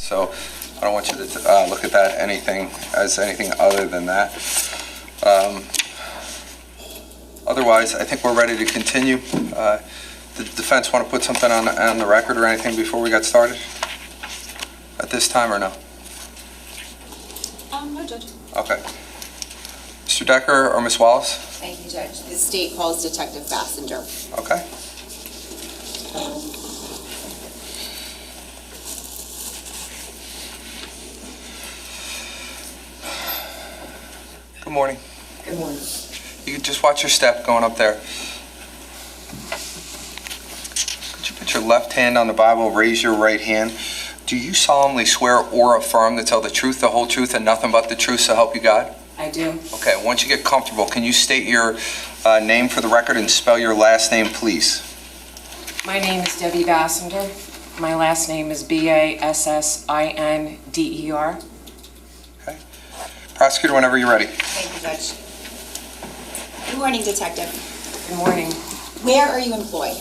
So I don't want you to look at that as anything other than that. Otherwise, I think we're ready to continue. The defense want to put something on the record or anything before we got started at this time, or no? No, Judge. Okay. Mr. Decker or Ms. Wallace? Thank you, Judge. The state calls Detective Bassinger. Okay. Good morning. Good morning. You can just watch your step going up there. Could you put your left hand on the Bible, raise your right hand? Do you solemnly swear or affirm to tell the truth, the whole truth, and nothing but the truth, so help you God? I do. Okay, once you get comfortable, can you state your name for the record and spell your last name, please? My name is Debbie Bassinger. My last name is Bassinder. Okay. Prosecutor, whenever you're ready. Thank you, Judge. Good morning, Detective. Good morning. Where are you employed?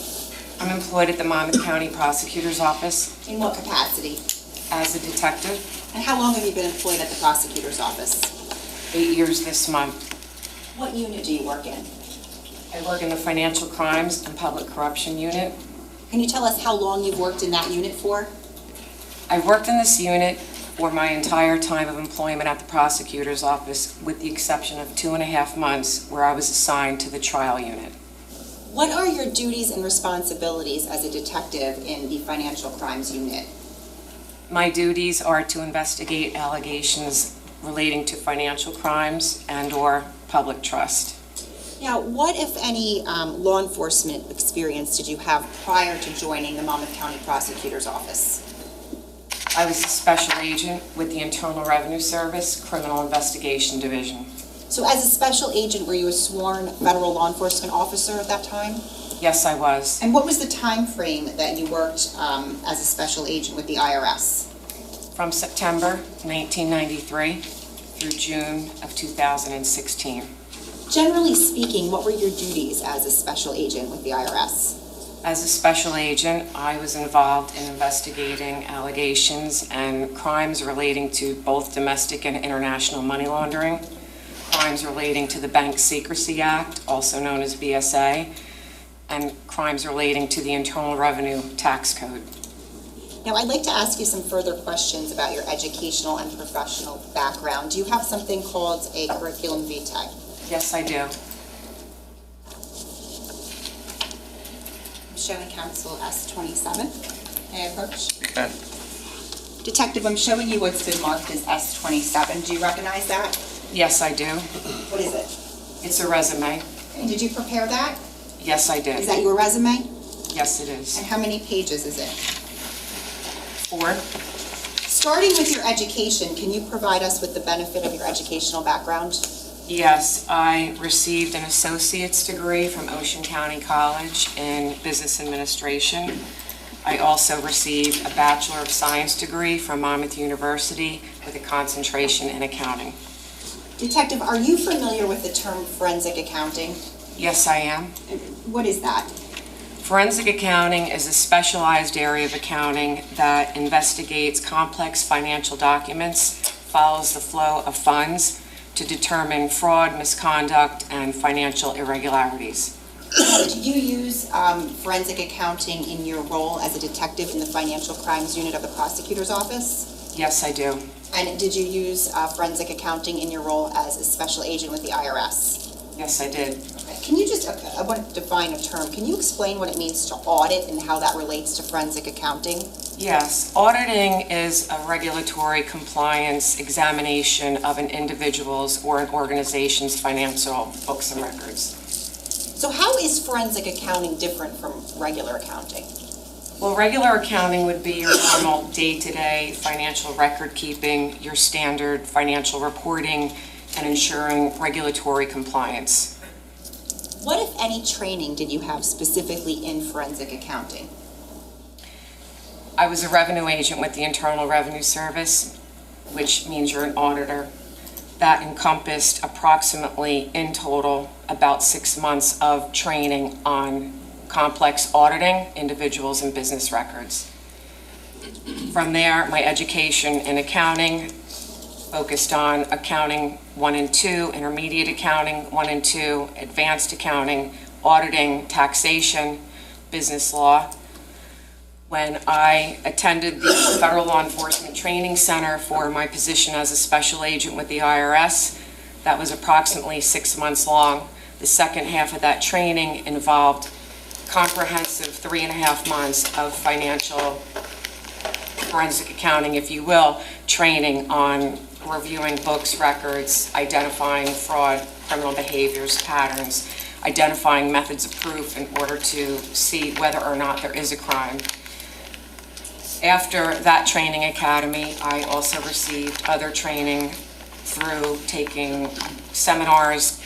I'm employed at the Monmouth County Prosecutor's Office In what capacity? as a detective. And how long have you been employed at the Prosecutor's Office? 8 years this month. What unit do you work in? I work in the Financial Crimes and Public Corruption Unit. Can you tell us how long you've worked in that unit for? I've worked in this unit for my entire time of employment at the Prosecutor's Office, with the exception of 2.5 months where I was assigned to the trial unit. What are your duties and responsibilities as a detective in the Financial Crimes Unit? My duties are to investigate allegations relating to financial crimes and/or public trust. Now, what, if any, law enforcement experience did you have prior to joining the Monmouth County Prosecutor's Office? I was a special agent with the Internal Revenue Service Criminal Investigation Division. So as a special agent, were you a sworn federal law enforcement officer at that time? Yes, I was. And what was the time frame that you worked as a special agent with the IRS? From September 1993 through June of 2016. Generally speaking, what were your duties as a special agent with the IRS? As a special agent, I was involved in investigating allegations and crimes relating to both domestic and international money laundering, crimes relating to the Bank Secrecy Act, also known as BSA, and crimes relating to the Internal Revenue Tax Code. Now, I'd like to ask you some further questions about your educational and professional background. Do you have something called a curriculum vitae? Yes, I do. I'm showing counsel S27. May I approach? You can. Detective, I'm showing you what's been marked as S27. Do you recognize that? Yes, I do. What is it? It's a resume. And did you prepare that? Yes, I Is did. that your resume? Yes, it is. And how many pages is it? 4. Starting with your education, can you provide us with the benefit of your educational background? Yes, I received an associate's degree from Ocean County College in Business Administration. I also received a Bachelor of Science degree from Monmouth University with a concentration in accounting. Detective, are you familiar with the term forensic accounting? Yes, I am. What is that? Forensic accounting is a specialized area of accounting that investigates complex financial documents, follows the flow of funds to determine fraud, misconduct, and financial irregularities. Do you use forensic accounting in your role as a detective in the Financial Crimes Unit of the Prosecutor's Office? Yes, I do. And did you use forensic accounting in your role as a special agent with the IRS? Yes, I did. Okay. Can you just, I want to define a term. Can you explain what it means to audit and how that relates to forensic accounting? Yes, auditing is a regulatory compliance examination of an individual's or an organization's financial books and records. So how is forensic accounting different from regular accounting? Well, regular accounting would be your normal day-to-day financial record keeping, your standard financial reporting, and ensuring regulatory compliance. What, if any, training did you have specifically in forensic accounting? I was a revenue agent with the Internal Revenue Service, which means you're an auditor. That encompassed approximately, in total, about 6 months of training on complex auditing individuals and business records. From there, my education in accounting focused on accounting 1 and 2, intermediate accounting 1 and 2, advanced accounting, auditing, taxation, business law. When I attended the Federal Law Enforcement Training Center for my position as a special agent with the IRS, that was approximately 6 months long. The second half of that training involved comprehensive 3.5 months of financial forensic accounting, if you will, training on reviewing books, records, identifying fraud, criminal behaviors, patterns, identifying methods of proof in order to see whether or not there is a crime. After that training academy, I also received other training through taking seminars,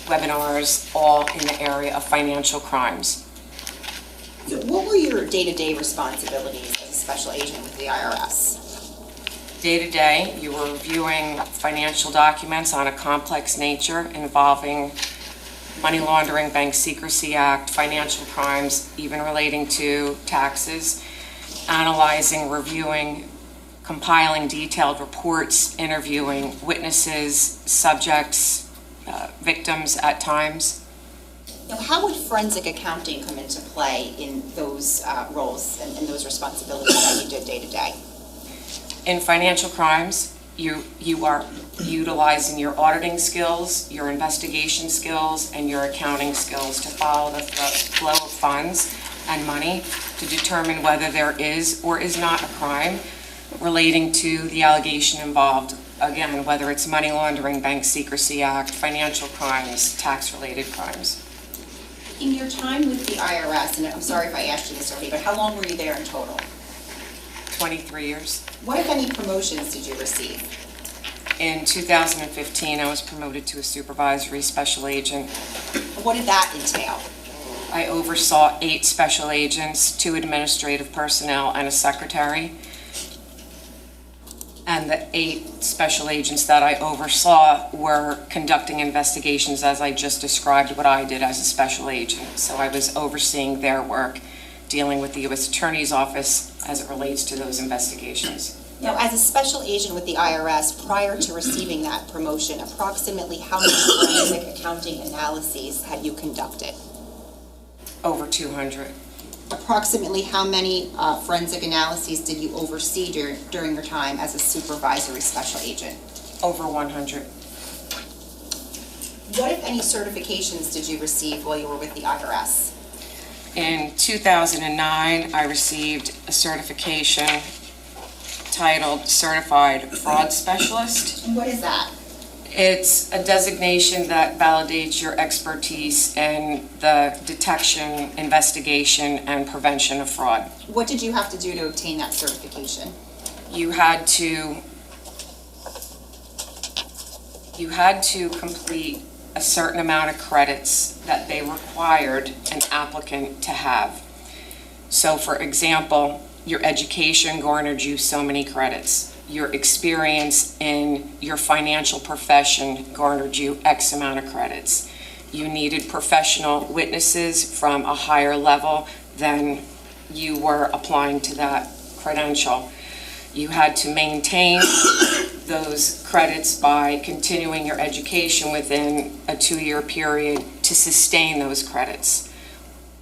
webinars, all in the area of financial crimes. So what were your day-to-day responsibilities as a special agent with the IRS? Day-to-day, you were reviewing financial documents on a complex nature involving money laundering, Bank Secrecy Act, financial crimes, even relating to taxes, analyzing, reviewing, compiling detailed reports, interviewing witnesses, subjects, victims at times. Now, how would forensic accounting come into play in those roles and those responsibilities that you did day-to-day? In financial crimes, you are utilizing your auditing skills, your investigation skills, and your accounting skills to follow the flow of funds and money to determine whether there is or is not a crime relating to the allegation involved. Again, whether it's money laundering, Bank Secrecy Act, financial crimes, tax-related crimes. In your time with the IRS, and I'm sorry if I asked you this already, but how long were you there in total? 23 years. What, if any, promotions did you receive? In 2015, I was promoted to a supervisory special agent. What did that entail? I oversaw 8 special agents, 2 administrative personnel, and a secretary. And the 8 special agents that I oversaw were conducting investigations as I just described what I did as a special agent. So I was overseeing their work, dealing with the U.S. Attorney's Office as it relates to those investigations. Now, as a special agent with the IRS, prior to receiving that promotion, approximately how many forensic accounting analyses had you conducted? Over 200. Approximately how many forensic analyses did you oversee during your time as a supervisory special agent? Over 100. What, if any, certifications did you receive while you were with the IRS? In 2009, I received a certification titled Certified Fraud Specialist. And what is that? It's a designation that validates your expertise in the detection, investigation, and prevention of fraud. What did you have to do to obtain that certification? You had to complete a certain amount of credits that they required an applicant to have. So, for example, your education garnered you so many credits. Your experience in your financial profession garnered you X amount of credits. You needed professional witnesses from a higher level than you were applying to that credential. You had to maintain those credits by continuing your education within a 2-year period to sustain those credits.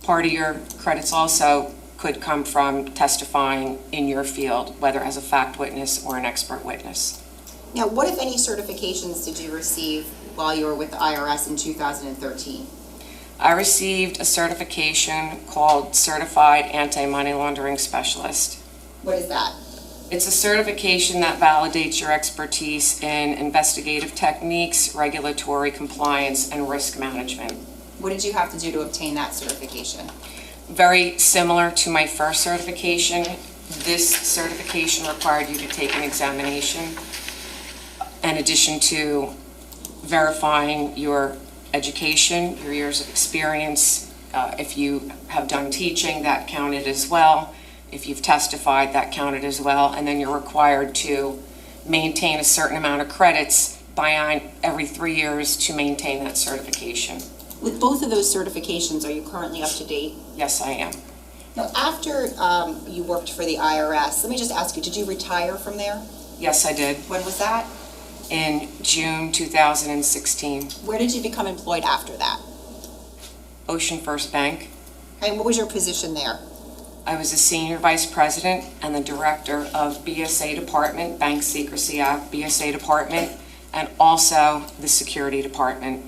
Part of your credits also could come from testifying in your field, whether as a fact witness or an expert witness. Now, what, if any, certifications did you receive while you were with the IRS in 2013? I received a certification called Certified Anti-Money Laundering Specialist. What is that? It's a certification that validates your expertise in investigative techniques, regulatory compliance, and risk management. What did you have to do to obtain that certification? Very similar to my first certification. This certification required you to take an examination in addition to verifying your education, your years of experience. If you have done teaching, that counted as well. If you've testified, that counted as well. And then you're required to maintain a certain amount of credits by every 3 years to maintain that certification. With both of those certifications, are you currently up to date? Yes, I am. Now, after you worked for the IRS, let me just ask you, did you retire from there? Yes, I did. When was that? In June 2016. Where did you become employed after that? Ocean First Bank. And what was your position there? I was a senior vice president and the director of BSA Department, Bank Secrecy Act, BSA Department, and also the Security Department.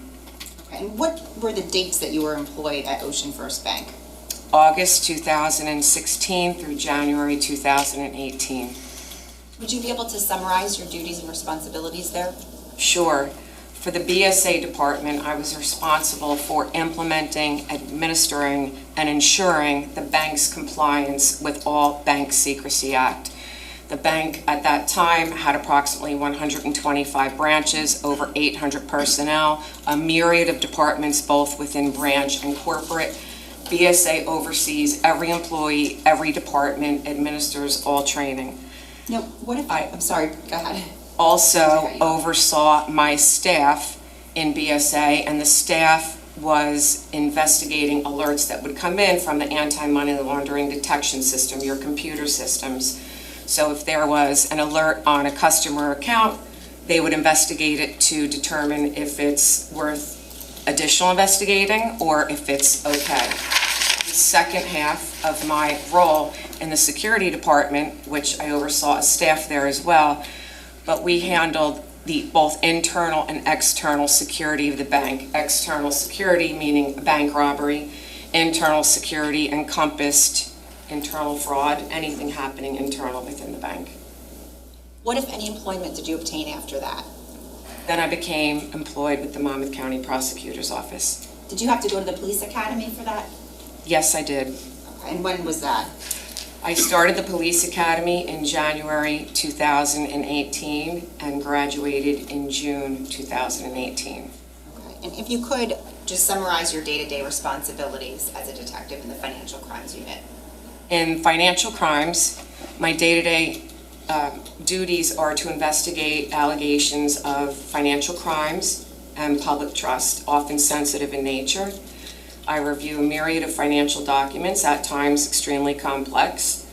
Okay. And what were the dates that you were employed at Ocean First Bank? August 2016 through January 2018. Would you be able to summarize your duties and responsibilities there? Sure. For the BSA department, I was responsible for implementing, administering, and ensuring the bank's compliance with all Bank Secrecy Act. The bank at that time had approximately 125 branches, over 800 personnel, a myriad of departments both within branch and corporate. BSA oversees every employee, every department, administers all training. No, what if I'm sorry, go ahead. Also oversaw my staff in BSA, and the staff was investigating alerts that would come in from the anti-money laundering detection system, your computer systems. So if there was an alert on a customer account, they would investigate it to determine if it's worth additional investigating or if it's okay. The second half of my role in the security department, which I oversaw a staff there as well, but we handled the both internal and external security of the bank. External security meaning bank robbery, internal security encompassed internal fraud, anything happening internal within the bank. What, if any, employment did you obtain after that? Then I became employed with the Monmouth County Prosecutor's Office. Did you have to go to the police academy for that? Yes, I did. Okay. And when was that? I started the police academy in January 2018 and graduated in June 2018. Okay. And if you could just summarize your day-to-day responsibilities as a detective in the Financial Crimes Unit. In financial crimes, my day-to-day duties are to investigate allegations of financial crimes and public trust, often sensitive in nature. I review a myriad of financial documents, at times extremely complex.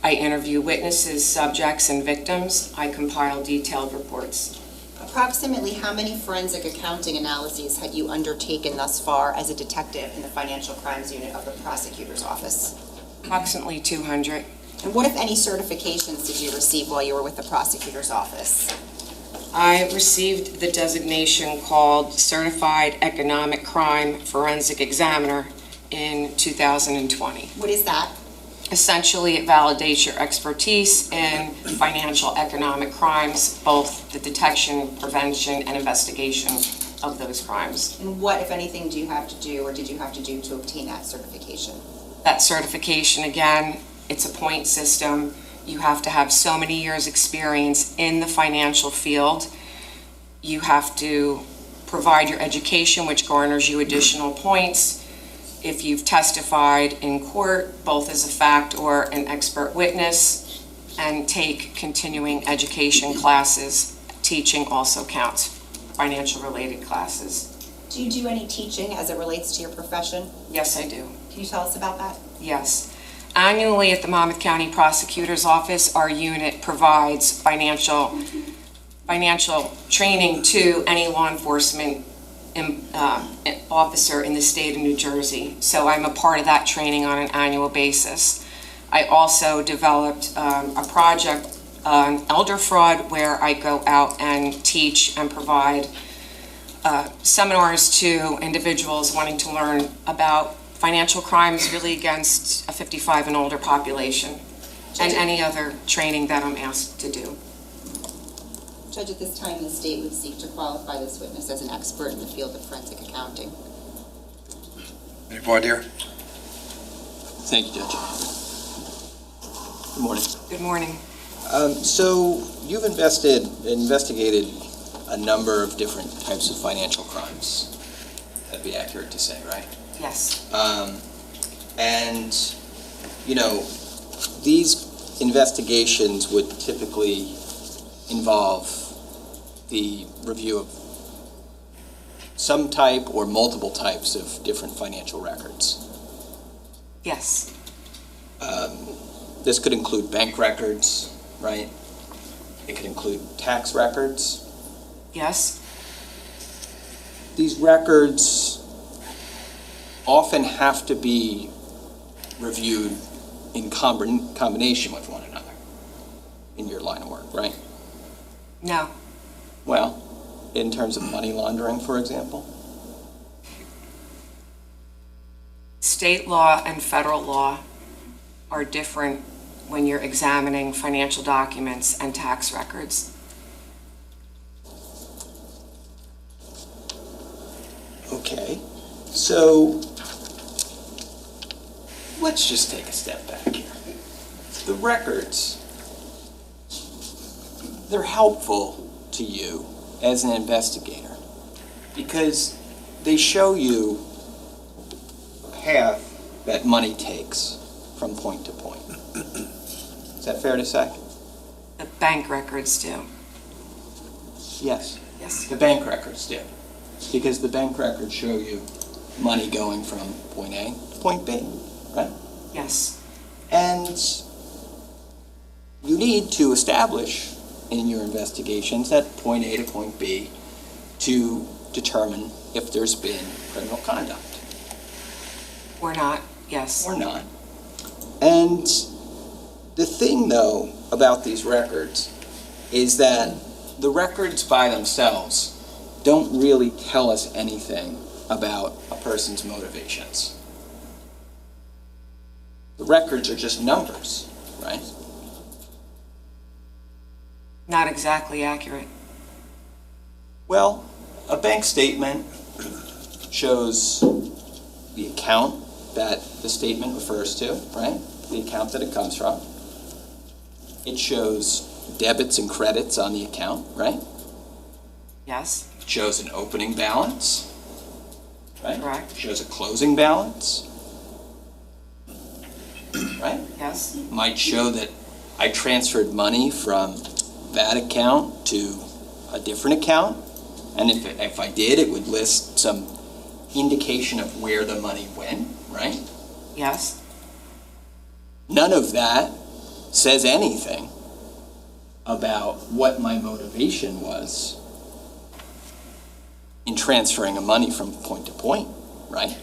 I interview witnesses, subjects, and victims. I compile detailed reports. Approximately how many forensic accounting analyses had you undertaken thus far as a detective in the Financial Crimes Unit of the Prosecutor's Office? Approximately 200. And what, if any, certifications did you receive while you were with the Prosecutor's Office? I received the designation called Certified Economic Crime Forensic Examiner in 2020. What is that? Essentially, it validates your expertise in financial economic crimes, both the detection, prevention, and investigation of those crimes. And what, if anything, do you have to do or did you have to do to obtain that certification? That certification, again, it's a point system. You have to have so many years' experience in the financial field. You have to provide your education, which garners you additional points. If you've testified in court, both as a fact or an expert witness, and take continuing education classes. Teaching also counts, financial-related classes. Do you do any teaching as it relates to your profession? Yes, I do. Can you tell us about that? Yes. Annually at the Monmouth County Prosecutor's Office, our unit provides financial training to any law enforcement officer in the state of New Jersey. So I'm a part of that training on an annual basis. I also developed a project on elder fraud where I go out and teach and provide seminars to individuals wanting to learn about financial crimes really against a 55 and older population, and any other training that I'm asked to do. Judge, at this time, the state would seek to qualify this witness as an expert in the field of forensic accounting. Any voir dire? Thank you, Judge. Good morning. Good morning. So you've investigated a number of different types of financial crimes. That'd be accurate to say, right? Yes. And, you know, these investigations would typically involve the review of some type or multiple types of different financial records. Yes. This could include bank records, right? It could include tax records. Yes, These records often have to be reviewed in combination with one another in your line of work, right? no, Well, in terms of money laundering, for example. state law and federal law are different when you're examining financial documents and tax records. Okay, so let's just take a step back here. The records, they're helpful to you as an investigator because they show you a path that money takes from point to point. Is that fair to say? The bank records do. Yes. Yes, The bank records do. Because the bank records show you money going from point A to point B, right? yes, And you need to establish in your investigations at point A to point B to determine if there's been criminal conduct or not, yes. or not. And the thing, though, about these records is that the records by themselves don't really tell us anything about a person's motivations. The records are just numbers, right? Not exactly accurate. Well, a bank statement shows the account that the statement refers to, right? The account that it comes from. It shows debits and credits on the account, right? Yes, It shows an opening balance, right? correct, It shows a closing balance, right? yes, Might show that I transferred money from that account to a different account. And if I did, it would list some indication of where the money went, right? yes, None of that says anything about what my motivation was in transferring the money from point to point, right?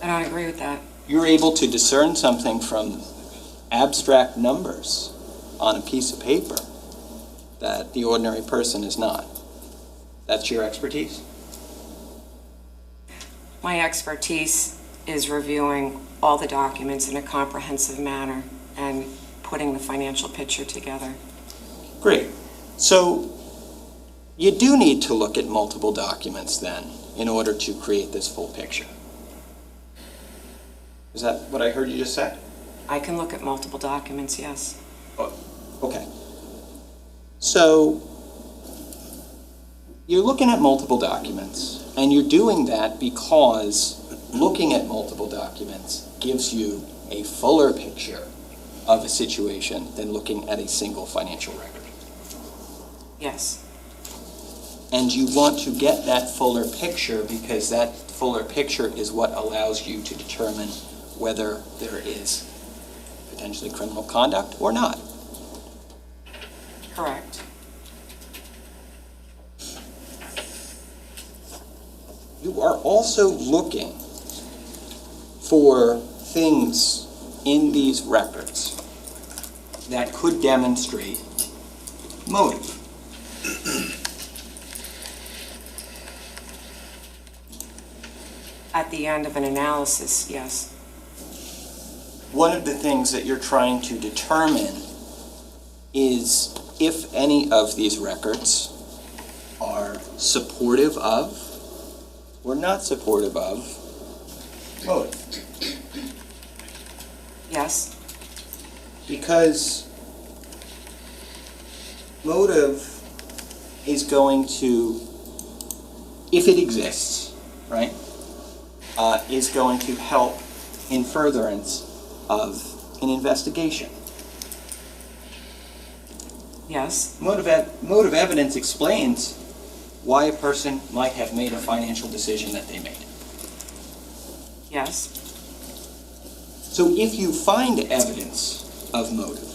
I don't agree with that. You're able to discern something from abstract numbers on a piece of paper that the ordinary person is not. That's your expertise? My expertise is reviewing all the documents in a comprehensive manner and putting the financial picture together. Great. So you do need to look at multiple documents then in order to create this full picture. Is that what I heard you just say? I can look at multiple documents, yes. Okay. So you're looking at multiple documents, and you're doing that because looking at multiple documents gives you a fuller picture of a situation than looking at a single financial record. Yes, And you want to get that fuller picture because that fuller picture is what allows you to determine whether there is potentially criminal conduct or not. correct. You are also looking for things in these records that could demonstrate motive. At the end of an analysis, yes. One of the things that you're trying to determine is if any of these records are supportive of or not supportive of motive. Yes, Because motive is going to, if it exists, right, is going to help in furtherance of an investigation. yes, Motive evidence explains why a person might have made a financial decision that they made. yes, So if you find evidence of motive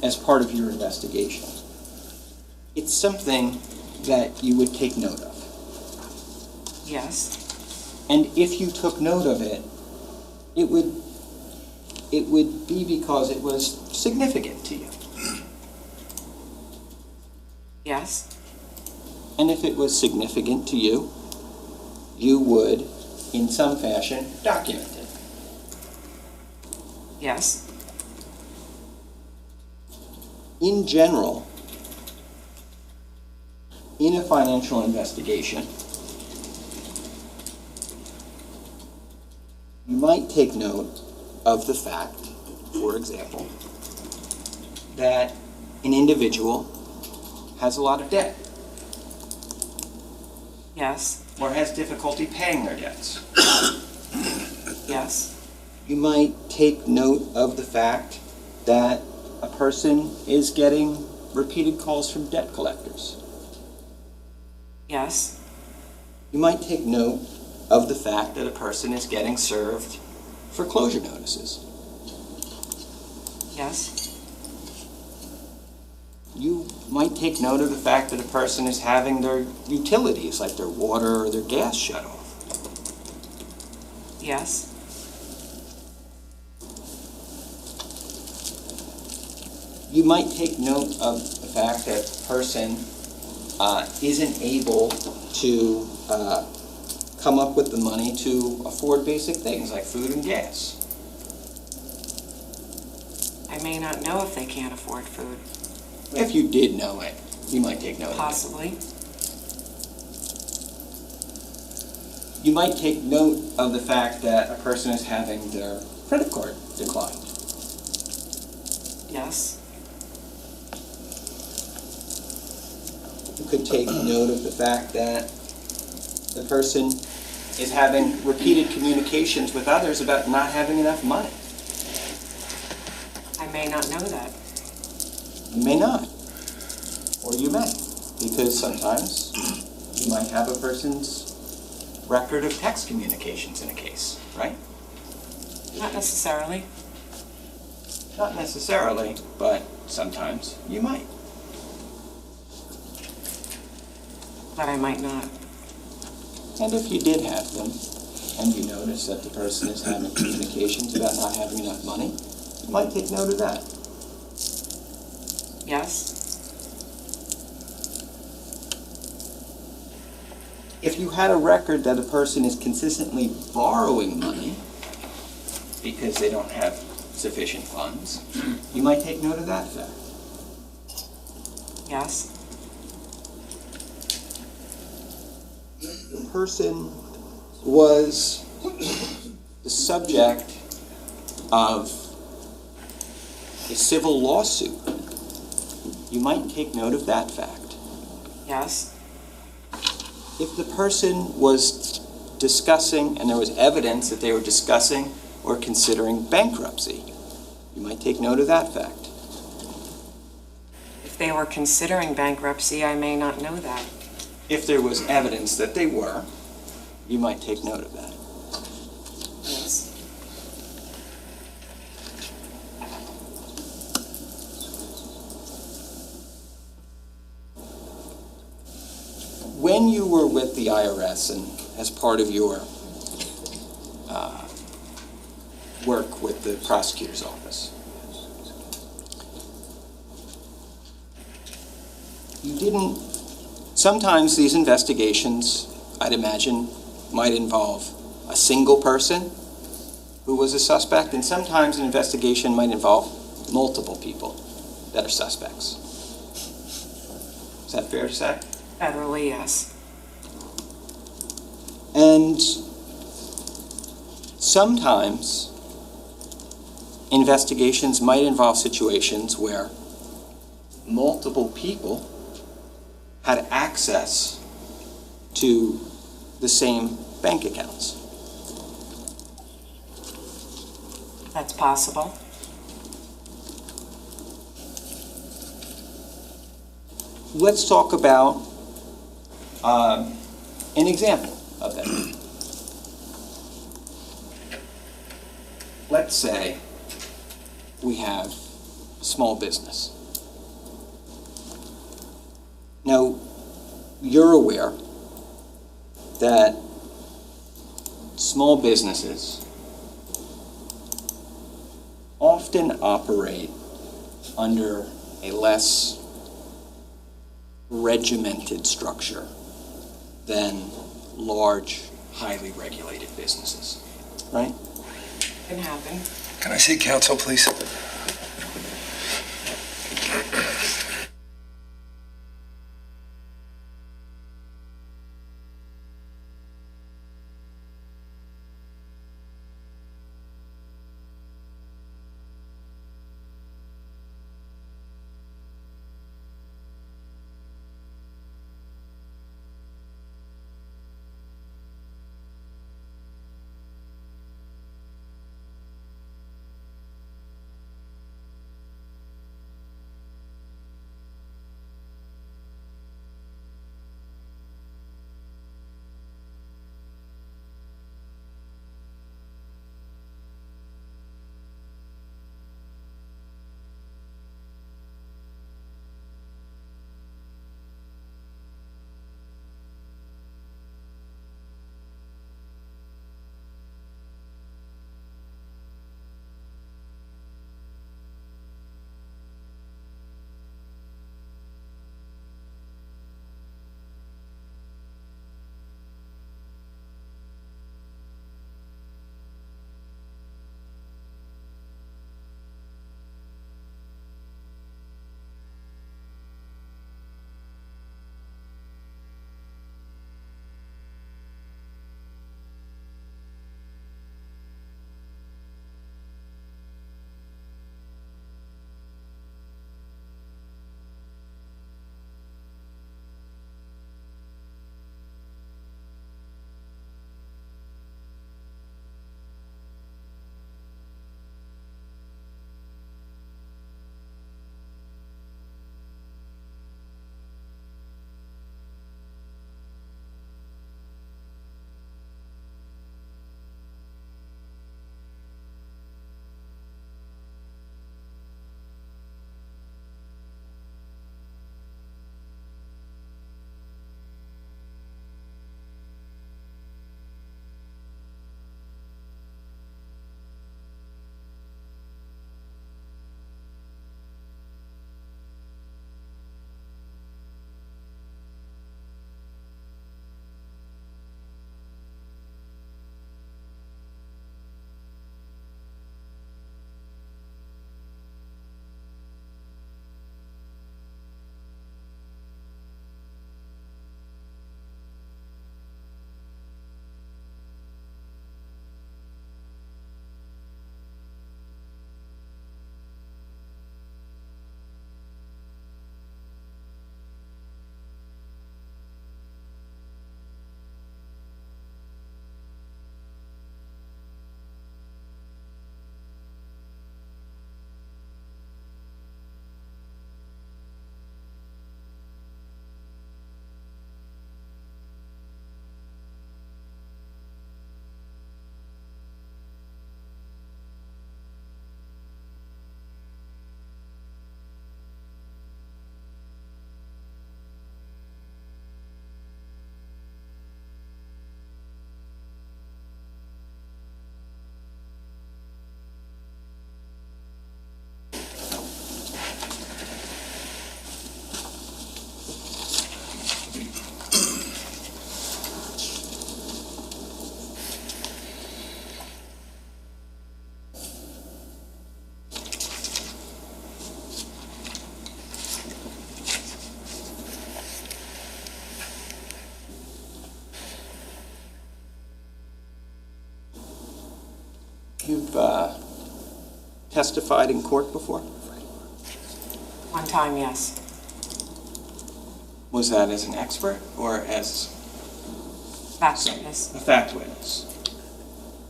as part of your investigation, it's something that you would take note of. Yes. And if you took note of it, it would be because it was significant to you. Yes. And if it was significant to you, you would, in some fashion, document it. Yes. In general, in a financial investigation, you might take note of the fact, for example, that an individual has a lot of debt Yes. or has difficulty paying their debts. Yes. You might take note of the fact that a person is getting repeated calls from debt collectors. Yes. You might take note of the fact that a person is getting served foreclosure notices. Yes. You might take note of the fact that a person is having their utilities, like their water or their gas, shut off. Yes. You might take note of the fact that a person isn't able to come up with the money to afford basic things like food and gas. I may not know if they can't afford food. If you did know it, you might take note of it. Possibly. You might take note of the fact that a person is having their credit card declined. Yes. You could take note of the fact that the person is having repeated communications with others about not having enough money. I may not know that. You may not, or you may, because sometimes you might have a person's record of text communications in a case, right? Not necessarily. Not necessarily, but sometimes you might. But I might not. And if you did have them, and you notice that the person is having communications about not having enough money, you might take note of that. Yes. If you had a record that a person is consistently borrowing money because they don't have sufficient funds, you might take note of that fact. Yes. The person was the subject of a civil lawsuit. You might take note of that fact. Yes. If the person was discussing, and there was evidence that they were discussing or considering bankruptcy, you might take note of that fact. If they were considering bankruptcy, I may not know that. If there was evidence that they were, you might take note of that. Yes. When you were with the IRS and as part of your work with the prosecutor's office, you didn't, sometimes these investigations, I'd imagine, might involve a single person who was a suspect, and sometimes an investigation might involve multiple people that are suspects. Is that fair to say? Federally, yes. And sometimes investigations might involve situations where multiple people had access to the same bank accounts. That's possible. Let's talk about an example of that. let's say we have a small business. Now, you're aware that small businesses often operate under a less regimented structure than large, highly regulated businesses, right? Can happen. Can I see counsel, please? You've testified in court before? One time, yes. Was that as an expert or as Fact witness. a fact witness?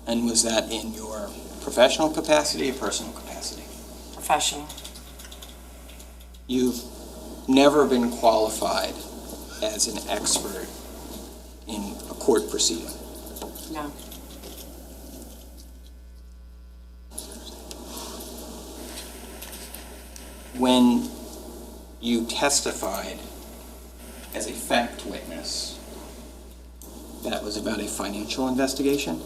And was that in your professional capacity or personal capacity? Professional. You've never been qualified as an expert in a court proceeding. No. when you testified as a fact witness, that was about a financial investigation?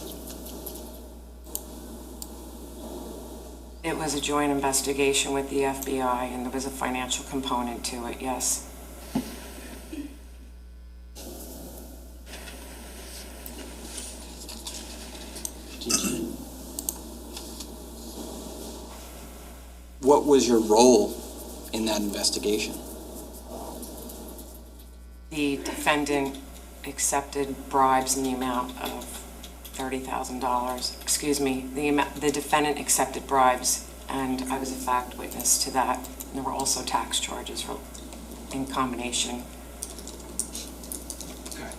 It was a joint investigation with the FBI, and there was a financial component to it, yes. What was your role in that investigation? The defendant accepted bribes in the amount of $30,000. Excuse me, the defendant accepted bribes, and I was a fact witness to that. And there were also tax charges in combination. Okay.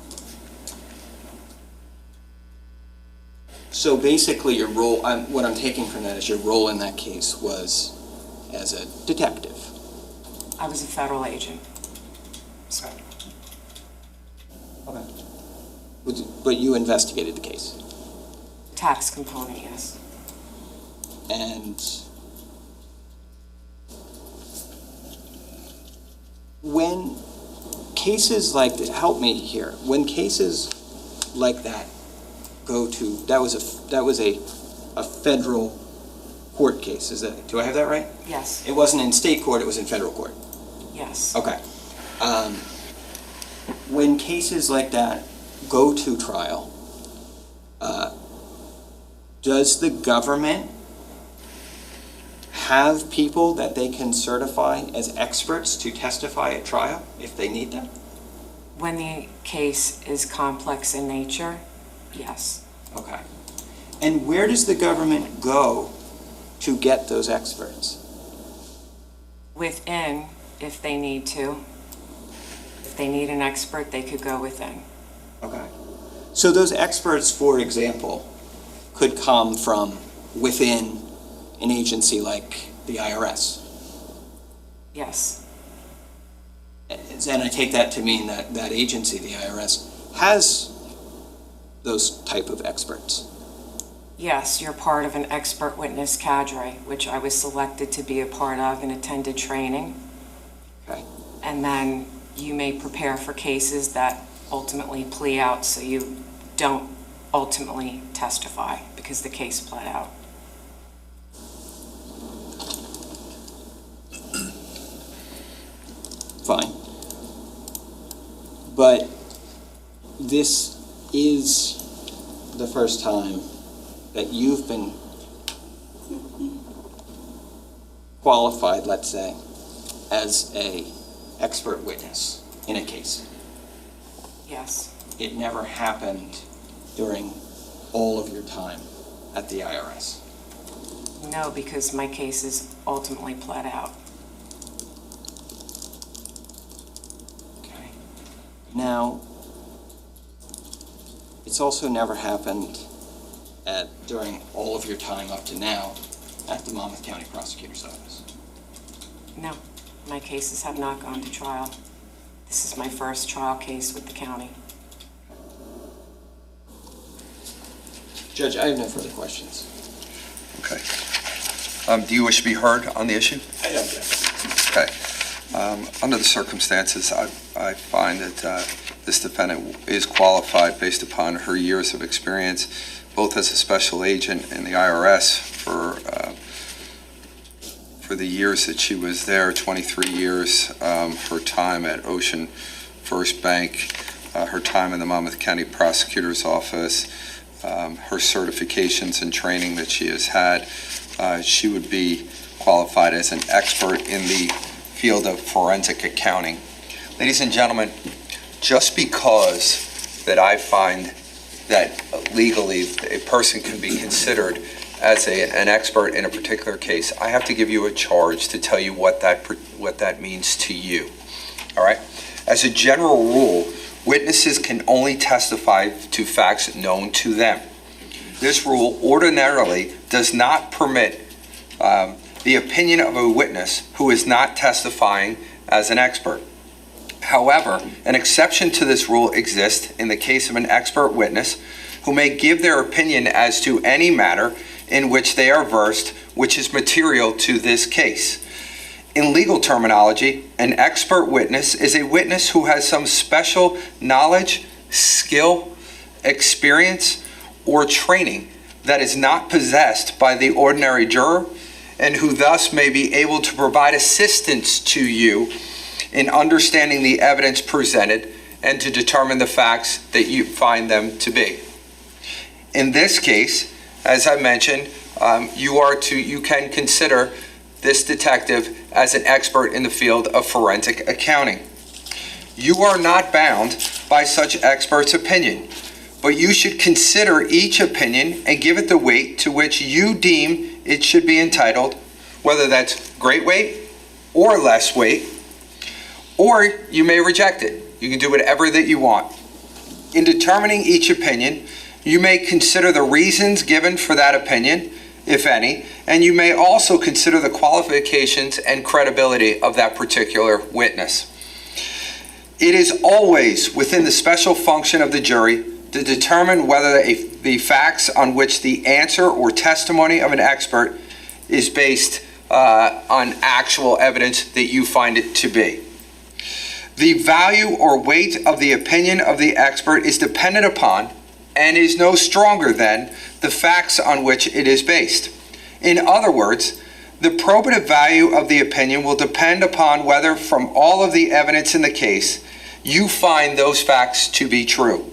So basically your role, what I'm taking from that is your role in that case was as a detective. I was a federal agent. Okay. But you investigated the case? Tax component, yes. And when cases like that, help me here, when cases like that go to, that was a federal court case, do I have that right? Yes, It wasn't in state court, it was in federal court. yes. Okay. When cases like that go to trial, does the government have people that they can certify as experts to testify at trial if they need them? When the case is complex in nature, yes. Okay. And where does the government go to get those experts? Within, if they need to. If they need an expert, they could go within. Okay. So those experts, for example, could come from within an agency like the IRS. Yes, And I take that to mean that that agency, the IRS, has those type of experts. yes, you're part of an expert witness cadre, which I was selected to be a part of and attended training. Okay. And then you may prepare for cases that ultimately plea out, so you don't ultimately testify because the case pled out. Fine. But this is the first time that you've been qualified, let's say, as a expert witness in a case. Yes, It never happened during all of your time at the IRS. no, because my case is ultimately pled out. Okay. Now, it's also never happened during all of your time up to now at the Monmouth County Prosecutor's Office. No, my cases have not gone to trial. This is my first trial case with the county. Judge, I have no further questions. Okay. Do you wish to be heard on the issue? I don't, Judge. Okay. Under the circumstances, I find that this defendant is qualified based upon her years of experience, both as a special agent in the IRS for the years that she was there, 23 years, her time at Ocean First Bank, her time in the Monmouth County Prosecutor's Office, her certifications and training that she has had. She would be qualified as an expert in the field of forensic accounting. Ladies and gentlemen, just because that I find that legally a person can be considered as an expert in a particular case, I have to give you a charge to tell you what that means to you. All right? As a general rule, witnesses can only testify to facts known to them. This rule ordinarily does not permit the opinion of a witness who is not testifying as an expert. However, an exception to this rule exists in the case of an expert witness who may give their opinion as to any matter in which they are versed, which is material to this case. In legal terminology, an expert witness is a witness who has some special knowledge, skill, experience, or training that is not possessed by the ordinary juror, and who thus may be able to provide assistance to you in understanding the evidence presented and to determine the facts that you find them to be. In this case, as I mentioned, you can consider this detective as an expert in the field of forensic accounting. You are not bound by such expert's opinion, but you should consider each opinion and give it the weight to which you deem it should be entitled, whether that's great weight or less weight, or you may reject it. You can do whatever that you want. In determining each opinion, you may consider the reasons given for that opinion, if any, and you may also consider the qualifications and credibility of that particular witness. It is always within the special function of the jury to determine whether the facts on which the answer or testimony of an expert is based on actual evidence that you find it to be. The value or weight of the opinion of the expert is dependent upon and is no stronger than the facts on which it is based. In other words, the probative value of the opinion will depend upon whether, from all of the evidence in the case, you find those facts to be true.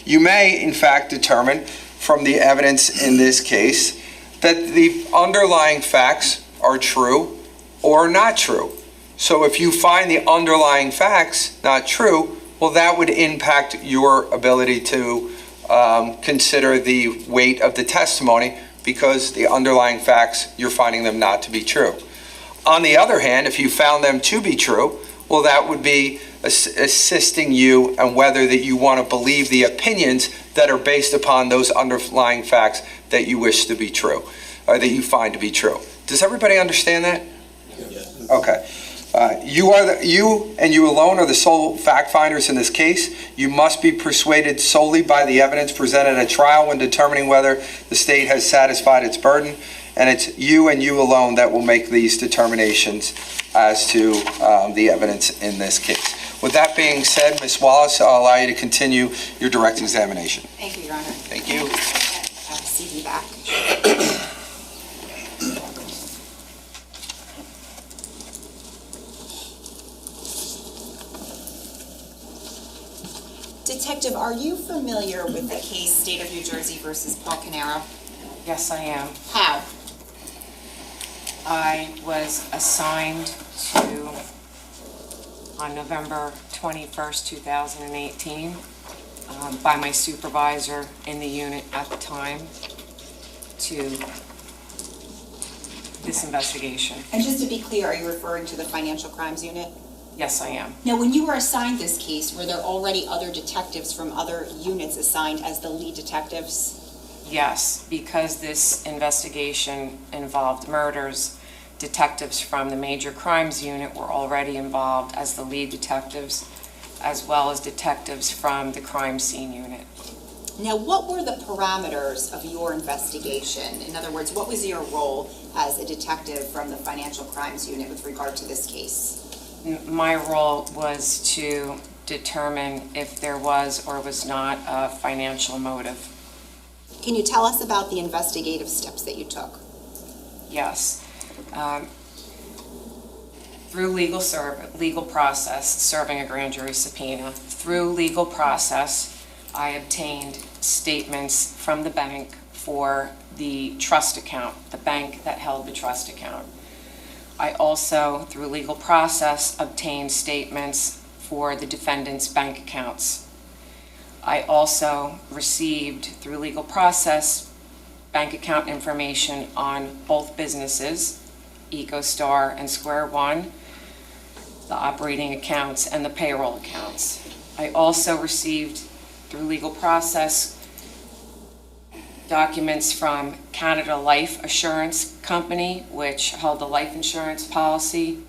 You may, in fact, determine from the evidence in this case that the underlying facts are true or not true. So if you find the underlying facts not true, well, that would impact your ability to consider the weight of the testimony, because the underlying facts, you're finding them not to be true. On the other hand, if you found them to be true, well, that would be assisting you and whether that you want to believe the opinions that are based upon those underlying facts that you wish to be true, or that you find to be true. Does everybody understand that? Yes. Okay. You and you alone are the sole fact finders in this case. You must be persuaded solely by the evidence presented at trial when determining whether the state has satisfied its burden, and it's you and you alone that will make these determinations as to the evidence in this case. With that being said, Ms. Wallace, I'll allow you to continue your direct examination. Thank you, Your Honor. Thank you. Have a seat back. Detective, are you familiar with the case State of New Jersey versus Paul Caneiro? Yes, I am. How? I was assigned to, on November 21st, 2018, by my supervisor in the unit at the time to this investigation. And just to be clear, are you referring to the Financial Crimes Unit? Yes, I am. Now, when you were assigned this case, were there already other detectives from other units assigned as the lead detectives? Yes, because this investigation involved murders, detectives from the Major Crimes Unit were already involved as the lead detectives, as well as detectives from the Crime Scene Unit. Now, what were the parameters of your investigation? In other words, what was your role as a detective from the Financial Crimes Unit with regard to this case? My role was to determine if there was or was not a financial motive. Can you tell us about the investigative steps that you took? Yes. Through legal process, serving a grand jury subpoena, through legal process, I obtained statements from the bank for the trust account, the bank that held the trust account. I also, through legal process, obtained statements for the defendant's bank accounts. I also received, through legal process, bank account information on both businesses, EcoStar and Square One, the operating accounts and the payroll accounts. I also received, through legal process, documents from Canada Life Assurance Company, which held the life insurance policy.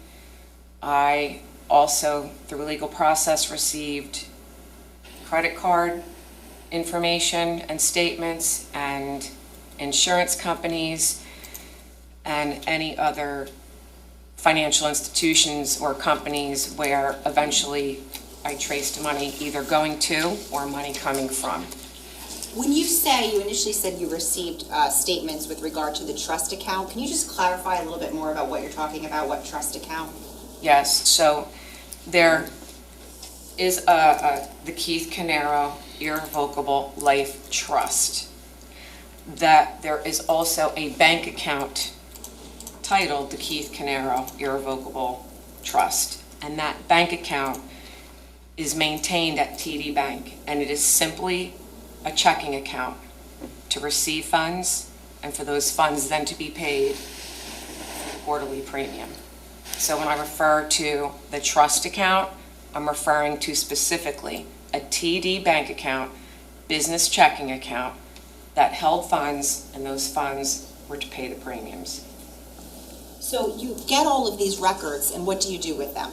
I also, through legal process, received credit card information and statements and insurance companies and any other financial institutions or companies where eventually I traced money either going to or money coming from. When you say, you initially said you received statements with regard to the trust account, can you just clarify a little bit more about what you're talking about, what trust account? Yes, so there is the Keith Caneiro Irrevocable Life Trust. That there is also a bank account titled the Keith Caneiro Irrevocable Trust. And that bank account is maintained at TD Bank, and it is simply a checking account to receive funds and for those funds then to be paid for the quarterly premium. So when I refer to the trust account, I'm referring to specifically a TD bank account, business checking account that held funds, and those funds were to pay the premiums. So you get all of these records, and what do you do with them?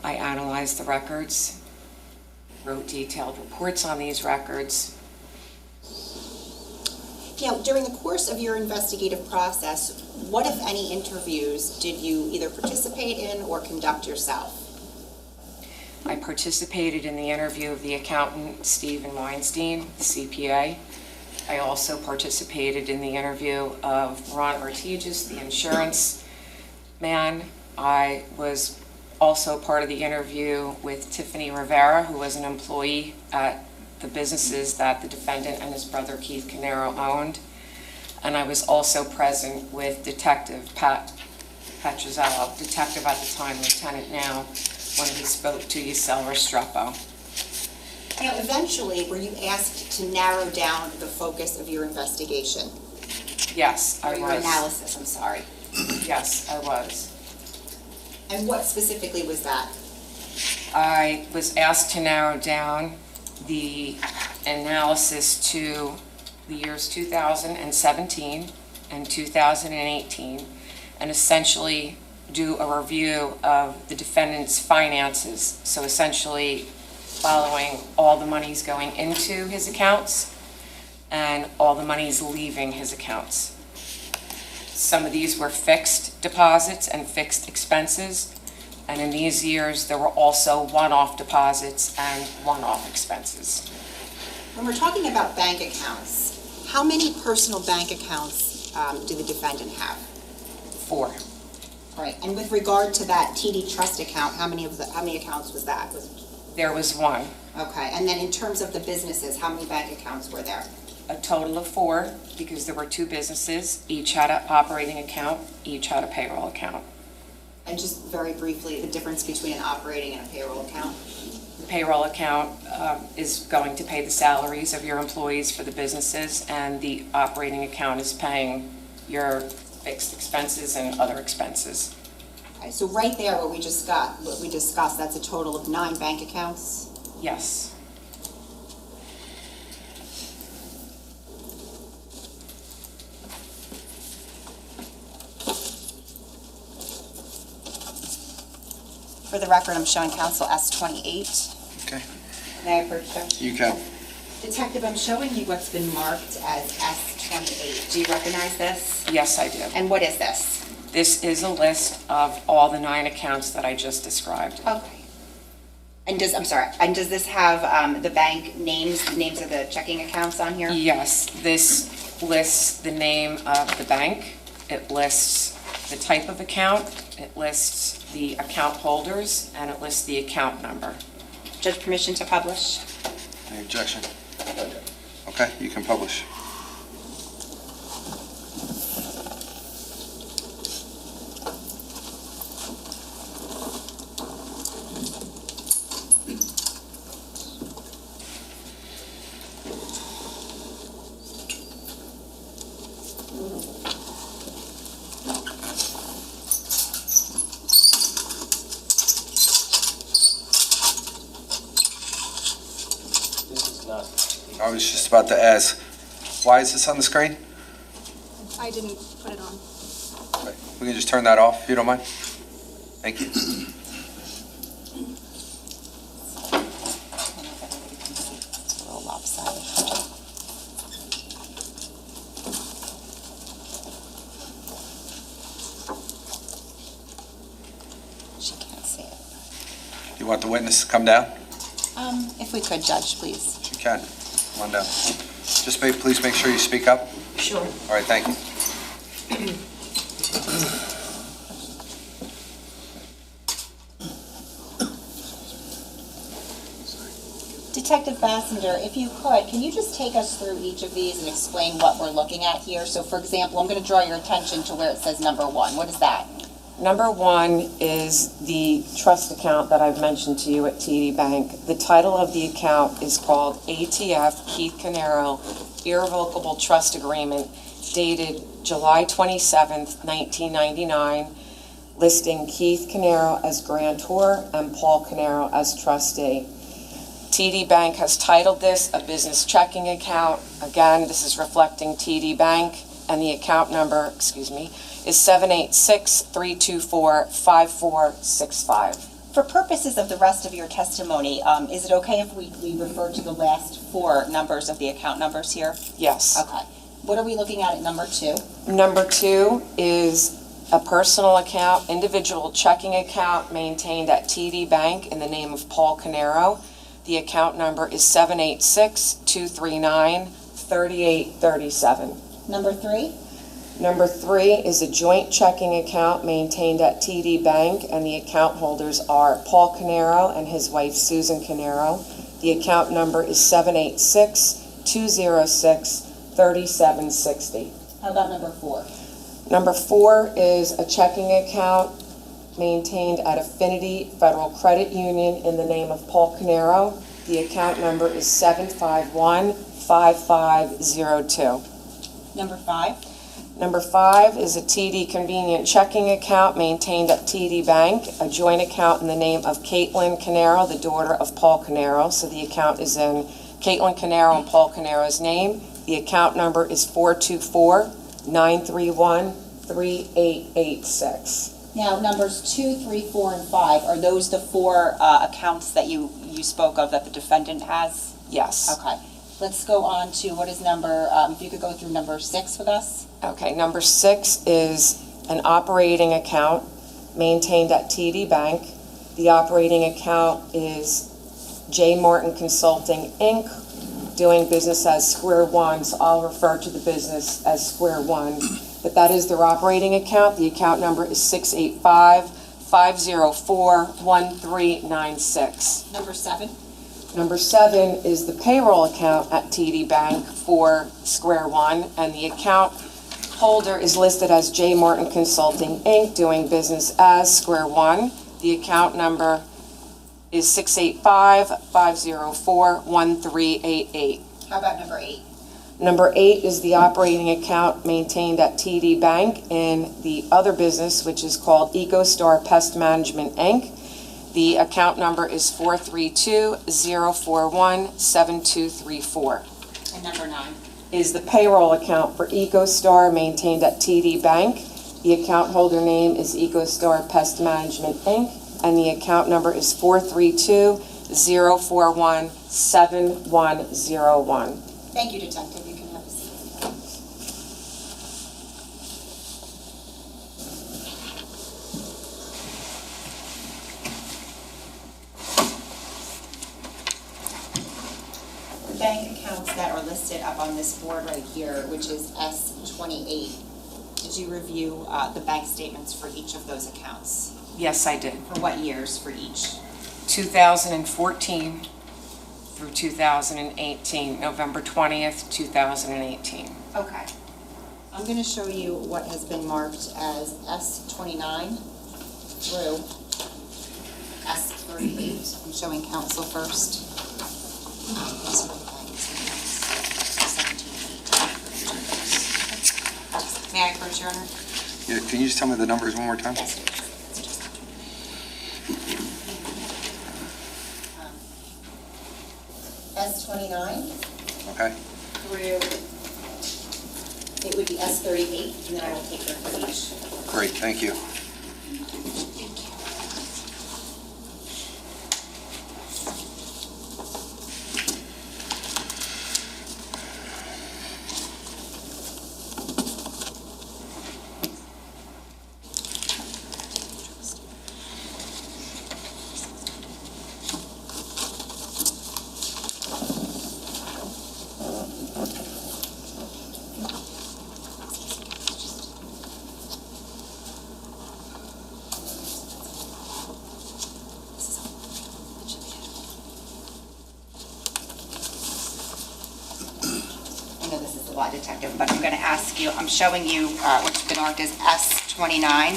I analyzed the records, wrote detailed reports on these records. Now, during the course of your investigative process, what, if any, interviews did you either participate in or conduct yourself? I participated in the interview of the accountant, Stephen Weinstein, the CPA. I also participated in the interview of Ron Ortigas, the insurance man. I was also part of the interview with Tiffany Rivera, who was an employee at the businesses that the defendant and his brother Keith Caneiro owned. And I was also present with Detective Pat Petrozello, detective at the time, lieutenant now, when he spoke to Yusel Restrepo. Now, eventually, were you asked to narrow down the focus of your investigation? Yes, I Or your was. analysis, I'm sorry. Yes, I was. And what specifically was that? I was asked to narrow down the analysis to the years 2017 and 2018, and essentially do a review of the defendant's finances. So essentially following all the monies going into his accounts and all the monies leaving his accounts. Some of these were fixed deposits and fixed expenses, and in these years there were also one-off deposits and one-off expenses. When we're talking about bank accounts, how many personal bank accounts did the defendant have? 4. All right, and with regard to that TD trust account, how many accounts was that? There was 1. Okay, and then in terms of the businesses, how many bank accounts were there? A total of 4, because there were 2 businesses, each had an operating account, each had a payroll account. And just very briefly, the difference between an operating and a payroll account? The payroll account is going to pay the salaries of your employees for the businesses, and the operating account is paying your fixed expenses and other expenses. Okay, so right there, what we discussed, that's a total of 9 bank accounts? Yes. For the record, I'm showing counsel S28. Okay. May I approach them? You can. Detective, I'm showing you what's been marked as S28. Do you recognize this? Yes, I do. And what is this? This is a list of all the 9 accounts that I just described. Okay. And does this have the bank names of the checking accounts on here? Yes, this lists the name of the bank. It lists the type of account. It lists the account holders, and it lists the account number. Judge, permission to publish? Any objection? Okay, you can publish. I was just about to ask, why is this on the screen? I didn't put it on. Okay, we can just turn that off, if you don't mind? Thank you. It's a little lopsided. want the witness to come down? If we could, Judge, please. She can. Come on down. Please make sure you speak up. Sure. All right, thank you. Detective Bassender, if you could, can you just take us through each of these and explain what we're looking at here? So, for example, I'm going to draw your attention to where it says number 1. What is that? Number 1 is the trust account that I've mentioned to you at TD Bank. The title of the account is called ATF Keith Caneiro Irrevocable Trust Agreement, dated July 27th, 1999, listing Keith Caneiro as grantor and Paul Caneiro as trustee. TD Bank has titled this a business checking account. Again, this is reflecting TD Bank, and the account number, is 786-324-5465. For purposes of the rest of your testimony, is it okay if we refer to the last 4 numbers of the account numbers here? Yes. Okay. What are we looking at number 2? Number 2 is a personal account, individual checking account maintained at TD Bank in the name of Paul Caneiro. The account number is 786-239-3837. Number 3? Number 3 is a joint checking account maintained at TD Bank, and the account holders are Paul Caneiro and his wife Susan Caneiro. The account number is 786-206-3760. How about number 4? Number 4 is a checking account maintained at Affinity Federal Credit Union in the name of Paul Caneiro. The account number is 751-5502. Number 5? Number 5 is a TD Convenient Checking Account maintained at TD Bank, a joint account in the name of Caitlin Caneiro, the daughter of Paul Caneiro. So the account is in Caitlin Caneiro and Paul Caneiro's name. The account number is 424-931-3886. Now, numbers 2, 3, 4, and 5, are those the 4 accounts that you spoke of that the defendant has? Yes. Okay. Let's go on to what is number, if you could go through number 6 with us. Okay, number 6 is an operating account maintained at TD Bank. The operating account is J. Martin Consulting, Inc., doing business as Square One, so I'll refer to the business as Square One. But that is their operating account. The account number is 685-504-1396. Number 7. Number 7 is the payroll account at TD Bank for Square One, and the account holder is listed as J. Martin Consulting, Inc., doing business as Square One. The account number is 685-504-1388. How about number 8? Number 8 is the operating account maintained at TD Bank in the other business, which is called EcoStar Pest Management, Inc. The account number is 432-041-7234. And number 9? Is the payroll account for EcoStar maintained at TD Bank. The account holder name is EcoStar Pest Management, Inc., and the account number is 432-041-7101. Thank you, Detective. You can have a seat. The bank accounts that are listed up on this board right here, which is S28, did you review the bank statements for each of those accounts? Yes, I did. For what years for each? 2014 through 2018, November 20th, 2018. Okay. I'm going to show you what has been marked as S29 through S38. I'm showing counsel first. May I approach, Your Honor? Yeah, can you just tell me the numbers one more time? Yes. S29 Okay. through, it would be S38, and then I will take them for each. Great, thank you. law detective, but I'm going to ask you, I'm showing you what's been marked as S29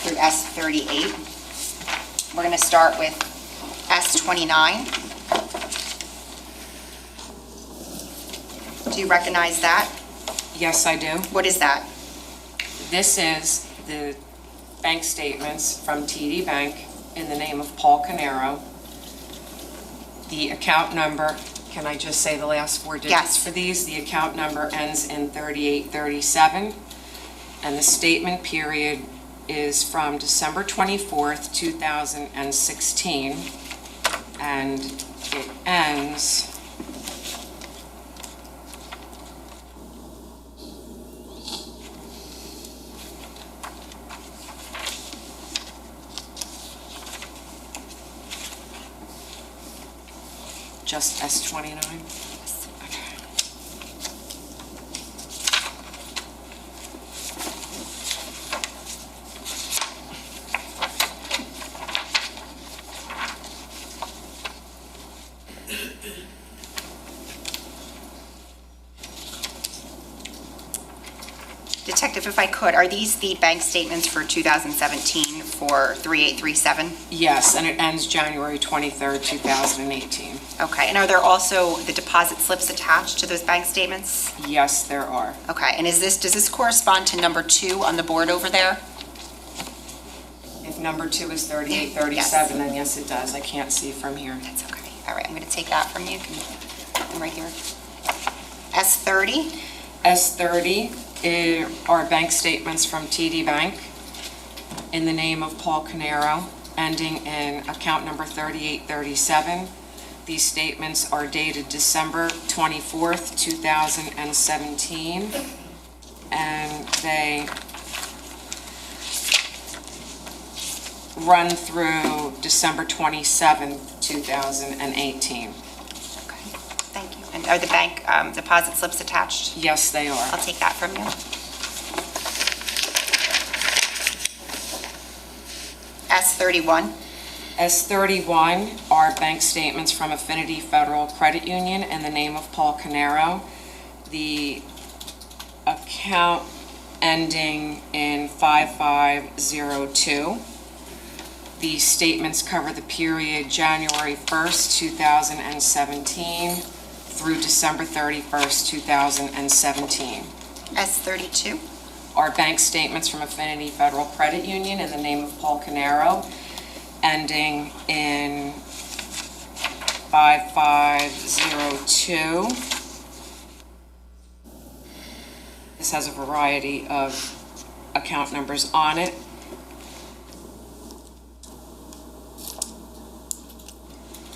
through S38. We're going to start with S29. Do you recognize that? Yes, I do. What is that? This is the bank statements from TD Bank in the name of Paul Caneiro. The account number, can I just say the last four digits Yes. for these? The account number ends in 3837, and the statement period is from December 24th, 2016, and it ends just S29. Detective, if I could, are these the bank statements for 2017 for 3837? Yes, and it ends January 23rd, 2018. Okay, and are there also the deposit slips attached to those bank statements? Yes, there are. Okay, and does this correspond to number 2 on the board over there? If number 2 is 3837, then yes, it does. I can't see from here. That's okay. All right, I'm going to take that from you. Can you put them right here? S30? S30 are bank statements from TD Bank in the name of Paul Caneiro, ending in account number 3837. These statements are dated December 24th, 2017, and they run through December 27th, 2018. Okay, thank you. And are the bank deposit slips attached? Yes, they are. I'll take that from you. S31? S31 are bank statements from Affinity Federal Credit Union in the name of Paul Caneiro. The account ending in 5502. These statements cover the period January 1st, 2017 through December 31st, 2017. S32? Are bank statements from Affinity Federal Credit Union in the name of Paul Caneiro, ending in 5502. This has a variety of account numbers on it.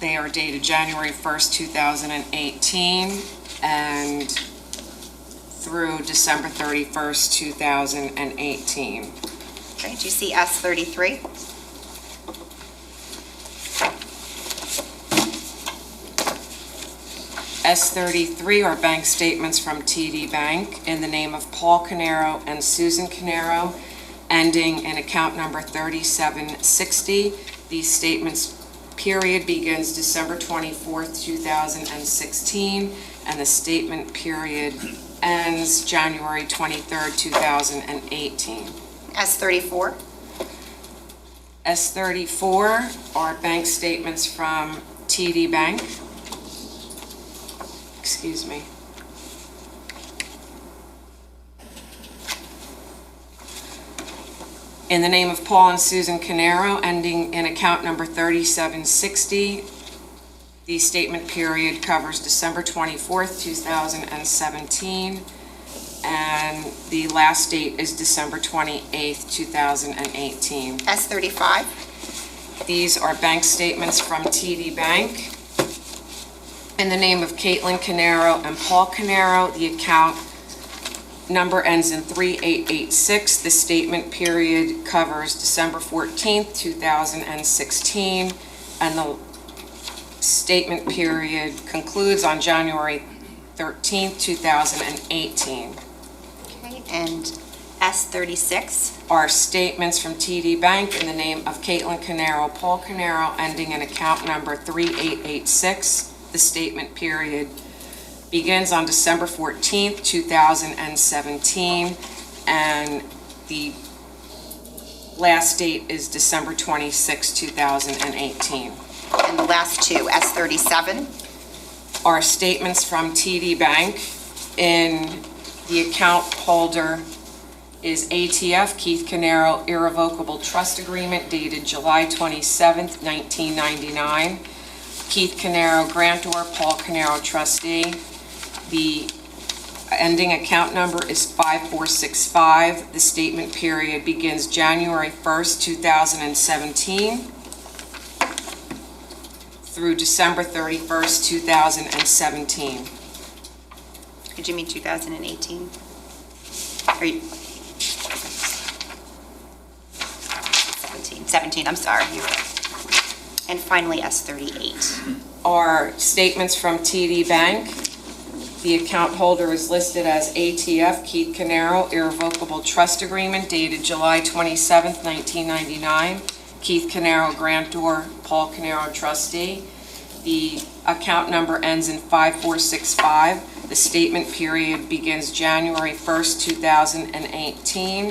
They are dated January 1st, 2018, and through December 31st, 2018. Okay, do you see S33? S33 are bank statements from TD Bank in the name of Paul Caneiro and Susan Caneiro, ending in account number 3760. These statements period begins December 24th, 2016, and the statement period ends January 23rd, 2018. S34? S34 are bank statements from TD Bank. Excuse me. In the name of Paul and Susan Caneiro, ending in account number 3760. The statement period covers December 24th, 2017, and the last date is December 28th, 2018. S35? These are bank statements from TD Bank in the name of Caitlin Caneiro and Paul Caneiro. The account number ends in 3886. The statement period covers December 14th, 2016, and the statement period concludes on January 13th, 2018. Okay, and S36? Are statements from TD Bank in the name of Caitlin Caneiro, Paul Caneiro, ending in account number 3886. The statement period begins on December 14th, 2017, and the last date is December 26, 2018. And the last two, S37. Are statements from TD Bank. In the account holder is ATF Keith Caneiro Irrevocable Trust Agreement dated July 27, 1999. Keith Caneiro Grantor, Paul Caneiro Trustee. The ending account number is 5465. The statement period begins January 1st, 2017 through December 31st, 2017. Did you mean 2018? Are you? 17, I'm sorry. And finally, S38. Are statements from TD Bank. The account holder is listed as ATF Keith Caneiro Irrevocable Trust Agreement dated July 27th, 1999. Keith Caneiro Grantor, Paul Caneiro Trustee. The account number ends in 5465. The statement period begins January 1st, 2018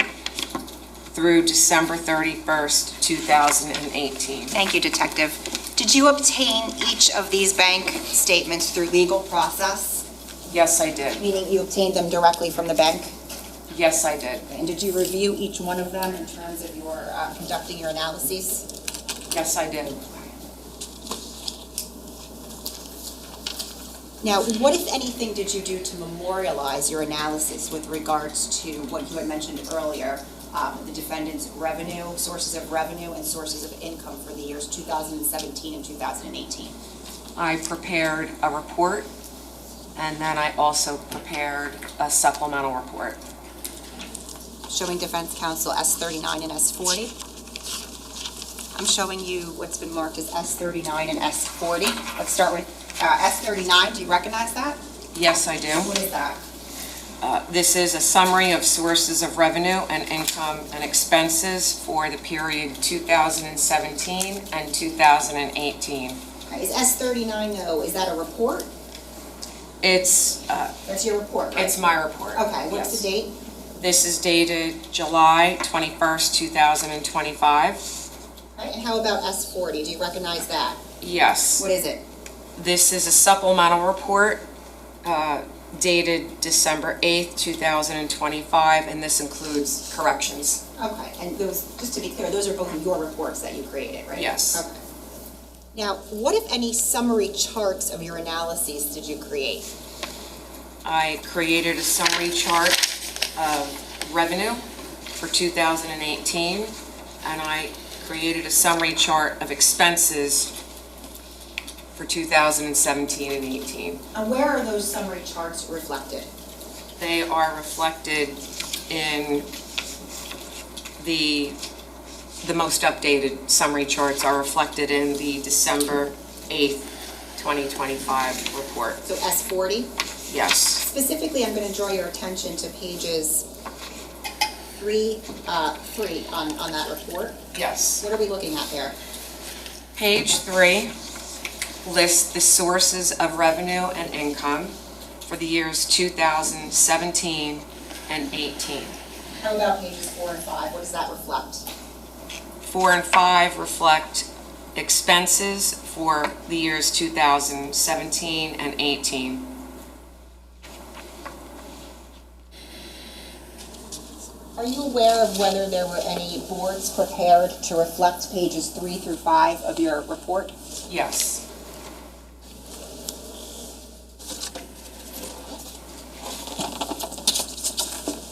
through December 31st, 2018. Thank you, Detective. Did you obtain each of these bank statements through legal process? Yes, I did. Meaning you obtained them directly from the bank? Yes, I did. And did you review each one of them in terms of your conducting your analyses? Yes, I did. Now, what, if anything, did you do to memorialize your analysis with regards to what you had mentioned earlier, the defendant's revenue, sources of revenue, and sources of income for the years 2017 and 2018? I prepared a report, and then I also prepared a supplemental report. Showing defense counsel S39 and S40. I'm showing you what's been marked as S39 and S40. Let's start with S39. Do you recognize that? Yes, I do. What is that? This is a summary of sources of revenue and income and expenses for the period 2017 and 2018. Okay. Is S39, though, is that a report? It's, That's your report, right? it's my report. Okay, what's the date? This is dated July 21st, 2025. Right, and how about S40? Do you recognize that? Yes. What is it? This is a supplemental report dated December 8th, 2025, and this includes corrections. Okay, and those, just to be clear, those are both your reports that you created, right? Yes. Okay. Now, what, if any, summary charts of your analyses did you create? I created a summary chart of revenue for 2018, and I created a summary chart of expenses for 2017 and 18. And where are those summary charts reflected? They are reflected in the most updated summary charts are reflected in the December 8th, 2025 report. So S40? Yes. Specifically, I'm going to draw your attention to pages 3 on that report. Yes. What are we looking at there? Page 3 lists the sources of revenue and income for the years 2017 and 18. How about pages 4 and 5? What does that reflect? 4 and 5 reflect expenses for the years 2017 and 18. Are you aware of whether there were any boards prepared to reflect pages 3 through 5 of your report? Yes.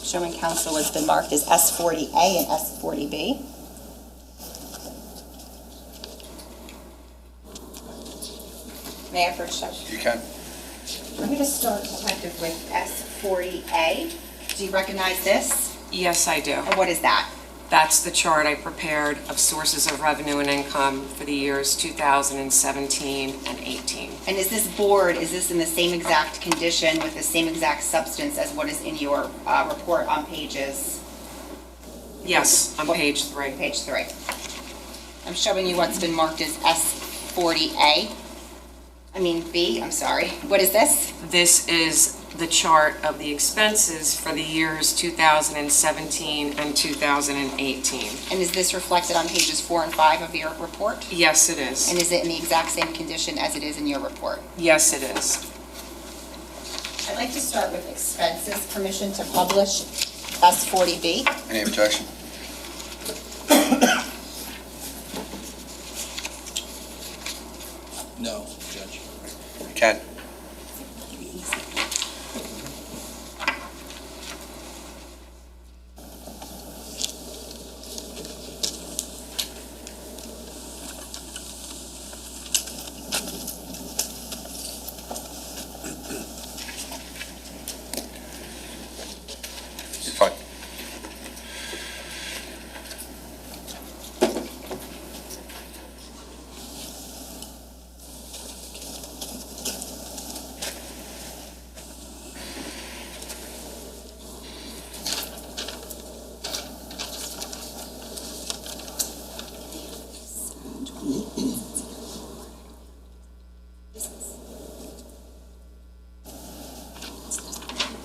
Showing counsel has been marked as S40A and S40B. May I approach, Judge? You can. I'm going to start, Detective, with S40A. Do you recognize this? Yes, I do. And what is that? That's the chart I prepared of sources of revenue and income for the years 2017 and 18. And is this board, is this in the same exact condition with the same exact substance as what is in your report on pages? Yes, on page 3. Page 3. I'm showing you what's been marked as S40A. B, I'm sorry. What is this? This is the chart of the expenses for the years 2017 and 2018. And is this reflected on pages 4 and 5 of your report? Yes, it is. And is it in the exact same condition as it is in your report? Yes, it is. I'd like to start with expenses, permission to publish S40B. Any objection? No, Judge. Ken? You're fine.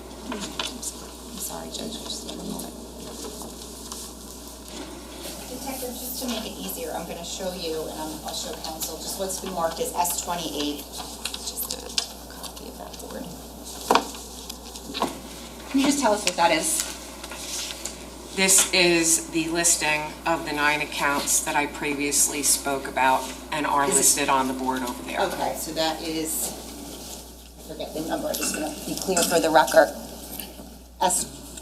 I'm sorry, Judge, just a moment. Detective, just to make it easier, I'm going to show you, and I'll show counsel, just what's been marked as S28. Just a copy of that board. Can you just tell us what that is? This is the listing of the 9 accounts that I previously spoke about and are Is it- listed on the board over there. Okay, so that is, I forget the number, I just want to be clear for the record.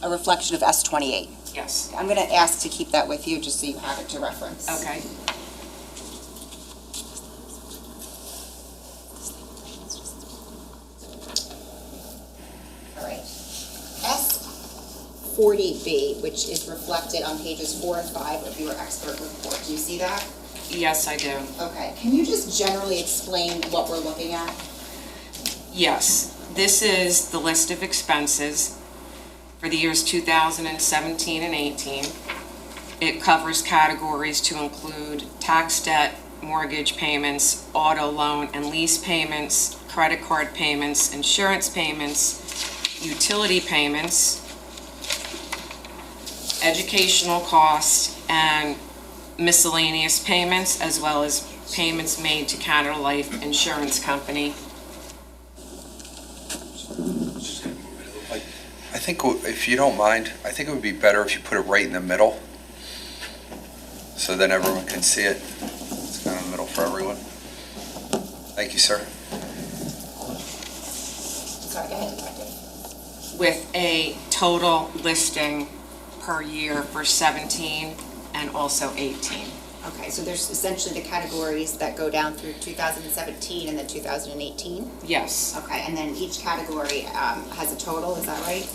A reflection of S28. Yes. I'm going to ask to keep that with you, just so you have it to reference. Okay. All right. S40B, which is reflected on pages 4 and 5 of your expert report. Do you see that? Yes, I do. Okay. Can you just generally explain what we're looking at? Yes. This is the list of expenses for the years 2017 and 18. It covers categories to include tax debt, mortgage payments, auto loan and lease payments, credit card payments, insurance payments, utility payments, educational costs, and miscellaneous payments, as well as payments made to Canada Life Insurance Company. I think, if you don't mind, I think it would be better if you put it right in the middle, so then everyone can see it. It's kind of in the middle for everyone. Thank you, sir. Sorry, go ahead, Detective. With a total listing per year for 17 and also 18. Okay, so there's essentially the categories that go down through 2017 and then 2018? Yes, Okay, and then each category has a total, is that right?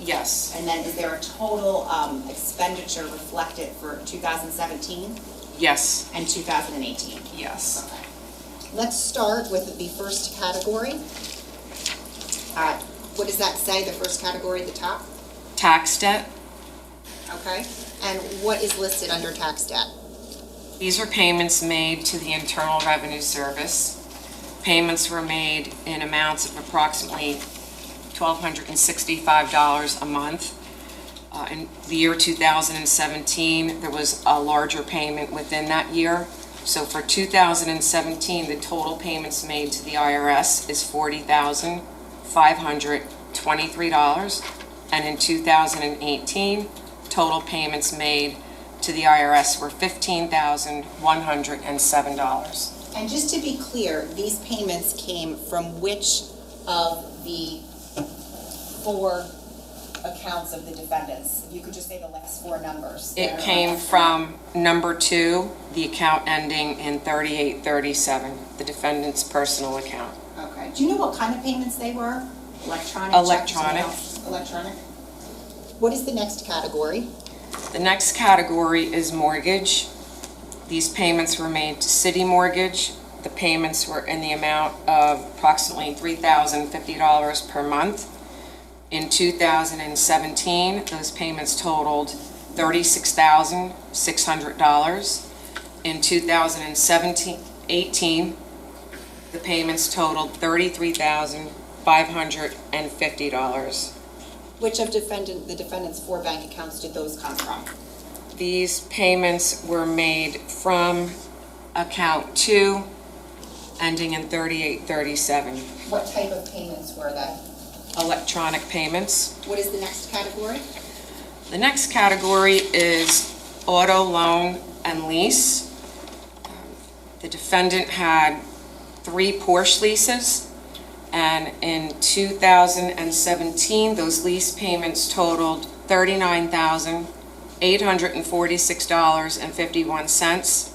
yes, And then is there a total expenditure reflected for 2017 yes, and 2018? yes. Okay. Let's start with the first category. What does that say, the first category at the top? Tax debt, Okay. And what is listed under tax debt? these are payments made to the Internal Revenue Service. Payments were made in amounts of approximately $1,265 a month. In the year 2017, there was a larger payment within that year. So for 2017, the total payments made to the IRS is $40,523. And in 2018, total payments made to the IRS were $15,107. And just to be clear, these payments came from which of the 4 accounts of the defendants? If you could just say the last 4 numbers. It came from number 2, the account ending in 3837, the defendant's personal account. Okay. Do you know what kind of payments they were? Electronic? Electronic. check, something else? Electronic? What is the next category? The next category is mortgage. These payments were made to City Mortgage. The payments were in the amount of approximately $3,050 per month. In 2017, those payments totaled $36,600. In 2018, The payments totaled $33,550. Which of the defendant's 4 bank accounts did those come from? These payments were made from account 2, ending in 3837. What type of payments were they? Electronic payments. What is the next category? The next category is auto loan and lease. The defendant had 3 Porsche leases, and in 2017, those lease payments totaled $39,846.51.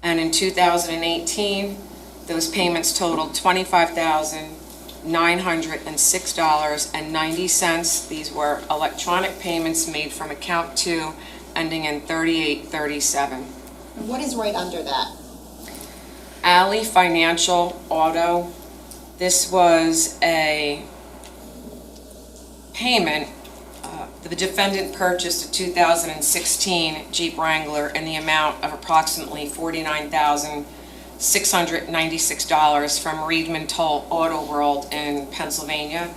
And in 2018, those payments totaled $25,906.90. These were electronic payments made from account 2, ending in 3837. And what is right under that? Alley Financial Auto. This was a payment. The defendant purchased a 2016 Jeep Wrangler in the amount of approximately $49,696 from Reedman Toll Auto World in Pennsylvania.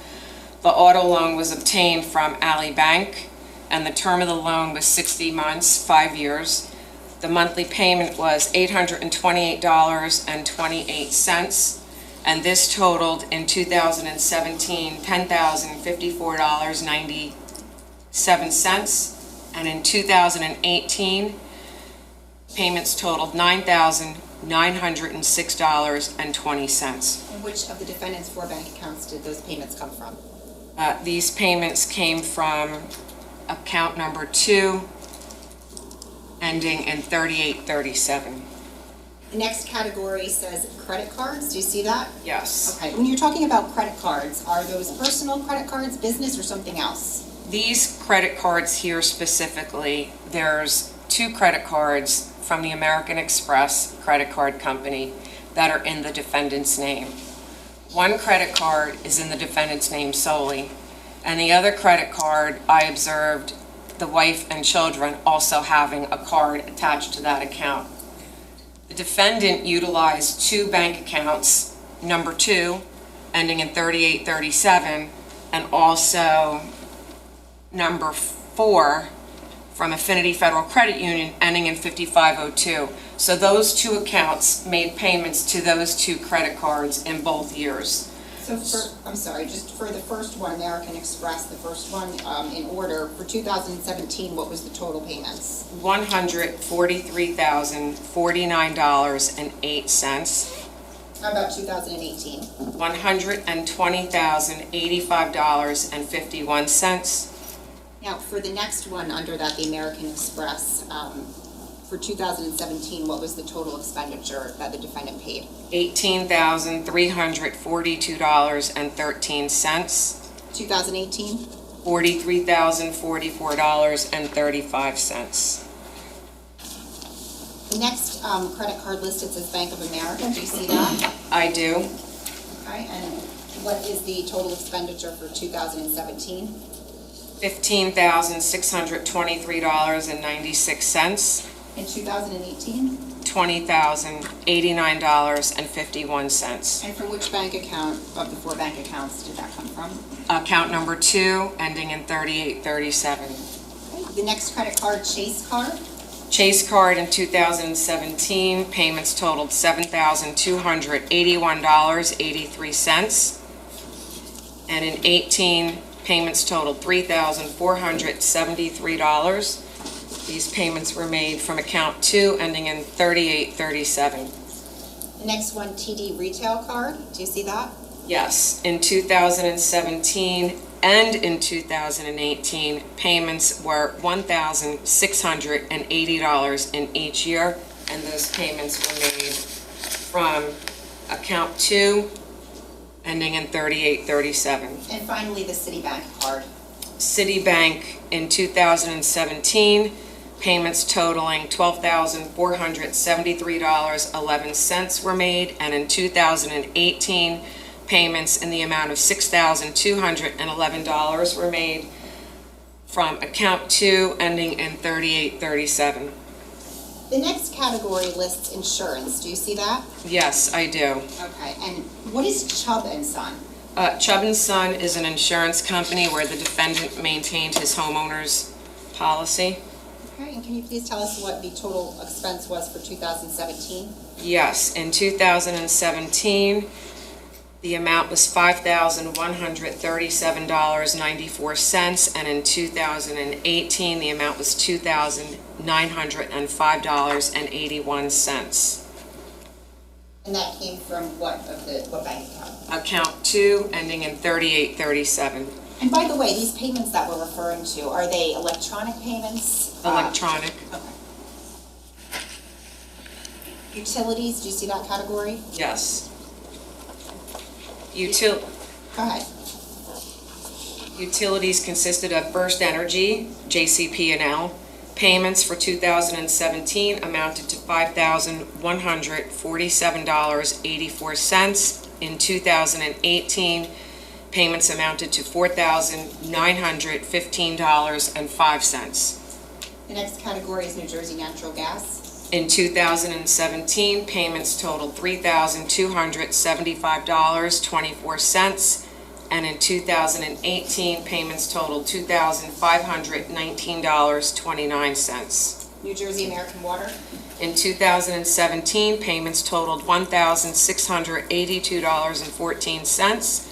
The auto loan was obtained from Alley Bank, and the term of the loan was 60 months, 5 years. The monthly payment was $828.28, and this totaled in 2017 $10,054.97, and in 2018 payments totaled $9,906.20. And which of the defendant's 4 bank accounts did those payments come from? These payments came from account number 2, ending in 3837. The next category says credit cards. Do you see that? Yes. Okay. When you're talking about credit cards, are those personal credit cards, business, or something else? These credit cards here specifically, there's 2 credit cards from the American Express credit card company that are in the defendant's name. One credit card is in the defendant's name solely, and the other credit card, I observed the wife and children also having a card attached to that account. The defendant utilized 2 bank accounts, number 2, ending in 3837, and also number 4 from Affinity Federal Credit Union, ending in 5502. So those 2 accounts made payments to those 2 credit cards in both years. So just for the first one, American Express, the first one in order, for 2017, what was the total payments? $143,049.08. How about 2018? $120,085.51. Now, for the next one under that, the American Express, for 2017, what was the total expenditure that the defendant paid? $18,342.13. 2018? $43,044.35. The next credit card listed says Bank of America. Do you see that? I do. Okay, and what is the total expenditure for 2017? $15,623.96. In 2018? $20,089.51. And from which bank account of the 4 bank accounts did that come from? Account number 2, ending in 3837. Okay. The next credit card, Chase card. Chase card in 2017, payments totaled $7,281.83. And in 18, payments totaled $3,473. These payments were made from account 2, ending in 3837. The next one, TD retail card. Do you see that? Yes, in 2017 and in 2018, payments were $1,680 in each year, and those payments were made from account 2, ending in 3837. And finally, the Citibank card. Citibank in 2017, payments totaling $12,473.11 were made, and in 2018, payments in the amount of $6,211 were made from account 2, ending in 3837. The next category lists insurance. Do you see that? Yes, I do. Okay, and what is Chubb and Son? Chubb and Son is an insurance company where the defendant maintained his homeowner's policy. Okay, and can you please tell us what the total expense was for 2017? Yes, in 2017, the amount was $5,137.94, and in 2018, the amount was $2,905.81. And that came from what bank account? Account 2, ending in 3837. And by the way, these payments that we're referring to, are they electronic payments? Electronic. Okay. Utilities, do you see that category? Yes. Go ahead. Utilities consisted of First Energy, JCP&L. Payments for 2017 amounted to $5,147.84. In 2018, payments amounted to $4,915.05. The next category is New Jersey Natural Gas. In 2017, payments totaled $3,275.24, and in 2018, payments totaled $2,519.29. New Jersey American Water. In 2017, payments totaled $1,682.14.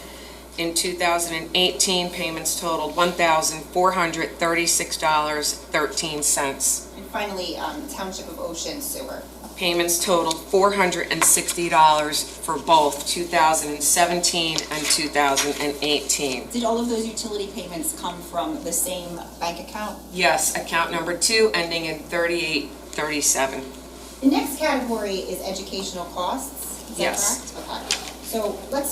In 2018, payments totaled $1,436.13. And finally, Township of Ocean Sewer. Payments totaled $460 for both 2017 and 2018. Did all of those utility payments come from the same bank account? Yes, account number 2, ending in 3837. The next category is educational costs. Is that Yes. correct? Okay. So I want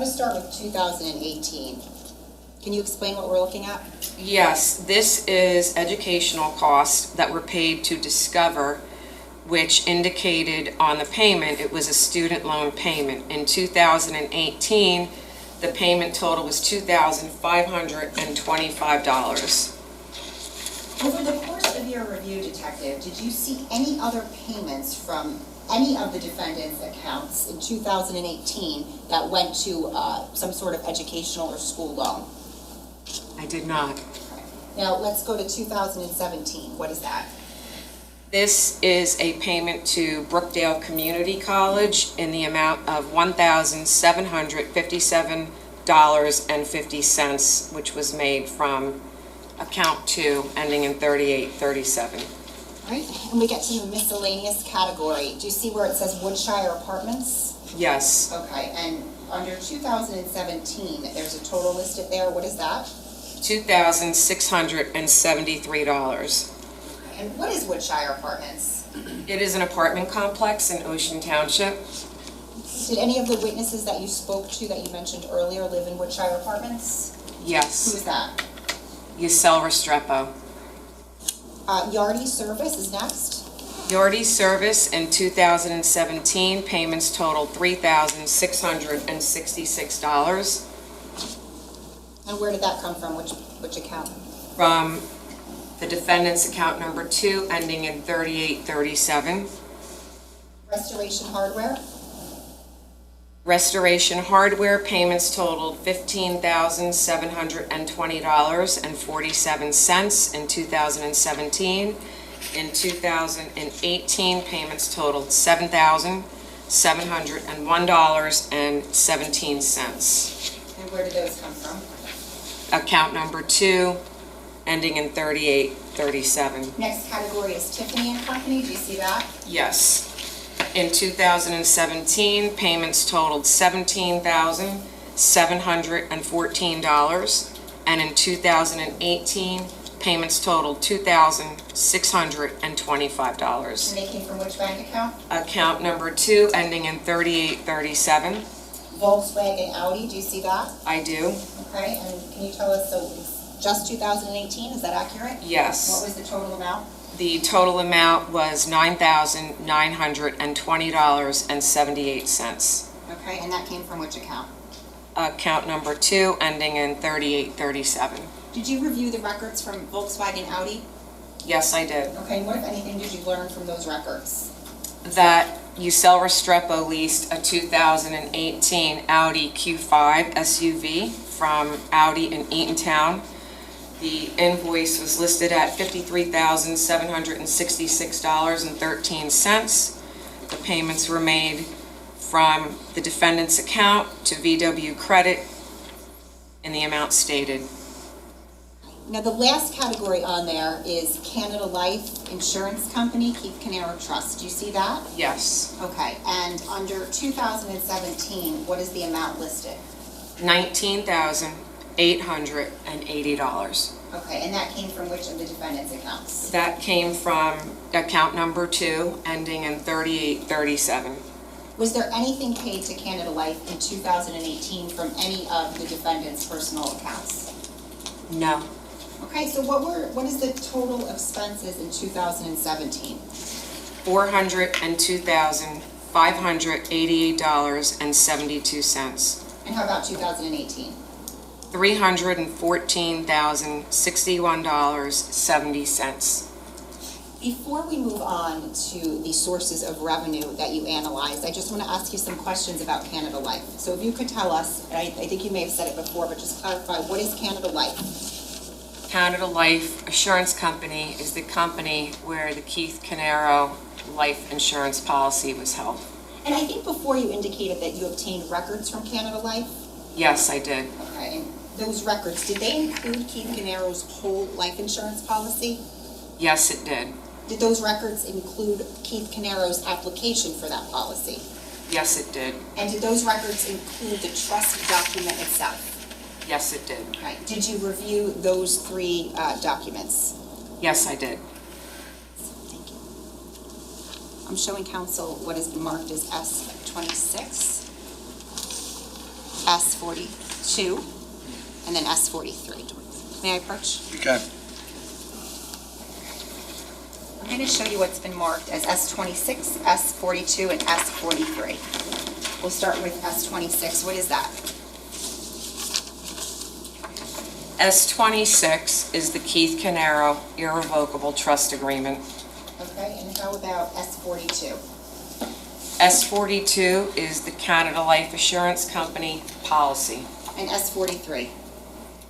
to start with 2018. Can you explain what we're looking at? Yes, this is educational costs that were paid to Discover, which indicated on the payment it was a student loan payment. In 2018, the payment total was $2,525. Over the course of your review, Detective, did you see any other payments from any of the defendant's accounts in 2018 that went to some sort of educational or school loan? I did not. Now, let's go to 2017. What is that? This is a payment to Brookdale Community College in the amount of $1,757.50, which was made from account 2, ending in 3837. All right, and we get to the miscellaneous category. Do you see where it says Woodshire Apartments? Yes, Okay, and under 2017, there's a total listed there. What is that? $2,673. And what is Woodshire Apartments? It is an apartment complex in Ocean Township. Did any of the witnesses that you spoke to that you mentioned earlier live in Woodshire Apartments? Who Yes, is that? Yusel Restrepo. Yardy Service is next. Yardy Service in 2017, payments totaled $3,666 And where did that come from? Which account? from the defendant's account number 2, ending in 3837. Restoration Hardware. Restoration Hardware payments totaled $15,720.47 in 2017. In 2018, payments totaled $7,701.17. And where did those come from? Account number 2, ending in 3837. Next category is Tiffany and Company. Do you see that? Yes. In 2017, payments totaled $17,714, and in 2018, payments totaled $2,625. And they came from which bank account? Account number 2, ending in 3837. Volkswagen Audi. Do you see that? I do. Okay, and can you tell us, so it's just 2018, is that accurate? What Yes. was the total amount? The total amount was $9,920.78. Okay, and that came from which account? Account number 2, ending in 3837. Did you review the records from Volkswagen Audi? Yes, I did. Okay, and what, if anything, did you learn from those records? That Usel Restrepo leased a 2018 Audi Q5 SUV from Audi in Eatontown. The invoice was listed at $53,766.13. The payments were made from the defendant's account to VW Credit in the amount stated. Now, the last category on there is Canada Life Insurance Company, Keith Caneiro Trust. Do you see that? Yes. Okay, and under 2017, what is the amount listed? $19,880. Okay, and that came from which of the defendant's accounts? That came from account number 2, ending in 3837. Was there anything paid to Canada Life in 2018 from any of the defendant's personal accounts? No. Okay, so what is the total expenses in 2017? $402,588.72. And how about 2018? $314,061.70. Before we move on to the sources of revenue that you analyzed, I just want to ask you some questions about Canada Life. So if you could tell us, and I think you may have said it before, but just clarify, what is Canada Life? Canada Life Assurance Company is the company where the Keith Caneiro life insurance policy was held. And I think before you indicated that you obtained records from Canada Life. Yes, I did. Okay, and those records, did they include Keith Caneiro's whole life insurance policy? Yes, it did. Did those records include Keith Caneiro's application for that policy? Yes, it did. And did those records include the trust document itself? Yes, it did. Okay. Did you review those 3 documents? Yes, I did. Thank you. I'm showing counsel what is marked as S26, S42, and then S43. May I approach? You can. I'm going to show you what's been marked as S26, S42, and S43. We'll start with S26. What is that? S26 is the Keith Caneiro irrevocable trust agreement. Okay, and how about S42? S42 is the Canada Life Assurance Company policy. And S43?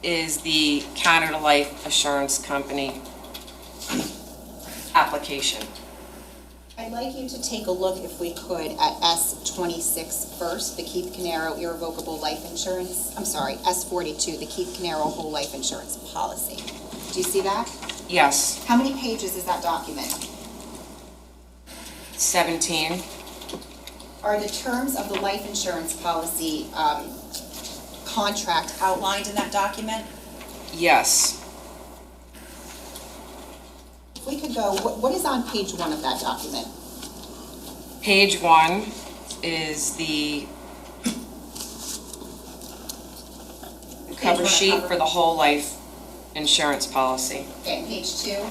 Is the Canada Life Assurance Company application. I'd like you to take a look, if we could, at S26 first, the Keith Caneiro irrevocable life insurance. I'm sorry, S42, the Keith Caneiro whole life insurance policy. Do you see that? Yes. How many pages is that document? 17. Are the terms of the life insurance policy contract outlined in that document? Yes. If we could go, what is on page 1 of that document? Page 1 is the cover sheet for the whole life insurance policy. Okay, and page 2?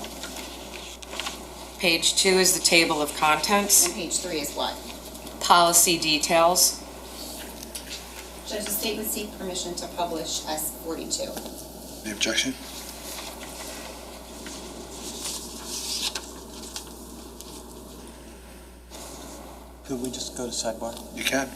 Page 2 is the table of contents. And page 3 is what? Policy details. Judge, the state would seek permission to publish S42. Any objection? Could we just go to sidebar? You can.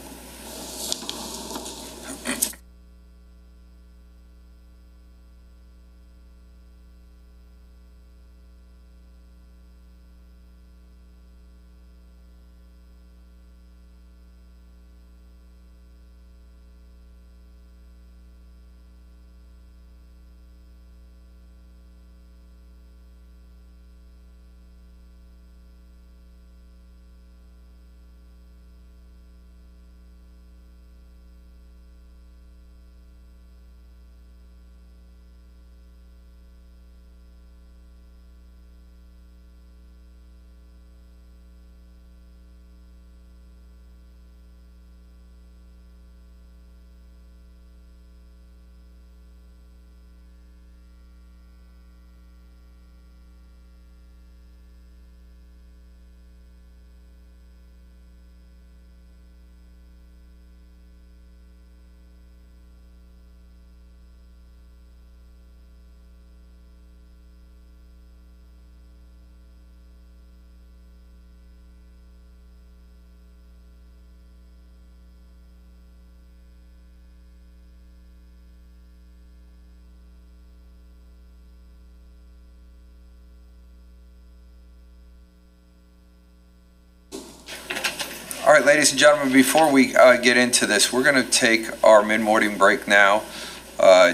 right, ladies and gentlemen, before we get into this, we're going to take our mid-morning break now,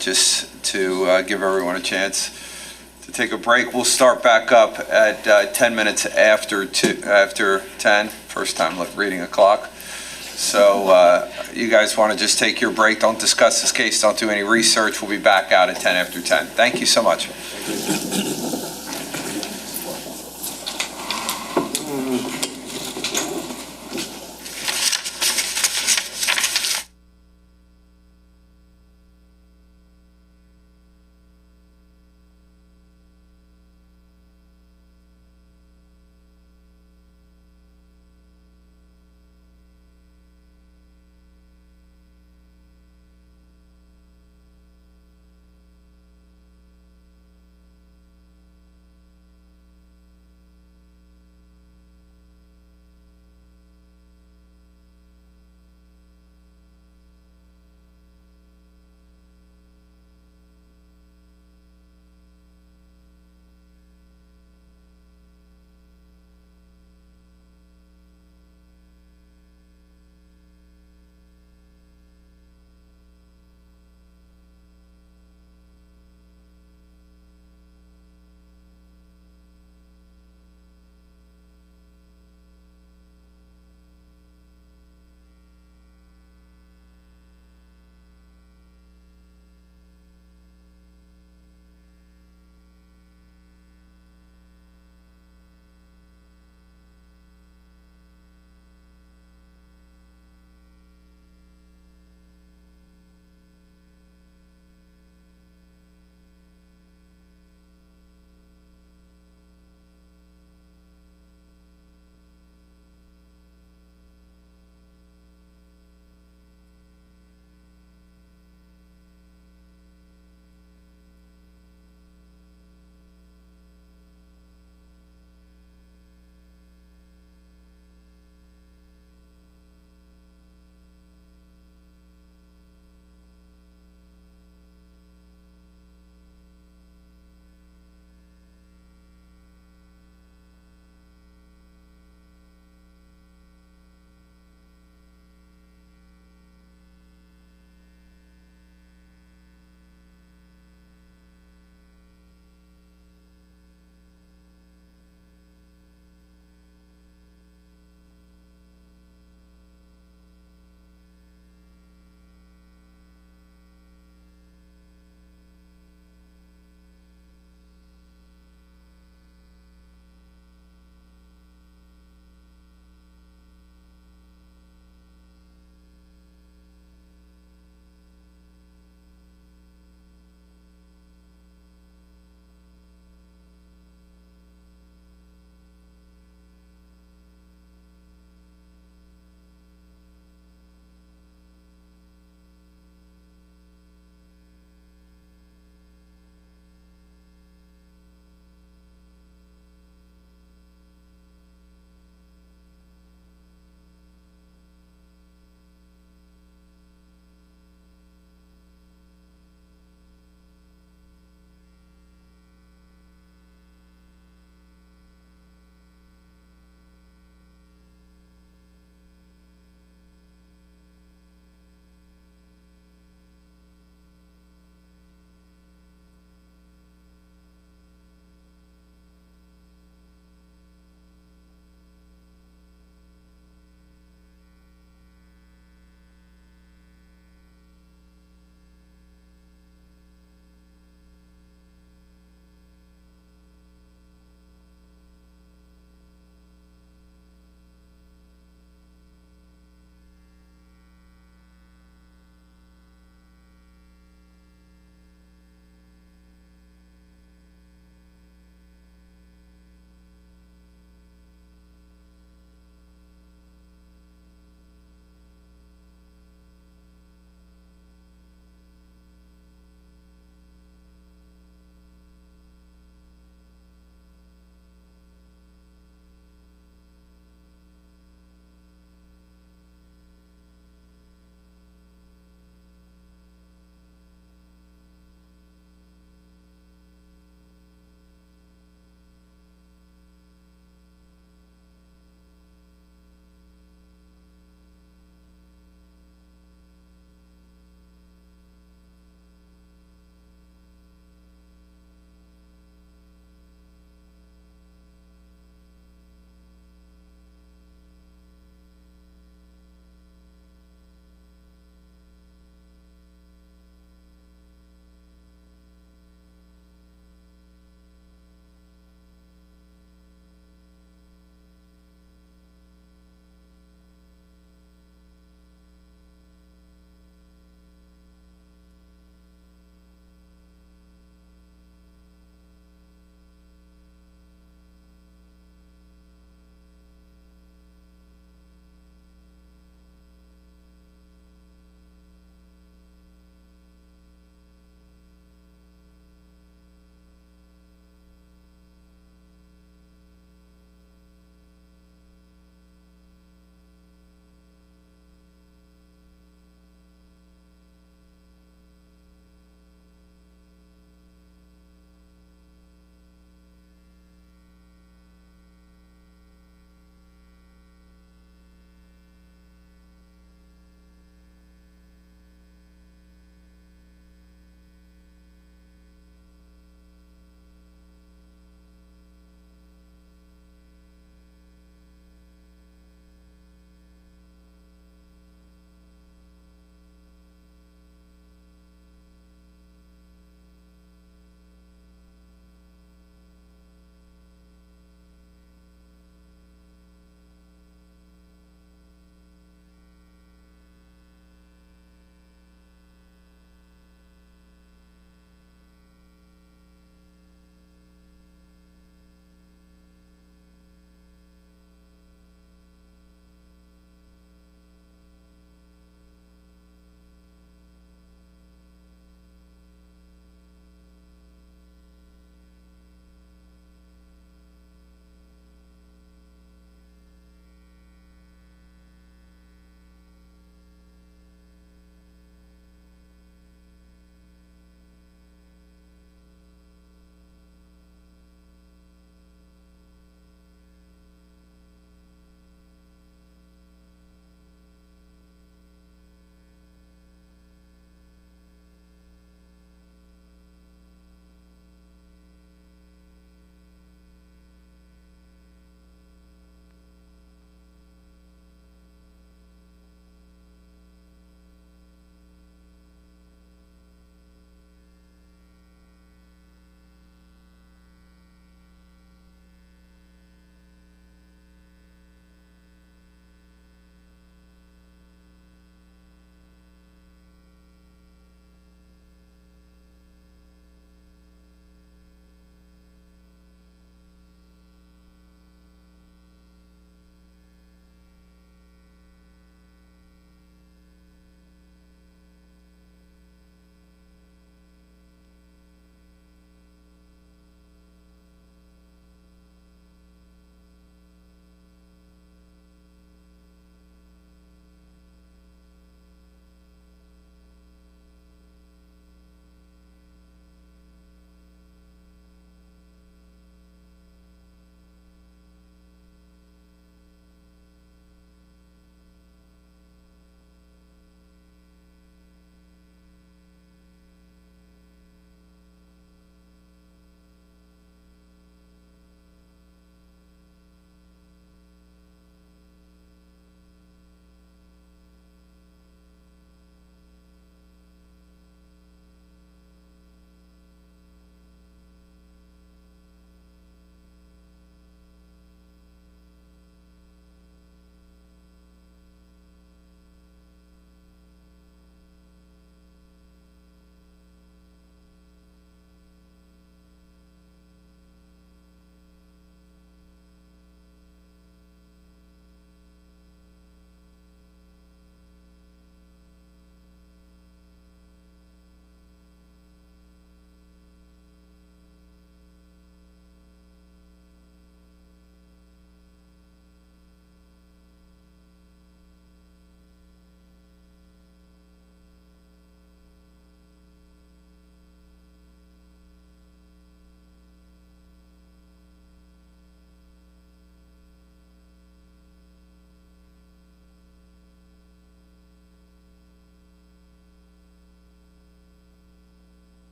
just to give everyone a chance to take a break. We'll start back up at 10 minutes after 10, first time reading a clock. So you guys want to just take your break, don't discuss this case, don't do any research. We'll be back out at 10 after 10. Thank you so much.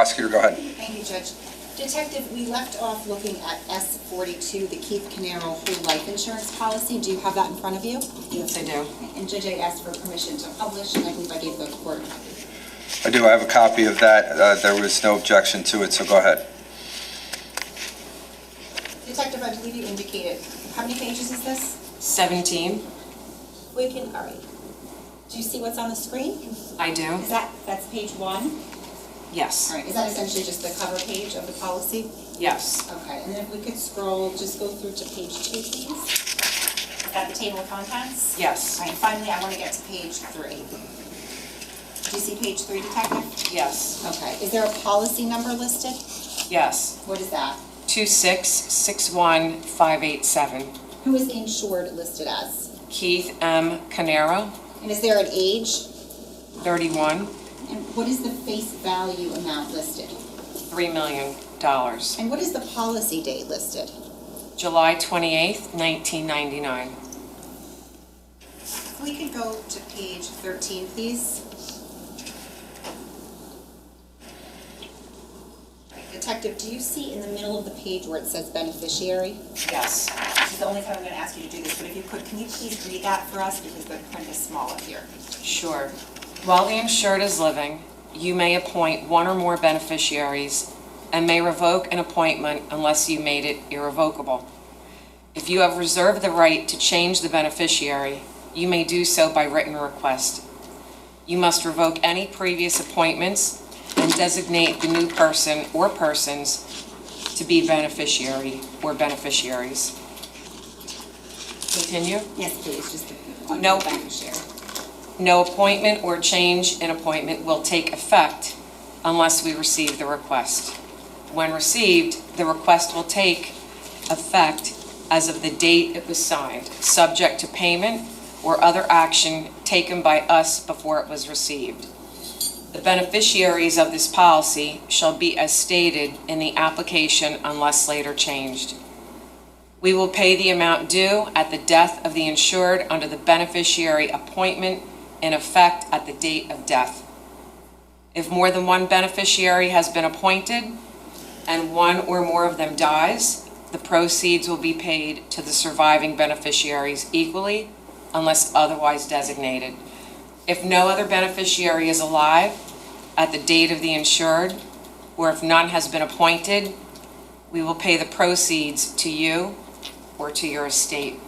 Prosecutor, go ahead. Thank you, Judge. Detective, we left off looking at S42, the Keith Caneiro whole life insurance policy. Do you have that in front of you? Yes, I do. And Judge, I asked for permission to publish, and I believe I gave the court a copy. I do. I have a copy of that. There was no objection to it, so go ahead. Detective, I believe you indicated, how many pages is this? 17. We can, all right. Do you see what's on the screen? I do. That's page 1? Yes. All right, is that essentially just the cover page of the policy? Yes. Okay, and then if we could scroll, just go through to page 2, please. Is that the table of contents? Yes. All right, finally, I want to get to page 3. Do you see page 3, Detective? Yes. Okay, is there a policy number listed? Yes. What is that? 2661587. Who is the insured listed as? Keith M. Caneiro, And is there an age? 31, And what is the face value amount listed? $3 million. And what is the policy date listed? July 28th, 1999. If we could go to page 13, please. Detective, do you see in the middle of the page where it says beneficiary? Yes. This is the only time I'm going to ask you to do this, but if you could, can you please read that for us because the print is small up here? Sure. While the insured is living, you may appoint one or more beneficiaries and may revoke an appointment unless you made it irrevocable. If you have reserved the right to change the beneficiary, you may do so by written request. You must revoke any previous appointments and designate the new person or persons to be beneficiary or beneficiaries. Continue. Yes, please, just No. beneficiary. No appointment or change in appointment will take effect unless we receive the request. When received, the request will take effect as of the date it was signed, subject to payment or other action taken by us before it was received. The beneficiaries of this policy shall be as stated in the application unless later changed. We will pay the amount due at the death of the insured under the beneficiary appointment in effect at the date of death. If more than one beneficiary has been appointed and one or more of them dies, the proceeds will be paid to the surviving beneficiaries equally unless otherwise designated. If no other beneficiary is alive at the date of the insured, or if none has been appointed, we will pay the proceeds to you or to your estate.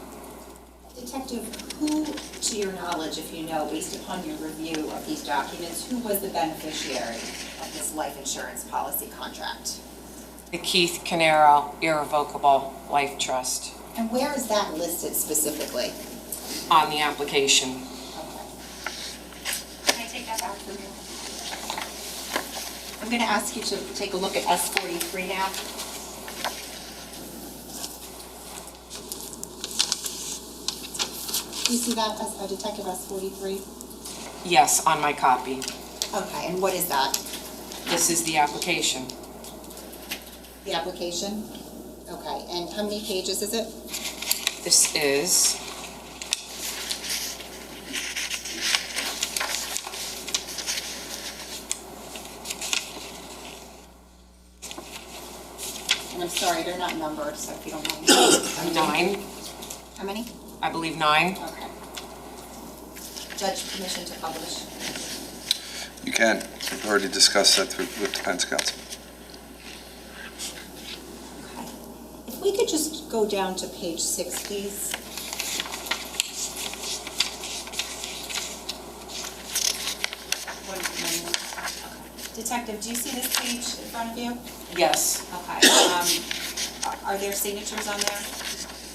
Detective, who, to your knowledge, if you know, based upon your review of these documents, who was the beneficiary of this life insurance policy contract? The Keith Caneiro Irrevocable Life Trust And where is that listed specifically? on the application. Okay. Can I take that back from you? I'm going to ask you to take a look at S43 now. Do you see that as a Detective S43? Yes, on my copy. Okay, and what is that? This is the application. The application? Okay, and how many pages is it? This is And I'm sorry, they're not numbered, so if you don't mind. 9, How many? I believe 9. Okay. Judge, permission to publish. You can. We've already discussed that with defense counsel. Okay. If we could just go down to page 6, please. Detective, do you see this page in front of you? Yes, Okay. Are there signatures on there?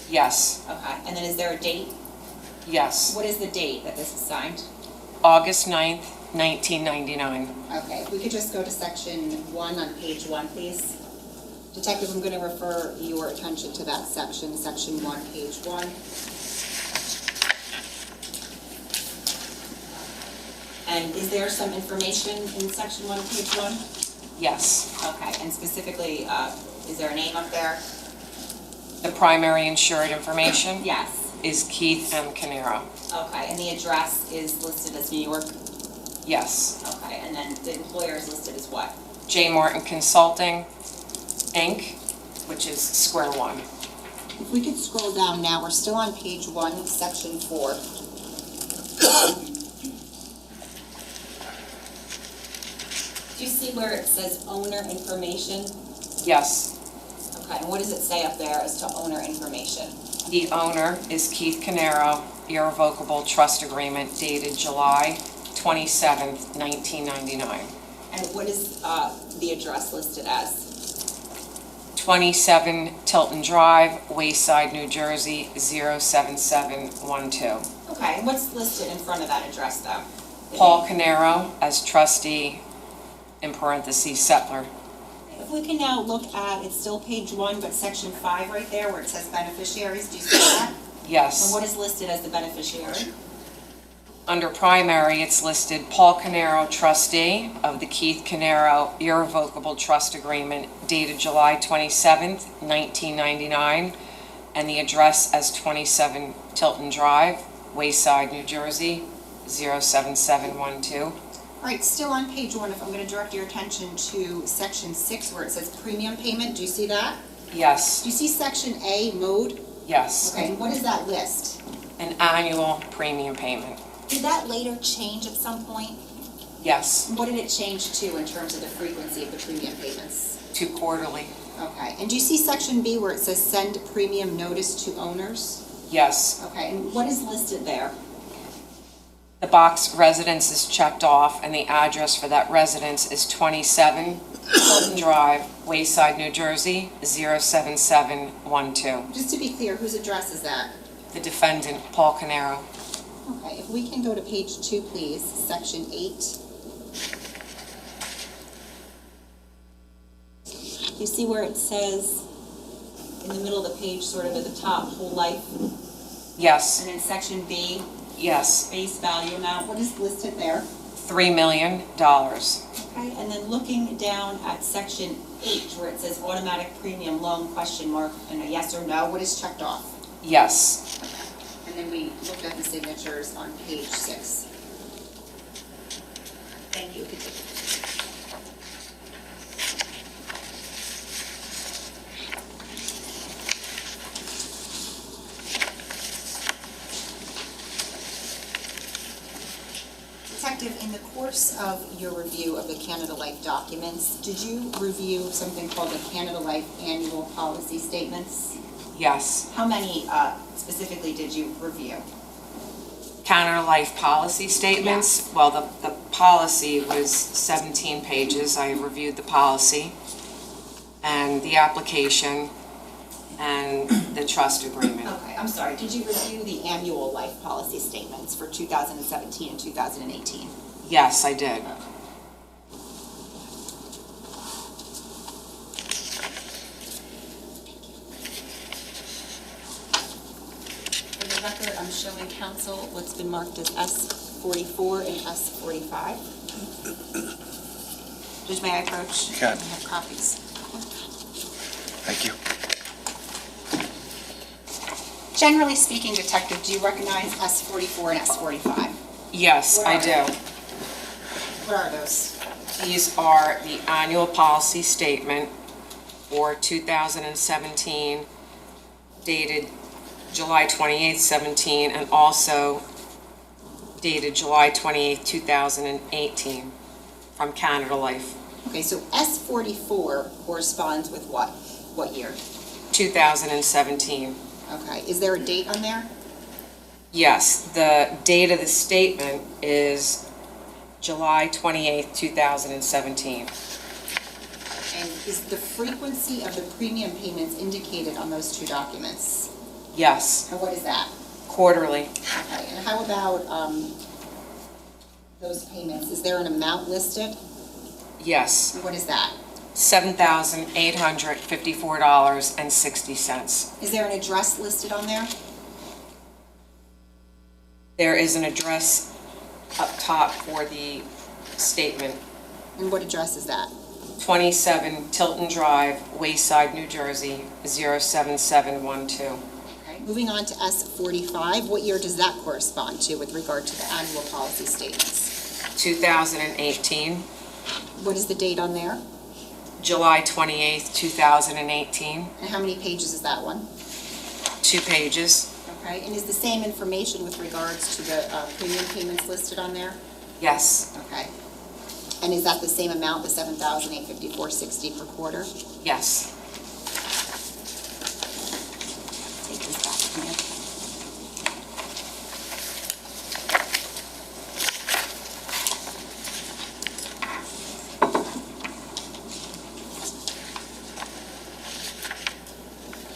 yes, Okay. And then is there a date? yes. What is the date that this is signed? August 9th, 1999. Okay, if we could just go to section 1 on page 1, please. Detective, I'm going to refer your attention to that section, section 1, page 1. And is there some information in section 1, page 1? Yes. Okay, and specifically, is there a name up there? The primary insured information Yes. is Keith M. Caneiro. Okay, and the address is listed as New York? Yes, Okay, and then the employer is listed as what? J. Martin Consulting, Inc., which is Square One. If we could scroll down now, we're still on page 1, section 4. Do you see where it says owner information? Yes. Okay, and what does it say up there as to owner information? The owner is Keith Caneiro, irrevocable trust agreement dated July 27th, 1999. And what is the address listed as? 27 Tilton Drive, Wayside, New Jersey, 07712. Okay, and what's listed in front of that address, though? Paul Caneiro as trustee, in parentheses, settler. If we can now look at, it's still page 1, but section 5 right there where it says beneficiaries, do you see that? Yes. And what is listed as the beneficiary? Under primary, it's listed Paul Caneiro, trustee of the Keith Caneiro irrevocable trust agreement dated July 27th, 1999, and the address as 27 Tilton Drive, Wayside, New Jersey, 07712. All right, still on page 1, if I'm going to direct your attention to section 6 where it says premium payment, do you see that? Yes, Do you see section A, mode? yes. Okay, and what does that list? An annual premium payment. Did that later change at some point? Yes, What did it change to in terms of the frequency of the premium payments? to quarterly. Okay, and do you see section B where it says send premium notice to owners? Yes. Okay, and what is listed there? The box residence is checked off, and the address for that residence is 27 Tilton Drive, Wayside, New Jersey, 07712. Just to be clear, whose address is that? The defendant, Paul Caneiro. Okay, if we can go to page 2, please, section 8. You see where it says, in the middle of the page, sort of at the top, whole life? Yes, And in section B, yes, base value amount, what is listed there? $3 million. Okay, and then looking down at section 8, where it says automatic premium loan, question mark, and a yes or no, what is checked off? Yes, And then we looked at the signatures on page 6. Thank you. Detective, in the course of your review of the Canada Life documents, did you review something called the Canada Life Annual Policy Statements? yes. How many specifically did you review? Canada Life policy statements. Well, the policy was 17 pages. I reviewed the policy and the application and the trust agreement. Okay, I'm sorry, did you review the annual life policy statements for 2017 and 2018? Yes, I did. For the record, I'm showing council what's been marked as S44 and S45. Judge, may I approach? You can. I have copies. Thank you. Generally speaking, Detective, do you recognize S44 and S45? Yes, I do. What are those? These are the annual policy statement for 2017 dated July 28, 17, and also dated July 28, 2018 from Canada Life, Okay, so S44 corresponds with what? What year? 2017. Okay, is there a date on there? Yes, the date of the statement is July 28, 2017. And is the frequency of the premium payments indicated on those two documents? Yes, And what is that? quarterly. Okay, and how about those payments? Is there an amount listed? Yes, And what is that? $7,854.60. Is there an address listed on there? There is an address up top for the statement, And what address is that? 27 Tilton Drive, Wayside, New Jersey, 07712. Okay, moving on to S45, what year does that correspond to with regard to the annual policy statements? 2018. What is the date on there? July 28th, 2018, And how many pages is that one? 2 pages. Okay, and is the same information with regards to the premium payments listed on there? Yes, Okay. And is that the same amount, the $7,854.60 per quarter? yes. Take this back from you.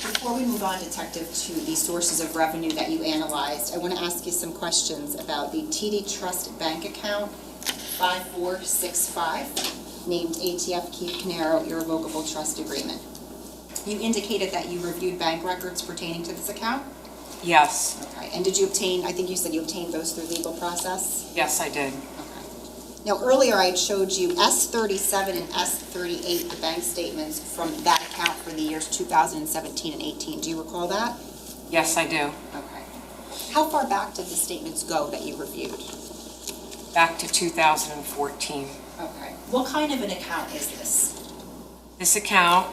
Before we move on, Detective, to the sources of revenue that you analyzed, I want to ask you some questions about the TD Trust bank account 5465, named ATF Keith Caneiro Irrevocable Trust Agreement. You indicated that you reviewed bank records pertaining to this account? Yes, Okay, and did you obtain, I think you said you obtained those through legal process? yes, I did. Okay. Now, earlier I had showed you S37 and S38, the bank statements from that account for the years 2017 and 18. Do you recall that? Yes, I do. Okay. How far back did the statements go that you reviewed? Back to 2014. Okay. What kind of an account is this? This account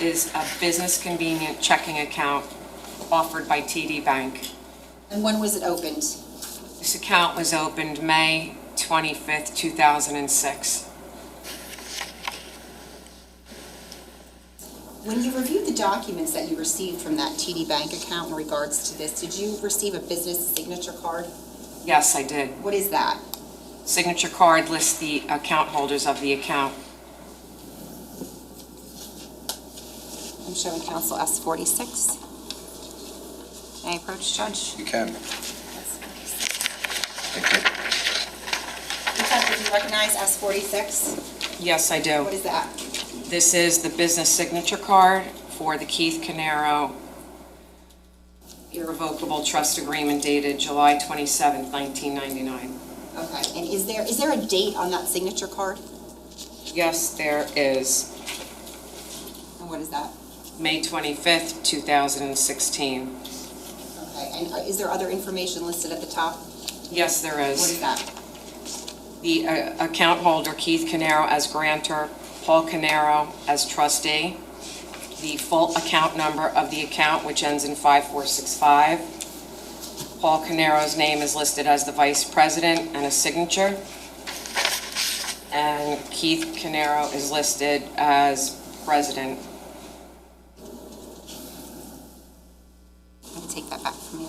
is a business convenient checking account offered by TD Bank. And when was it opened? This account was opened May 25th, 2006. When you reviewed the documents that you received from that TD Bank account in regards to this, did you receive a business signature card? Yes, I did. What is that? Signature card lists the account holders of the account. I'm showing counsel S46. May I approach, Judge? You can. Detective, do you recognize S46? Yes, I do. What is that? This is the business signature card for the Keith Caneiro Irrevocable Trust Agreement dated July 27th, 1999. Okay, and is there a date on that signature card? Yes, there is. And what is that? May 25th, 2016. Okay, and is there other information listed at the top? Yes, there What is is. that? The account holder, Keith Caneiro as grantor, Paul Caneiro as trustee. The full account number of the account, which ends in 5465. Paul Caneiro's name is listed as the vice president and a signature. And Keith Caneiro is listed as president. Let me take that back from you.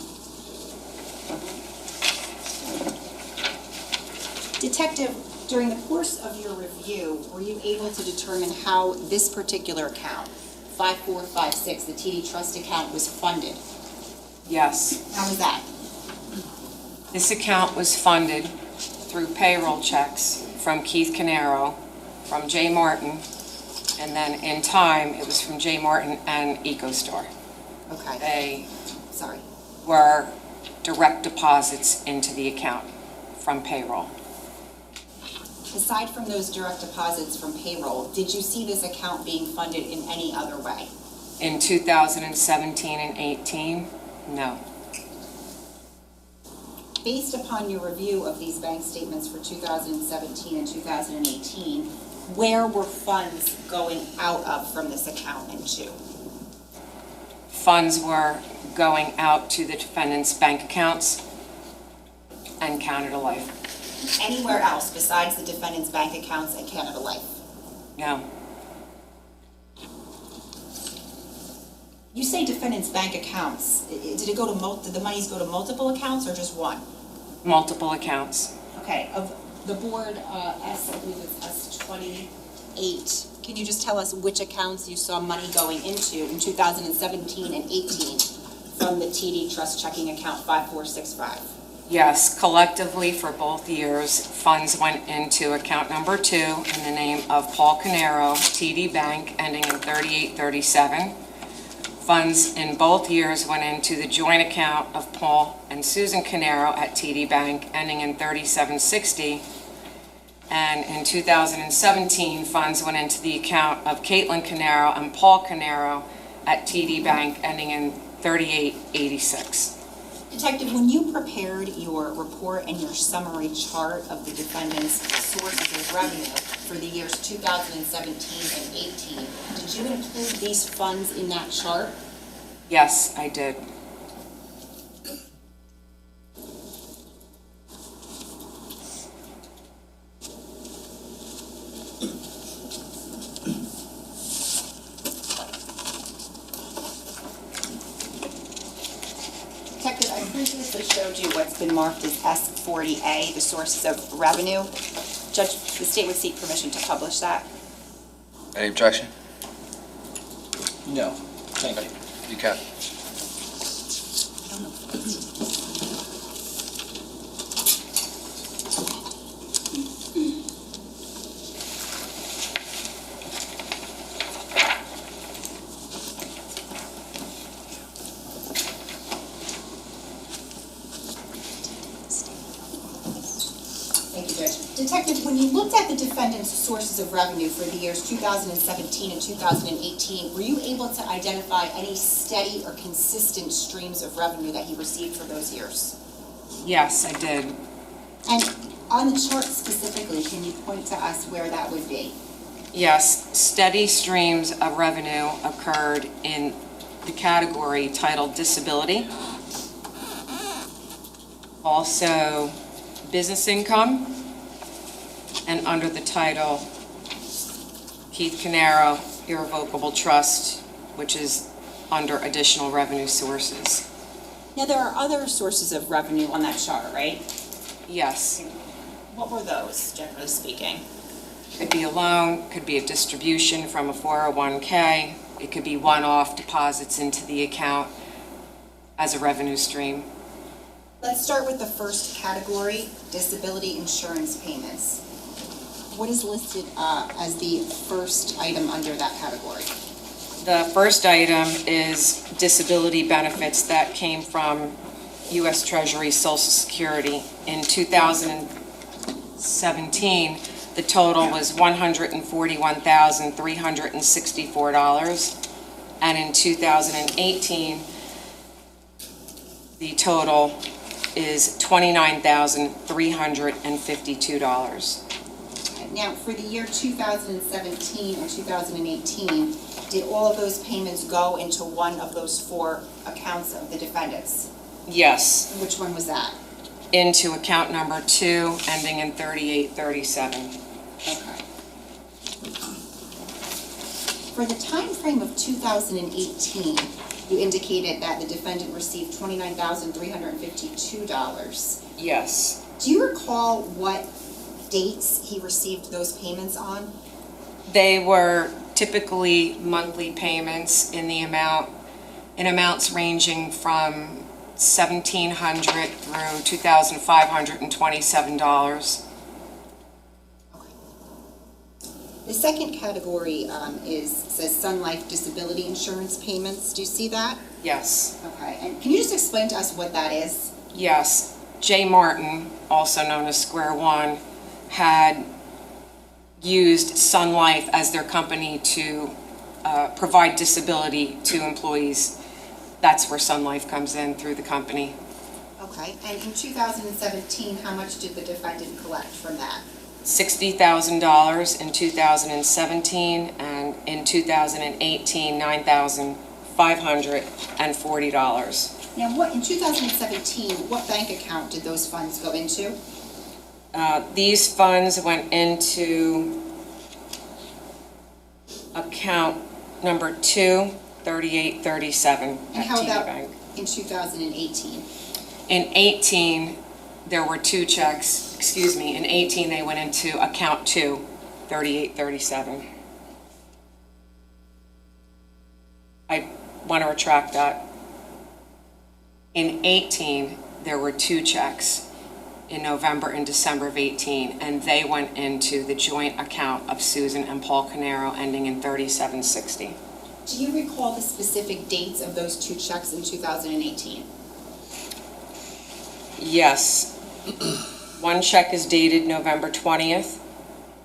Detective, during the course of your review, were you able to determine how this particular account, 5456, the TD Trust account, was funded? Yes. How was that? This account was funded through payroll checks from Keith Caneiro, from J. Martin, and then in time, it was from J. Martin and EcoStar. Okay, They sorry. were direct deposits into the account from payroll. Aside from those direct deposits from payroll, did you see this account being funded in any other way? In 2017 and 18, no. Based upon your review of these bank statements for 2017 and 2018, where were funds going out of from this account and to? Funds were going out to the defendant's bank accounts and Canada Life. Anywhere else besides the defendant's bank accounts and Canada Life? No. You say defendant's bank accounts. Did the monies go to multiple accounts or just one? Multiple accounts. Okay, of the board, I believe it's S28, can you just tell us which accounts you saw money going into in 2017 and 18 from the TD Trust checking account 5465? Yes, collectively for both years, funds went into account number 2 in the name of Paul Caneiro, TD Bank, ending in 3837. Funds in both years went into the joint account of Paul and Susan Caneiro at TD Bank, ending in 3760. And in 2017, funds went into the account of Caitlin Caneiro and Paul Caneiro at TD Bank, ending in 3886. Detective, when you prepared your report and your summary chart of the defendant's sources of revenue for the years 2017 and 18, did you include these funds in that chart? Yes, I did. Detective, I previously showed you what's been marked as S40A, the sources of revenue. Judge, the state would seek permission to publish that. Any objection? No, thank you. You can. Thank you, Judge. Detective, when you looked at the defendant's sources of revenue for the years 2017 and 2018, were you able to identify any steady or consistent streams of revenue that he received for those years? Yes, I did. And on the chart specifically, can you point to us where that would be? Yes, steady streams of revenue occurred in the category titled disability. Also, business income, and under the title Keith Caneiro Irrevocable Trust, which is under additional revenue sources. Now, there are other sources of revenue on that chart, right? Yes, What were those, generally speaking? could be a loan, could be a distribution from a 401k, it could be one-off deposits into the account as a revenue stream. Let's start with the first category, disability insurance payments. What is listed as the first item under that category? The first item is disability benefits that came from U.S. Treasury Social Security. In 2017, the total was $141,364, and in 2018, the total is $29,352. Now, for the year 2017 and 2018, did all of those payments go into one of those four accounts of the defendants? Yes, Which one was that? into account number 2, ending in 3837. Okay. For the time frame of 2018, you indicated that the defendant received $29,352. Yes. Do you recall what dates he received those payments on? They were typically monthly payments in amounts ranging from $1,700 through $2,527. The second category says Sun Life disability insurance payments. Do you see that? Yes. Okay, and can you just explain to us what that is? Yes. Jay Martin, also known as Square One, had used Sun Life as their company to provide disability to employees. That's where Sun Life comes in, through the company. Okay, and in 2017, how much did the defendant collect from that? $60,000 in 2017, and in 2018, $9,540. Now, in 2017, what bank account did those funds go into? These funds went into account number 2, 3837 And at how TD about Bank. in 2018? In 18, there were 2 checks, in 18 they went into account 2, 3837. I want to retract that. In 18, there were 2 checks in November and December of 18, and they went into the joint account of Susan and Paul Caneiro, ending in 3760. Do you recall the specific dates of those 2 checks in 2018? Yes. One check is dated November 20th,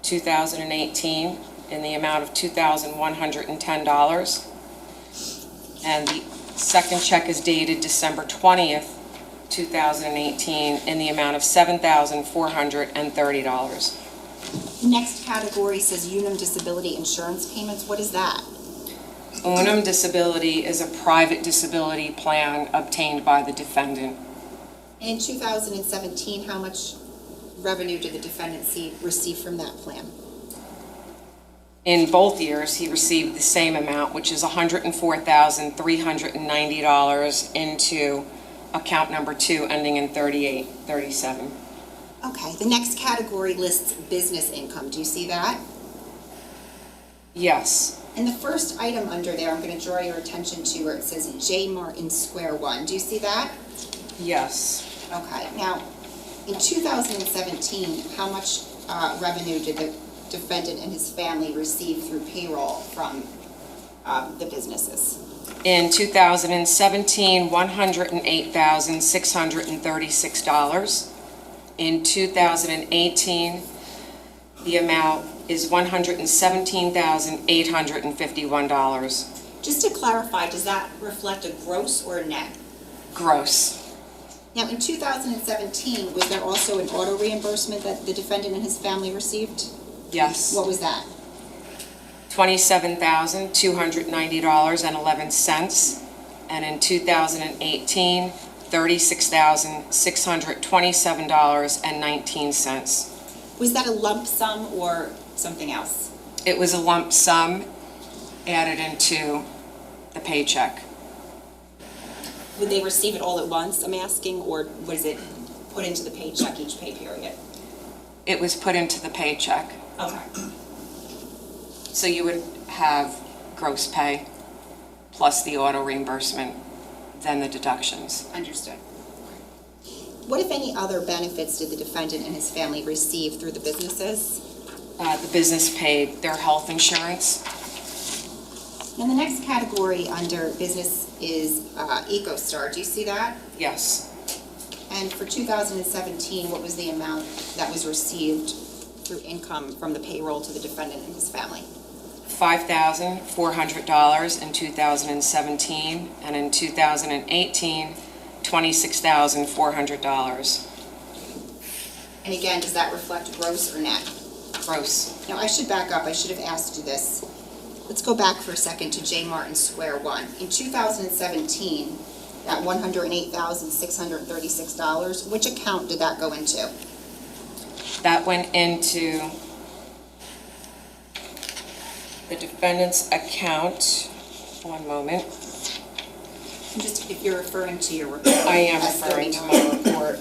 2018, in the amount of $2,110. And the second check is dated December 20th, 2018, in the amount of $7,430. Next category says Unum Disability Insurance Payments. What is that? Unum Disability is a private disability plan obtained by the defendant. And in 2017, how much revenue did the defendant receive from that plan? In both years, he received the same amount, which is $104,390 into account number 2, ending in 3837. Okay, the next category lists business income. Do you see that? Yes. And the first item under there, I'm going to draw your attention to where it says J. Martin Square 1. Do you see that? Yes. Okay, now, in 2017, how much revenue did the defendant and his family receive through payroll from the businesses? In 2017, $108,636. In 2018, the amount is $117,851. Just to clarify, does that reflect a gross or a net? Gross. Now, in 2017, was there also an auto reimbursement that the defendant and his family received? Yes. What was that? $27,290.11. And in 2018, $36,627.19. Was that a lump sum or something else? It was a lump sum added into the paycheck. Would they receive it all at once, I'm asking, or was it put into the paycheck each pay period? It was put into the paycheck. Okay. So you would have gross pay plus the auto reimbursement, then the deductions. Understood. What, if any, other benefits did the defendant and his family receive through the businesses? The business paid their health insurance. And the next category under business is EcoStar. Do you see that? Yes. And for 2017, what was the amount that was received through income from the payroll to the defendant and his family? $5,400 in 2017, and in 2018, $26,400. And again, does that reflect gross or net? Gross. Now, I should back up. I should have asked you this. Let's go back for a second to J. Martin Square 1. In 2017, that $108,636, which account did that go into? That went into the defendant's account. One moment. Just if you're referring to your report. I am referring to my report.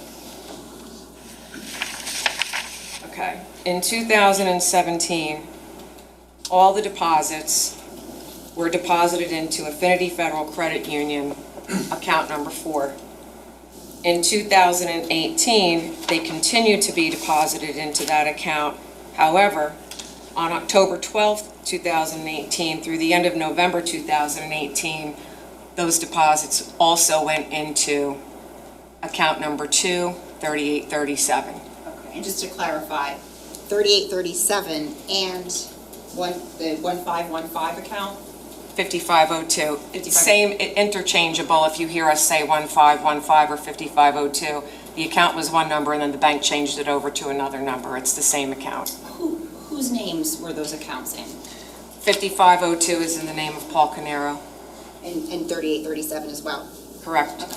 Okay. In 2017, all the deposits were deposited into Affinity Federal Credit Union, account number 4. In 2018, they continued to be deposited into that account. However, on October 12th, 2018, through the end of November 2018, those deposits also went into account number 2, 3837. Okay. And just to clarify, 3837 and the 1515 account? 5502. 55. Same, interchangeable if you hear us say 1515 or 5502. The account was one number and then the bank changed it over to another number. It's the same account. Whose names were those accounts in? 5502 is in the name of Paul Caneiro. And 3837 as well? Correct. Okay.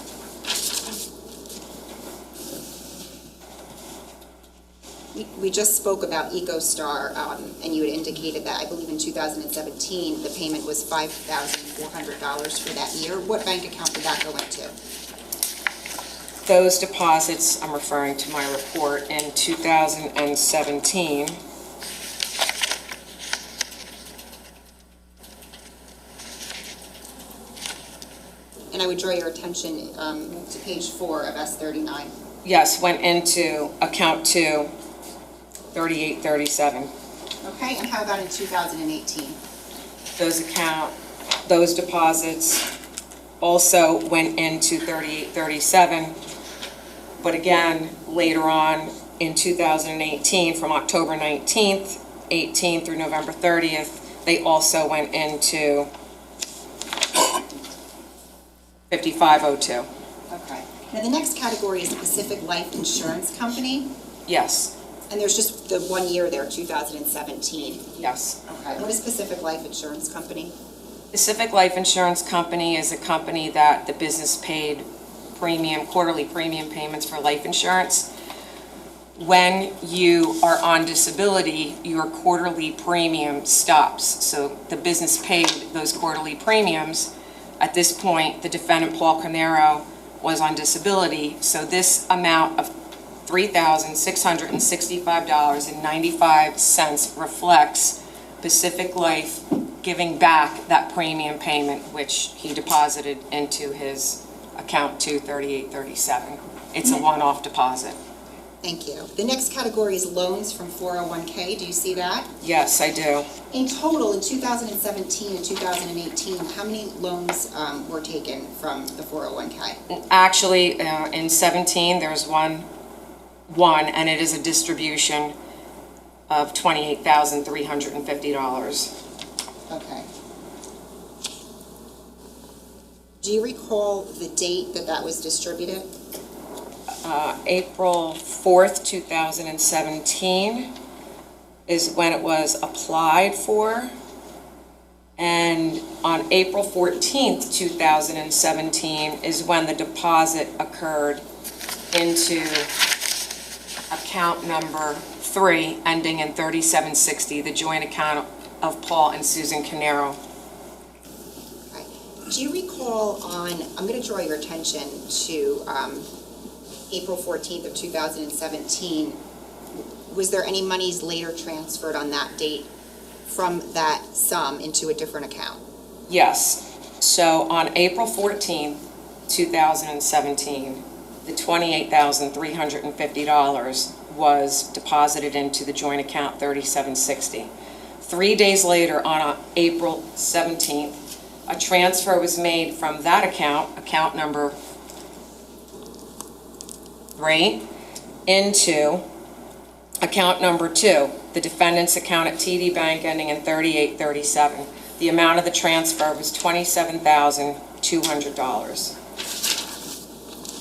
We just spoke about EcoStar, and you had indicated that, I believe in 2017, the payment was $5,400 for that year. What bank account did that go into? Those deposits, I'm referring to my report, in 2017. And I would draw your attention to page 4 of S39. Yes, went into account 2, 3837. Okay, and how about in 2018? Those deposits also went into 3837, but again, later on in 2018, from October 19th, 18 through November 30th, they also went into 5502. Okay. Now, the next category is Pacific Life Insurance Company, Yes, and there's just the 1 year there, 2017. yes. Okay, what is Pacific Life Insurance Company? Pacific Life Insurance Company is a company that the business paid quarterly premium payments for life insurance. When you are on disability, your quarterly premium stops. So the business paid those quarterly premiums. At this point, the defendant, Paul Caneiro, was on disability, so this amount of $3,665.95 reflects Pacific Life giving back that premium payment, which he deposited into his account 23837. It's a one-off deposit. Thank you. The next category is loans from 401k. Do you see that? Yes, I do. In total, in 2017 and 2018, how many loans were taken from the 401k? Actually, in 17, there's one, and it is a distribution of $28,350. Okay. Do you recall the date that that was distributed? April 4th, 2017 is when it was applied for. And on April 14th, 2017 is when the deposit occurred into account number 3, ending in 3760, the joint account of Paul and Susan Caneiro. Okay. Do you recall I'm going to draw your attention to April 14th of 2017, was there any monies later transferred on that date from that sum into a different account? Yes. So on April 14th, 2017, the $28,350 was deposited into the joint account 3760. 3 days later, on April 17th, a transfer was made from that account number 3, into account number 2, the defendant's account at TD Bank ending in 3837. The amount of the transfer was $27,200.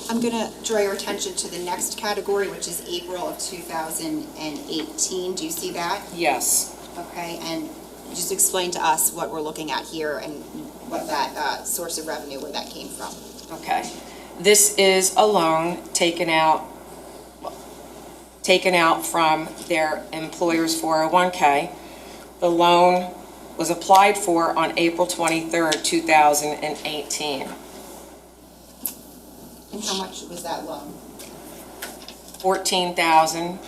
I'm going to draw your attention to the next category, which is April of 2018. Do you see that? Yes. Okay, and just explain to us what we're looking at here and what that source of revenue, where that came from. Okay. This is a loan taken out from their employer's 401k. The loan was applied for on April 23rd, 2018. And how much was that loan? $14,000.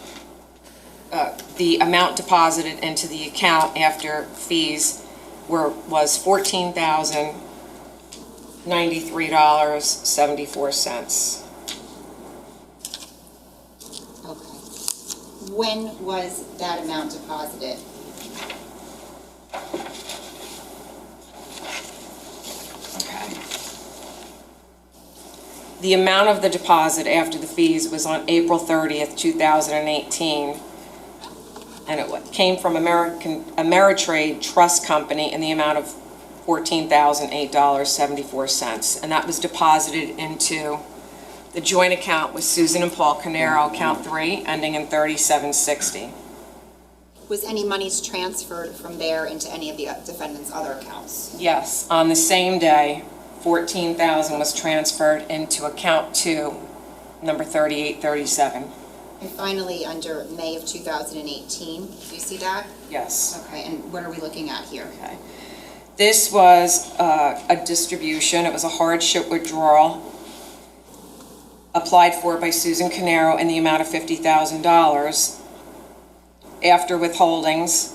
The amount deposited into the account after fees was $14,093.74. Okay. When was that amount deposited? Okay. The amount of the deposit after the fees was on April 30th, 2018, and it came from Ameritrade Trust Company in the amount of $14,008.74, and that was deposited into the joint account with Susan and Paul Caneiro, account 3, ending in 3760. Was any monies transferred from there into any of the defendant's other accounts? Yes, on the same day, $14,000 was transferred into account 2, number 3837. And finally, under May of 2018, do you see that? Yes. Okay, and what are we looking at here? Okay. This was a distribution. It was a hardship withdrawal applied for by Susan Caneiro in the amount of $50,000. After withholdings,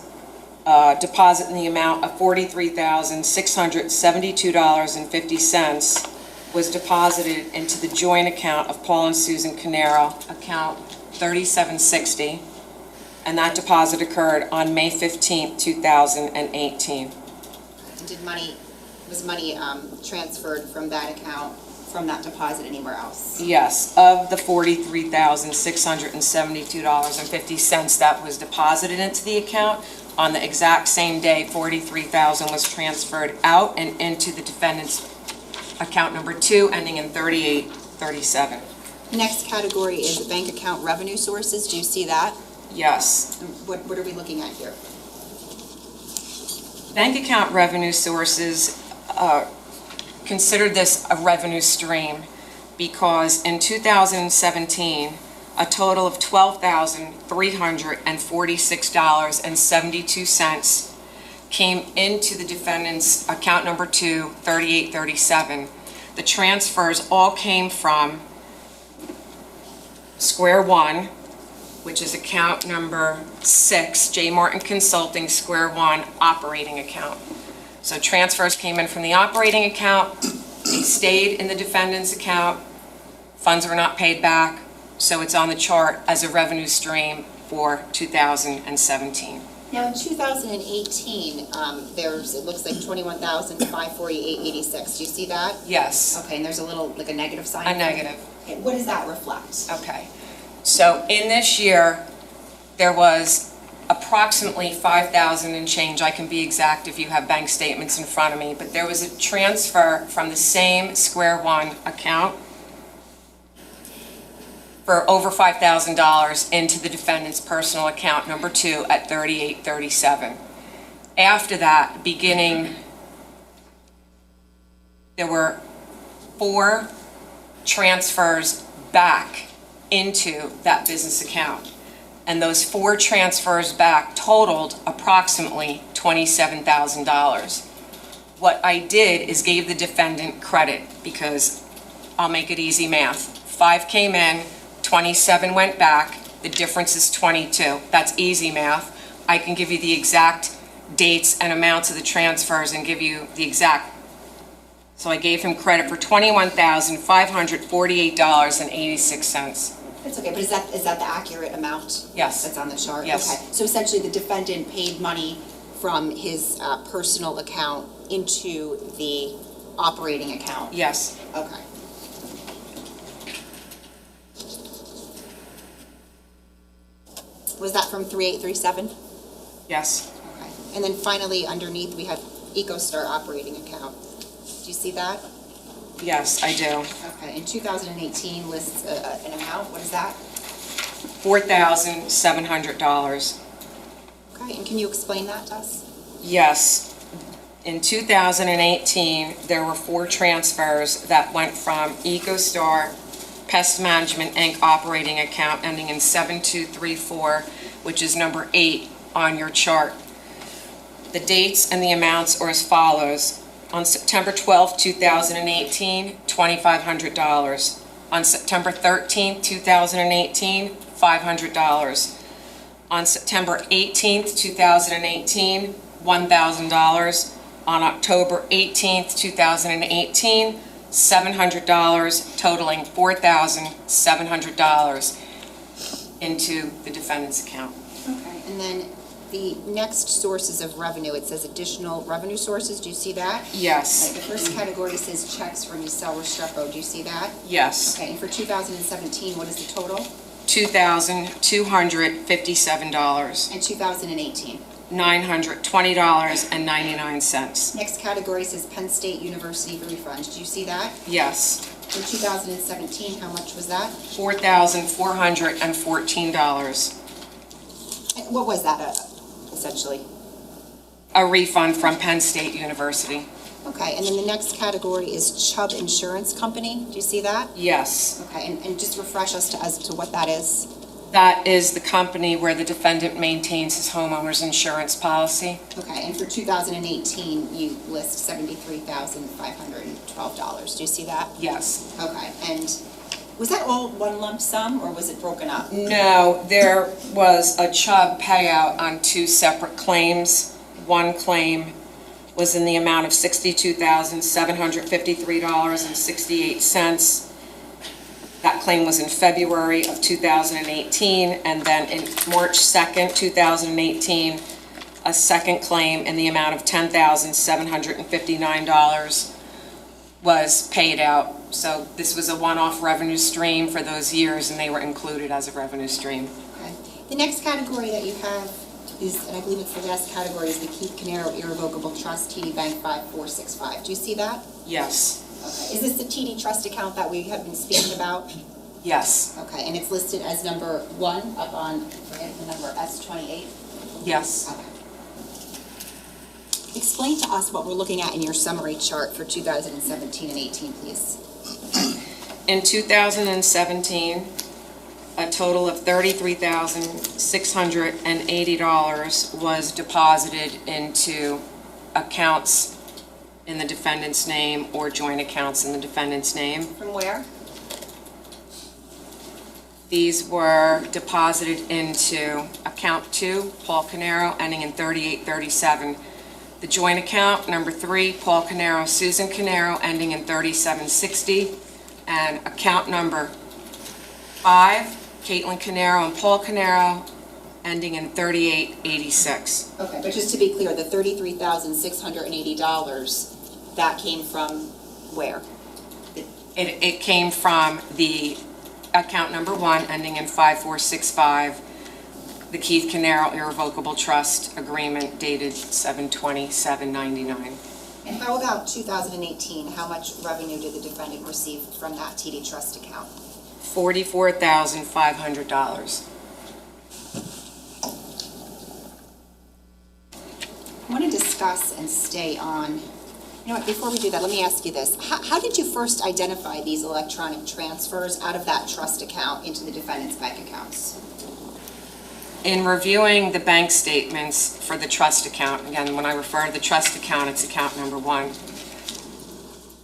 deposit in the amount of $43,672.50 was deposited into the joint account of Paul and Susan Caneiro, account 3760, and that deposit occurred on May 15th, 2018. And was money transferred from that account, from that deposit anywhere else? Yes, of the $43,672.50 that was deposited into the account, on the exact same day, $43,000 was transferred out and into the defendant's account number 2, ending in 38 37. Next category is bank account revenue sources. Do you see that? Yes. What are we looking at here? Bank account revenue sources, consider this a revenue stream because in 2017, a total of $12,346.72 came into the defendant's account number 2, 3837. The transfers all came from Square One, which is account number 6, J. Martin Consulting, Square One operating account. So transfers came in from the operating account, they stayed in the defendant's account, funds were not paid back, so it's on the chart as a revenue stream for 2017. Now, in 2018, it looks like $21,548.86. Do you see that? Yes, Okay, and there's a little, like a negative sign? a negative. Okay, what does that reflect? Okay. So in this year, there was approximately 5,000 and change. I can be exact if you have bank statements in front of me, but there was a transfer from the same Square One account for over $5,000 into the defendant's personal account, number 2, at 3837. After that, there were 4 transfers back into that business account. And those 4 transfers back totaled approximately $27,000. What I did is gave the defendant credit because I'll make it easy math. 5 came in, 27 went back, the difference is 22. That's easy math. I can give you the exact dates and amounts of the transfers and give you the exact. So I gave him credit for $21,548.86. It's okay, but is that the accurate amount? Yes. That's on the chart? Yes. Okay, so essentially the defendant paid money from his personal account into the operating account? Yes. Okay. Was that from 3837? Yes. Okay. And then finally, underneath, we have EcoStar operating account. Do you see that? Yes, I do. Okay, in 2018 lists an amount. What is that? $4,700. Okay, and can you explain that to us? Yes. In 2018, there were 4 transfers that went from EcoStar Pest Management, Inc. operating account ending in 7234, which is number 8 on your chart. The dates and the amounts are as follows. On September 12, 2018, $2,500. On September 13, 2018, $500. On September 18, 2018, $1,000. On October 18, 2018, $700, totaling $4,700 into the defendant's account. Okay, and then the next sources of revenue, it says additional revenue sources. Do you see that? Yes. Right, the first category says checks from Michelle Restrepo. Do you see that? Yes. Okay, and for 2017, what is the total? $2,257. And 2018? $920.99. Next category says Penn State University refund. Do you see that? Yes. In 2017, how much was that? $4,414. And what was that, essentially? A refund from Penn State University. Okay, and then the next category is Chubb Insurance Company. Do you see that? Yes. Okay, and just refresh us as to what that is. That is the company where the defendant maintains his homeowner's insurance policy. Okay, and for 2018, you list $73,512. Do you see that? Yes. Okay, and was that all one lump sum, or was it broken up? No, there was a Chubb payout on 2 separate claims. One claim was in the amount of $62,753.68. That claim was in February of 2018, and then in March 2nd, 2018, a second claim in the amount of $10,759 was paid out. So this was a one-off revenue stream for those years, and they were included as a revenue stream. Okay. The next category that you have is, and I believe it's the last category, is the Keith Caneiro Irrevocable Trust, TD Bank 5465. Do you see that? Yes. Okay. Is this the TD Trust account that we have been speaking about? Yes, Okay, and it's listed as number 1 up on, right, the number S28? yes. Okay. Explain to us what we're looking at in your summary chart for 2017 and 18, please. In 2017, a total of $33,680 was deposited into accounts in the defendant's name or joint accounts in the defendant's name. From where? These were deposited into account 2, Paul Caneiro, ending in 3837. The joint account, number 3, Paul Caneiro, Susan Caneiro, ending in 3760. And account number 5, Caitlin Caneiro and Paul Caneiro, ending in 3886. Okay, but just to be clear, the $33,680, that came from where? It came from the account number 1, ending in 5465, the Keith Caneiro Irrevocable Trust Agreement dated 7/27/99. And how about 2018? How much revenue did the defendant receive from that TD Trust account? $44,500. I want to discuss and stay on, you know what, before we do that, let me ask you this. How did you first identify these electronic transfers out of that trust account into the defendant's bank accounts? In reviewing the bank statements for the trust account, again, when I refer to the trust account, it's account number 1,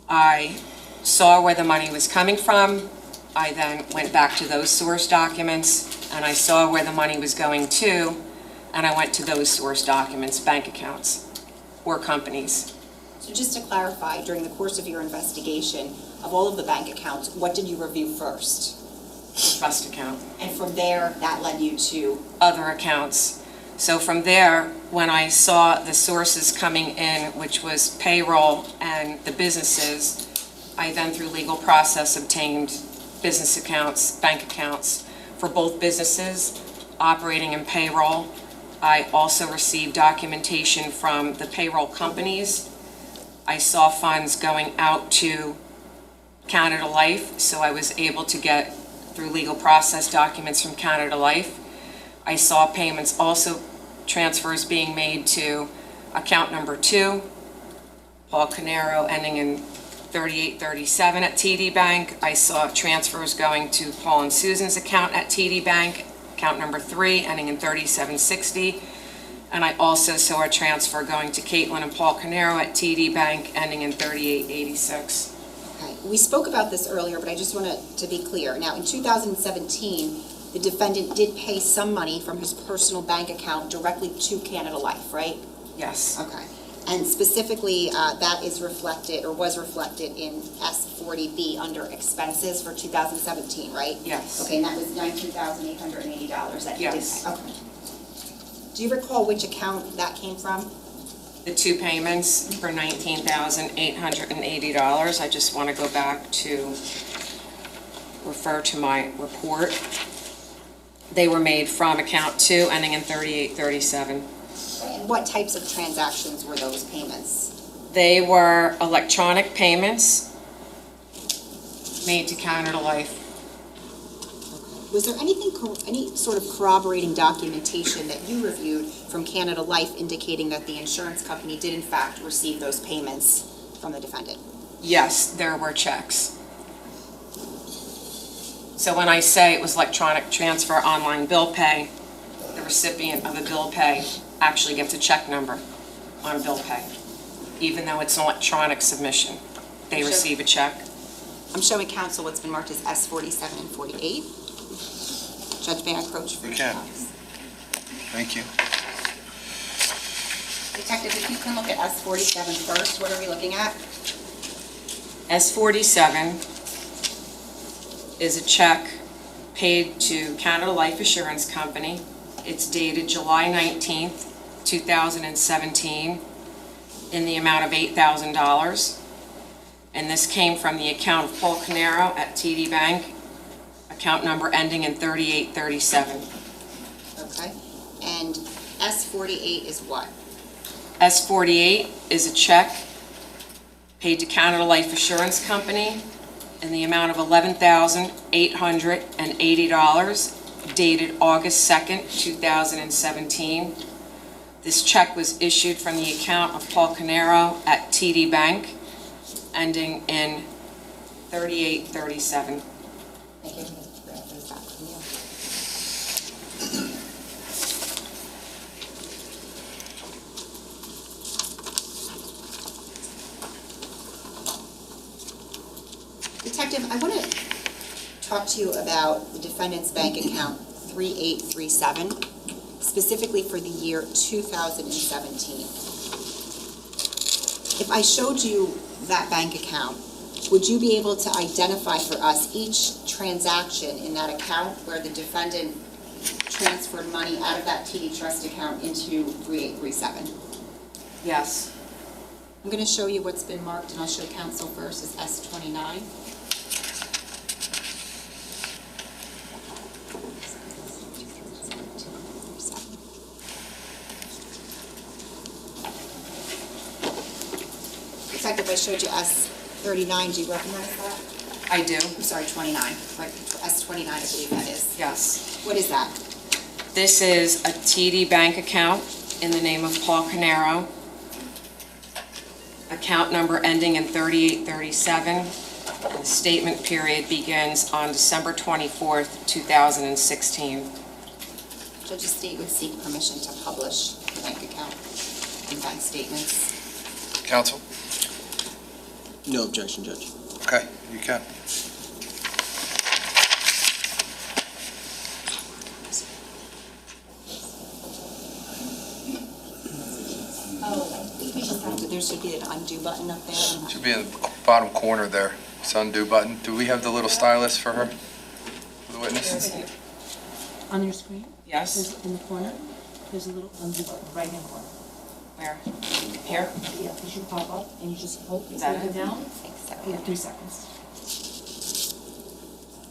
I saw where the money was coming from. I then went back to those source documents, and I saw where the money was going to, and I went to those source documents, bank accounts, or companies. So just to clarify, during the course of your investigation of all of the bank accounts, what did you review first? The trust account. And from there, that led you to? Other accounts. So from there, when I saw the sources coming in, which was payroll and the businesses, I then through legal process obtained business accounts, bank accounts for both businesses operating in payroll. I also received documentation from the payroll companies. I saw funds going out to Canada Life, so I was able to get through legal process documents from Canada Life. I saw payments also, transfers being made to account number 2, Paul Caneiro, ending in 3837 at TD Bank. I saw transfers going to Paul and Susan's account at TD Bank, account number 3, ending in 3760. And I also saw a transfer going to Caitlin and Paul Caneiro at TD Bank, ending in 3886. Okay. We spoke about this earlier, but I just want to be clear. Now, in 2017, the defendant did pay some money from his personal bank account directly to Canada Life, right? Yes. Okay. And specifically, that is reflected, or was reflected in S40B under expenses for 2017, right? Yes. Okay, and that was $19,880 that he did. Yes. Okay. Do you recall which account that came from? The 2 payments for $19,880. I just want to go back to refer to my report. They were made from account 2, ending in 3837. And what types of transactions were those payments? They were electronic payments made to Canada Life. Was there anything, any sort of corroborating documentation that you reviewed from Canada Life indicating that the insurance company did in fact receive those payments from the defendant? Yes, there were checks. So when I say it was electronic transfer, online bill pay, the recipient of a bill pay actually gets a check number on bill pay, even though it's an electronic submission. They Sure. receive a check. I'm showing counsel what's been marked as S47 and 48. Judge, may I approach? You can. Thank you. Detective, if you can look at S47 first, what are we looking at? S47 is a check paid to Canada Life Assurance Company. It's dated July 19th, 2017, in the amount of $8,000. And this came from the account of Paul Caneiro at TD Bank, account number ending in 3837. Okay. And S48 is what? S48 is a check paid to Canada Life Assurance Company in the amount of $11,880, dated August 2nd, 2017. This check was issued from the account of Paul Caneiro at TD Bank, ending in 3837. Thank you. Grab those back from you. Detective, I want to talk to you about the defendant's bank account 3837, specifically for the year 2017. If I showed you that bank account, would you be able to identify for us each transaction in that account where the defendant transferred money out of that TD Trust account into 3837? Yes. I'm going to show you what's been marked, and I'll show counsel first as S29. Detective, I showed you S39. Do you recognize that? I do. I'm sorry, 29. Right, S29, I believe that is. Yes. What is that? This is a TD Bank account in the name of Paul Caneiro. Account number ending in 3837. The statement period begins on December 24th, 2016. Judge Estate would seek permission to publish the bank account and bank statements. Counsel? No objection, Judge. Okay, you can. There should be an undo button up there. Should be in the bottom corner there. It's undo button. Do we have the little stylus for her? For the witness? On your screen? Yes. There's in the corner, there's a little undo button, right hand corner. Where? Here? Yeah, it should pop up and you just hold Is that it it? down. You have 3 seconds.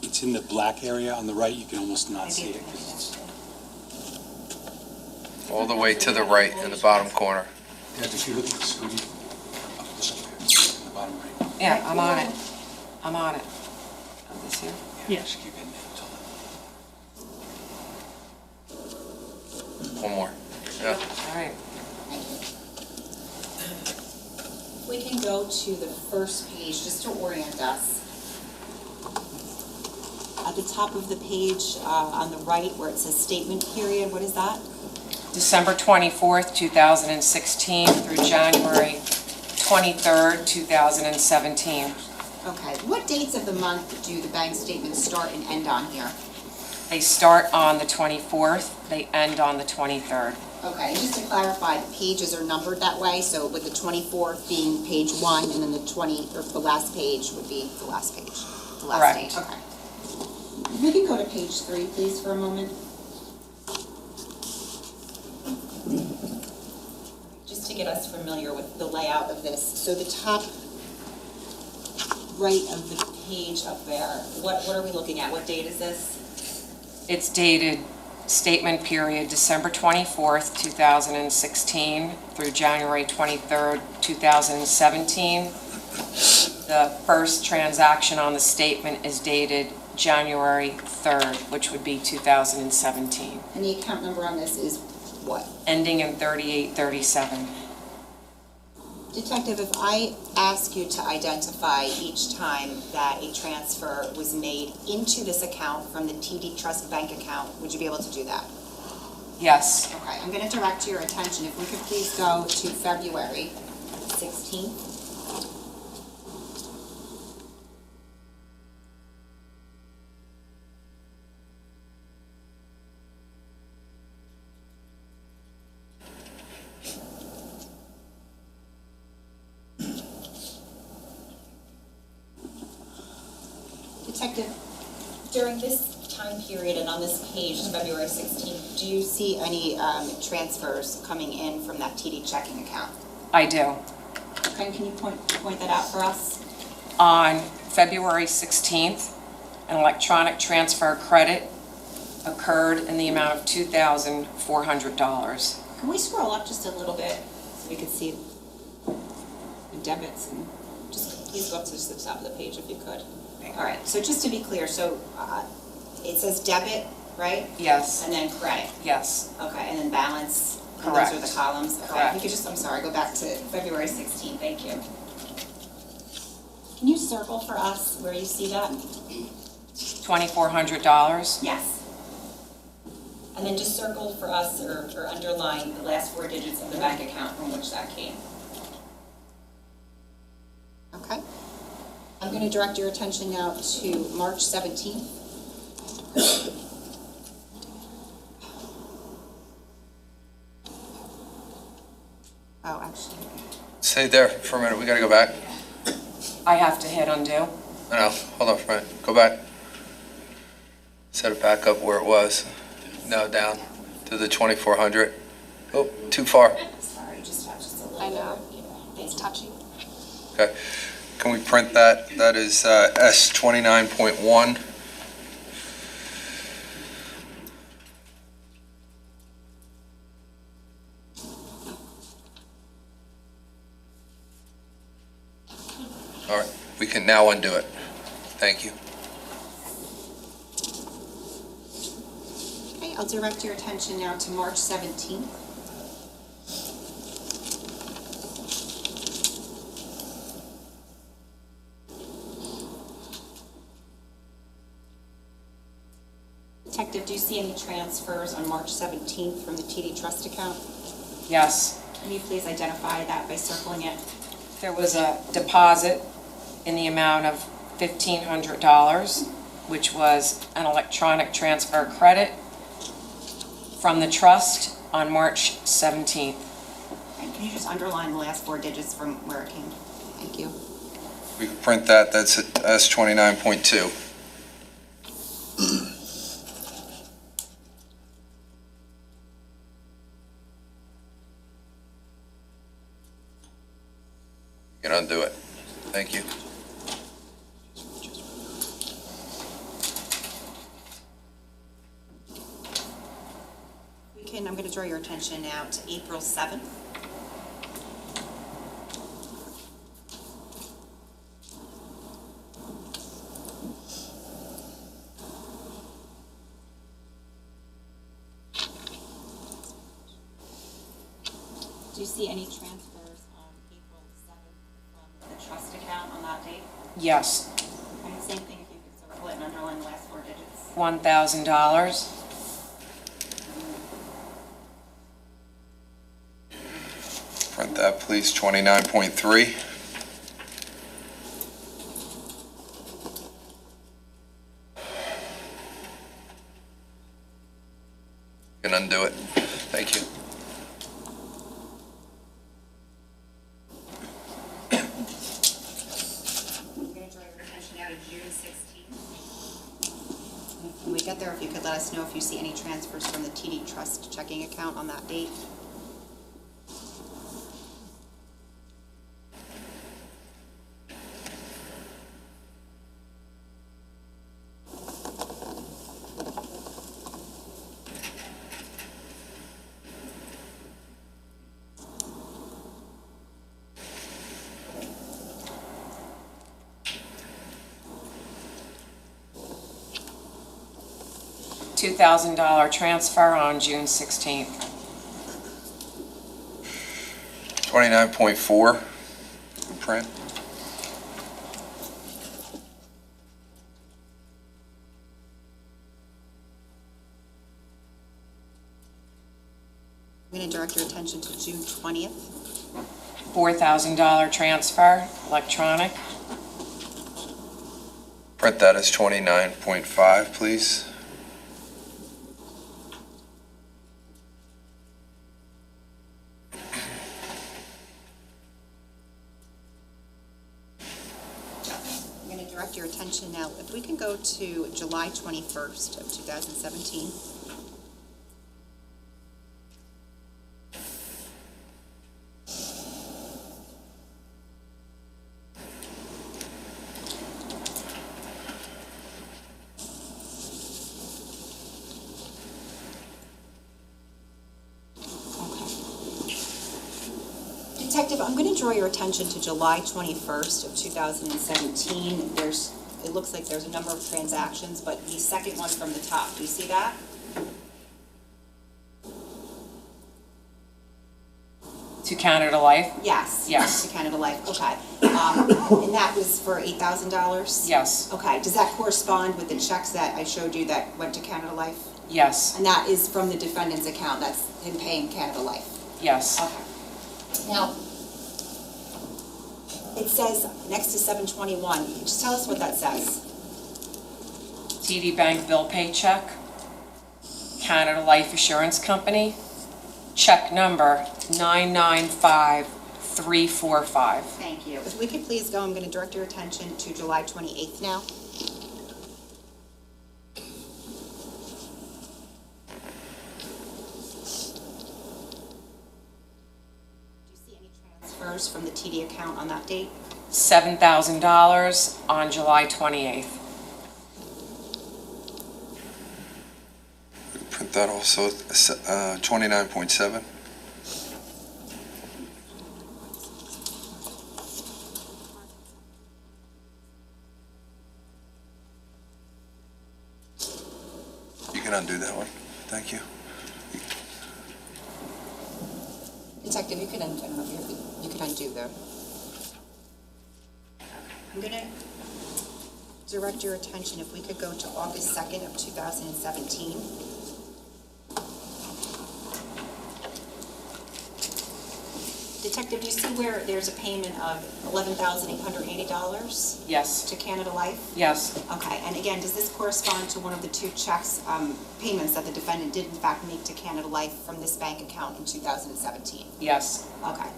It's in the black area on the right, you can almost not see it. 'Cause it's- All the way to the right in the bottom corner. Yeah, if you look at the screen, up there, in the bottom right. Yeah, I'm on it. I'm on it. Oh, this here? Yeah. Just keep it until One more. Yeah. All right. We can go to the first page just to orient us. At the top of the page, on the right where it says statement period, what is that? December 24th, 2016 through January 23rd, 2017. Okay, what dates of the month do the bank statements start and end on here? They start on the 24th, they end on the 23rd. Okay, and just to clarify, the pages are numbered that way, so with the 24th being page 1, and then the the last page would be the last page, the last Correct. date. Okay. We can go to page 3, please, for a moment. Just to get us familiar with the layout of this. So the top right of the page up there, what are we looking at? What date is this? It's dated statement period December 24th, 2016 through January 23rd, 2017. The first transaction on the statement is dated January 3rd, which would be 2017, And the account number on this is what? ending in 3837. Detective, if I ask you to identify each time that a transfer was made into this account from the TD Trust bank account, would you be able to do that? Yes. Okay, I'm going to direct your attention, if we could please go to February 16th. Detective, during this time period and on this page, February 16th, do you see any transfers coming in from that TD checking account? I do. Okay, can you point that out for us? On February 16th, an electronic transfer credit occurred in the amount of $2,400. Can we scroll up just a little bit so we can see the debits and please go up to the top of the page if you could. All right, so just to be clear, so it says debit, right? Yes, And then credit. yes, Okay, and then balance. And Correct. those are the columns. Okay, Correct. you could just, I'm sorry, go back to February 16th, thank you. Can you circle for us where you see that? $2,400. Yes. And then just circle for us or underline the last 4 digits of the bank account from which that came. Okay. I'm going to direct your attention now to March 17th. Oh, actually, Stay there for a minute, we gotta go back. I have to hit undo. No, hold on for a minute, go back. Set it back up where it was. No, down to the 2,400. Oh, too far. sorry, just have just a little. I know. It's touchy. Okay, can we print that? That is S 29.1. All right, we can now undo it. Thank you. Okay, I'll direct your attention now to March 17th. Detective, do you see any transfers on March 17th from the TD Trust account? Yes, Can you please identify that by circling it? there was a deposit in the amount of $1,500, which was an electronic transfer credit from the trust on March 17th. And can you just underline the last 4 digits from where it came? Thank you. We can print that, that's S 29.2. You can undo it. Thank you. I'm going to draw your attention now to April 7th. Do you see any transfers on April 7th from the trust account on that date? Yes, And same thing if you could circle it and underline the last 4 digits. $1,000. Print that, please, 29.3. You can undo it. Thank you. I'm going to draw your attention now to June 16th. When we get there, if you could let us know if you see any transfers from the TD Trust checking account on that date. $2,000 transfer on June 16th. 29.4. Print. I'm going to direct your attention to June 20th. $4,000 transfer, electronic. Print that as 29.5, please. I'm going to direct your attention now, if we can go to July 21st of 2017. Detective, I'm going to draw your attention to July 21st of 2017. It looks like there's a number of transactions, but the second one from the top, do you see that? To Canada Life? Yes. Yes. To Canada Life, okay. And that was for $8,000? Yes, Okay, does that correspond with the checks that I showed you that went to Canada Life? yes, And that is from the defendant's account, that's him paying Canada Life? yes. Okay. Now, it says next to 721, just tell us what that says. TD Bank bill pay check, Canada Life Assurance Company, check number 995345. Thank you. If we could please go, I'm going to direct your attention to July 28th now. Do you see any transfers from the TD account on that date? $7,000 on July 28th. Print that also, 29.7. You can undo that one. Thank you. Detective, you can undo the... I'm going to direct your attention, if we could go to August 2nd of 2017. Detective, do you see where there's a payment of $11,880 Yes, to Canada Life? yes, Okay, and again, does this correspond to one of the two checks, payments that the defendant did in fact make to Canada Life from this bank account in 2017? yes. Okay.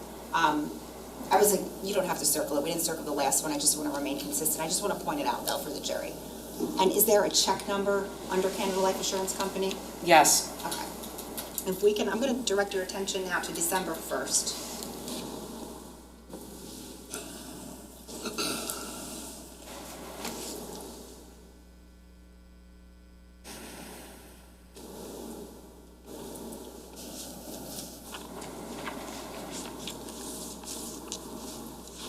I was like, you don't have to circle it. We didn't circle the last one. I just want to remain consistent. I just want to point it out, though, for the jury. And is there a check number under Canada Life Assurance Company? Yes, Okay. If we can, I'm going to direct your attention now to December 1st.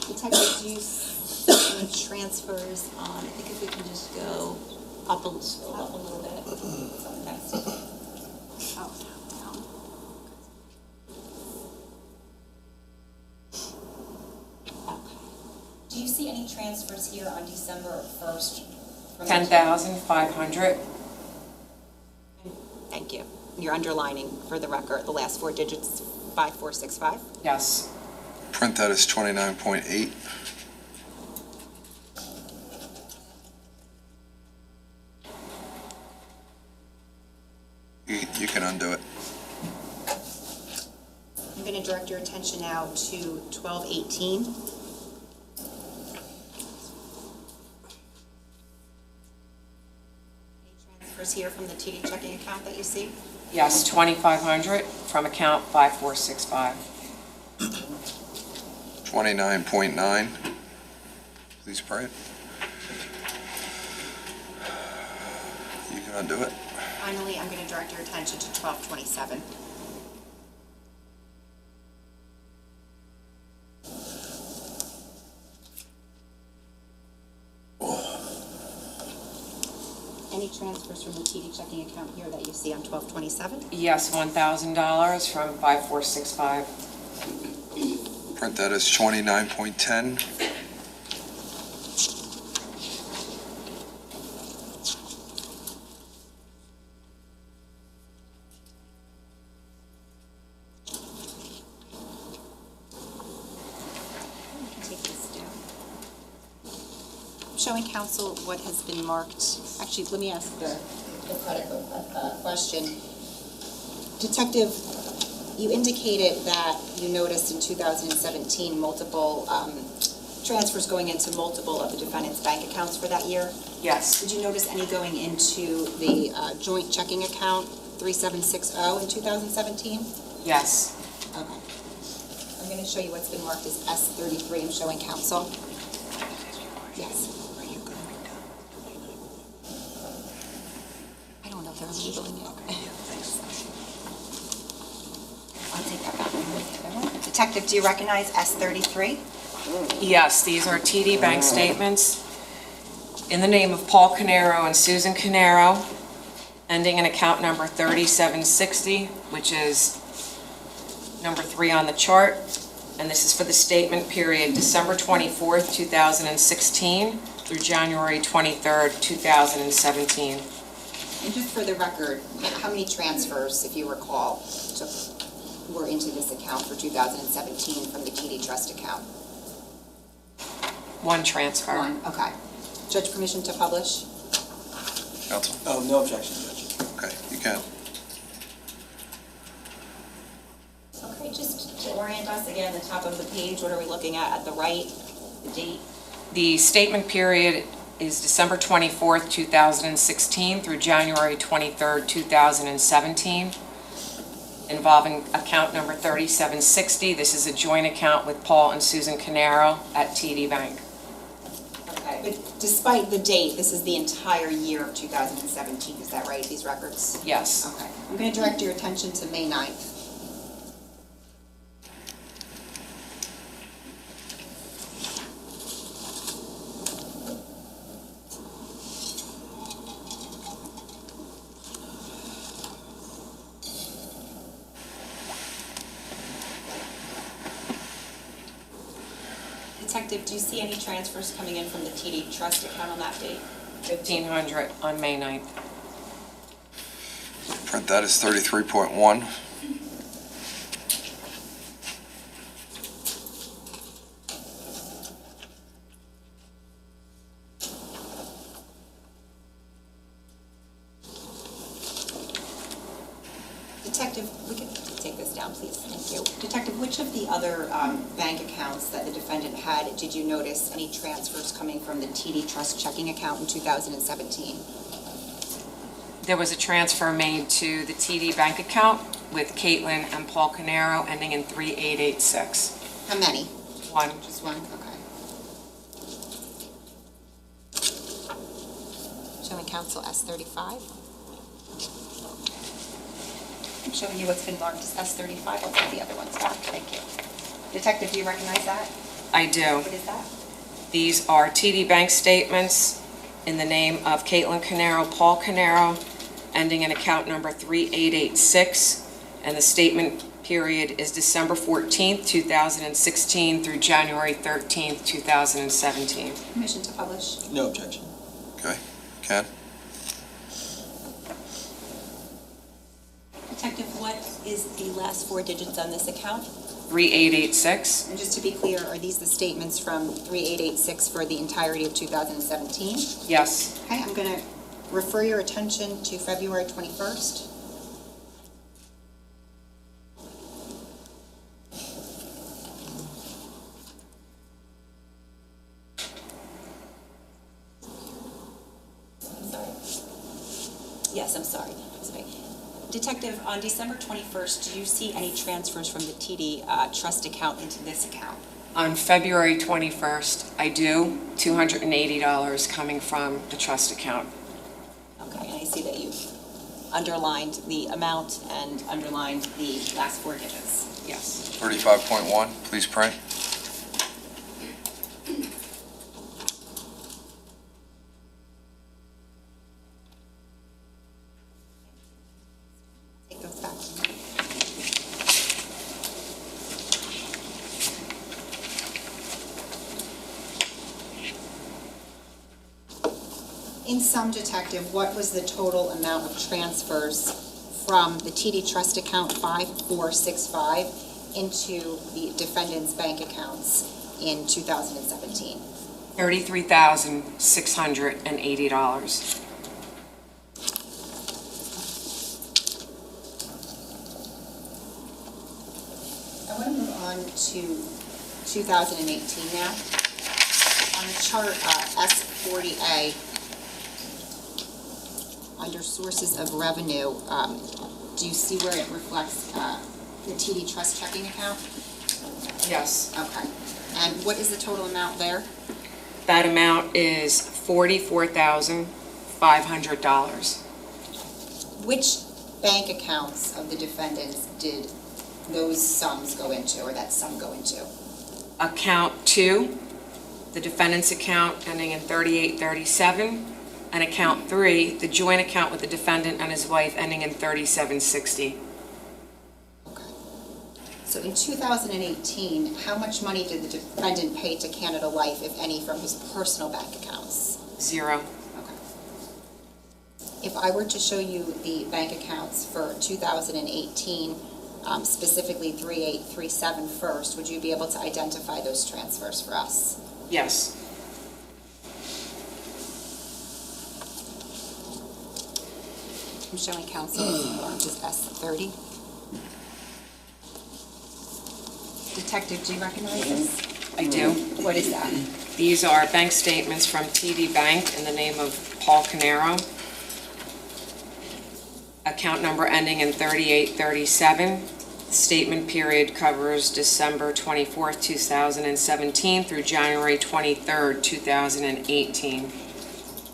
Detective, do you see any transfers on, I think if we can just go up a little bit. Oh, down. Okay. Do you see any transfers here on December 1st? from the- 10,500. Thank you. You're underlining for the record the last four digits, 5465? Yes, Print that as 29.8. You can undo it. I'm going to direct your attention now to 1218. Any transfers here from the TD checking account that you see? yes, 2,500 from account 5465. 29.9. Please pray it. You can undo it. Finally, I'm going to direct your attention to 1227. Any transfers from the TD checking account here that you see on 1227? Yes, $1,000 from 5465. Print that as 29.10. Take this down. Showing counsel what has been marked. Actually, let me ask the critical question. Detective, you indicated that you noticed in 2017 multiple transfers going into multiple of the defendant's bank accounts for that year. Yes, Did you notice any going into the joint checking account 3760 in 2017? yes, Okay. I'm going to show you what's been marked as S33. I'm showing counsel. Yes. I don't know if they're labeling it. I'll take that back. Detective, do you recognize S33? Yes, these are TD Bank statements in the name of Paul Caneiro and Susan Caneiro, ending in account number 3760, which is number 3 on the chart. And this is for the statement period December 24th, 2016 through January 23rd, 2017. And just for the record, how many transfers, if you recall, were into this account for 2017 from the TD Trust account? One transfer. One, okay. Judge, permission to publish? Counsel? Oh, no objection, Judge. Okay, you can. Okay, just to orient us again, the top of the page, what are we looking at the right, the date? The statement period is December 24th, 2016 through January 23rd, 2017, involving account number 3760. This is a joint account with Paul and Susan Caneiro at TD Bank. Okay, but despite the date, this is the entire year of 2017, is that right, these records? Yes. Okay, I'm going to direct your attention to May 9th. Detective, do you see any transfers coming in from the TD Trust account on that date? 1,500 on May 9th. Print that as 33.1. Detective, we can take this down, please. Thank you. Detective, which of the other bank accounts that the defendant had did you notice any transfers coming from the TD Trust checking account in 2017? There was a transfer made to the TD Bank account with Caitlin and Paul Caneiro, ending in 3886. How many? One. Just one? Okay. Showing counsel S35. I'm showing you what's been marked as S35. I'll take the other ones back. Thank you. Detective, do you recognize that? I do. What is that? These are TD Bank statements in the name of Caitlin Caneiro, Paul Caneiro, ending in account number 3886, and the statement period is December 14th, 2016 through January 13th, 2017. Permission to publish? No objection. Okay, can. Detective, what is the last 4 digits on this account? 3886. And just to be clear, are these the statements from 3886 for the entirety of 2017? Yes. Okay, I'm going to refer your attention to February 21st. I'm sorry. Yes, I'm sorry. Detective, on December 21st, did you see any transfers from the TD Trust account into this account? On February 21st, I do, $280 coming from the trust account. Okay, and I see that you've underlined the amount and underlined the last 4 digits. Yes. 35.1, please print. Take those back. In sum, Detective, what was the total amount of transfers from the TD Trust account 5465 into the defendant's bank accounts in 2017? $33,680. I want to move on to 2018 now. On the chart S40A, under sources of revenue, do you see where it reflects the TD Trust checking account? Yes. Okay. And what is the total amount there? That amount is $44,500. Which bank accounts of the defendants did those sums go into, or that sum go into? Account 2, the defendant's account ending in 3837, and account 3, the joint account with the defendant and his wife ending in 3760. So in 2018, how much money did the defendant pay to Canada Life, if any, from his personal bank accounts? 0. Okay. If I were to show you the bank accounts for 2018, specifically 3837 first, would you be able to identify those transfers for us? Yes. I'm showing counsel which is S30. Detective, do you recognize this? I do. What is that? These are bank statements from TD Bank in the name of Paul Caneiro. Account number ending in 3837. Statement period covers December 24th, 2017 through January 23rd, 2018.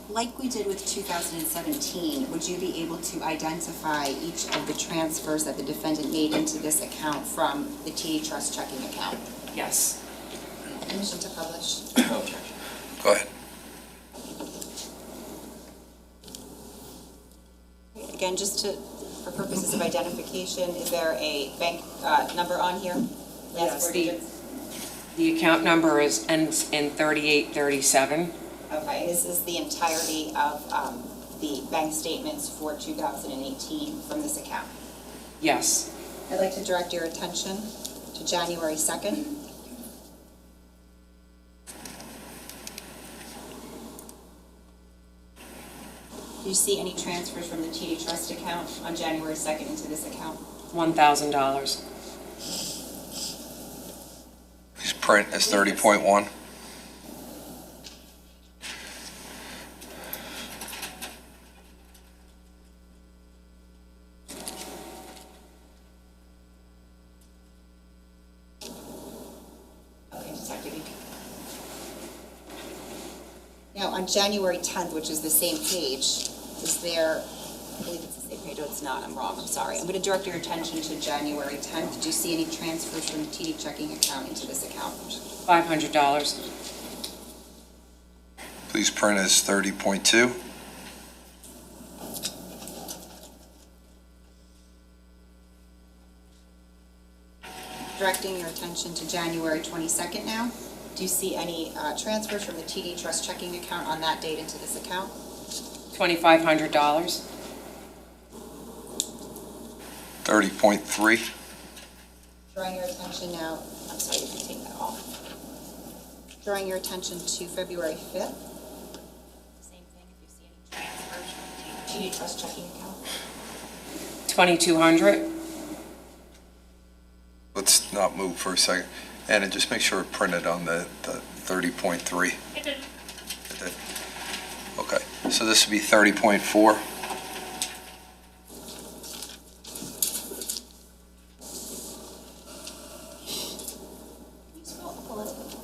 Like we did with 2017, would you be able to identify each of the transfers that the defendant made into this account from the TD Trust checking account? Yes. Permission to publish. Okay. Go ahead. Again, just for purposes of identification, is there a bank number on here? Yes, Last 4 digits? the account number ends in 3837. Okay, this is the entirety of the bank statements for 2018 from this account. Yes. I'd like to direct your attention to January 2nd. Do you see any transfers from the TD Trust account on January 2nd into this account? $1,000. Please print as 30.1. Okay, Detective. Now, on January 10th, which is the same page, is there, I believe it's the same page, oh, it's not, I'm wrong, I'm sorry. I'm going to direct your attention to January 10th. Do you see any transfers from the TD checking account into this account? $500. Please print as 30.2. Directing your attention to January 22nd now. Do you see any transfers from the TD Trust checking account on that date into this account? $2,500. 30.3. Drawing your attention now, I'm sorry, you can take that off. Drawing your attention to February 5th. Same thing, if you see any transfers from the TD Trust checking account. $2,200. Let's not move for a second. And just make sure it printed on the 30.3. It did. Okay, so this would be 30.4. Scroll up a little bit.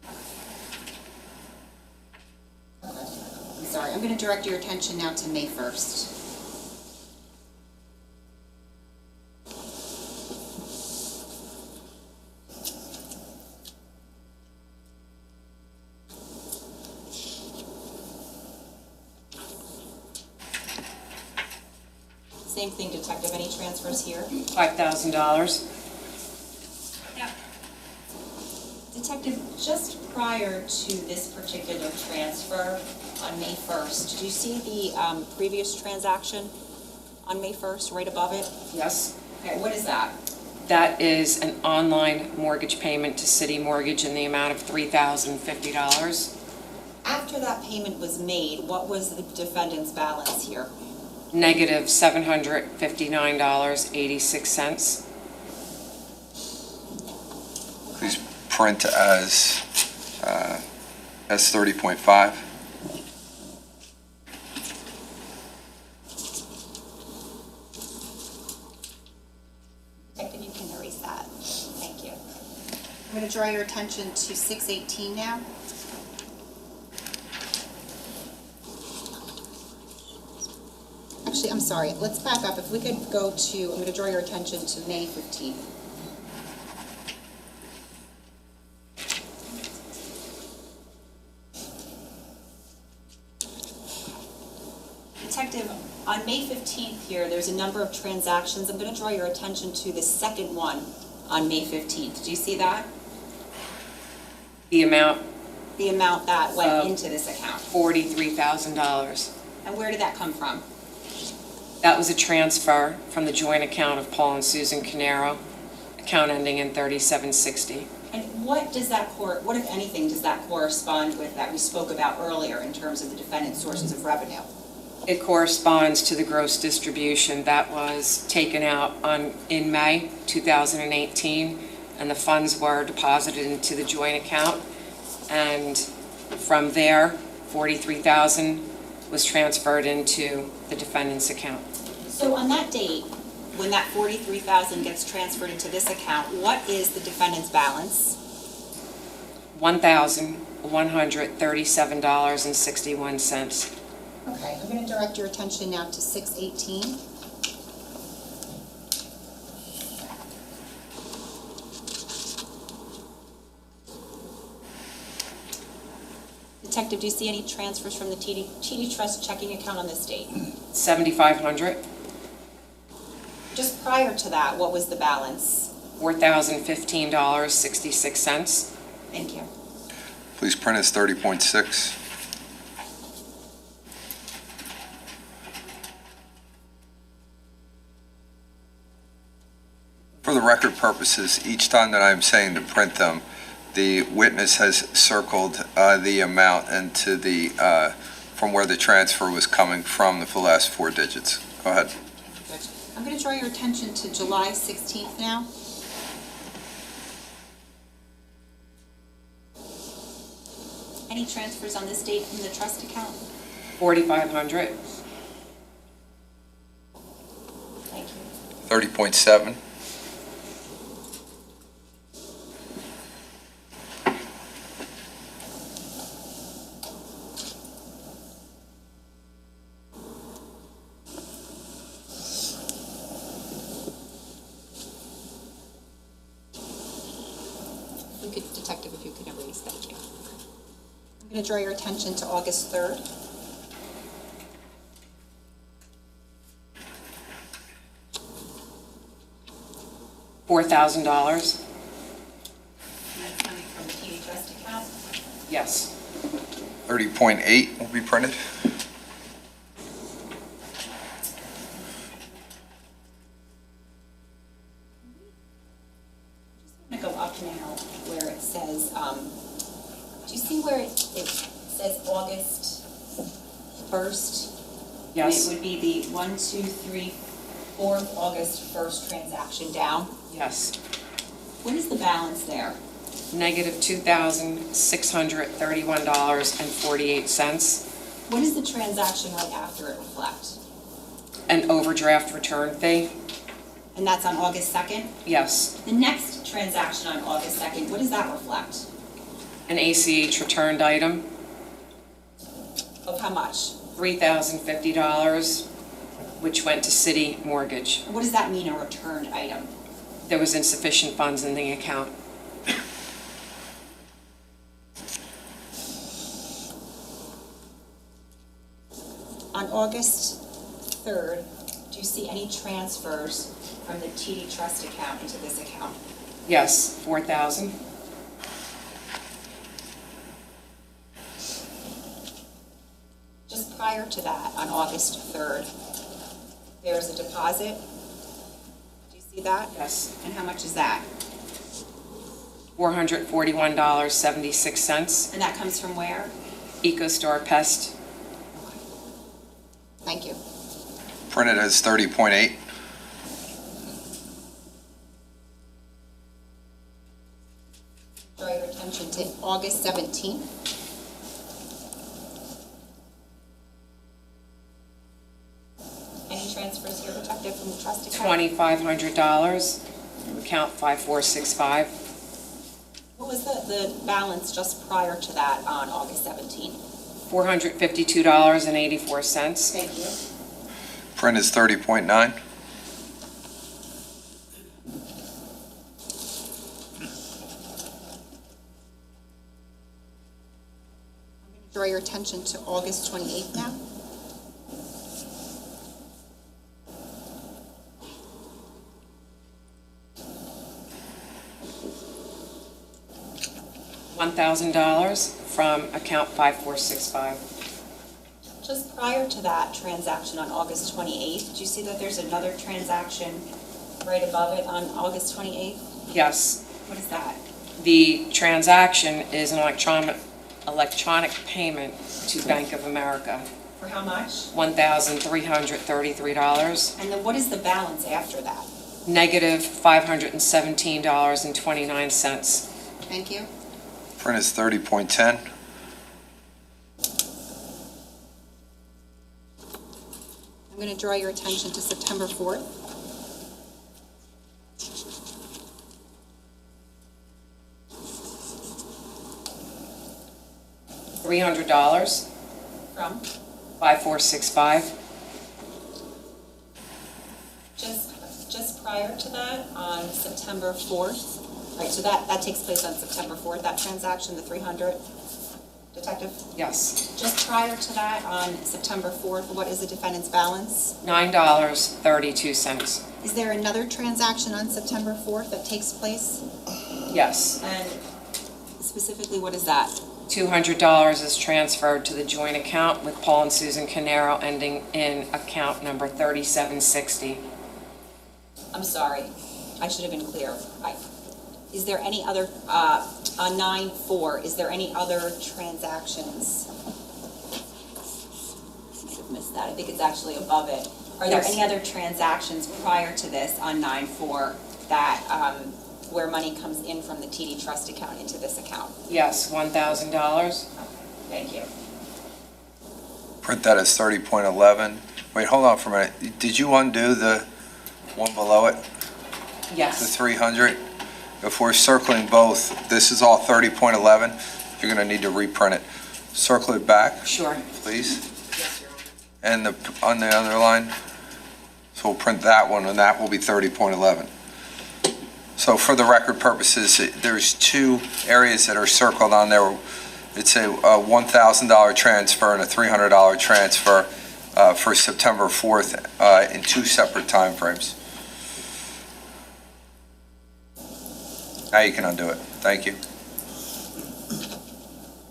Okay. I'm sorry, I'm going to direct your attention now to May 1st. Same thing, Detective, any transfers here? $5,000. Detective, just prior to this particular transfer on May 1st, did you see the previous transaction on May 1st, right above it? Yes. Okay, what is that? That is an online mortgage payment to City Mortgage in the amount of $3,050. After that payment was made, what was the defendant's balance here? Negative $759.86. Please print as 30.5. Detective, you can erase that. Thank you. I'm going to draw your attention to 618 now. Actually, I'm sorry, let's back up. If we could go to, I'm going to draw your attention to May 15th. Detective, on May 15th here, there's a number of transactions. I'm going to draw your attention to the second one on May 15th. Do you see that? The amount, The amount that went into this account. $43,000. And where did that come from? That was a transfer from the joint account of Paul and Susan Caneiro, account ending in 3760. And what does that, what if anything, does that correspond with that we spoke about earlier in terms of the defendant's sources of revenue? It corresponds to the gross distribution that was taken out in May 2018, and the funds were deposited into the joint account. And from there, $43,000 was transferred into the defendant's account. So on that date, when that $43,000 gets transferred into this account, what is the defendant's balance? $1,137.61. Okay, I'm going to direct your attention now to 618. Detective, do you see any transfers from the TD Trust checking account on this date? $7,500, Just prior to that, what was the balance? $4,015.66. Thank you. Please print as 30.6. For the record purposes, each time that I'm saying to print them, the witness has circled the amount and to the, from where the transfer was coming from, the last four digits. Go ahead. I'm going to draw your attention to July 16th now. Any transfers on this date from the trust account? $4,500. Thank you. 30.7. Detective, if you could erase, thank you. I'm going to draw your attention to August 3rd. $4,000. And that's coming from the TD Trust account. Yes. 30.8 will be printed. I'm going to go up now where it says, do you see where it says August 1st? Yes. And it would be the 1, 2, 3, 4th August 1st transaction down. Yes. What is the balance there? Negative $2,631.48. What is the transaction right after it reflect? An overdraft return fee? And that's on August 2nd? Yes. The next transaction on August 2nd, what does that reflect? An ACH returned item, Of how much? $3,050, which went to city mortgage. And what does that mean, a returned item? There was insufficient funds in the account. On August 3rd, do you see any transfers from the TD Trust account into this account? Yes, $4,000. Just prior to that, on August 3rd, there's a deposit. Do you see that? Yes. And how much is that? $441.76. And that comes from where? EcoStar Pest. Thank you. Printed as 30.8. Draw your attention to August 17th. Any transfers here, Detective, from the trust account? $2,500, account 5465. What was the balance just prior to that on August 17th? $452.84. Thank you. Print is 30.9. Draw your attention to August 28th now. $1,000 from account 5465. Just prior to that transaction on August 28th, do you see that there's another transaction right above it on August 28th? Yes, What is that? the transaction is an electronic payment to Bank of America, For how much? $1,333, And then what is the balance after that? negative $517.29. Thank you. Print is 30.10. I'm going to draw your attention to September 4th. $300, From? 5465. Just prior to that, on September 4th, right, so that takes place on September 4th, that transaction, the 300, Detective? Yes, Just prior to that, on September 4th, what is the defendant's balance? $9.32. Is there another transaction on September 4th that takes place? Yes, And specifically, what is that? $200 is transferred to the joint account with Paul and Susan Caneiro, ending in account number 3760. I'm sorry, I should have been clear. Is there any other, on 9/4, is there any other transactions? I might have missed that, I think it's actually above it. Are there Yes. any other transactions prior to this on 9/4 that, where money comes in from the TD Trust account into this account? Yes, $1,000. Thank you. Print that as 30.11. Wait, hold on for a minute. Did you undo the one below it, the Yes, 300? If we're circling both, this is all 30.11. You're going to need to reprint it. Circle it back, sure. please. Yes, Your Honor. And on the other line, so we'll print that one, and that will be 30.11. So for the record purposes, there's two areas that are circled on there. It's a $1,000 transfer and a $300 transfer for September 4th in two separate timeframes. Now you can undo it. Thank you.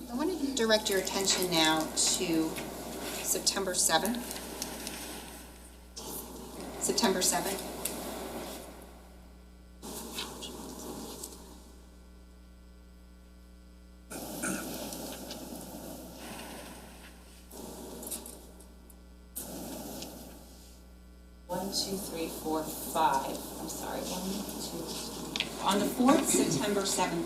I want to direct your attention now to September 7th. September 7th. One, two, three, four, five. I'm sorry, 1, 2, 3. On the 4th, September 7th,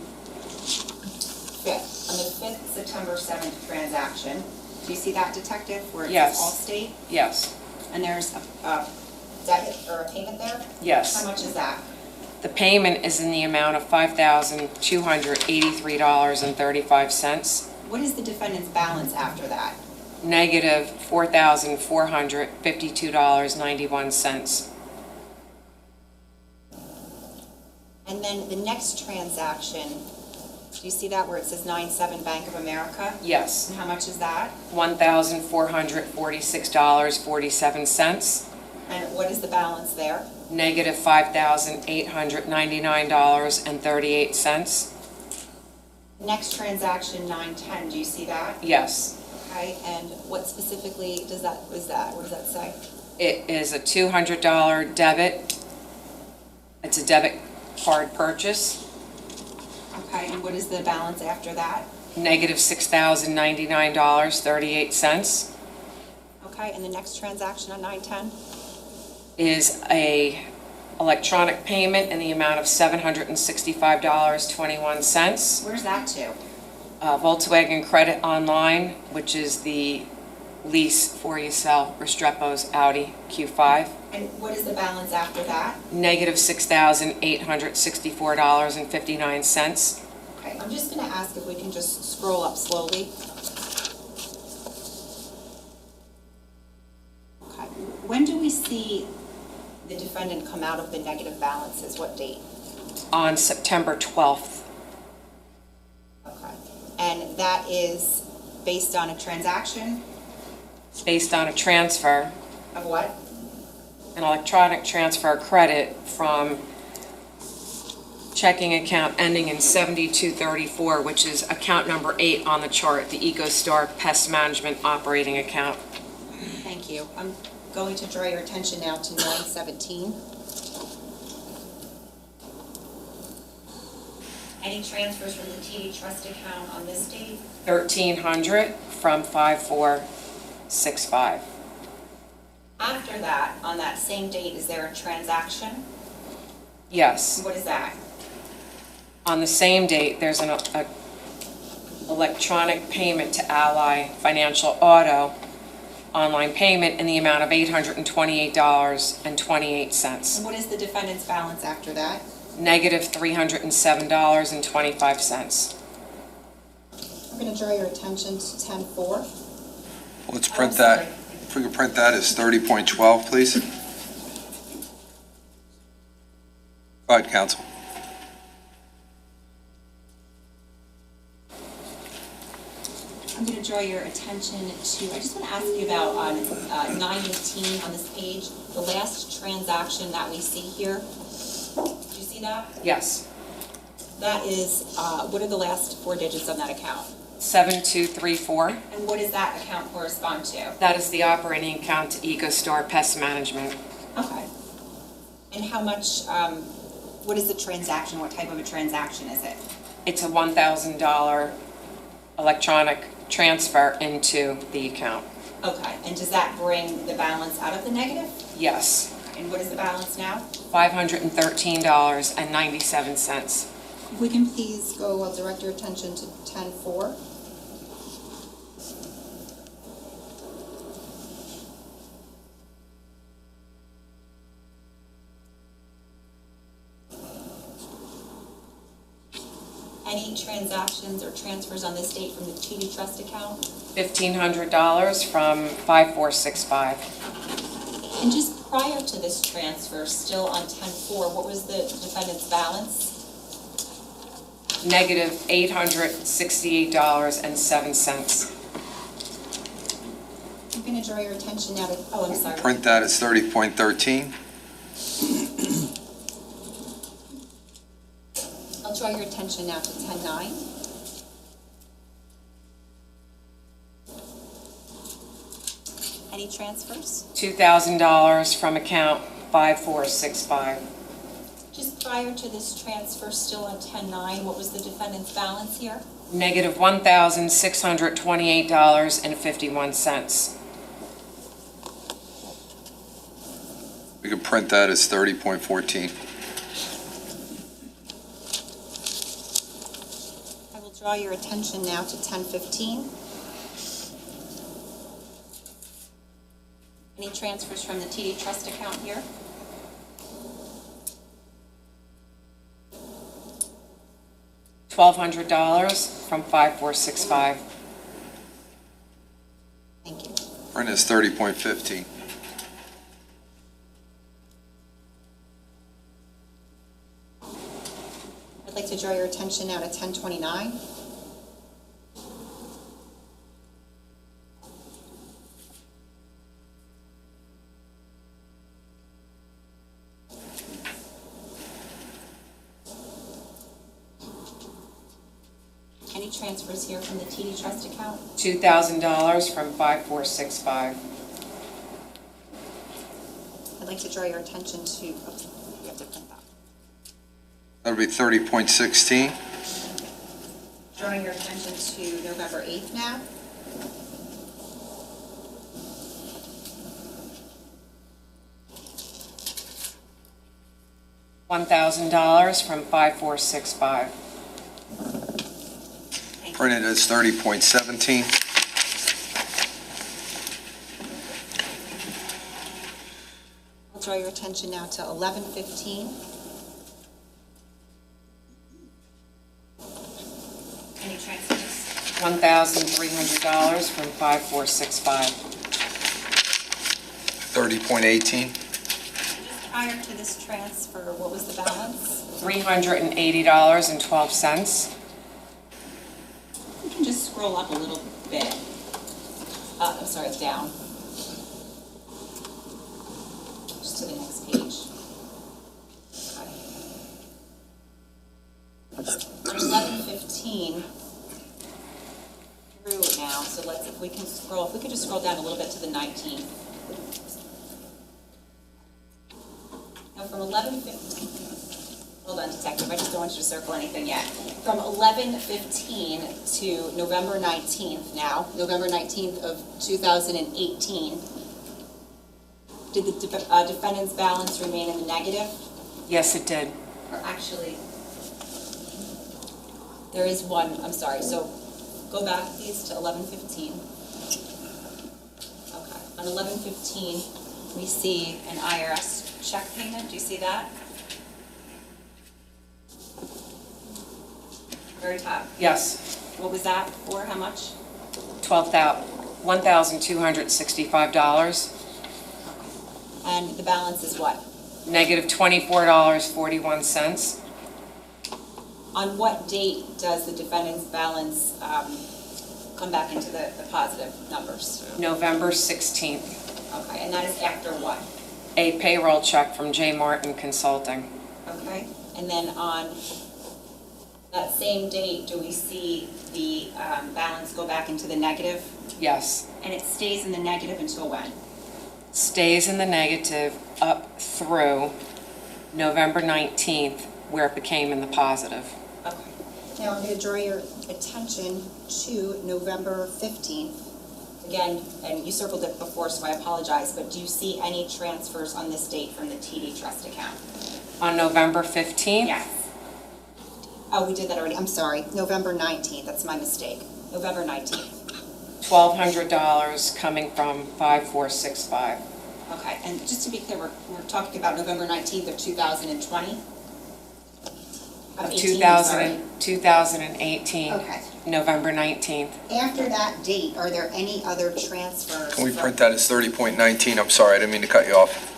5th, on the 5th, September 7th transaction, do you see that, Detective, where it Yes. says Allstate? Yes, And there's a debit or a payment there? How yes. much is that? The payment is in the amount of $5,283.35, What is the defendant's balance after that? negative $4,452.91. And then the next transaction, do you see that where it says 9/7 Bank of America? Yes, And how much is that? $1,446.47, And what is the balance there? negative $5,899.38. Next transaction, 9/10, do you see that? Yes, Okay, and what specifically what does that say? it is a $200 debit. It's a debit card purchase, Okay, and what is the balance after that? negative $6,099.38. Okay, and the next transaction on 9/10? Is a electronic payment in the amount of $765.21. Where's that to? Volkswagen Credit Online, which is the lease for you sell Restrepo's Audi Q5, And what is the balance after that? negative $6,864.59. Okay, I'm just gonna ask if we can just scroll up slowly. Okay, when do we see the defendant come out of the negative balances? What date? On September 12th. Okay. And that is based on a transaction Based on a transfer, of what? an electronic transfer credit from checking account ending in 7234, which is account number 8 on the chart, the EcoStar Pest Management Operating Account. Thank you. I'm going to draw your attention now to 917. Any transfers from the TD Trust account on this date? 1,300 from 5465. After that, on that same date, is there a transaction? Yes. What is that? On the same date, there's an electronic payment to Ally Financial Auto, online payment in the amount of $828.28. And what is the defendant's balance after that? Negative $307.25. I'm going to draw your attention to 10-4. Let's print that. If we could print that as 30.12, please. Go ahead, counsel. I'm going to draw your attention to, I just want to ask you about on 918 on this page, the last transaction that we see here. Did you see that? Yes. That is, what are the last 4 digits on that account? 7234. And what does that account correspond to? That is the operating account to EcoStar Pest Management. Okay. And how much, what is the transaction? What type of a transaction is it? It's a $1,000 electronic transfer into the account. Okay. And does that bring the balance out of the negative? Yes. And what is the balance now? $513.97. If we can please go, I'll direct your attention to 10-4. Any transactions or transfers on this date from the TD Trust account? $1,500 from 5465. And just prior to this transfer, still on 10-4, what was the defendant's balance? Negative $868.07. I'm going to draw your attention now to, oh, I'm sorry. Print that as 30.13. I'll draw your attention now to 10-9. Any transfers? $2,000 from account 5465. Just prior to this transfer, still on 10-9, what was the defendant's balance here? Negative $1,628.51. We could print that as 30.14. I will draw your attention now to 10-15. Any transfers from the TD Trust account here? $1,200 from 5465. Thank you. Print as 30.15. I'd like to draw your attention now to 10-29. Any transfers here from the TD Trust account? $2,000 from 5465. I'd like to draw your attention to, oops, you have to print that. That would be 30.16. Drawing your attention to November 8th now. $1,000 from 5465. Printed as 30.17. I'll draw your attention now to 11-15. Any transfers? $1,300 from 5465. 30.18. Prior to this transfer, what was the balance? $380.12. You can just scroll up a little bit. I'm sorry, down. Just to the next page. Okay. On 11:15 through now, so if we could just scroll down a little bit to the 19th. Now from 11:15, hold on, Detective, I just don't want you to circle anything yet. From 11:15 to November 19th now, November 19th of 2018, did the defendant's balance remain in the negative? Yes, it did. Or actually, there is one, I'm sorry, so go back please to 11:15. Okay, on 11:15, we see an IRS check payment, do you see that? Very top. Yes, What was that for, how much? $1,265. And the balance is what? Negative $24.41. On what date does the defendant's balance come back into the positive numbers? November 16th. Okay, and that is after what? A payroll check from J. Martin Consulting. Okay, and then on that same date, do we see the balance go back into the negative? Yes. And it stays in the negative until when? Stays in the negative up through November 19th, where it became in the positive. Okay. Now, I'm going to draw your attention to November 15th. Again, and you circled it before, so I apologize, but do you see any transfers on this date from the TD Trust account? On November 15th? Yes. Oh, we did that already. I'm sorry. November 19th. That's my mistake. November 19th. $1,200 coming from 5465. Okay, and just to be clear, we're talking about November 19th of 2020? Of 18, sorry. 2018. Okay. November 19th. After that date, are there any other transfers? Can we print that as 30.19? I'm sorry, I didn't mean to cut you off.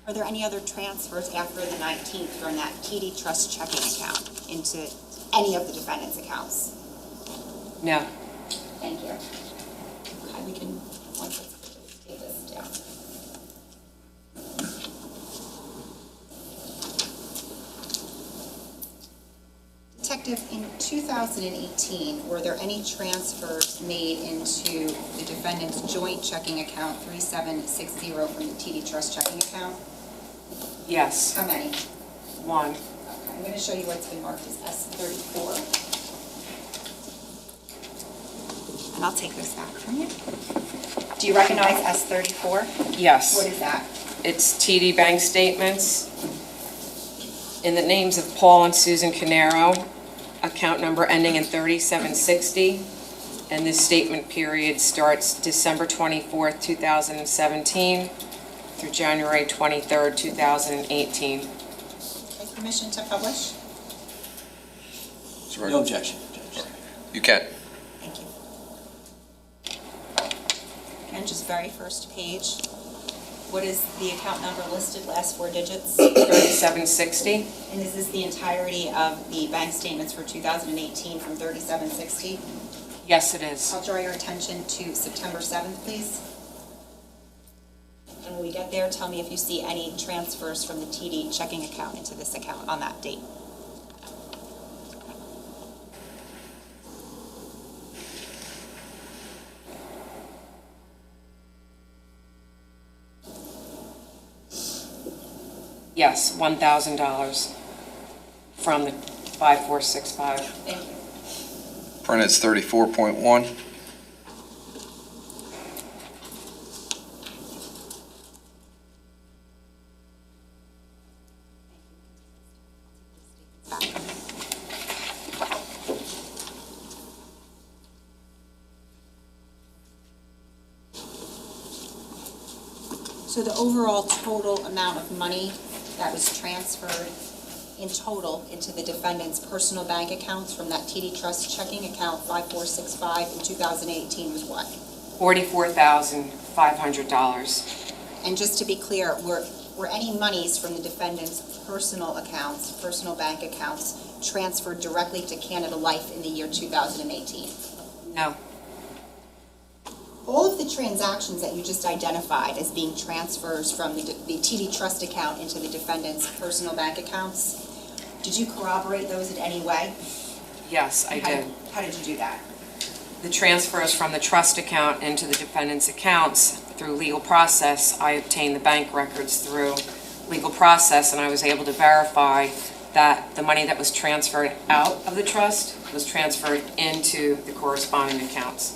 Are there any other transfers after the 19th from that TD Trust checking account into any of the defendant's accounts? No. Thank you. Okay, we can, let's take this down. Detective, in 2018, were there any transfers made into the defendant's joint checking account 3760 from the TD Trust checking account? Yes. How many? One. Okay, I'm going to show you what's been marked as S34. And I'll take this back from you. Do you recognize S34? Yes. What is that? It's TD bank statements in the names of Paul and Susan Caneiro, account number ending in 3760, and this statement period starts December 24th, 2017 through January 23rd, 2018. Okay, permission to publish? No objection, Judge. You can. Thank you. And just very first page, what is the account number listed, last four digits? 3760? And is this the entirety of the bank statements for 2018 from 3760? Yes, it is. I'll draw your attention to September 7th, please. And when we get there, tell me if you see any transfers from the TD checking account into this account on that date. Yes, $1,000 from the 5465. Thank you. Print is 34.1. So the overall total amount of money that was transferred in total into the defendant's personal bank accounts from that TD Trust checking account 5465 in 2018 was what? $44,500. And just to be clear, were any monies from the defendant's personal accounts, personal bank accounts, transferred directly to Canada Life in the year 2018? No. All of the transactions that you just identified as being transfers from the TD Trust account into the defendant's personal bank accounts, did you corroborate those in any way? Yes, I did. How did you do that? The transfers from the trust account into the defendant's accounts through legal process, I obtained the bank records through legal process, and I was able to verify that the money that was transferred out of the trust was transferred into the corresponding accounts.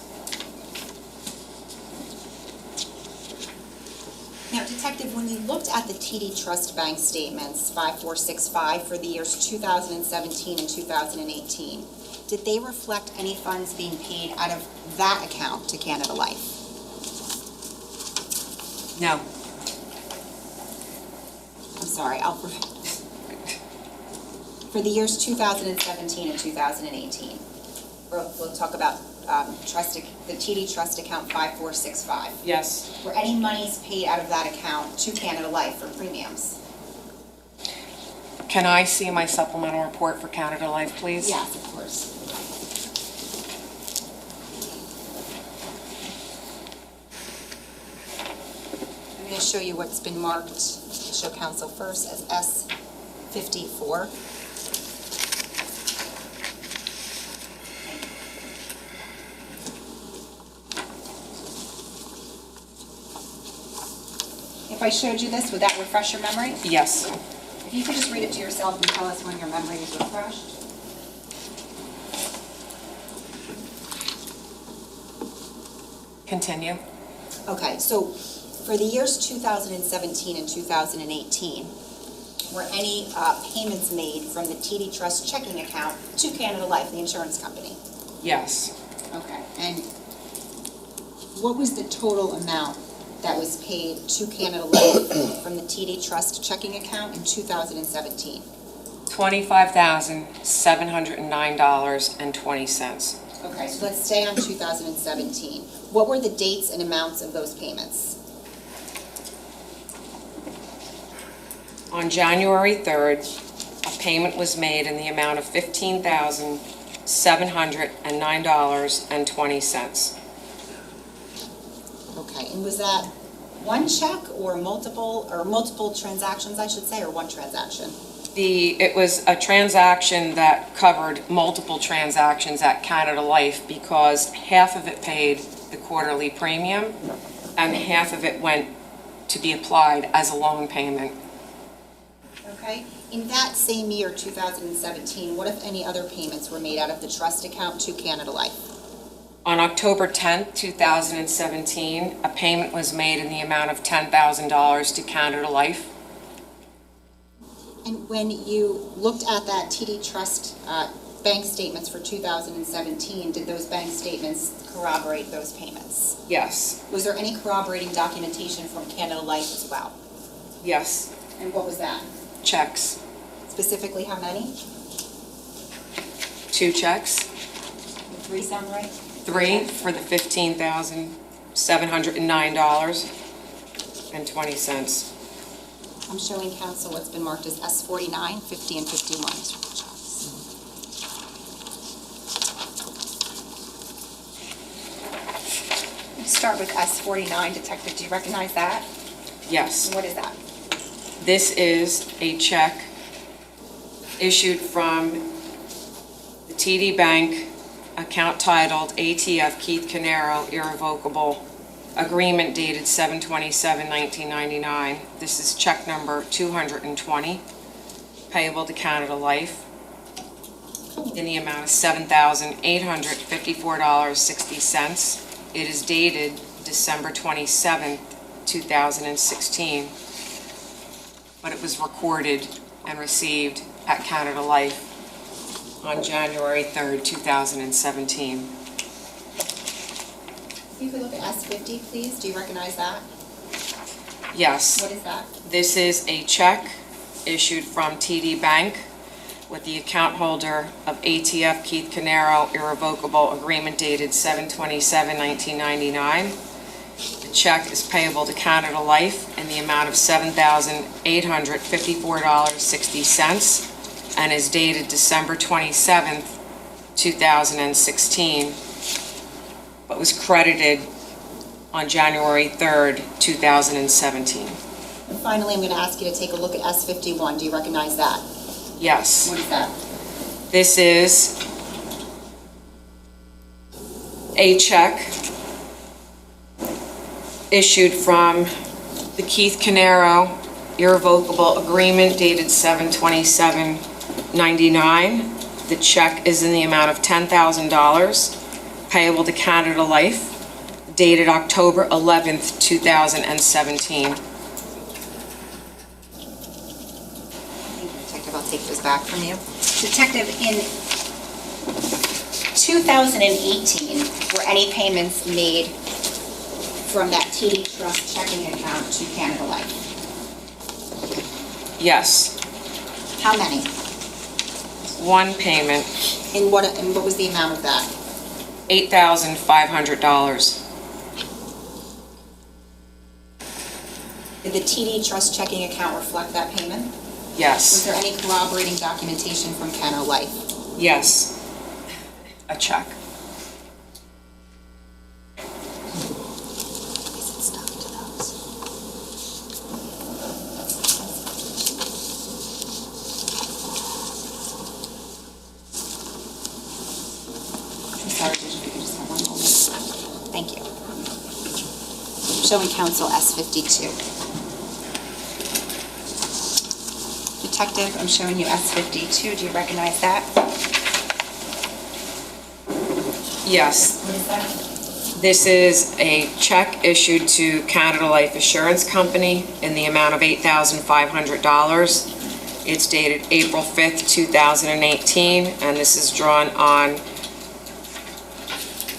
Now, Detective, when you looked at the TD Trust bank statements, 5465, for the years 2017 and 2018, did they reflect any funds being paid out of that account to Canada Life? No. I'm sorry, for the years 2017 and 2018, we'll talk about the TD Trust account 5465. Yes. Were any monies paid out of that account to Canada Life for premiums? Can I see my supplemental report for Canada Life, please? Yes, of course. I'm going to show you what's been marked, show counsel first, as S54. If I showed you this, would that refresh your memory? Yes. If you could just read it to yourself and tell us when your memory is refreshed. Continue. Okay, so for the years 2017 and 2018, were any payments made from the TD Trust checking account to Canada Life, the insurance company? Yes. Okay, and what was the total amount that was paid to Canada Life from the TD Trust checking account in 2017? $25,709.20. Okay, so let's stay on 2017. What were the dates and amounts of those payments? On January 3rd, a payment was made in the amount of $15,709.20. Okay, and was that one check or multiple transactions, I should say, or one transaction? It was a transaction that covered multiple transactions at Canada Life because half of it paid the quarterly premium and half of it went to be applied as a loan payment. Okay, in that same year, 2017, what if any other payments were made out of the trust account to Canada Life? On October 10th, 2017, a payment was made in the amount of $10,000 to Canada Life. And when you looked at that TD Trust bank statements for 2017, did those bank statements corroborate those payments? Yes. Was there any corroborating documentation from Canada Life as well? Yes. And what was that? Checks. Specifically, how many? 2 checks. 3 sound right? 3 for the $15,709.20. I'm showing counsel what's been marked as S49, 50, and 51. Let's start with S49, Detective. Do you recognize that? Yes. And what is that? This is a check issued from the TD Bank, account titled ATF Keith Caneiro Irrevocable Agreement dated 7/27/1999. This is check number 220, payable to Canada Life in the amount of $7,854.60. It is dated December 27th, 2016, but it was recorded and received at Canada Life on January 3rd, 2017. If you could look at S50, please. Do you recognize that? Yes. What is that? This is a check issued from TD Bank with the account holder of ATF Keith Caneiro Irrevocable Agreement dated 7/27/1999. The check is payable to Canada Life in the amount of $7,854.60 and is dated December 27th, 2016, but was credited on January 3rd, 2017. And finally, I'm going to ask you to take a look at S51. Do you recognize that? Yes. What is that? This is a check issued from the Keith Caneiro irrevocable agreement dated 7/27/99. The check is in the amount of $10,000 payable to Canada Life dated October 11th, 2017. Detective, I'll take those back from you. Detective, in 2018, were any payments made from that TD Trust checking account to Canada Life? Yes, How many? one payment, And what was the amount of that? $8,500. Did the TD Trust checking account reflect that payment? Was Yes, there any corroborating documentation from Canada Life? yes, a check. I'm sorry, Judge, if you could just have one moment. Thank you. Showing counsel S52. Detective, I'm showing you S52. Do you recognize that? Yes, What is that? this is a check issued to Canada Life Assurance Company in the amount of $8,500. It's dated April 5th, 2018, and this is drawn on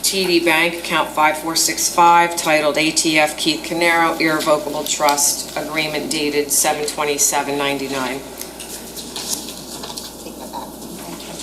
TD Bank, account 5465, titled ATF Keith Caneiro, Irrevocable Trust, agreement dated 7/27/99. Take that back. Thank you.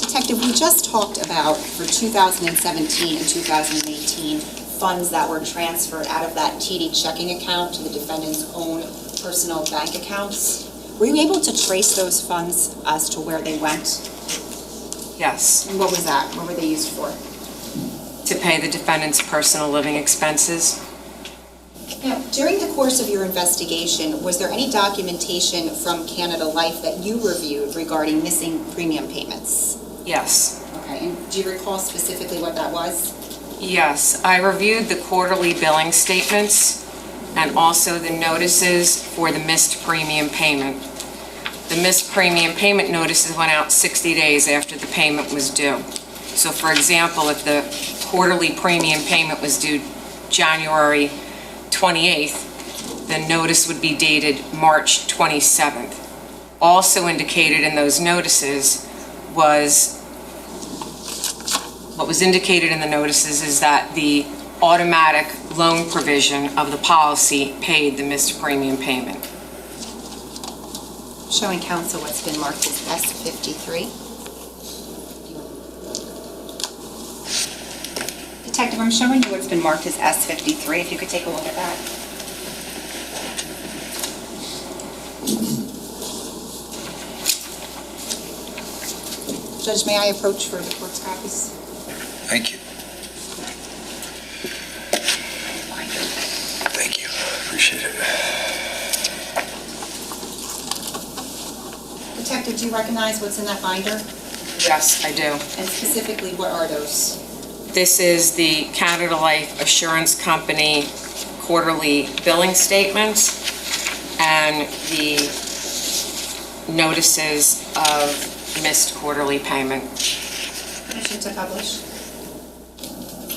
Detective, we just talked about for 2017 and 2018, funds that were transferred out of that TD checking account to the defendant's own personal bank accounts. Were you able to trace those funds as to where they went? Yes, And what was that? What were they used for? to pay the defendant's personal living expenses. Now, during the course of your investigation, was there any documentation from Canada Life that you reviewed regarding missing premium payments? Yes. Okay, and do you recall specifically what that was? Yes, I reviewed the quarterly billing statements and also the notices for the missed premium payment. The missed premium payment notices went out 60 days after the payment was due. So for example, if the quarterly premium payment was due January 28th, the notice would be dated March 27th. Also indicated in those notices was, what was indicated in the notices is that the automatic loan provision of the policy paid the missed premium payment. Showing counsel what's been marked as S53. Detective, I'm showing you what's been marked as S53, if you could take a look at that. Judge, may I approach for the court's copies? Thank you. Thank you. Appreciate it. Detective, do you recognize what's in that binder? Yes, I do. And specifically, what are those? This is the Canada Life Assurance Company quarterly billing statements and the notices of missed quarterly payment. Permission to publish?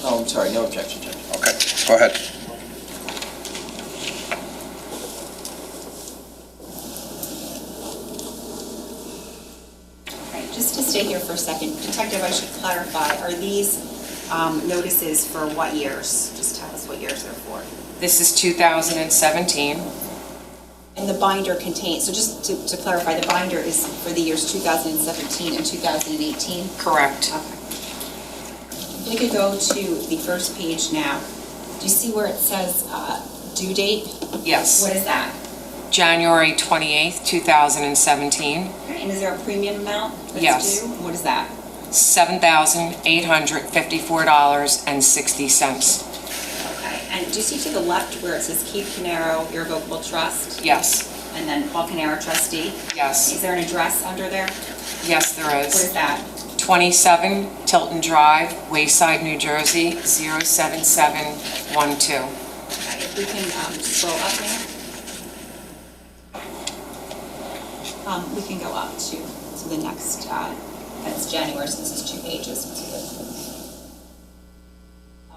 Oh, I'm sorry, no objection, Judge. Okay, go ahead. Right, just to stay here for a second, Detective, I should clarify, are these notices for what years? Just tell us what years they're for. This is 2017. And the binder contains, so just to clarify, the binder is for the years 2017 and 2018? Correct. Okay. If we could go to the first page now. Do you see where it says due date? Yes. What is that? January 28th, 2017. Okay, and is there a premium amount that's Yes. due? What is that? $7,854.60. Okay, and do you see to the left where it says Keith Caneiro Irrevocable Trust? Yes. And then Paul Caneiro Trustee? Yes. Is there an address under there? Yes, there What is. is that? 27 Tilton Drive, Wayside, New Jersey, 07712. Okay, if we can scroll up now. We can go up to the next, that's January, so this is 2 pages.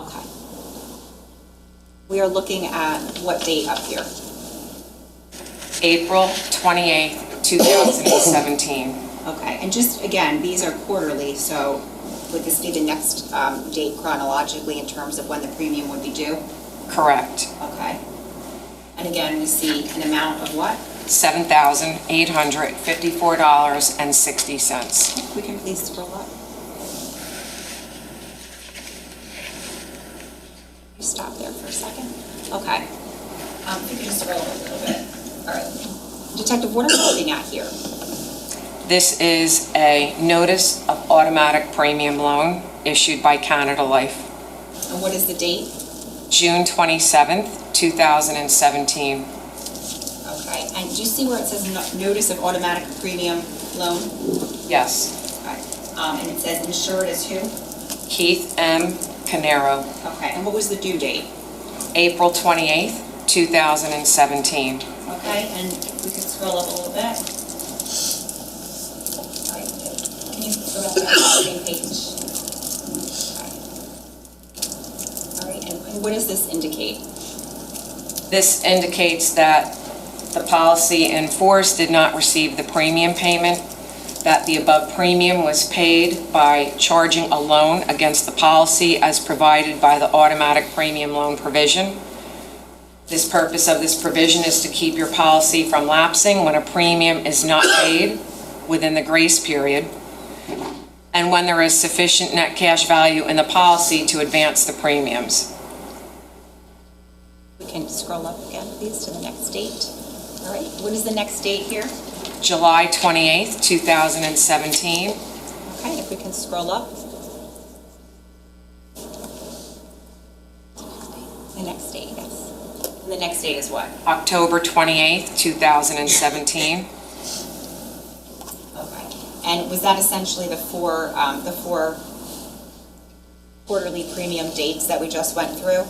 Okay. We are looking at what date up here? April 28th, 2017. Okay, and just, again, these are quarterly, so would this be the next date chronologically in terms of when the premium would be due? Correct. Okay. And again, we see an amount of what? $7,854.60. If we can please scroll up. Stop there for a second. Okay. If you can scroll up a little bit. All right. Detective, what are we looking at here? This is a notice of automatic premium loan issued by Canada Life, And what is the date? June 27th, 2017. Okay. And do you see where it says notice of automatic premium loan? Yes. Okay. And it says insured as who? Keith M. Caneiro, Okay. And what was the due date? April 28th, 2017. Okay. And we can scroll up a little bit. All right. Can you go back to the same page? All right. And what does this indicate? This indicates that the policy in force did not receive the premium payment, that the above premium was paid by charging a loan against the policy as provided by the automatic premium loan provision. This purpose of this provision is to keep your policy from lapsing when a premium is not paid within the grace period, and when there is sufficient net cash value in the policy to advance the premiums. We can scroll up again, please, to the next date. All right, what is the next date here? July 28th, 2017. Okay, if we can scroll up. The next date, yes. And the next date is what? October 28th, 2017. Okay. And was that essentially the four quarterly premium dates that we just went through?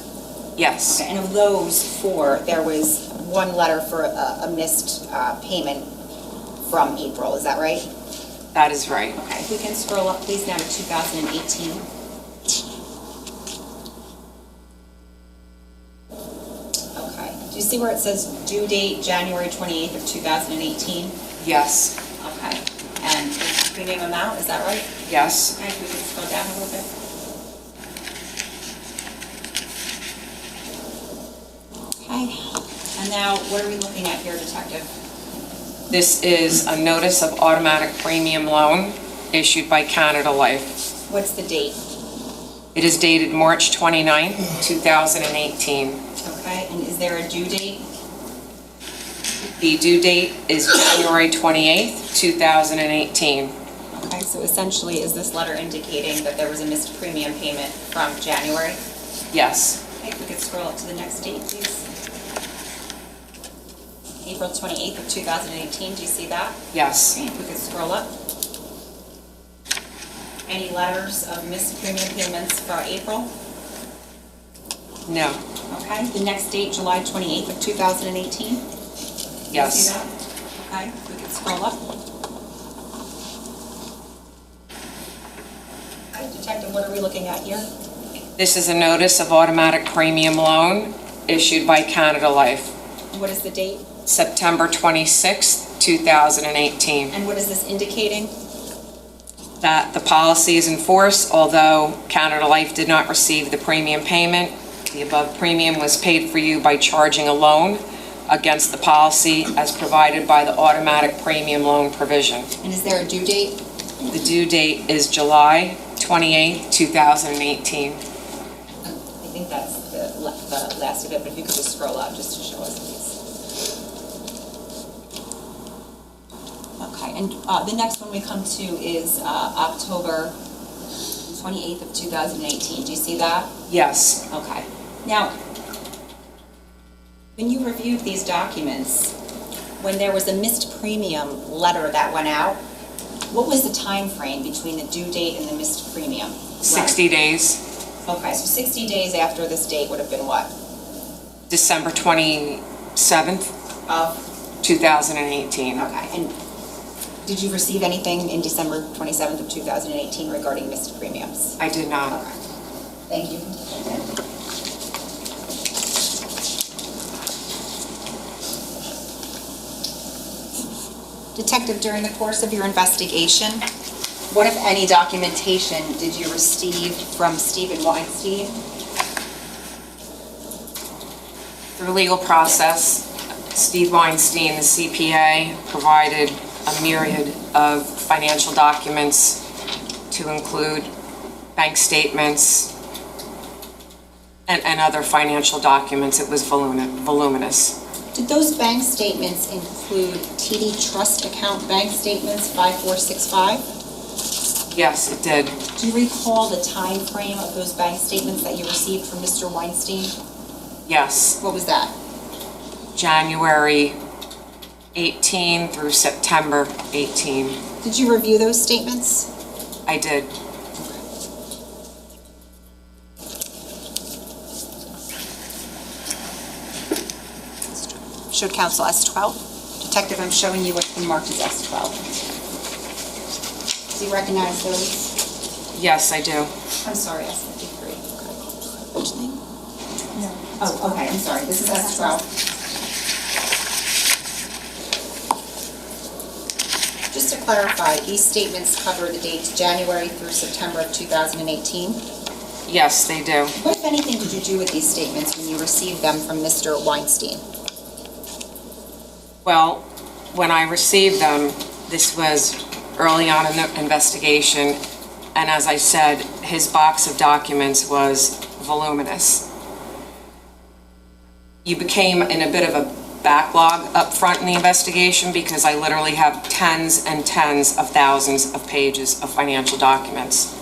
Yes, Okay, and of those four, there was one letter for a missed payment from April, is that right? that is right. Okay, if we can scroll up, please, now to 2018. Okay, do you see where it says due date January 28th of 2018? Yes, Okay, and the premium amount, is that right? yes. Okay, if we can scroll down a little bit. Okay, and now what are we looking at here, Detective? This is a notice of automatic premium loan issued by Canada Life. What's the date? It is dated March 29th, 2018. Okay, and is there a due date? The due date is January 28th, 2018. Okay, so essentially, is this letter indicating that there was a missed premium payment from January? Yes, Okay, if we could scroll up to the next date, please. April 28th of 2018, do you see that? yes. Okay, if we could scroll up. Any letters of missed premium payments for April? No, Okay, the next date, July 28th of 2018? Do you yes. see that? Okay, if we could scroll up. Okay, Detective, what are we looking at here? This is a notice of automatic premium loan issued by Canada Life, What is the date? September 26th, 2018. And what is this indicating? that the policy is in force, although Canada Life did not receive the premium payment. The above premium was paid for you by charging a loan against the policy as provided by the automatic premium loan provision. And is there a due date? The due date is July 28, 2018. I think that's the last of it, but if you could just scroll up just to show us, please. Okay, and the next one we come to is October 28th of 2018. Do you see that? Yes. Okay. Now, when you reviewed these documents, when there was a missed premium letter that went out, what was the time frame between the due date and the missed premium? 60 days. Okay, so 60 days after this date would have been what? December 27th, Of 2018. Okay, and did you receive anything in December 27th of 2018 regarding missed premiums? I did not. Okay, thank you. Detective, during the course of your investigation, what, if any, documentation did you receive from Stephen Weinstein? Through legal process, Steve Weinstein, the CPA, provided a myriad of financial documents to include bank statements and other financial documents. It was voluminous. Did those bank statements include TD Trust account bank statements 5465? Yes, it did. Do you recall the time frame of those bank statements that you received from Mr. Weinstein? Yes. What was that? January 18 through September 18. Did you review those statements? I did. Showed counsel S12. Detective, I'm showing you what's been marked as S12. Do you recognize those? Yes, I do. I'm sorry, S53. Okay. Which thing? No. Oh, okay, I'm sorry. This is S12. Just to clarify, these statements cover the dates January through September of 2018. Yes, they do. What, if anything, did you do with these statements when you received them from Mr. Weinstein? Well, when I received them, this was early on in the investigation, and as I said, his box of documents was voluminous. You became in a bit of a backlog up front in the investigation because I literally have tens and tens of thousands of pages of financial documents.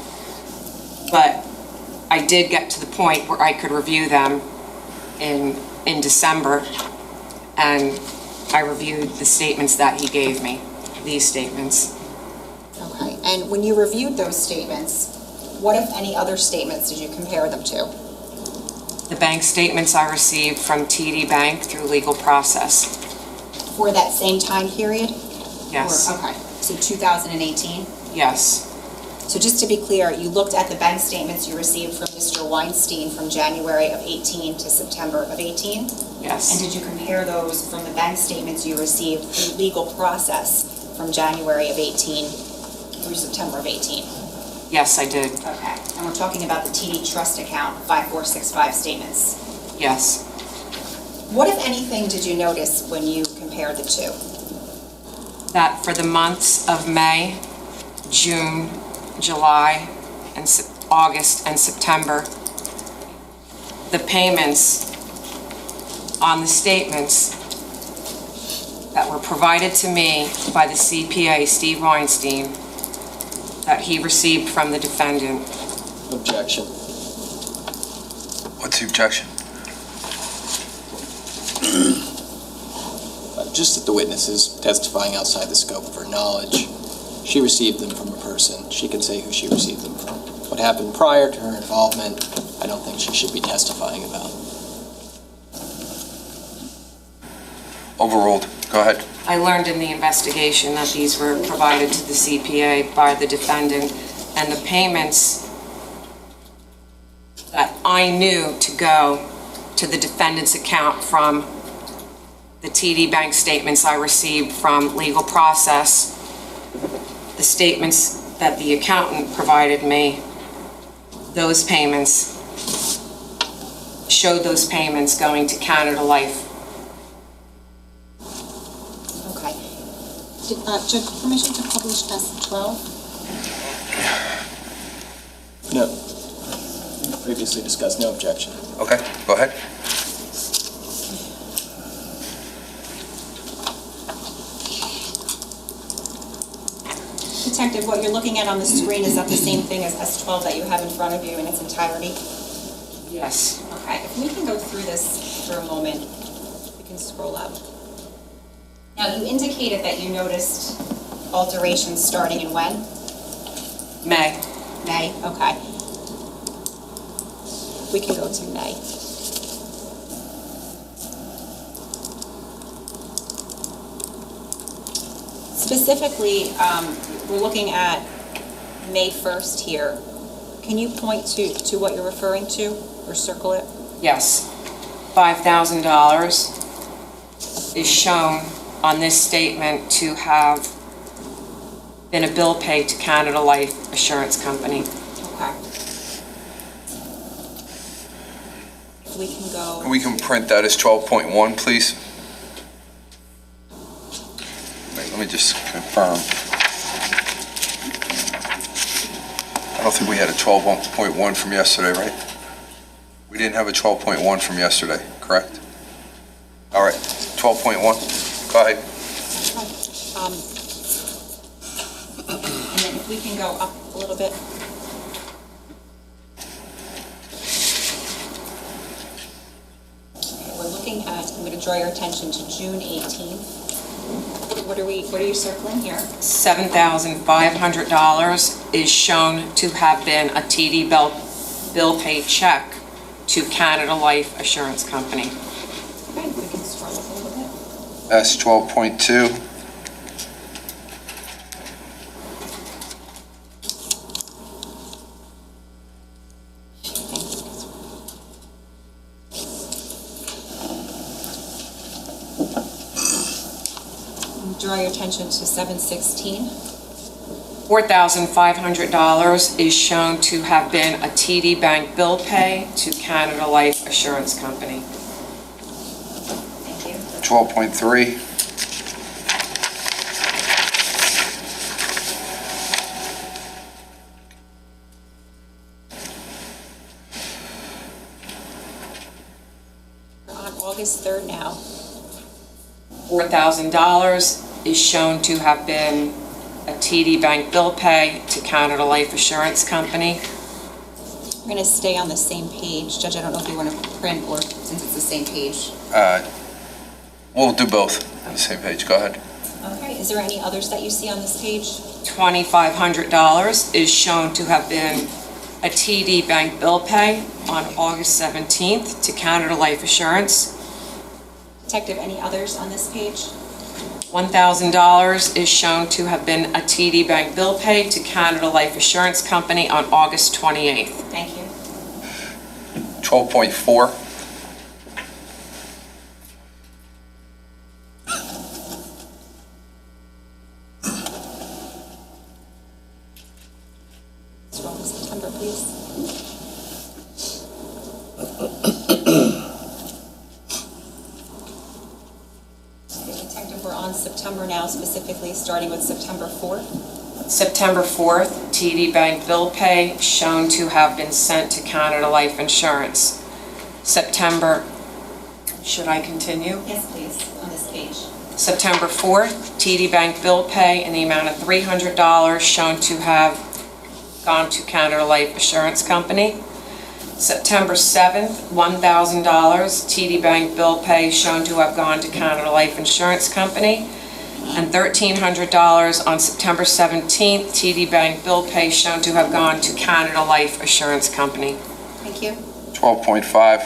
But I did get to the point where I could review them in December, and I reviewed the statements that he gave me, these statements. Okay, and when you reviewed those statements, what, if any, other statements did you compare them to? The bank statements I received from TD Bank through legal process. For that same time period? Yes. Or, okay, so 2018? Yes. So just to be clear, you looked at the bank statements you received from Mr. Weinstein from January of 18 to September of 18? Yes. And did you compare those from the bank statements you received through legal process from January of 18 through September of 18? Yes, I did. Okay, and we're talking about the TD Trust account 5465 statements. Yes. What, if anything, did you notice when you compared the two? That for the months of May, June, July, and August and September, the payments on the statements that were provided to me by the CPA, Steve Weinstein, that he received from the defendant. Objection. What's the objection? Just that the witness is testifying outside the scope of her knowledge. She received them from a person. She can say who she received them from. What happened prior to her involvement, I don't think she should be testifying about. Overruled. Go ahead. I learned in the investigation that these were provided to the CPA by the defendant, and the payments that I knew to go to the defendant's account from the TD Bank statements I received from legal process, the statements that the accountant provided me those payments, showed those payments going to Canada Life. Okay. Judge, permission to publish S-12? No. Previously discussed, no objection. Okay, go ahead. Detective, what you're looking at on the screen, is that the same thing as S-12 that you have in front of you in its entirety? Yes. Okay, if we can go through this for a moment, we can scroll up. Now, you indicated that you noticed alterations starting in when? May. May, okay. We can go to May. Specifically, we're looking at May 1st here. Can you point to what you're referring to, or circle it? Yes. $5,000 is shown on this statement to have been a bill paid to Canada Life Assurance Company. Okay. We can go. We can print that as 12.1, please. Wait, let me just confirm. I don't think we had a 12.1 from yesterday, right? We didn't have a 12.1 from yesterday, correct? All right, 12.1, go ahead. And then if we can go up a little bit. Okay, we're looking at, I'm going to draw your attention to June 18th. What are you circling here? $7,500 is shown to have been a TD bill paid check to Canada Life Assurance Company. Okay, we can scroll up a little bit. S 12.2. Draw your attention to 7/16. $4,500 is shown to have been a TD Bank bill pay to Canada Life Assurance Company. Thank you. 12.3. We're on August 3rd now. $4,000 is shown to have been a TD Bank bill pay to Canada Life Assurance Company. We're going to stay on the same page. Judge, I don't know if you want to print or since it's the same page. We'll do both on the same page, go ahead. Okay, is there any others that you see on this page? $2,500 is shown to have been a TD Bank bill pay on August 17th to Canada Life Assurance. Detective, any others on this page? $1,000 is shown to have been a TD Bank bill pay to Canada Life Assurance Company on August 28th. Thank you. 12.4. Scroll to September, please. Detective, we're on September now, specifically starting with September 4th. September 4th, TD Bank bill pay shown to have been sent to Canada Life Insurance. September, should I continue? Yes, please, on this page. September 4th, TD Bank bill pay in the amount of $300 shown to have gone to Canada Life Assurance Company. September 7th, $1,000 TD Bank bill pay shown to have gone to Canada Life Insurance Company. And $1,300 on September 17th, TD Bank bill pay shown to have gone to Canada Life Assurance Company. Thank you. 12.5.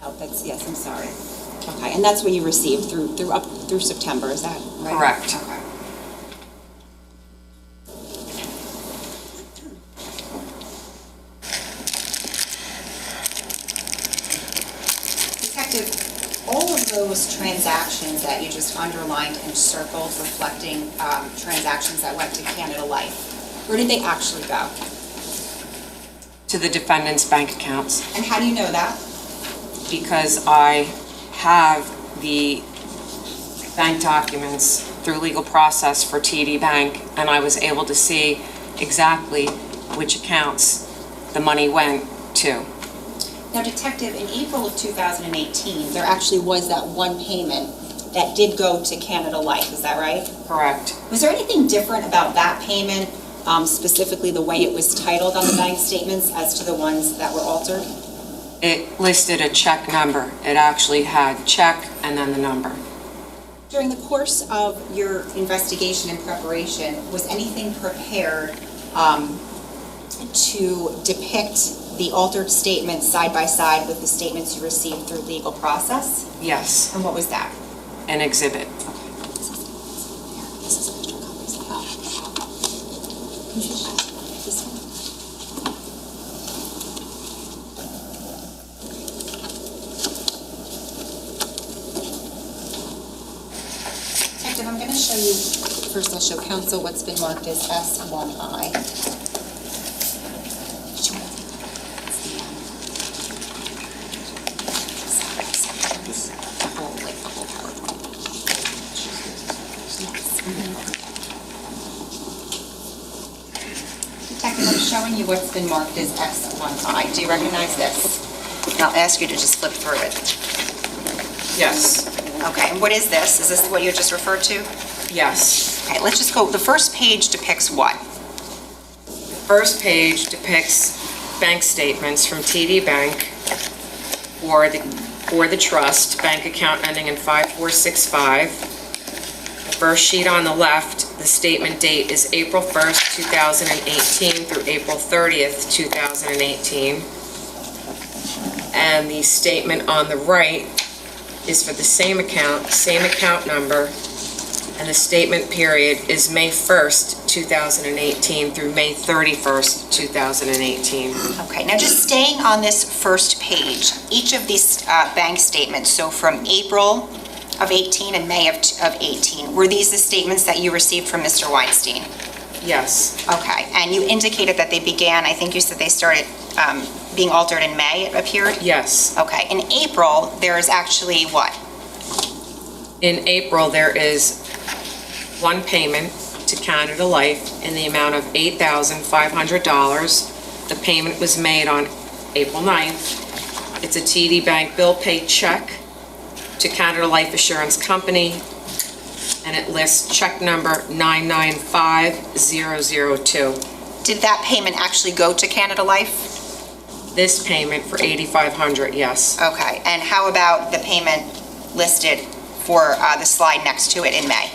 Oh, that's, yes, I'm sorry. Okay, and that's what you received through September, is that right? Correct. Okay. those transactions that you just underlined and circled reflecting transactions that went to Canada Life, where did they actually go? To the defendant's bank accounts, And how do you know that? because I have the bank documents through legal process for TD Bank, and I was able to see exactly which accounts the money went to. Now, Detective, in April of 2018, there actually was that one payment that did go to Canada Life, is that right? Correct. Was there anything different about that payment, specifically the way it was titled on the bank statements as to the ones that were altered? It listed a check number. It actually had check and then the number. During the course of your investigation and preparation, was anything prepared to depict the altered statements side by side with the statements you received through legal process? Yes, And what was that? an exhibit. Detective, I'm going to show you, first I'll show counsel what's been marked as S1I. Detective, I'm showing you what's been marked as S1I. Do you recognize this? And I'll ask you to just flip through it. Yes, Okay, and what is this? Is this what you just referred to? yes. Okay, let's just go, the first page depicts what? First page depicts bank statements from TD Bank for the trust, bank account ending in 5465. The first sheet on the left, the statement date is April 1st, 2018 through April 30th, 2018. And the statement on the right is for the same account number, and the statement period is May 1st, 2018 through May 31st, 2018. Okay, now just staying on this first page, each of these bank statements, so from April of 18 and May of 18, were these the statements that you received from Mr. Weinstein? Yes, Okay, and you indicated that they began, I think you said they started being altered in May, it appeared? yes. Okay, in April, there is actually what? In April, there is one payment to Canada Life in the amount of $8,500. The payment was made on April 9th. It's a TD Bank bill pay check to Canada Life Assurance Company, and it lists check number 995002. Did that payment actually go to Canada Life? This payment for $8,500, yes. Okay, and how about the payment listed for the slide next to it in May?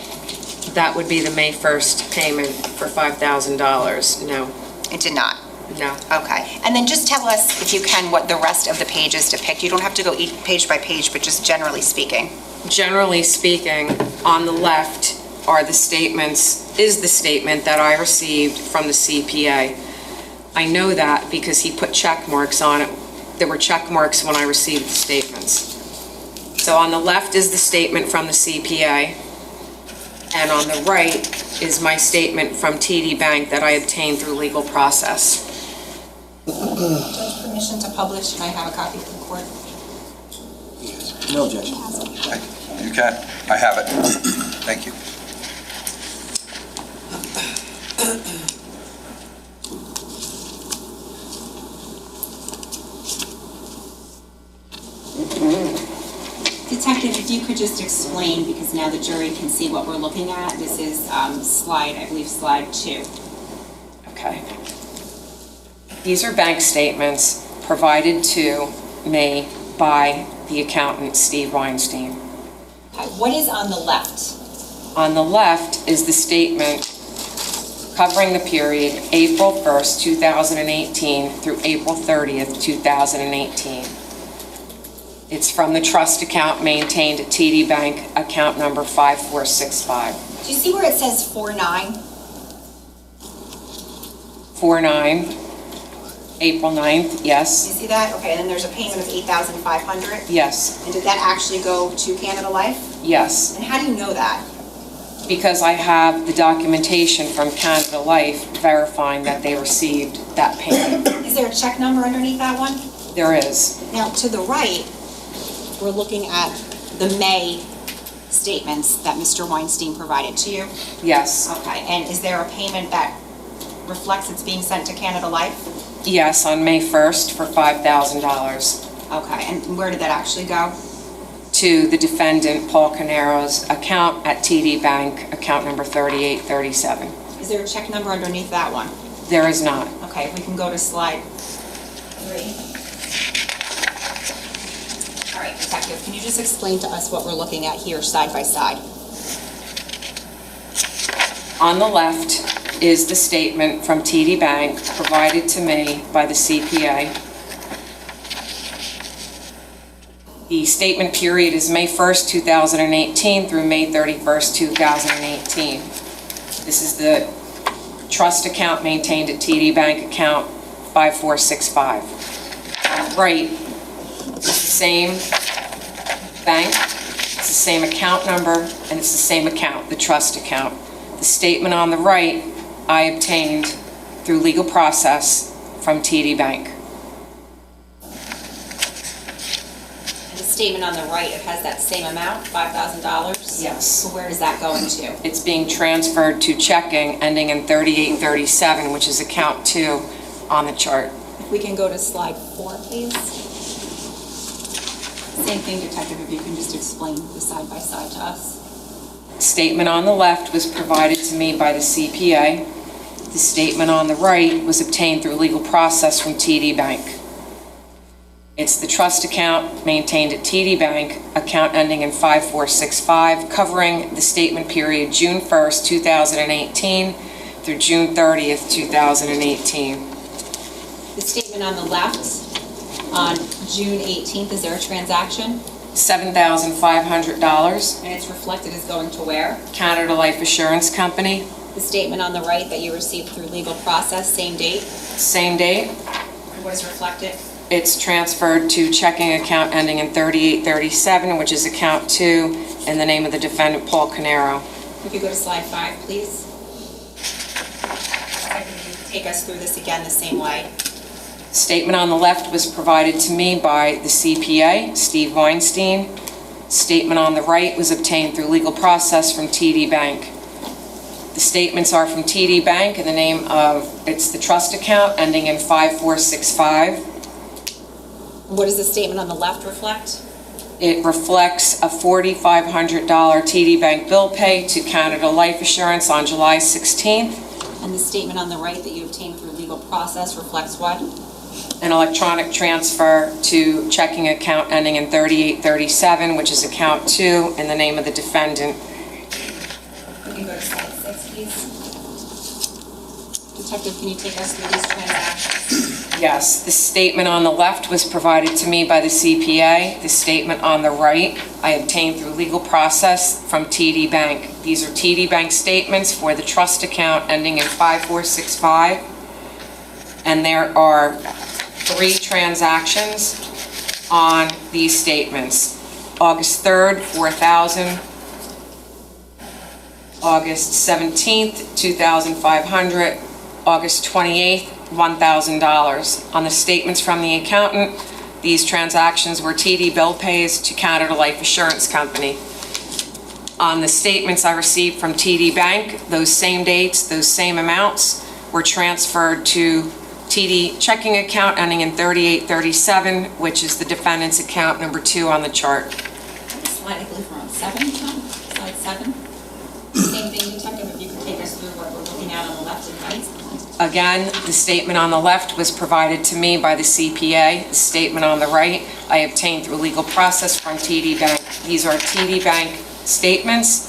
That would be the May 1st payment for $5,000. No, It did not? no. Okay, and then just tell us, if you can, what the rest of the pages depict. You don't have to go each page by page, but just generally speaking. Generally speaking, on the left are the statements, is the statement that I received from the CPA. I know that because he put check marks on it. There were check marks when I received the statements. So on the left is the statement from the CPA, and on the right is my statement from TD Bank that I obtained through legal process. Judge, permission to publish, and I have a copy for the court. No objection. You can. I have it. Thank you. Detective, if you could just explain, because now the jury can see what we're looking at. This is slide, I believe, slide 2. Okay. These are bank statements provided to me by the accountant, Steve Weinstein. Okay, what is on the left? On the left is the statement covering the period April 1st, 2018 through April 30th, 2018. It's from the trust account maintained at TD Bank, account number 5465. Do you see where it says 49? 49, April 9th, You yes, see that? Okay, and then there's a payment of $8,500. yes, And did that actually go to Canada Life? yes. And how do you know that? Because I have the documentation from Canada Life verifying that they received that payment. Is there a check number underneath that one? There is, Now, to the right, we're looking at the May statements that Mr. Weinstein provided to you. yes, Okay, and is there a payment that reflects it's being sent to Canada Life? yes, on May 1st for $5,000 Okay, and where did that actually go? to the defendant, Paul Caneiro's account at TD Bank, account number 3837. Is there a check number underneath that one? There is not. Okay, we can go to slide 3. All right, Detective, can you just explain to us what we're looking at here side by side? On the left is the statement from TD Bank provided to me by the CPA. The statement period is May 1st, 2018 through May 31st, 2018. This is the trust account maintained at TD Bank, account 5465. On the right, it's the same bank, it's the same account number, and it's the same account, the trust account. The statement on the right, I obtained through legal process from TD Bank. And the statement on the right, it has that same amount, $5,000? Yes. So where does that go into? It's being transferred to checking ending in 3837, which is account 2 on the chart. If we can go to slide 4, please. Same thing, Detective, if you can just explain the side by side to us. Statement on the left was provided to me by the CPA. The statement on the right was obtained through legal process from TD Bank. It's the trust account maintained at TD Bank, account ending in 5465, covering the statement period June 1st, 2018 through June 30th, 2018. The statement on the left, on June 18th, is there a transaction? $7,500, And it's reflected as going to where? Canada Life Assurance Company, The statement on the right that you received through legal process, same date? same date. What is reflected? It's transferred to checking account ending in 3837, which is account 2, in the name of the defendant, Paul Caneiro. If you go to slide 5, please. Take us through this again the same way. Statement on the left was provided to me by the CPA, Steve Weinstein. Statement on the right was obtained through legal process from TD Bank. The statements are from TD Bank in the name of, it's the trust account ending in 5465. What does the statement on the left reflect? It reflects a $4,500 TD Bank bill pay to Canada Life Assurance on July 16th. And the statement on the right that you obtained through legal process reflects what? An electronic transfer to checking account ending in 3837, which is account 2, in the name of the defendant. We can go to slide 6, please. Detective, can you take us through these transactions? Yes, the statement on the left was provided to me by the CPA. The statement on the right I obtained through legal process from TD Bank. These are TD Bank statements for the trust account ending in 5465. And there are 3 transactions on these statements. August 3rd, $4,000. August 17th, $2,500. August 28th, $1,000. On the statements from the accountant, these transactions were TD bill pays to Canada Life Assurance Company. On the statements I received from TD Bank, those same dates, those same amounts were transferred to TD checking account ending in 3837, which is the defendant's account number 2 on the chart. Slide, I believe we're on 7, Tom? Slide 7. Same thing, Detective, if you could take us through what we're looking at on the left and right. Again, the statement on the left was provided to me by the CPA. The statement on the right I obtained through legal process from TD Bank. These are TD Bank statements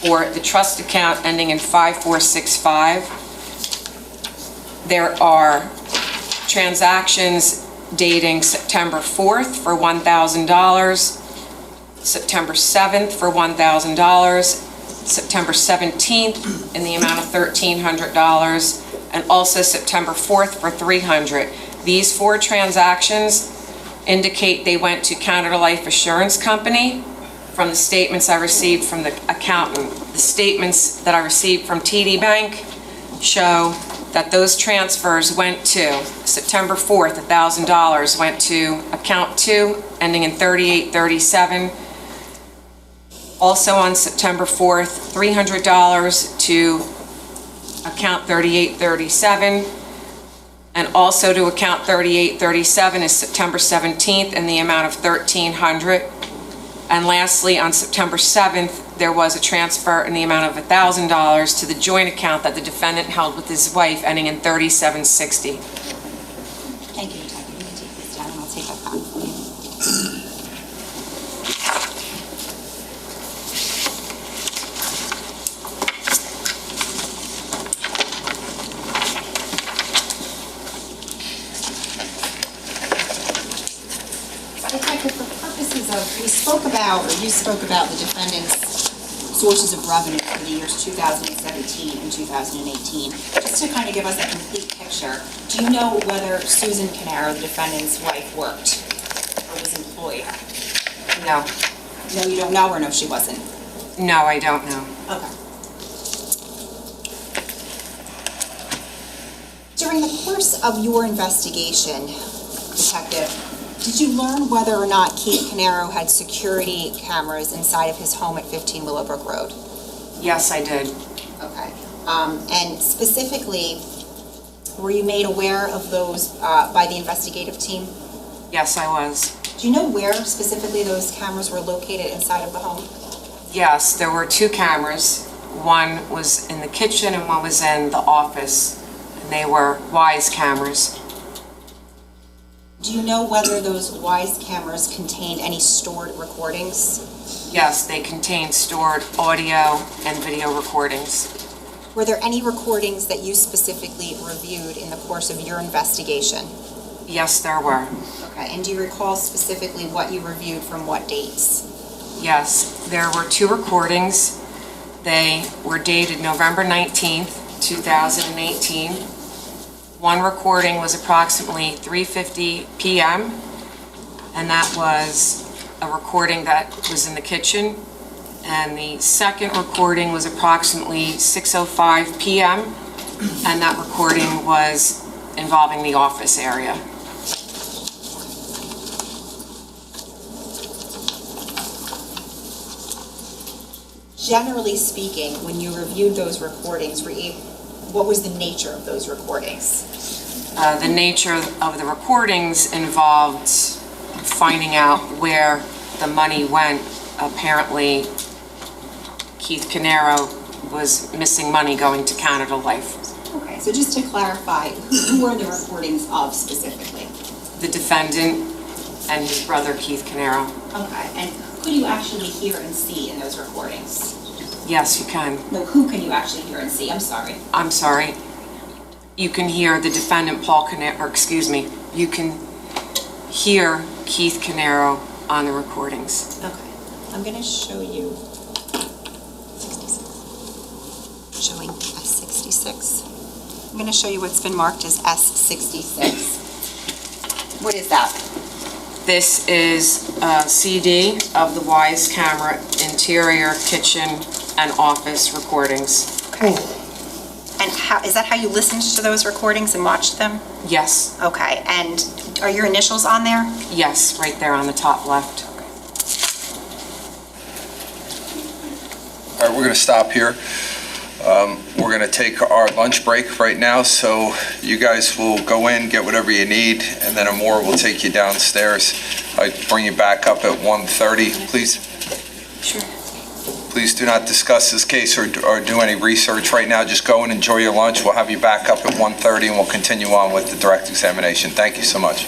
for the trust account ending in 5465. There are transactions dating September 4th for $1,000, September 7th for $1,000, September 17th in the amount of $1,300, and also September 4th for $300. These 4 transactions indicate they went to Canada Life Assurance Company. From the statements I received from the accountant, the statements that I received from TD Bank show that those transfers went to September 4th, $1,000 went to account 2, ending in 3837. Also on September 4th, $300 to account 3837. And also to account 3837 is September 17th in the amount of $1,300. And lastly, on September 7th, there was a transfer in the amount of $1,000 to the joint account that the defendant held with his wife, ending in 3760. Thank you, Detective. You can take this down and I'll take that back for you. Detective, for purposes of, you spoke about the defendant's sources of revenue for the years 2017 and 2018. Just to kind of give us a complete picture, do you know whether Susan Caneiro, the defendant's wife, worked or was employed? No. No, you don't know, or no, she wasn't? No, I don't know. Okay. During the course of your investigation, Detective, did you learn whether or not Keith Caneiro had security cameras inside of his home at 15 Willow Brook Road? Yes, I did. Okay. And specifically, were you made aware of those by the investigative team? Yes, I was. Do you know where specifically those cameras were located inside of the home? Yes, there were 2 cameras. One was in the kitchen and one was in the office. And they were Wise cameras. Do you know whether those Wise cameras contained any stored recordings? Yes, they contained stored audio and video recordings. Were there any recordings that you specifically reviewed in the course of your investigation? Yes, there were. Okay, and do you recall specifically what you reviewed from what dates? Yes, there were 2 recordings. They were dated November 19th, 2018. One recording was approximately 3:50 p.m., and that was a recording that was in the kitchen. And the second recording was approximately 6:05 p.m., and that recording was involving the office area. Generally speaking, when you reviewed those recordings, what was the nature of those recordings? The nature of the recordings involved finding out where the money went. Apparently, Keith Caneiro was missing money going to Canada Life. Okay, so just to clarify, who were the recordings of specifically? The defendant and his brother, Keith Caneiro. Okay, and who do you actually hear and see in those recordings? Yes, you can. No, who can you actually hear and see? I'm sorry. I'm sorry. You can hear the defendant, Paul Caneiro, or excuse me, you can hear Keith Caneiro on the recordings. Okay, I'm going to show you 66. Showing S66. I'm going to show you what's been marked as S66. What is that? This is a CD of the Wise camera interior, kitchen, and office recordings. Okay. And is that how you listened to those recordings and watched them? Yes, Okay, and are your initials on there? yes, right there on the top left. All right, we're going to stop here. We're going to take our lunch break right now, so you guys will go in, get whatever you need, and then Amor will take you downstairs. I bring you back up at 1:30, please. Sure. Please do not discuss this case or do any research right now. Just go and enjoy your lunch. We'll have you back up at 1:30, and we'll continue on with the direct examination. Thank you so much.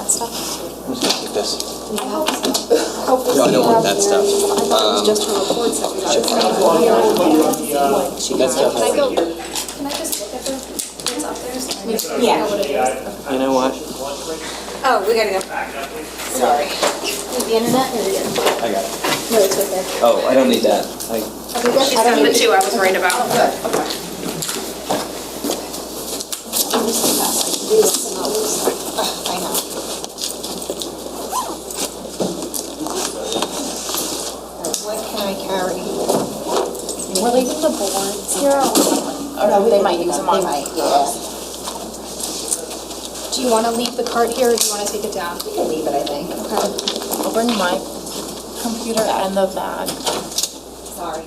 that stuff? I'm just gonna keep this. Yeah. No, I don't want that stuff. I thought it was just her reports that we got. That stuff. Can I go, can I just look at what's up there? So I know Yeah. what it is? You know what? Oh, we gotta go. Sorry. With the internet or the? I got it. No, it's right there. Oh, I don't need that. She's done the two I was worried about. I know. What can I carry? We're leaving the boards here, or they might use them on. They might, yeah. Do you want to leave the cart here, or do you want to take it down? You can leave it, I think. Okay. I'll bring my computer and the bag. Sorry.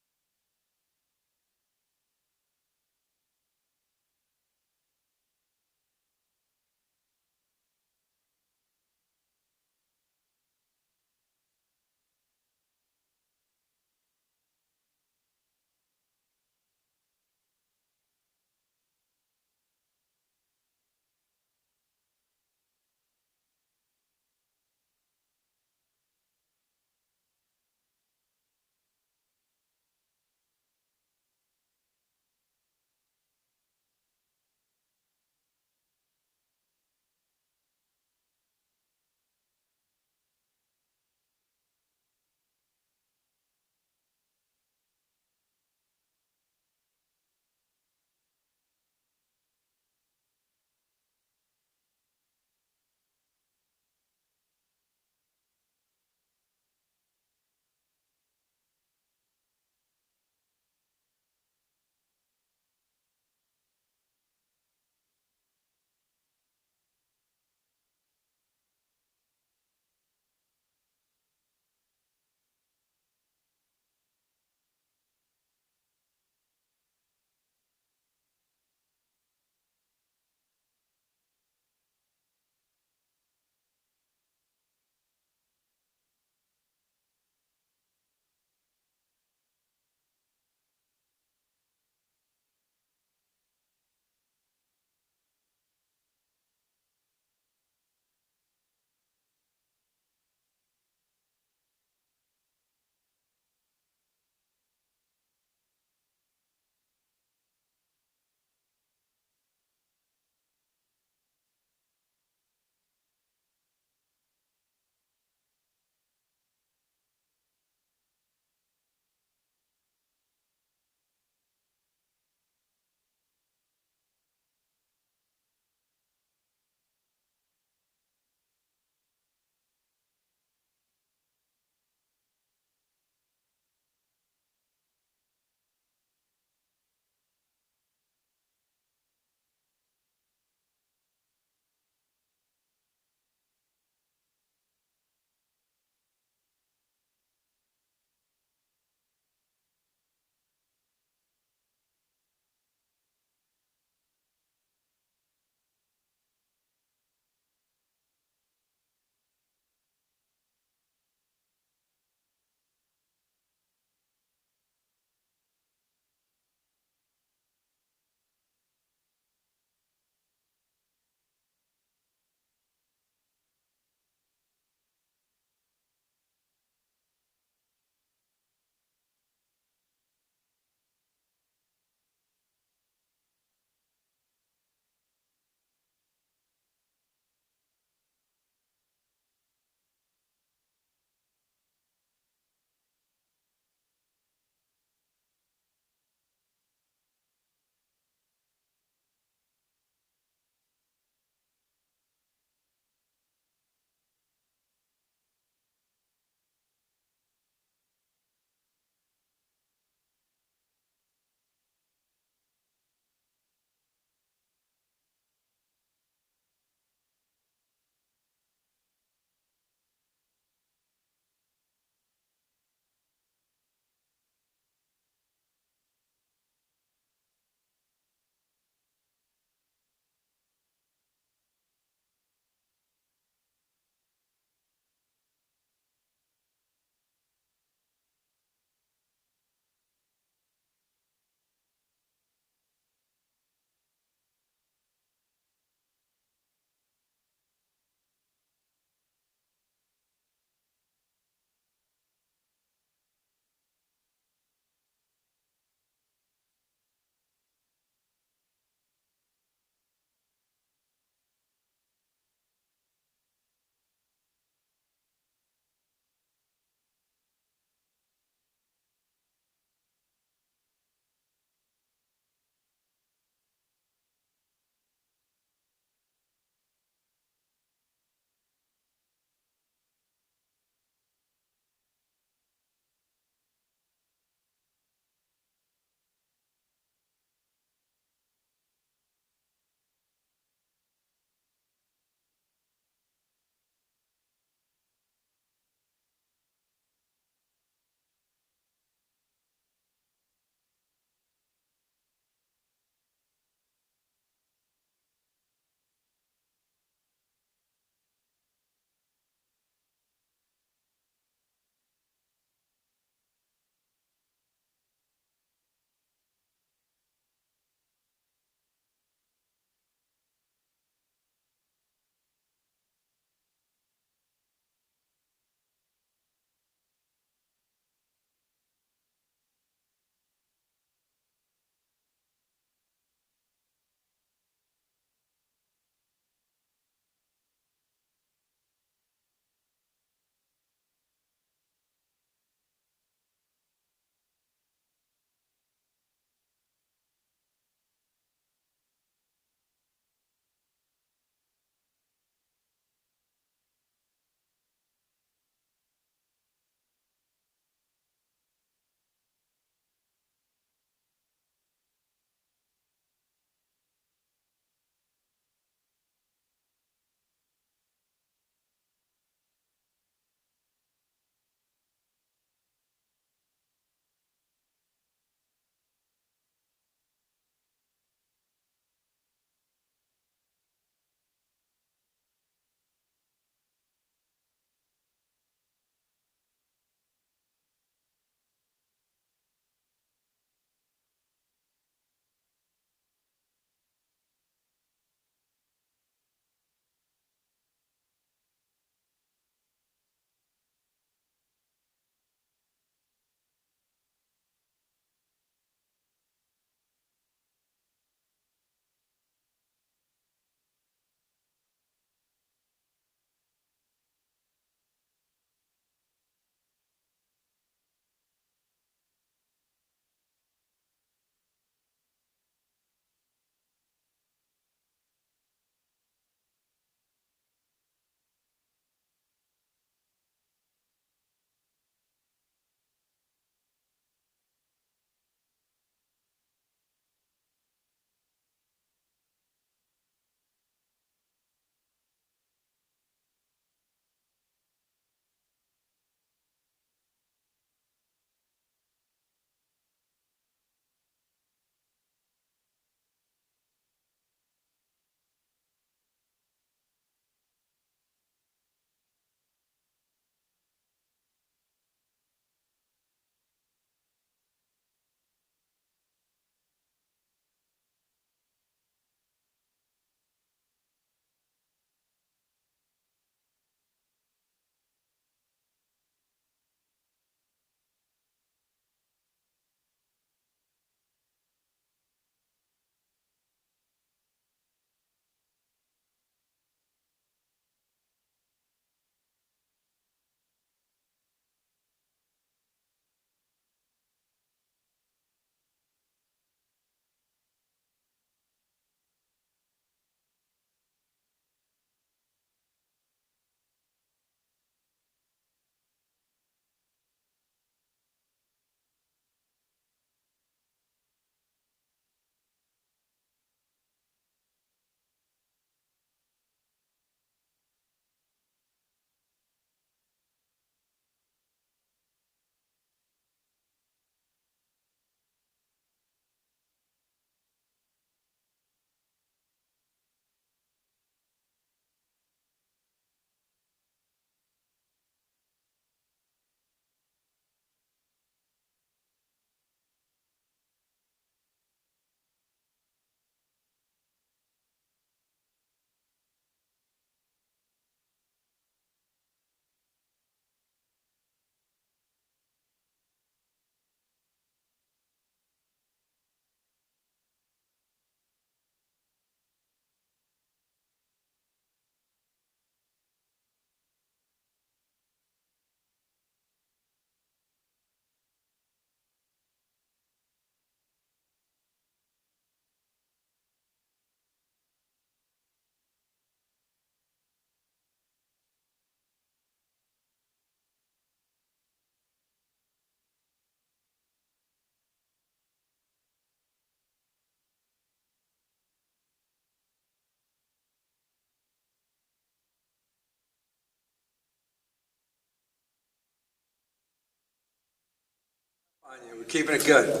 Keeping it good.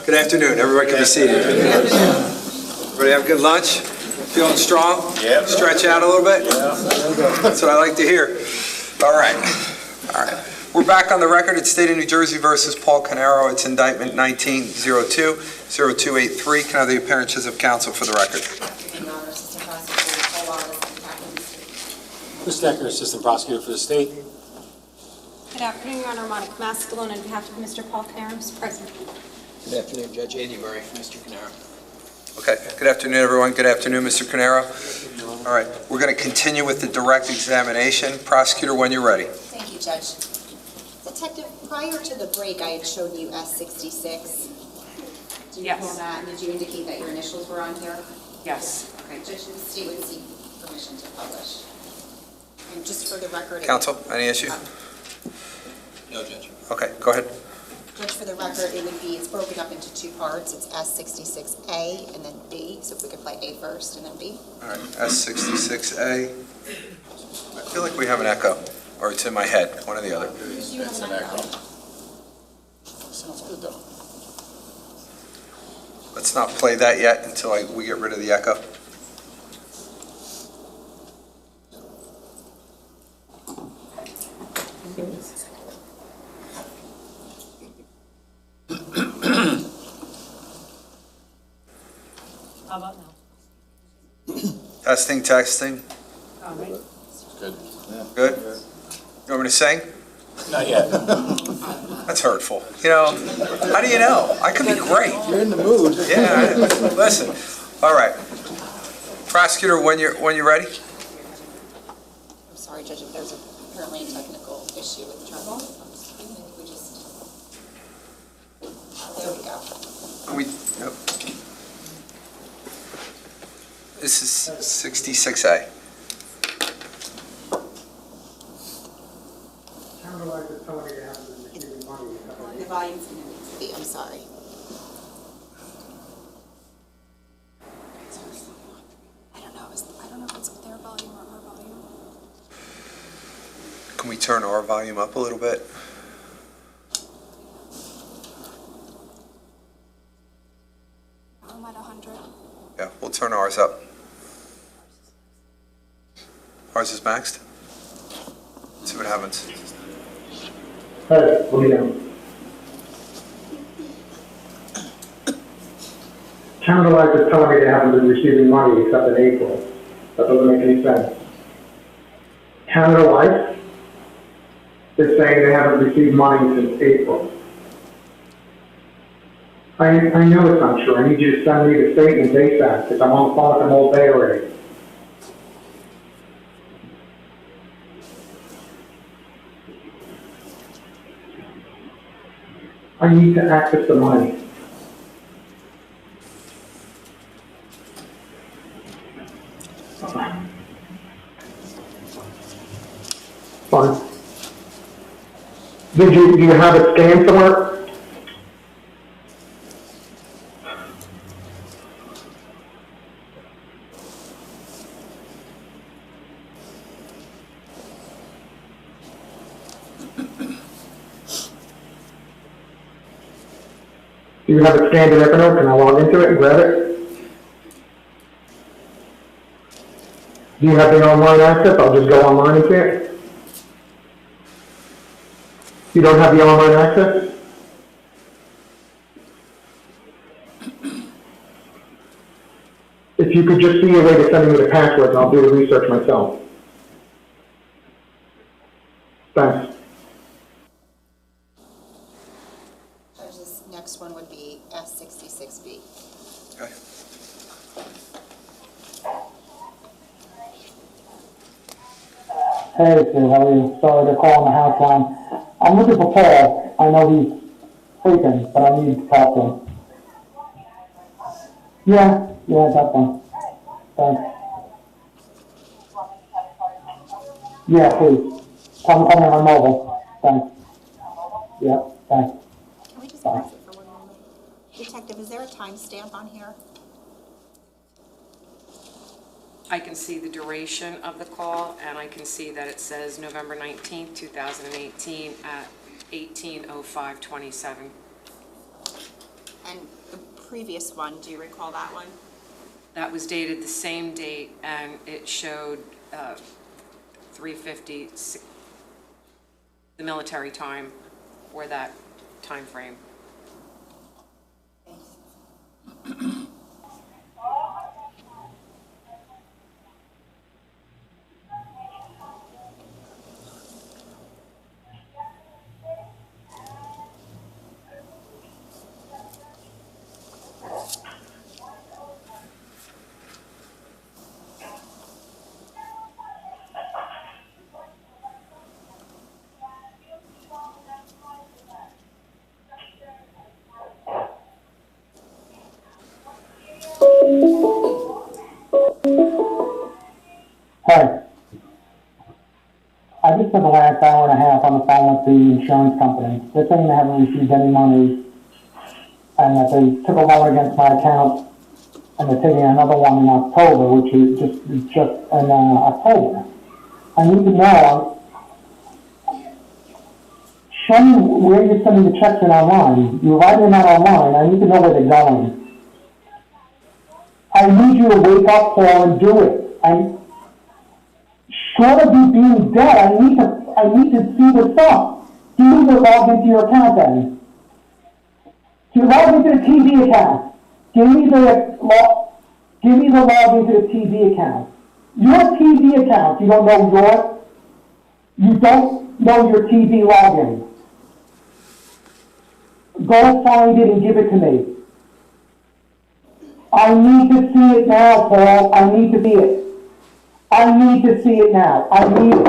Good afternoon. Everybody can be seated. Everybody have a good lunch? Feeling strong? Yeah. Stretch out a little bit? Yeah. That's what I like to hear. All right. We're back on the record at State of New Jersey versus Paul Caneiro. It's indictment 19-02-0283. Can I have the appearances of counsel for the record? Chris Decker, Assistant Prosecutor for the State. Good afternoon, Your Honor. Monica Mascalone on behalf of Mr. Paul Caneiro, Mr. President. Good afternoon, Judge Andy Murray, Mr. Caneiro. Okay. Good afternoon, everyone. Good afternoon, Mr. Caneiro. All right. We're going to continue with the direct examination. Prosecutor, when you're ready. Thank you, Judge. Detective, prior to the break, I had shown you S66. Do you Yes. recall that? And did you indicate that your initials were on here? Yes. Okay, Judge, the state would seek permission to publish. And just for the record... Counsel, any issue? No, Judge. Okay. Go ahead. Judge, for the record, it's broken up into two parts. It's S66A and then B. So if we could play A first and then B. All right. S66A. I feel like we have an echo, or it's in my head, one or the other. It's an echo. Sounds good, though. Let's not play that yet until we get rid of the echo. How about now? Testing, testing. All right. Good. Good? You want me to sing? Not yet. That's hurtful. You know, how do you know? I could be great. You're in the mood. Yeah, listen. All right. Prosecutor, when you're ready? I'm sorry, Judge, if there's apparently a technical issue with the trouble. There we go. Yep. This is 66A. The volume's going to need to be, I'm sorry. I don't know if it's their volume or our volume. Can we turn our volume up a little bit? I'm at 100. Yeah, we'll turn ours up. Ours is maxed. Let's see what happens. Hey, what are you doing? Canada Life is telling me they haven't been receiving money except in April. That doesn't make any sense. Canada Life is saying they haven't received money since April. I know it's not true. I need you to send me the statement ASAP because I'm on the phone with them all day already. I need to access the money. Fine. Do you have it scanned somewhere? Do you have it scanned in Evernote? Can I log into it and grab it? Do you have the online access? I'll just go online and see it. You don't have the online access? If you could just see a way to send me the password, and I'll do the research myself. Thanks. This next one would be S66B. Okay. Hey, Sue, how are you? Sorry, they're calling the house line. I'm looking for Paul. I know he's sleeping, but I need to talk to him. Yeah, that's fine. Thanks. Yeah, please. Call me on my mobile. Thanks. Yeah, thanks. Can we just pause it for one moment? Detective, is there a timestamp on here? I can see the duration of the call, and I can see that it says November 19th, 2018 at 18:05:27. And the previous one, do you recall that one? That was dated the same date, and it showed 3:50, the military time for that time frame. Hi. I just spent the last hour and a half on the phone with the insurance company. They're saying they haven't received any money and that they took a loan against my account and they're taking another one in October, which is just in October. I need to know, show me where you're sending the checks in online. You're writing them out online. I need to know where they're going. I need you to wake up, Paul, and do it. Short of you being dead, I need to see what's up. You need to log into your account then. You log into the TV account. Give me the log into the TV account. Your TV account, you don't know your TV login. Go find it and give it to me. I need to see it now, Paul. I need to see it. I need to see it now. I need it.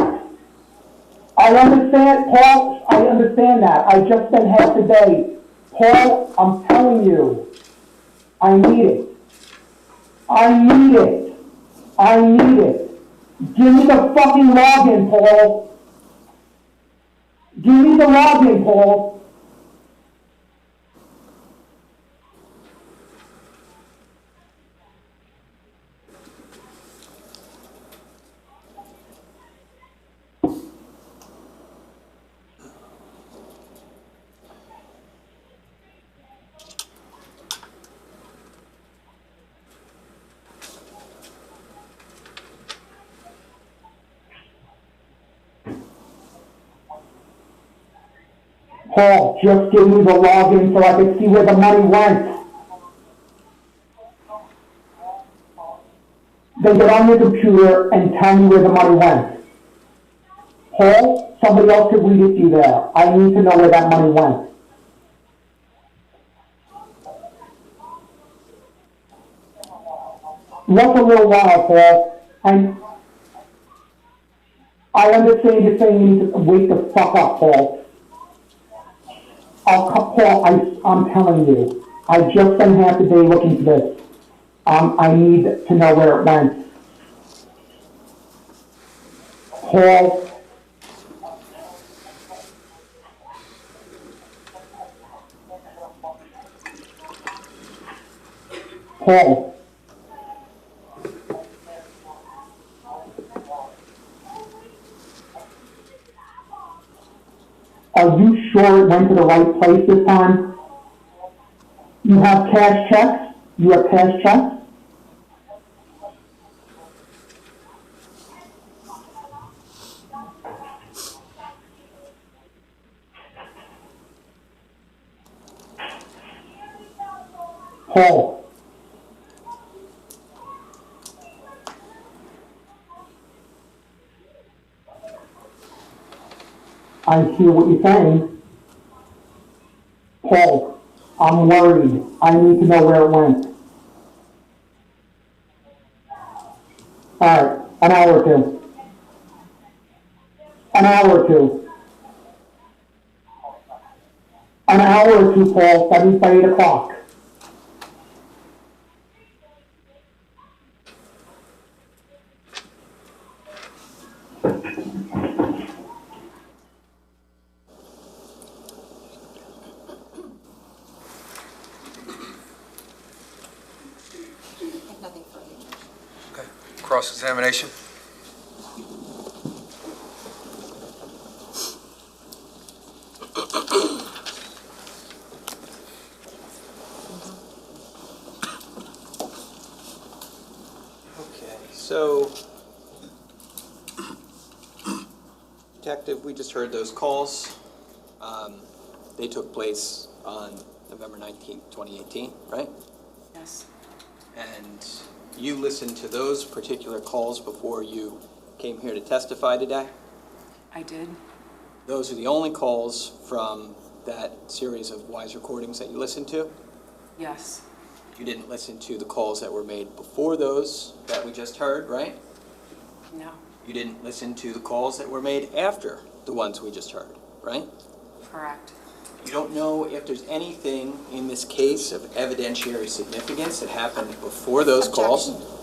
I understand, Paul. I understand that. I just spent half the day. Paul, I'm telling you. I need it. I need it. I need it. Give me the fucking login, Paul. Give me the login, Paul. Paul, just give me the login so I can see where the money went. Then get on your computer and tell me where the money went. Paul, somebody else could read it to you there. I need to know where that money went. What's a little while, Paul? And I understand you're saying you need to wake the fuck up, Paul. Paul, I'm telling you, I just spent half the day looking for this. I need to know where it went. Paul. Paul. Are you sure it went to the right place this time? You have cash checks? You have cash checks? Paul. I hear what you're saying. Paul, I'm worried. I need to know where it went. Alright, an hour or two. An hour or two. An hour or two, Paul. That means by 8 o'clock. Nothing further. Okay, cross-examination. So, Detective, we just heard those calls. They took place on November 19th, 2018, right? Yes. And you listened to those particular calls before you came here to testify today? I did. Those are the only calls from that series of Wise recordings that you listened to? Yes. You didn't listen to the calls that were made before those that we just heard, right? No. You didn't listen to the calls that were made after the ones we just heard, right? Correct. You don't know if there's anything in this case of evidentiary significance that happened before those calls? Objection.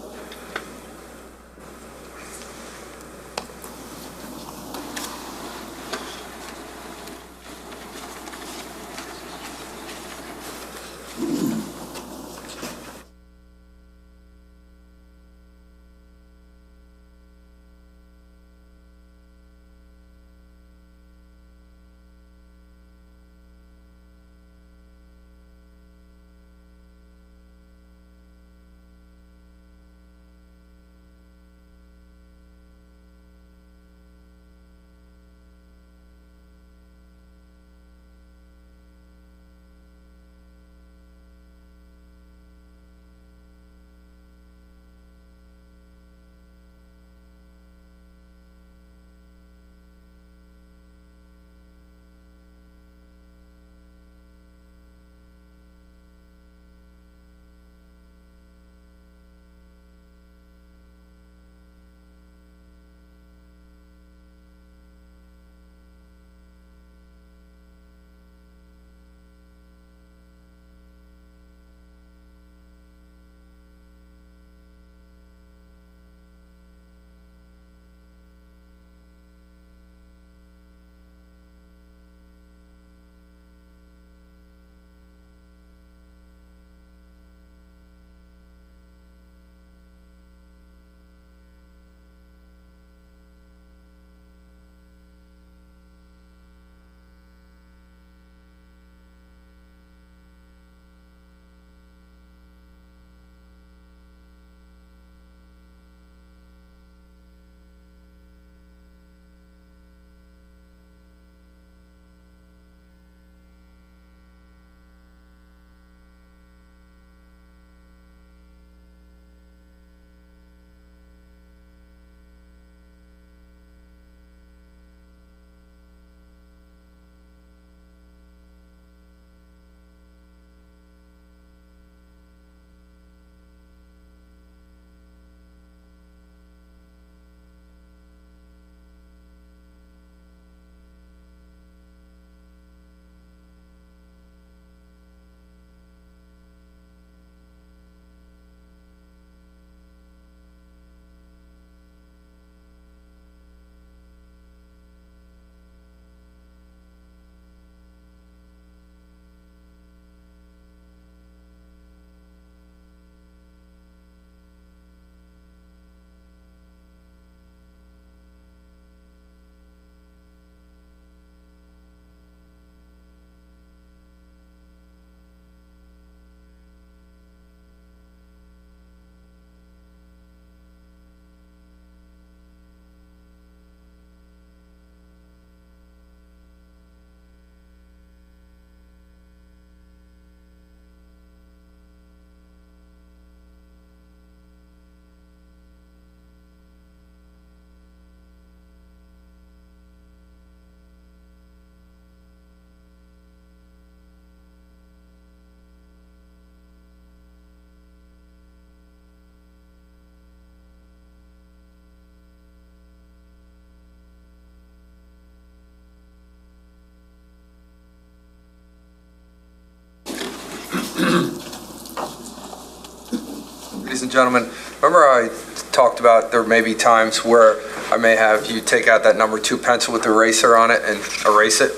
Ladies and gentlemen, remember I talked about there may be times where I may have you take out that number 2 pencil with the eraser on it and erase it?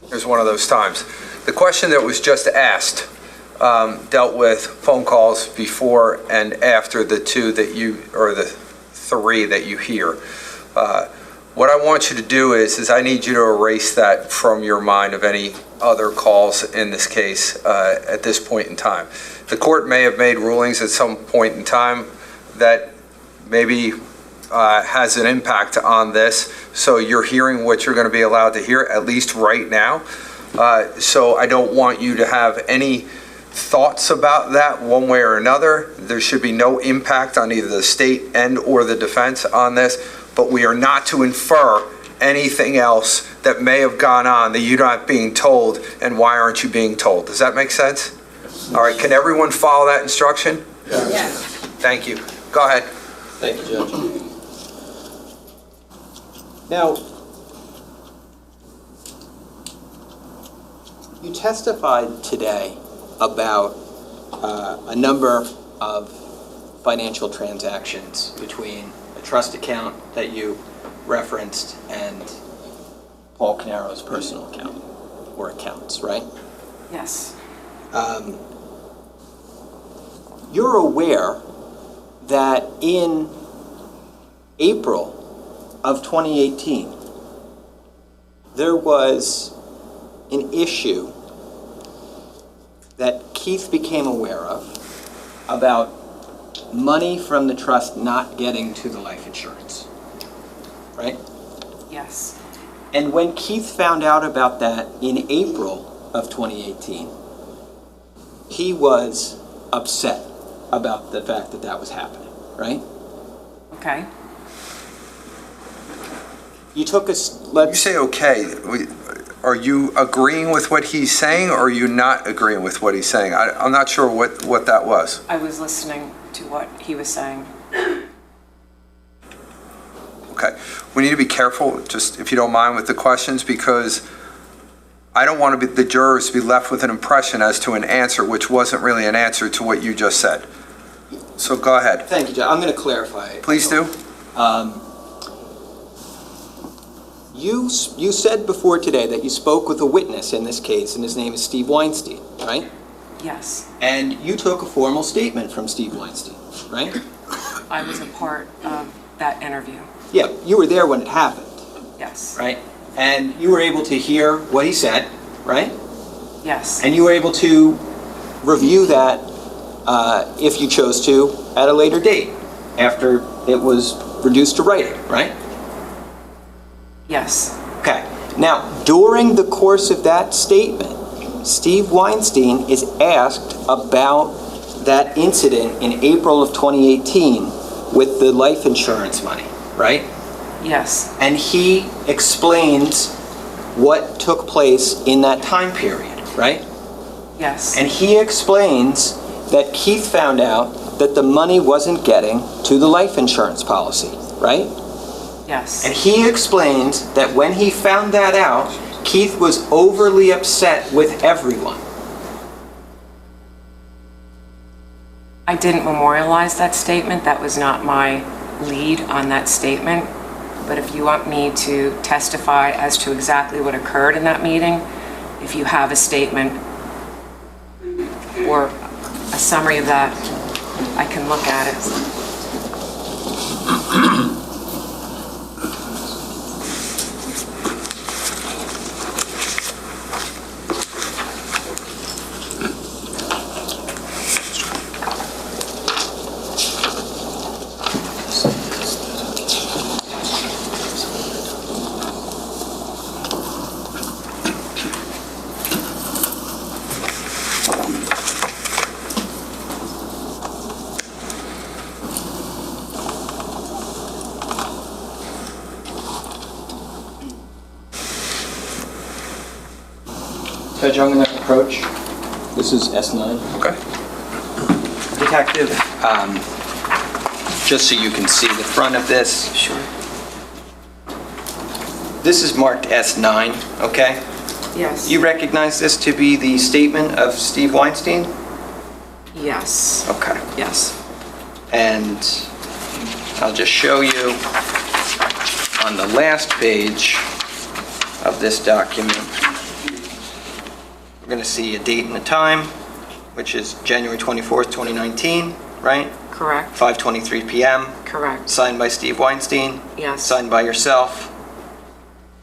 Here's one of those times. The question that was just asked dealt with phone calls before and after the 2 that you, or the 3 that you hear. What I want you to do is I need you to erase that from your mind of any other calls in this case at this point in time. The court may have made rulings at some point in time that maybe has an impact on this. So you're hearing what you're going to be allowed to hear, at least right now. So I don't want you to have any thoughts about that one way or another. There should be no impact on either the state and or the defense on this, but we are not to infer anything else that may have gone on that you're not being told, and why aren't you being told? Does that make sense? All right, can everyone follow that instruction? Yes. Thank you. Go ahead. Thank you, Judge. Now, you testified today about a number of financial transactions between a trust account that you referenced and Paul Caneiro's personal account, or accounts, right? Yes. You're aware that in April of 2018, there was an issue that Keith became aware of about money from the trust not getting to the life insurance, right? Yes. And when Keith found out about that in April of 2018, he was upset about the fact that that was happening, right? Okay. You took a, You say okay. Are you agreeing with what he's saying, or are you not agreeing with what he's saying? I'm not sure what that was. I was listening to what he was saying. Okay. We need to be careful, just if you don't mind, with the questions, because I don't want the jurors to be left with an impression as to an answer which wasn't really an answer to what you just said. So go ahead. Thank you, Judge. I'm going to clarify. Please do. You said before today that you spoke with a witness in this case, and his name is Steve Weinstein, right? Yes. And you took a formal statement from Steve Weinstein, right? I was a part of that interview. Yeah, you were there when it happened, Yes. right? And you were able to hear what he said, right? Yes. And you were able to review that, if you chose to, at a later date, after it was reduced to writing, right? Yes. Okay. Now, during the course of that statement, Steve Weinstein is asked about that incident in April of 2018 with the life insurance money, right? Yes. And he explains what took place in that time period, right? Yes. And he explains that Keith found out that the money wasn't getting to the life insurance policy, right? Yes. And he explains that when he found that out, Keith was overly upset with everyone. I didn't memorialize that statement. That was not my lead on that statement. But if you want me to testify as to exactly what occurred in that meeting, if you have a statement or a summary of that, I can look at it. Judge, I'm going to approach. This is S9. Okay. Detective, just so you can see the front of this. Sure. This is marked S9, okay? Yes. You recognize this to be the statement of Steve Weinstein? Yes. Okay. Yes. And I'll just show you on the last page of this document. We're going to see a date and a time, which is January 24th, 2019, right? Correct. 5:23 p.m. Correct. Signed by Steve Weinstein. Yes. Signed by yourself.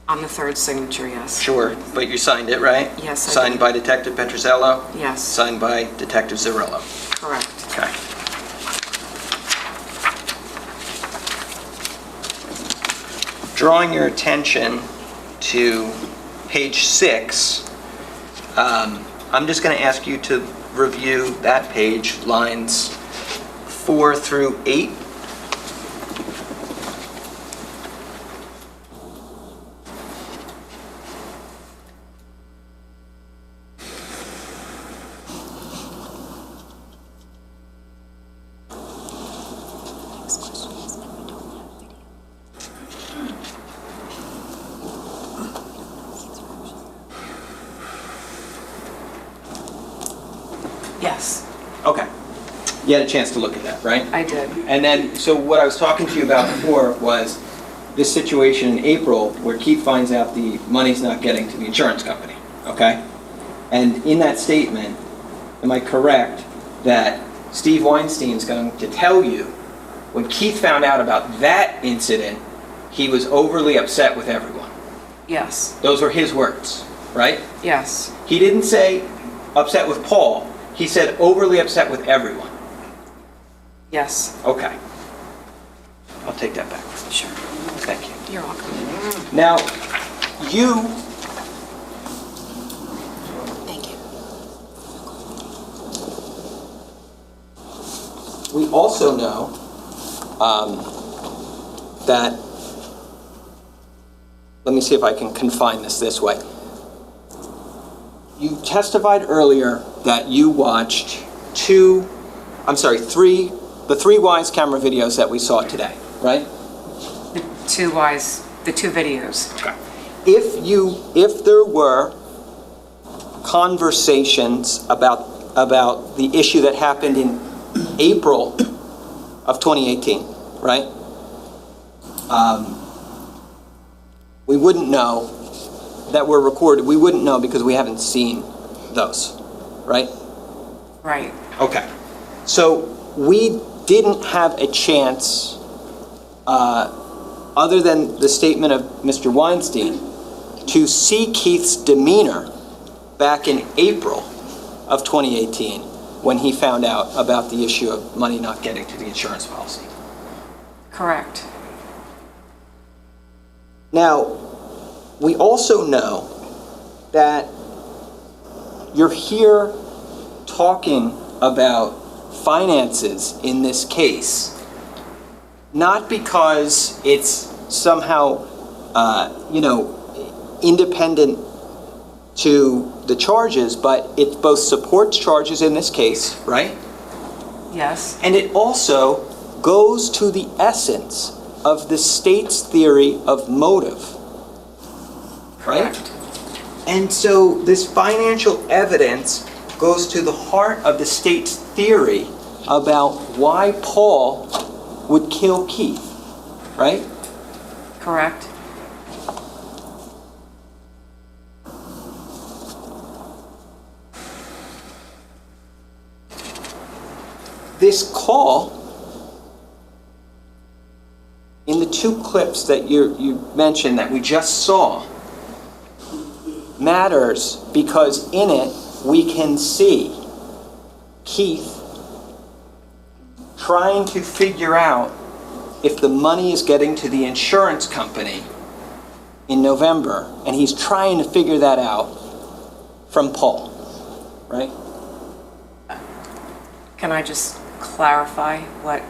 On the third signature, yes. Sure, but you signed it, right? Yes, I Signed did. by Detective Petrozello. Yes. Signed by Detective Zarello. Correct. Okay. drawing your attention to page 6. I'm just going to ask you to review that page, lines 4 through 8. Yes, Okay. You had a chance to look at that, right? I did. And then, so what I was talking to you about before was this situation in April where Keith finds out the money's not getting to the insurance company, okay? And in that statement, am I correct that Steve Weinstein's going to tell you when Keith found out about that incident, he was overly upset with everyone? Yes, Those were his words, right? yes, He didn't say upset with Paul. He said overly upset with everyone. yes. Okay. I'll take that back. Sure. Thank you. You're welcome. Now, you, Thank you. we also know that, let me see if I can confine this way. You testified earlier that you watched the three Wise camera videos that we saw today, right? The two videos. Okay. If there were conversations about the issue that happened in April of 2018, right? We wouldn't know that were recorded. We wouldn't know because we haven't seen those, right? Right. Okay. So we didn't have a chance, other than the statement of Mr. Weinstein, to see Keith's demeanor back in April of 2018 when he found out about the issue of money not getting to the insurance policy. Correct. Now, we also know that you're here talking about finances in this case, not because it's somehow, independent to the charges, but it both supports charges in this case, right? Yes. And it also goes to the essence of the state's theory of motive. Right? Correct. And so this financial evidence goes to the heart of the state's theory about why Paul would kill Keith, right? Correct. This call, in the two clips that you mentioned that we just saw, matters because in it we can see Keith trying to figure out if the money is getting to the insurance company in November, and he's trying to figure that out from Paul, right? Can I just clarify what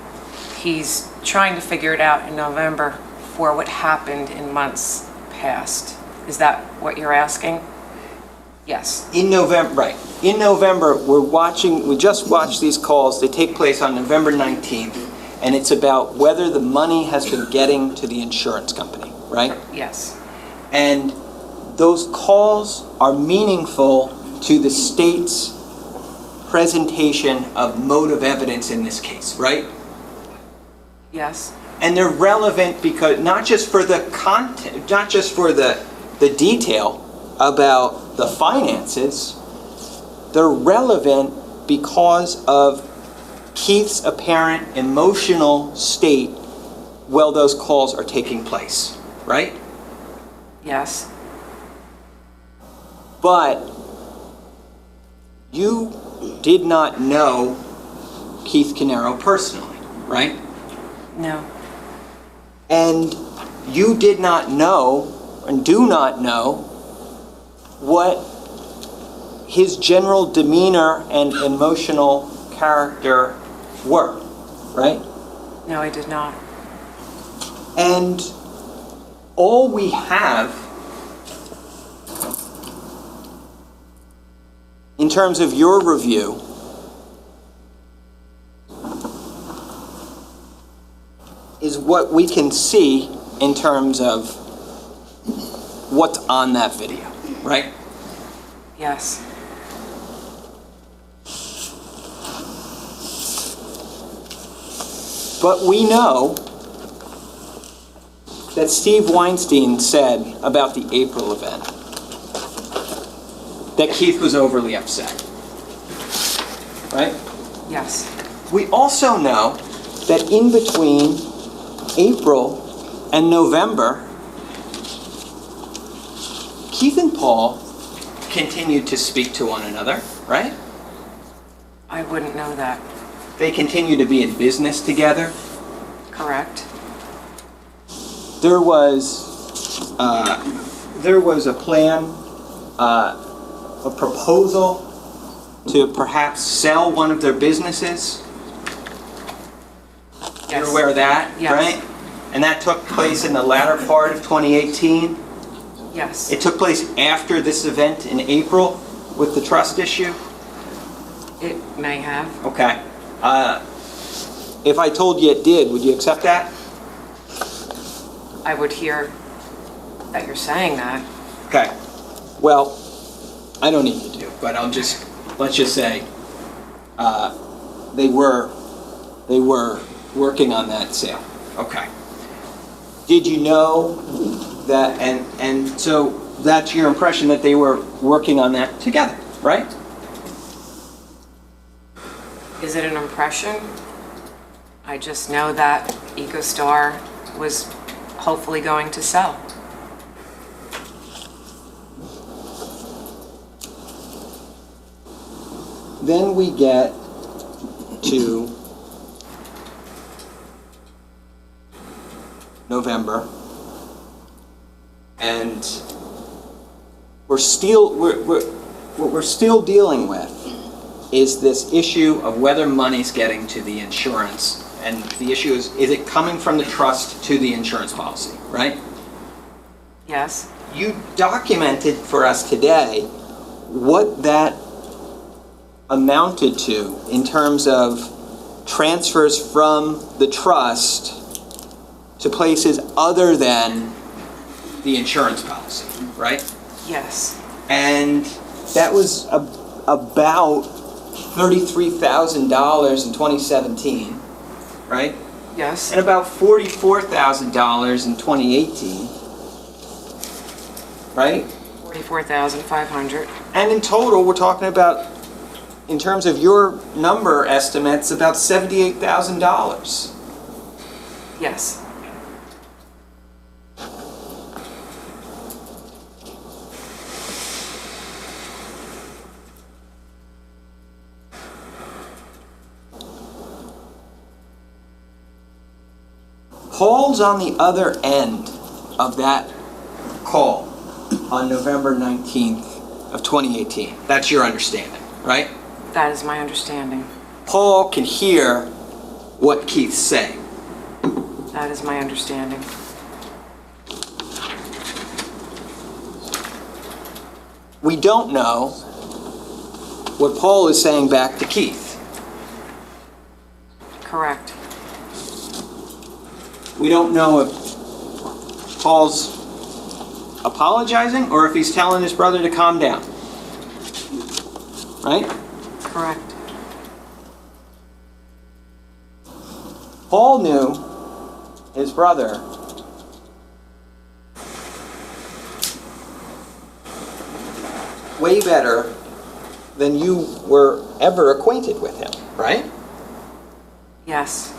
he's trying to figure it out in November for what happened in months past? Is that what you're asking? Yes. In November, right. In November, we just watched these calls. They take place on November 19th, and it's about whether the money has been getting to the insurance company, right? Yes. And those calls are meaningful to the state's presentation of motive evidence in this case, right? Yes. And they're relevant because not just for the content, not just for the detail about the finances, they're relevant because of Keith's apparent emotional state while those calls are taking place, right? Yes. But you did not know Keith Caneiro personally, right? No. And you did not know and do not know what his general demeanor and emotional character were, right? No, I did not. And all we have in terms of your review is what we can see in terms of what's on that video, right? Yes. But we know that Steve Weinstein said about the April event that Keith was overly upset, right? Yes. We also know that in between April and November, Keith and Paul continued to speak to one another, right? I wouldn't know that. They continued to be in business together. Correct. There was a plan, a proposal to perhaps sell one of their businesses. Yes. You're aware of that, Yes. right? And that took place in the latter part of 2018. Yes. It took place after this event in April with the trust issue. It may have. Okay. If I told you it did, would you accept that? I would hear that you're saying that. Okay. Well, I don't need you to, but let's just say, they were working on that sale. Okay. Did you know that, and so that's your impression that they were working on that together, right? Is it an impression? I just know that EcoStar was hopefully going to sell. Then we get to November, and what we're still dealing with is this issue of whether money's getting to the insurance, and the issue is it coming from the trust to the insurance policy, right? Yes. You documented for us today what that amounted to in terms of transfers from the trust to places other than the insurance policy, right? Yes. And that was about $33,000 in 2017, right? Yes. And about $44,000 in 2018, right? 44,500. And in total, we're talking about, in terms of your number estimates, about $78,000. Yes. Paul's on the other end of that call on November 19th of 2018. That's your understanding, right? That is my understanding. Paul can hear what Keith's saying. That is my understanding. We don't know what Paul is saying back to Keith. Correct. We don't know if Paul's apologizing or if he's telling his brother to calm down. Right? Correct. Paul knew his brother way better than you were ever acquainted with him, right? Yes.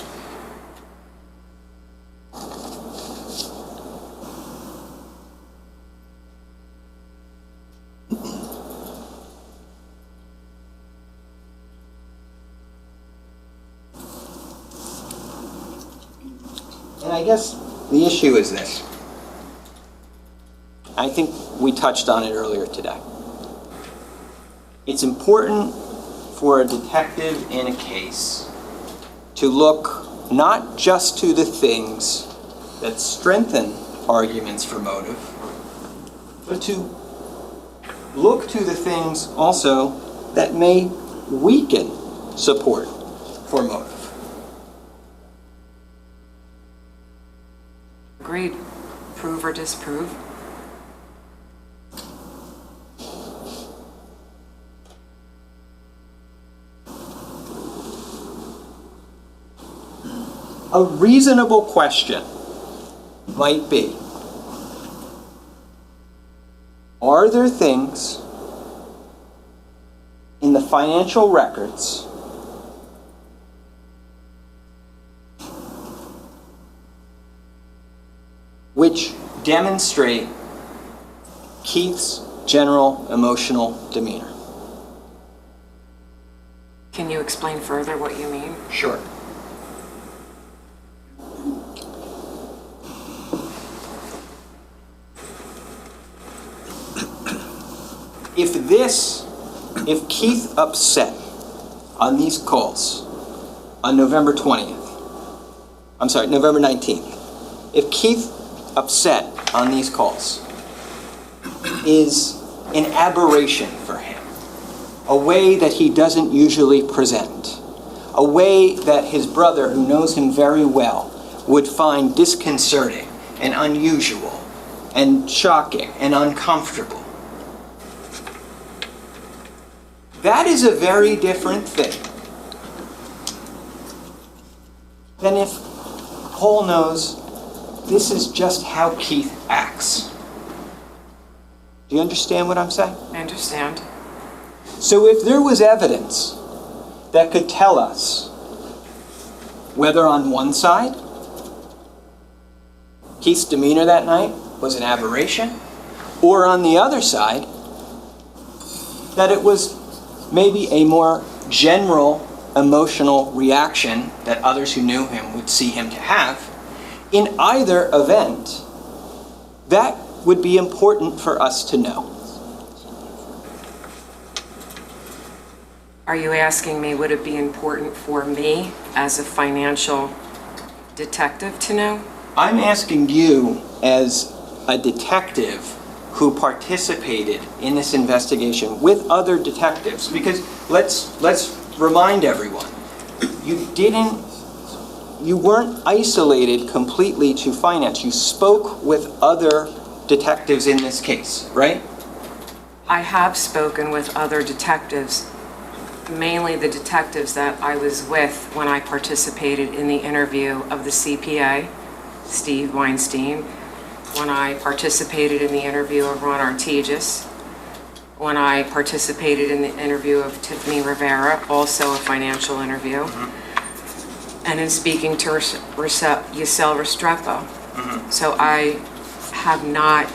And I guess the issue is this. I think we touched on it earlier today. It's important for a detective in a case to look not just to the things that strengthen arguments for motive, but to look to the things also that may weaken support for motive. Agreed. Prove or disprove. A reasonable question might be, are there things in the financial records which demonstrate Keith's general emotional demeanor? Can you explain further what you mean? Sure. If Keith upset on these calls on November 19th, if Keith upset on these calls is an aberration for him, a way that he doesn't usually present, a way that his brother, who knows him very well, would find disconcerting and unusual and shocking and uncomfortable, that is a very different thing than if Cole knows this is just how Keith acts. Do you understand what I'm saying? I understand. So if there was evidence that could tell us whether on one side Keith's demeanor that night was an aberration, or on the other side that it was maybe a more general emotional reaction that others who knew him would see him to have, in either event, that would be important for us to know. Are you asking me, would it be important for me as a financial detective to know? I'm asking you as a detective who participated in this investigation with other detectives, because let's remind everyone, you weren't isolated completely to finance. You spoke with other detectives in this case, right? I have spoken with other detectives, mainly the detectives that I was with when I participated in the interview of the CPA, Steve Weinstein, when I participated in the interview of Ron Artigis, when I participated in the interview of Tiffany Rivera, also a financial interview, and in speaking to Yacel Restrepo. So I have not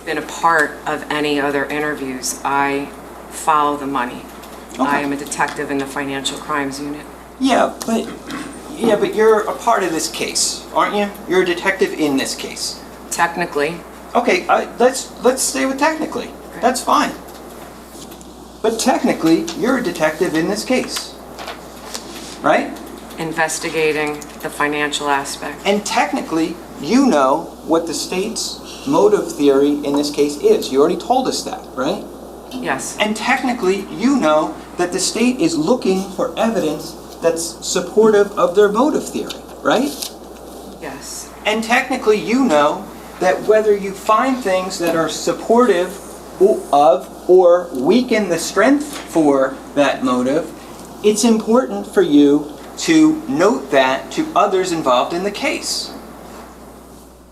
been a part of any other interviews. I follow the money. Okay. I am a detective in the financial crimes unit. Yeah, but you're a part of this case, aren't you? You're a detective in this case. Technically. Okay, let's stay with technically. Okay. That's fine. But technically, you're a detective in this case, right? Investigating the financial aspect. And technically, you know what the state's motive theory in this case is. You already told us that, right? Yes. And technically, you know that the state is looking for evidence that's supportive of their motive theory, right? Yes. And technically, you know that whether you find things that are supportive of or weaken the strength for that motive, it's important for you to note that to others involved in the case,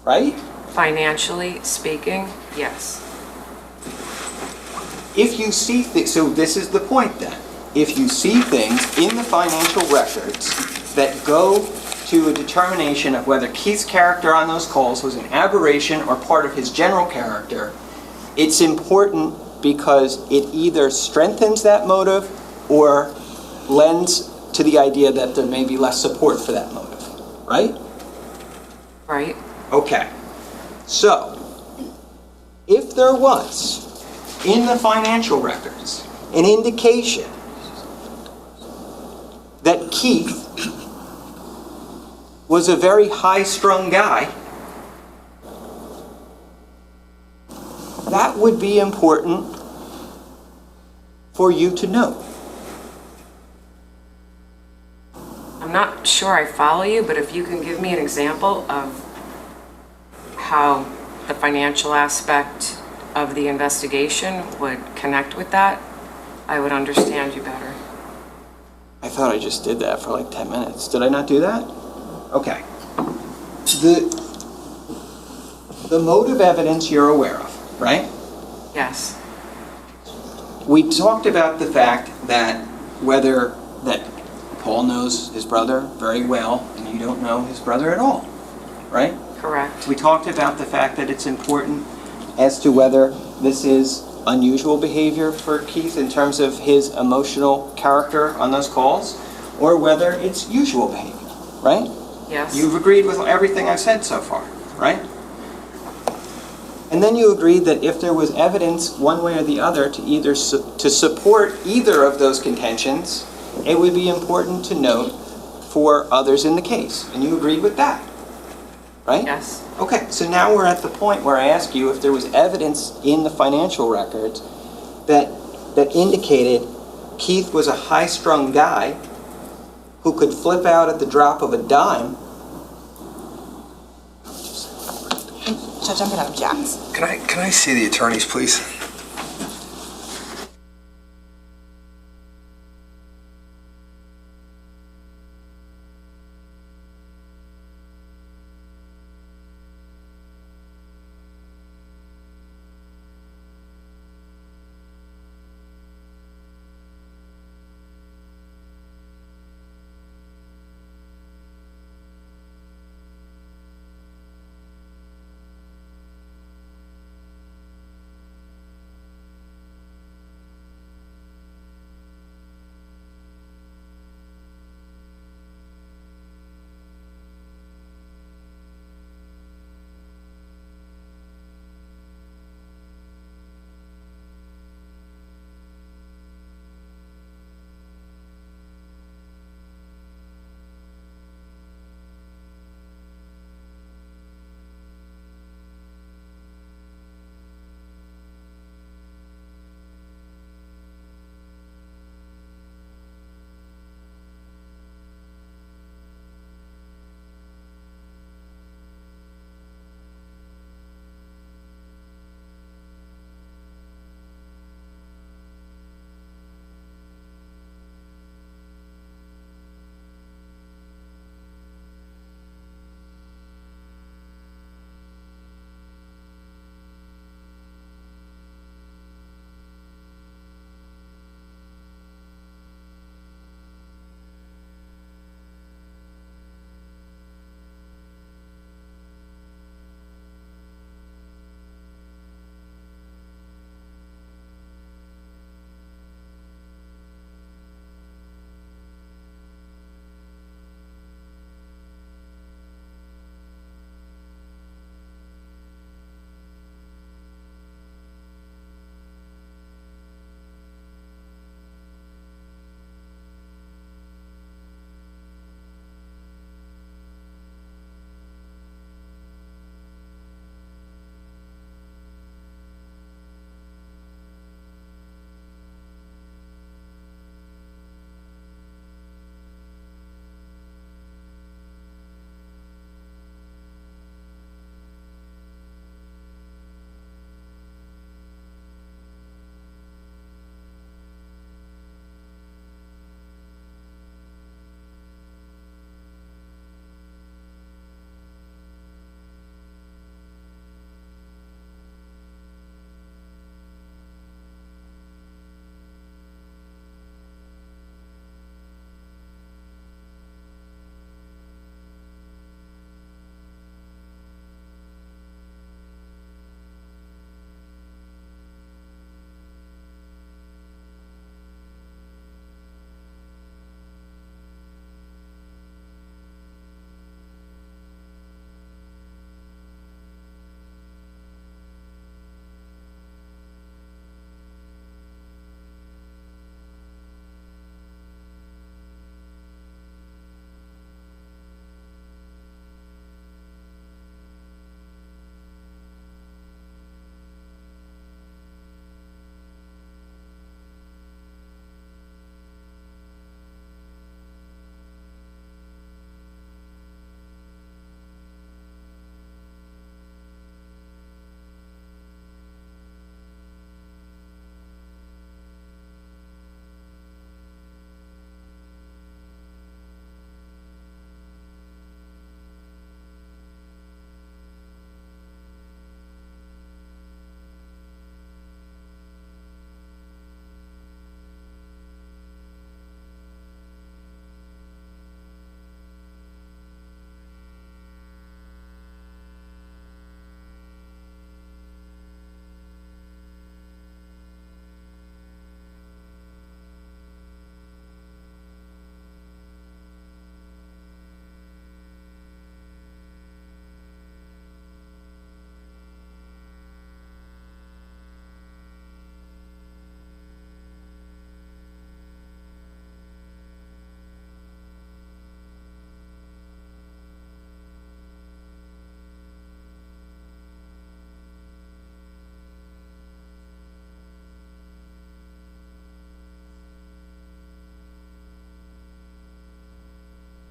right? Financially speaking, yes. If you see things, so this is the point then. If you see things in the financial records that go to a determination of whether Keith's character on those calls was an aberration or part of his general character, it's important because it either strengthens that motive or lends to the idea that there may be less support for that motive, right? Right. Okay. So, if there was in the financial records an indication that Keith was a very high-strung guy, that would be important for you to know. I'm not sure I follow you, but if you can give me an example of how the financial aspect of the investigation would connect with that, I would understand you better. I thought I just did that for like 10 minutes. Did I not do that? Okay. The motive evidence you're aware of, right? Yes. We talked about the fact that that Paul knows his brother very well and you don't know his brother at all, right? Correct. We talked about the fact that it's important as to whether this is unusual behavior for Keith in terms of his emotional character on those calls, or whether it's usual behavior, right? Yes. You've agreed with everything I've said so far, right? And then you agreed that if there was evidence one way or the other to support either of those contentions, it would be important to note for others in the case. And you agreed with that, right? Yes. Okay, so now we're at the point where I ask you if there was evidence in the financial records that indicated Keith was a high-strung guy who could flip out at the drop of a dime. Judge, I'm going to object. Can I see the attorneys, please?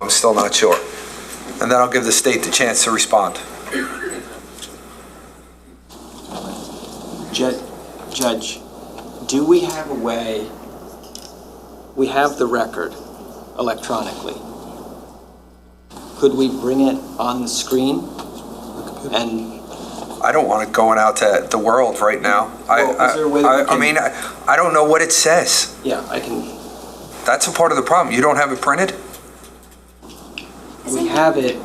I'm still not sure. And then I'll give the state the chance to respond. Judge, do we have a way, we have the record electronically. Could we bring it on the screen? And I don't want it going out to the world right now. Well, is there a way that we I can- mean, I don't know what it says. yeah, I can, That's a part of the problem. You don't have it printed? we have it.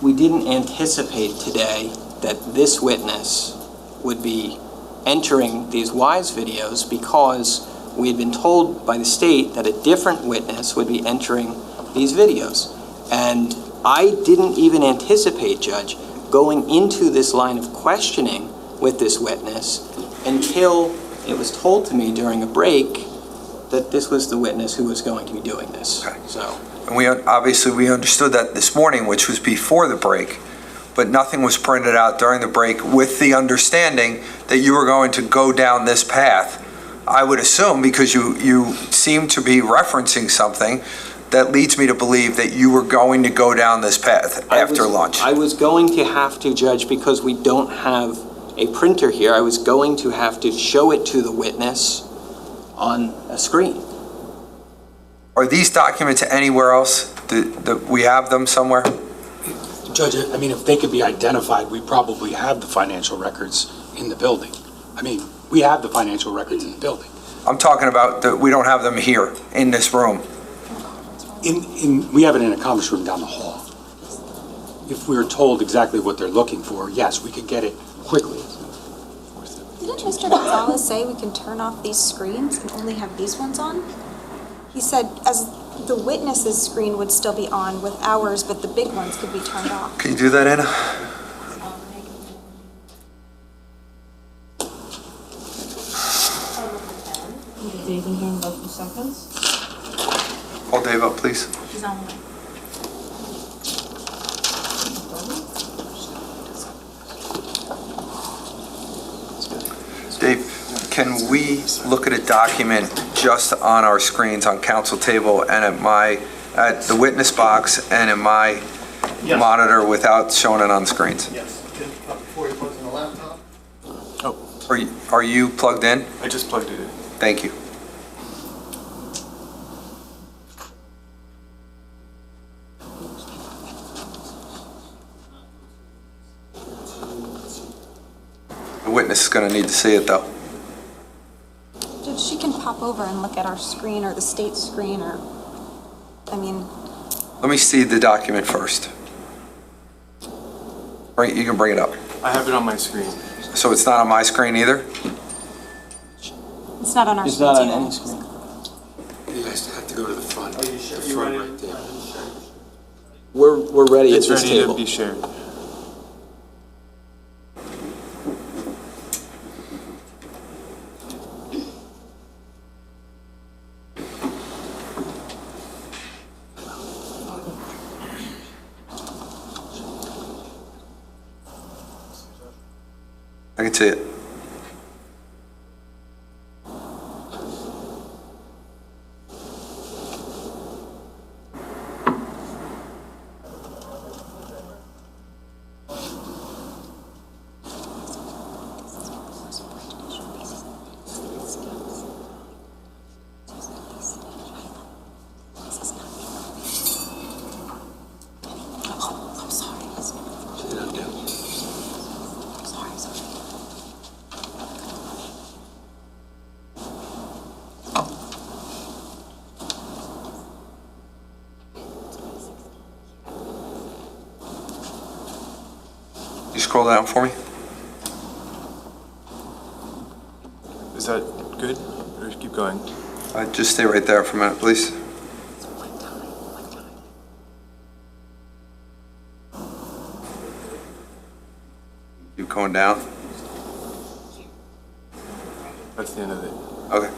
We didn't anticipate today that this witness would be entering these WISE videos because we had been told by the state that a different witness would be entering these videos. And I didn't even anticipate, Judge, going into this line of questioning with this witness until it was told to me during a break that this was the witness who was going to be doing this. Okay. So, And we understood that this morning, which was before the break, but nothing was printed out during the break with the understanding that you were going to go down this path. I would assume, because you seem to be referencing something that leads me to believe that you were going to go down this path after lunch. I was going to have to, Judge, because we don't have a printer here, I was going to have to show it to the witness on a screen. Are these documents anywhere else? We have them somewhere? Judge, I mean, if they could be identified, we probably have the financial records in the building. I mean, we have the financial records in the building. I'm talking about that we don't have them here in this room. We have it in a conference room down the hall. If we were told exactly what they're looking for, yes, we could get it quickly. Didn't Mr. Gonzalez say we can turn off these screens and only have these ones on? He said as the witness's screen would still be on with ours, but the big ones could be turned off. Can you do that, Anna? Dave in here in about 2 seconds. Hold Dave up, please. He's on the way. Dave, can we look at a document just on our screens on council table and at the witness box and in my monitor without showing it on screens? Yes, before you plug in the laptop. Are you plugged in? I just plugged it in. Thank you. The witness is going to need to see it, though. Judge, she can pop over and look at our screen or the state screen or, I mean, Let me see the document first. Right, you can bring it up. I have it on my screen. So it's not on my screen either? it's not on our It's screen not on either. any screen. You guys have to go to the front. Are you sure? The front right there. We're ready at It's this ready table. to be shared. I can see it. You scroll down for me? Is that good? Or keep going? Just stay right there for a minute, please. Keep going down. That's the end of it. Okay.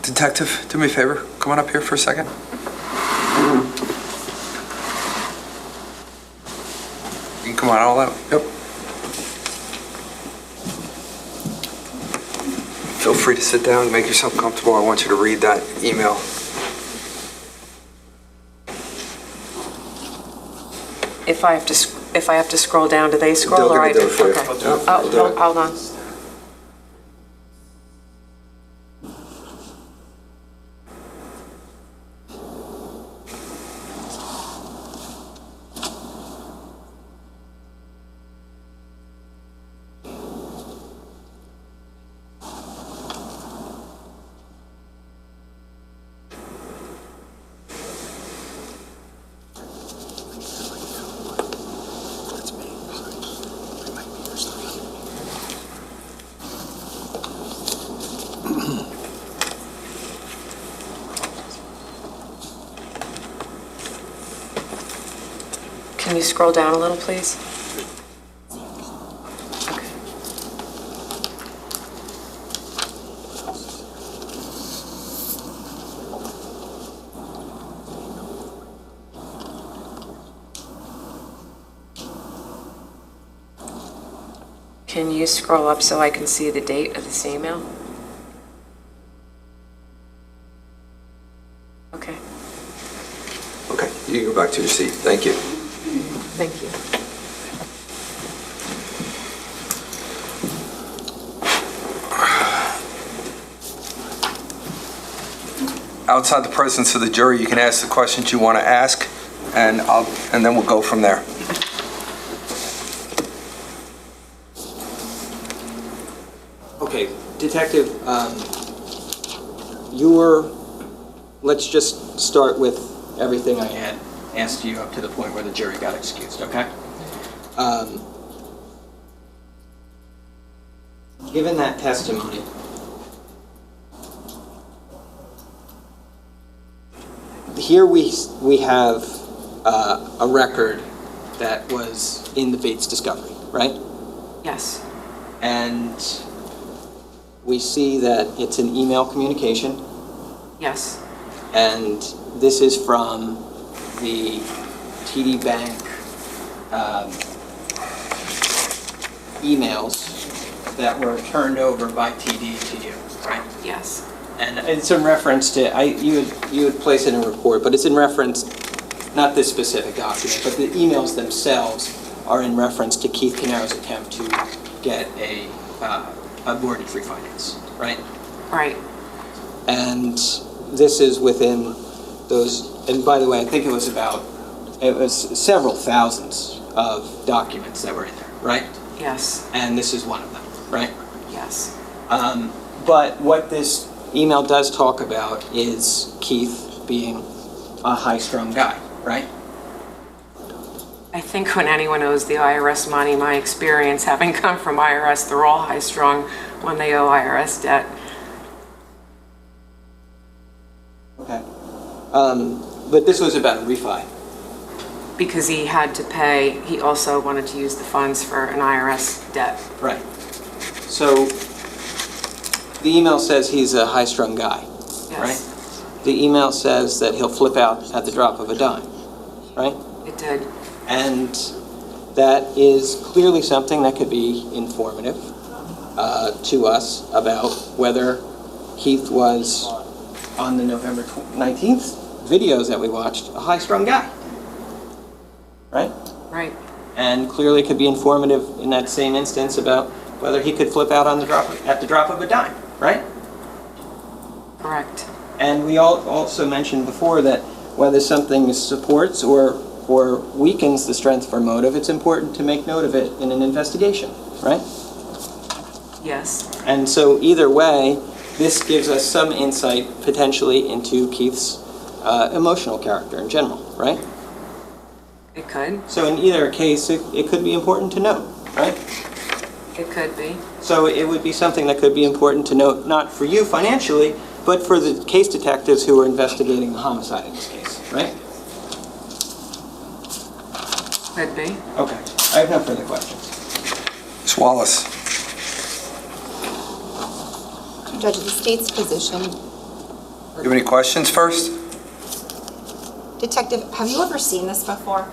Detective, do me a favor. Come on up here for a second. You can come on all out. Yep. Feel free to sit down, make yourself comfortable. I want you to read that email. If I have to scroll down, do they scroll They're or I gonna do? do it for you. Okay. I'll do it. I'll do it. Hold on. Can you scroll down a little, please? Okay. Can you scroll up so I can see the date of this email? Okay, Okay, you can go back to your seat. Thank you. thank you. Outside the presence of the jury, you can ask the questions you want to ask, and then we'll go from there. Okay, Detective, let's just start with everything I had asked you up to the point where the jury got excused, okay? Given that testimony, here we have a record that was in the Bates discovery, right? Yes, And we see that it's an email communication, yes, and this is from the TD Bank emails that were turned over by TD to you, right? yes, And it's in reference to, you would place it in a report, but it's in reference, not this specific document, but the emails themselves are in reference to Keith Caneiro's attempt to get a mortgage refinance, right? right, And this is within those, and by the way, I think it was several thousands of documents that were in there, right? yes, And this is one of them, right? yes, But what this email does talk about is Keith being a high-strung guy, right? I think when anyone owes the IRS money, my experience, having come from IRS, they're all high-strung when they owe IRS debt. Okay. But this was about a refi. Because he had to pay, he also wanted to use the funds for an IRS debt. Right. So the email says he's a high-strung guy, right? Yes, The email says that he'll flip out at the drop of a dime, right? it did. And that is clearly something that could be informative to us about whether Keith was, on the November 19th videos that we watched, a high-strung guy, right? Right, And clearly could be informative in that same instance about whether he could flip out at the drop of a dime, right? correct. And we also mentioned before that whether something supports or weakens the strength for motive, it's important to make note of it in an investigation, right? Yes, And so either way, this gives us some insight potentially into Keith's emotional character in general, right? it could, So in either case, it could be important to note, right? it could be. So it would be something that could be important to note, not for you financially, but for the case detectives who are investigating the homicide in this case, right? Could be. Okay, I have no further questions. Ms. Wallace. Judge, the state's position. You have any questions first? Detective, have you ever seen this before?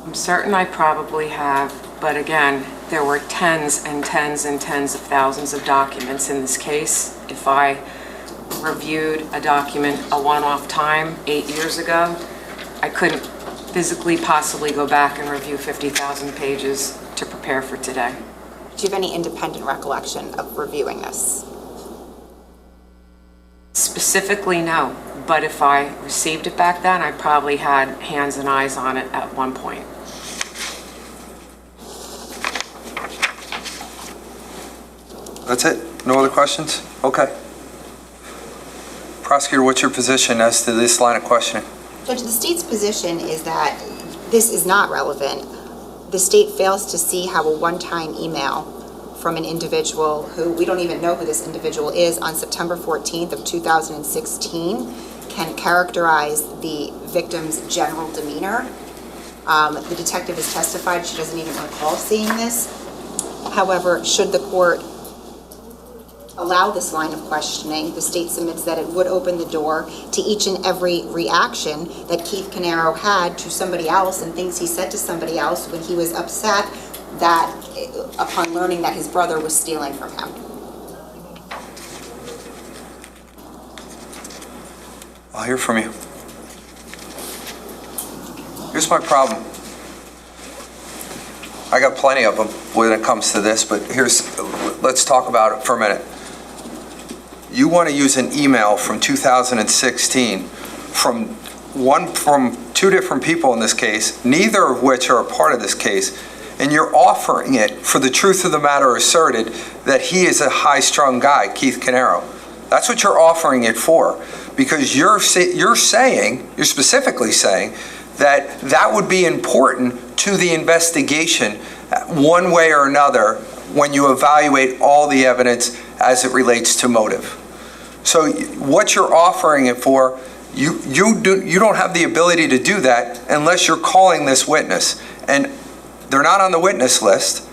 I'm certain I probably have, but again, there were tens and tens and tens of thousands of documents in this case. If I reviewed a document a one-off time 8 years ago, I couldn't physically possibly go back and review 50,000 pages to prepare for today. Do you have any independent recollection of reviewing this? Specifically, no, but if I received it back then, I probably had hands and eyes on it at one point. That's it? No other questions? Okay. Prosecutor, what's your position as to this line of questioning? Judge, the state's position is that this is not relevant. The state fails to see how a one-time email from an individual who, we don't even know who this individual is, on September 14th of 2016 can characterize the victim's general demeanor. The detective has testified she doesn't even recall seeing this. However, should the court allow this line of questioning, the state submits that it would open the door to each and every reaction that Keith Caneiro had to somebody else and things he said to somebody else when he was upset that upon learning that his brother was stealing from him. I'll hear from you. Here's my problem. I got plenty of them when it comes to this, but let's talk about it for a minute. You want to use an email from 2016 from two different people in this case, neither of which are a part of this case, and you're offering it for the truth of the matter asserted that he is a high-strung guy, Keith Caneiro. That's what you're offering it for, because you're specifically saying that that would be important to the investigation one way or another when you evaluate all the evidence as it relates to motive. So what you're offering it for, you don't have the ability to do that unless you're calling this witness. And they're not on the witness list.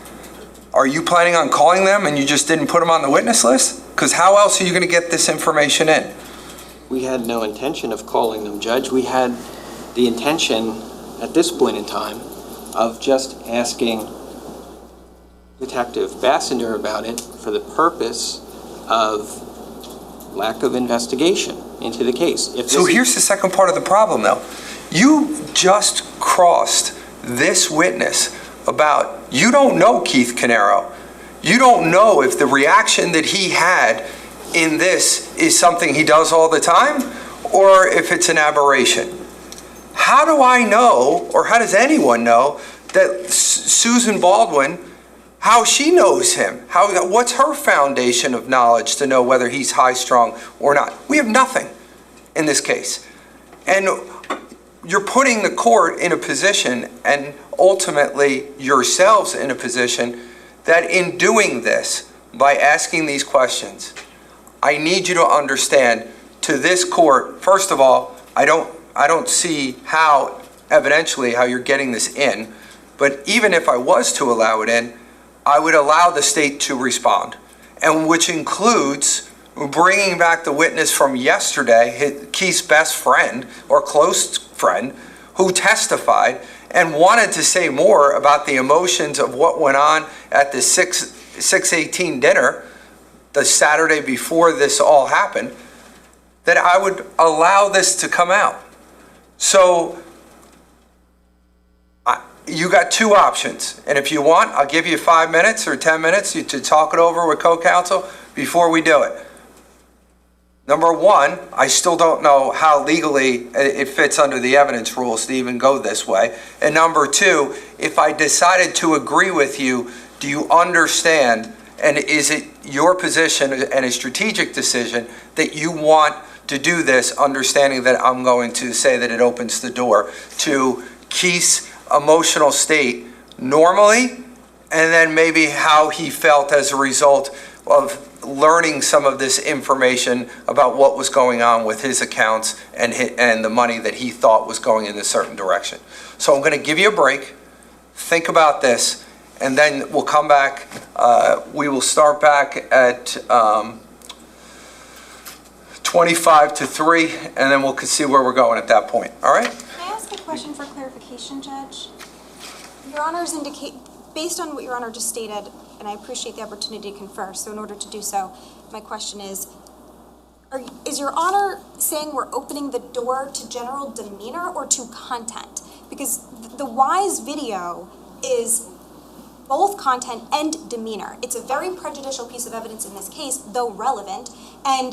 Are you planning on calling them and you just didn't put them on the witness list? Because how else are you going to get this information in? We had no intention of calling them, Judge. We had the intention at this point in time of just asking Detective Bassender about it for the purpose of lack of investigation into the case. So here's the second part of the problem, though. You just crossed this witness about, you don't know Keith Caneiro. You don't know if the reaction that he had in this is something he does all the time or if it's an aberration. How do I know, or how does anyone know, that Susan Baldwin, how she knows him? What's her foundation of knowledge to know whether he's high-strung or not? We have nothing in this case. And you're putting the court in a position, and ultimately yourselves in a position, that in doing this, by asking these questions, I need you to understand, to this court, first of all, I don't see how, evidentially, how you're getting this in, but even if I was to allow it in, I would allow the state to respond, and which includes bringing back the witness from yesterday, Keith's best friend or close friend, who testified and wanted to say more about the emotions of what went on at the 6/18 dinner, the Saturday before this all happened, that I would allow this to come out. So you got two options, and if you want, I'll give you 5 minutes or 10 minutes to talk it over with co-counsel before we do it. Number one, I still don't know how legally it fits under the evidence rules to even go this way. And number two, if I decided to agree with you, do you understand, and is it your position and a strategic decision that you want to do this, understanding that I'm going to say that it opens the door to Keith's emotional state normally, and then maybe how he felt as a result of learning some of this information about what was going on with his accounts and the money that he thought was going in a certain direction. So I'm going to give you a break, think about this, and then we'll come back. We will start back at 25 to 3, and then we'll see where we're going at that point. All right? Can I ask a question for clarification, Judge? Your Honor's indicate, based on what Your Honor just stated, and I appreciate the opportunity to confer, so in order to do so, my question is Your Honor saying we're opening the door to general demeanor or to content? Because the Wise video is both content and demeanor. It's a very prejudicial piece of evidence in this case, though relevant, and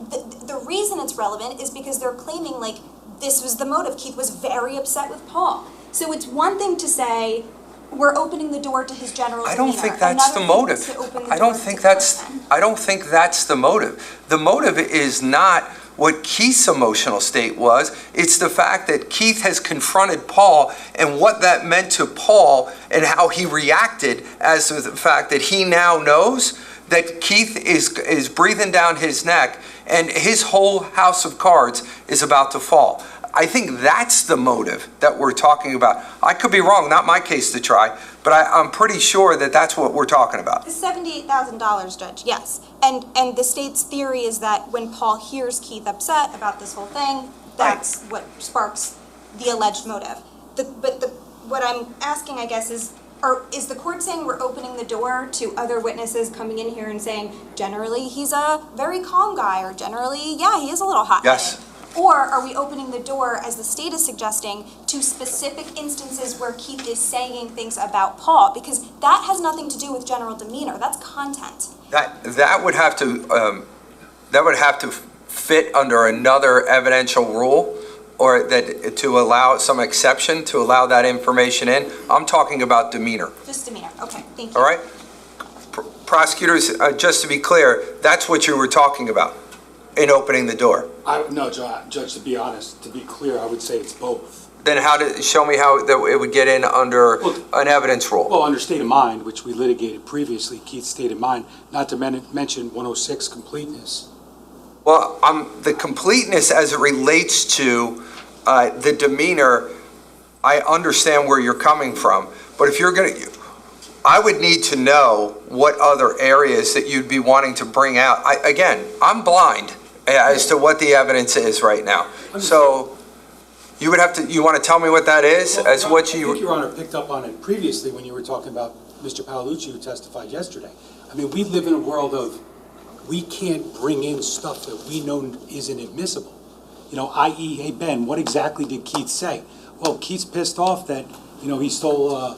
the reason it's relevant is because they're claiming, like, this was the motive. Keith was very upset with Paul. So it's one thing to say, we're opening the door to his general demeanor. I don't think that's the motive. I don't think that's the motive. The motive is not what Keith's emotional state was. It's the fact that Keith has confronted Paul and what that meant to Paul and how he reacted as to the fact that he now knows that Keith is breathing down his neck and his whole house of cards is about to fall. I think that's the motive that we're talking about. I could be wrong, not my case to try, but I'm pretty sure that that's what we're talking about. The $78,000, Judge, yes. And the state's theory is that when Paul hears Keith upset about this whole thing, that's what sparks the alleged motive. What I'm asking, I guess, is the court saying we're opening the door to other witnesses coming in here and saying, generally, he's a very calm guy, or generally, yeah, he is a little hot-headed? Yes. Or are we opening the door, as the state is suggesting, to specific instances where Keith is saying things about Paul? Because that has nothing to do with general demeanor. That's content. That would have to fit under another evidential rule, or that to allow some exception to allow that information in. I'm talking about demeanor. Just demeanor. Okay, thank you. All right? Prosecutors, just to be clear, that's what you were talking about in opening the door. No, Judge, to be honest, to be clear, I would say it's both. Then show me how it would get in under an evidence rule. Well, under state of mind, which we litigated previously, Keith's state of mind, not to mention 106 completeness. Well, the completeness as it relates to the demeanor, I understand where you're coming from. But if you're I would need to know what other areas that you'd be wanting to bring out. I'm blind as to what the evidence is right now. So you would have to, you want to tell me what that is? Well, as what I think Your Honor picked up on it previously when you were talking about Mr. Paolucci, who testified yesterday. I mean, we live in a world of, we can't bring in stuff that we know isn't admissible. You know, i.e., hey, Ben, what exactly did Keith say? Well, Keith's pissed off that, he stole,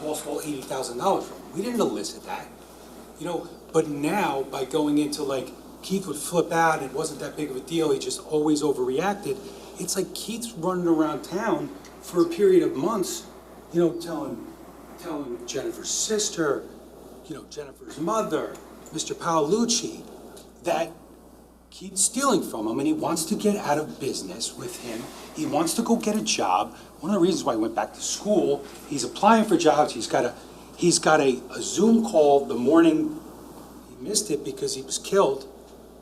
Paul stole $80,000 from him. We didn't elicit that. But now, by going into, like, Keith would flip out, it wasn't that big of a deal, he just always overreacted. It's like Keith's running around town for a period of months, telling Jennifer's sister, Jennifer's mother, Mr. Paolucci, that Keith's stealing from him and he wants to get out of business with him. He wants to go get a job. One of the reasons why he went back to school, he's applying for jobs. He's got a Zoom call the morning he missed it because he was killed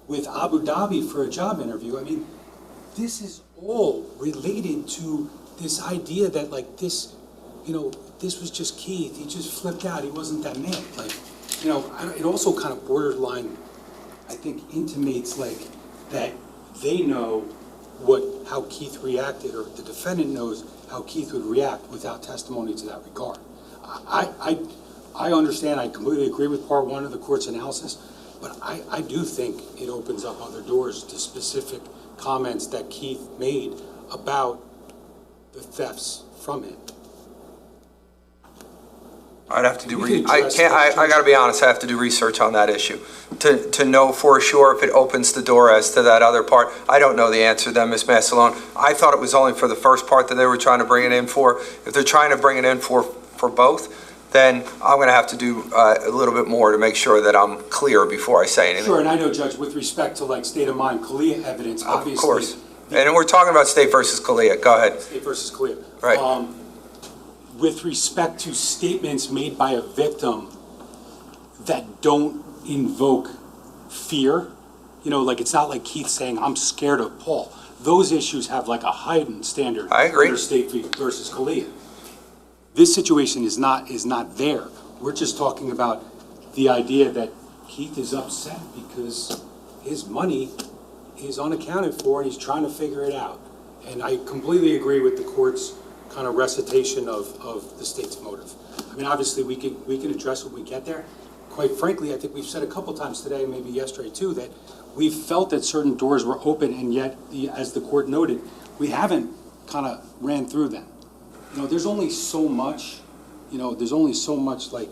with Abu Dhabi for a job interview. I mean, this is all related to this idea that, like, this was just Keith. He just flipped out. He wasn't that mad. Like, it also kind of borderline, I think, intimates, like, that they know how Keith reacted, or the defendant knows how Keith would react without testimony to that regard. I understand, I completely agree with part one of the court's analysis, but I do think it opens up other doors to specific comments that Keith made about the thefts from him. I'd have to do, I gotta be honest, I have to do research on that issue to know for sure if it opens the door as to that other part. I don't know the answer to that, Ms. Massalone. I thought it was only for the first part that they were trying to bring it in for. If they're trying to bring it in for both, then I'm gonna have to do a little bit more to make sure that I'm clear before I say anything. Sure, and I know, Judge, with respect to, like, state of mind, Kalia evidence, obviously. Of course. And we're talking about State versus Kalia. Go ahead. State versus Kalia. Right. With respect to statements made by a victim that don't invoke fear, like, it's not like Keith saying, I'm scared of Paul. Those issues have, like, a heightened standard. I agree. Under State versus Kalia. This situation is not there. We're just talking about the idea that Keith is upset because his money is unaccounted for and he's trying to figure it out. And I completely agree with the court's kind of recitation of the state's motive. I mean, obviously, we can address when we get there. Quite frankly, I think we've said a couple times today, maybe yesterday too, that we've felt that certain doors were open, and yet, as the court noted, we haven't kind of ran through them. You know, there's only so much, like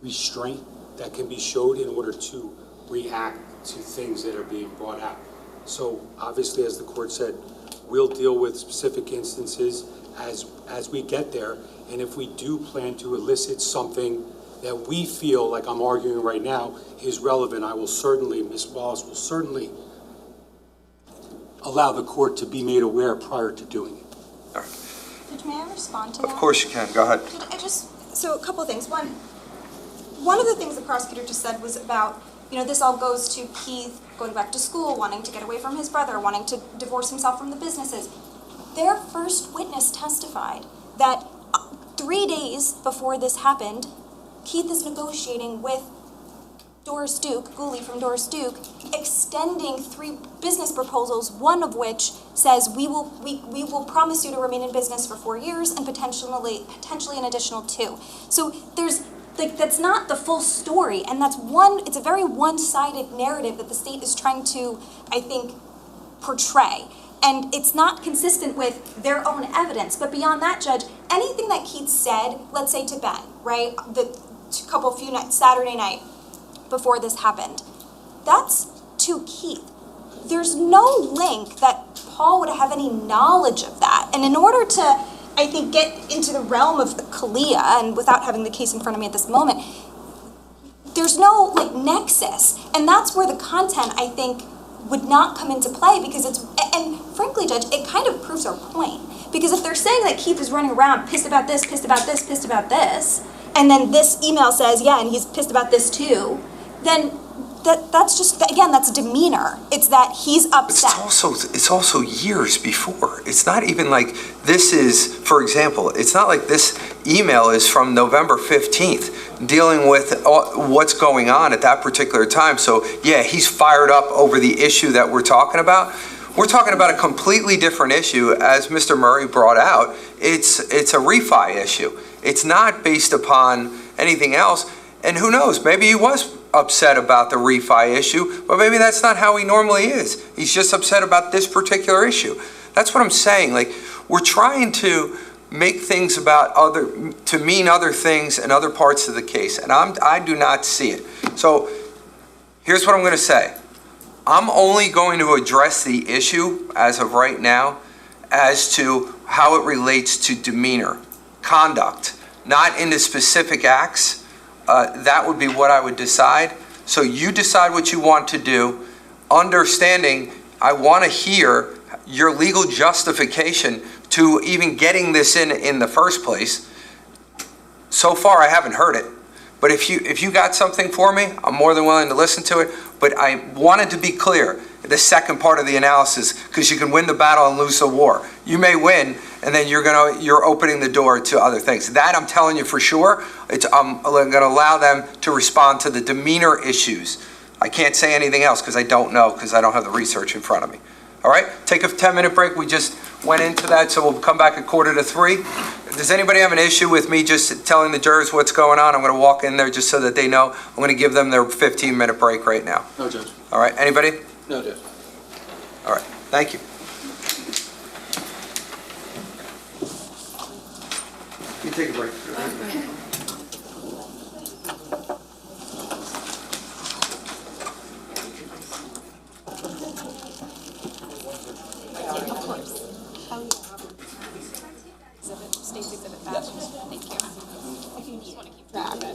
restraint that can be showed in order to react to things that are being brought out. So obviously, as the court said, we'll deal with specific instances as we get there. And if we do plan to elicit something that we feel like I'm arguing right now is relevant, Ms. Wallace will certainly allow the court to be made aware prior to doing it. Judge, may I respond to that? Of course you can, go ahead. So a couple of things. One of the things the prosecutor just said was about, this all goes to Keith going back to school, wanting to get away from his brother, wanting to divorce himself from the businesses. Their first witness testified that 3 days before this happened, Keith is negotiating with Doris Duke, Gooley from Doris Duke, extending 3 business proposals, one of which says we will promise you to remain in business for 4 years and potentially an additional 2. So there's that's not the full story, and it's a very one-sided narrative that the state is trying to, I think, portray. And it's not consistent with their own evidence. But beyond that, Judge, anything that Keith said, let's say to Ben, right, few nights, Saturday night before this happened, that's to Keith. There's no link that Paul would have any knowledge of that. And in order to, I think, get into the realm of Kalia, and without having the case in front of me at this moment, there's no nexus. And that's where the content, I think, would not come into play, because and frankly, Judge, it kind of proves our point. Because if they're saying that Keith is running around pissed about this, pissed about this, pissed about this, and then this email says, yeah, and he's pissed about this too, then that's just, again, that's demeanor. It's that he's upset. It's also years before. It's not even like this is, for example, it's not like this email is from November 15th dealing with what's going on at that particular time. So yeah, he's fired up over the issue that we're talking about. We're talking about a completely different issue, as Mr. Murray brought out. It's a refi issue. It's not based upon anything else. And who knows, maybe he was upset about the refi issue, but maybe that's not how he normally is. He's just upset about this particular issue. That's what I'm saying. We're trying to make things to mean other things in other parts of the case, and I do not see it. So here's what I'm going to say. I'm only going to address the issue as of right now as to how it relates to demeanor, conduct, not into specific acts. That would be what I would decide. So you decide what you want to do, understanding I want to hear your legal justification to even getting this in the first place. So far, I haven't heard it. But if you got something for me, I'm more than willing to listen to it. But I wanted to be clear, the second part of the analysis, because you can win the battle and lose the war. You may win, and then you're opening the door to other things. That I'm telling you for sure. I'm going to allow them to respond to the demeanor issues. I can't say anything else because I don't know, because I don't have the research in front of me. All right, take a 10-minute break. We just went into that, so we'll come back at 2:45. Does anybody have an issue with me just telling the jurors what's going on? I'm going to walk in there just so that they know. I'm going to give them their 15-minute break right now. No, Judge. All right, anybody? No, Judge. All right, thank you. You take a break. State's exhibit badge. Thank you. If you just want to keep track, too.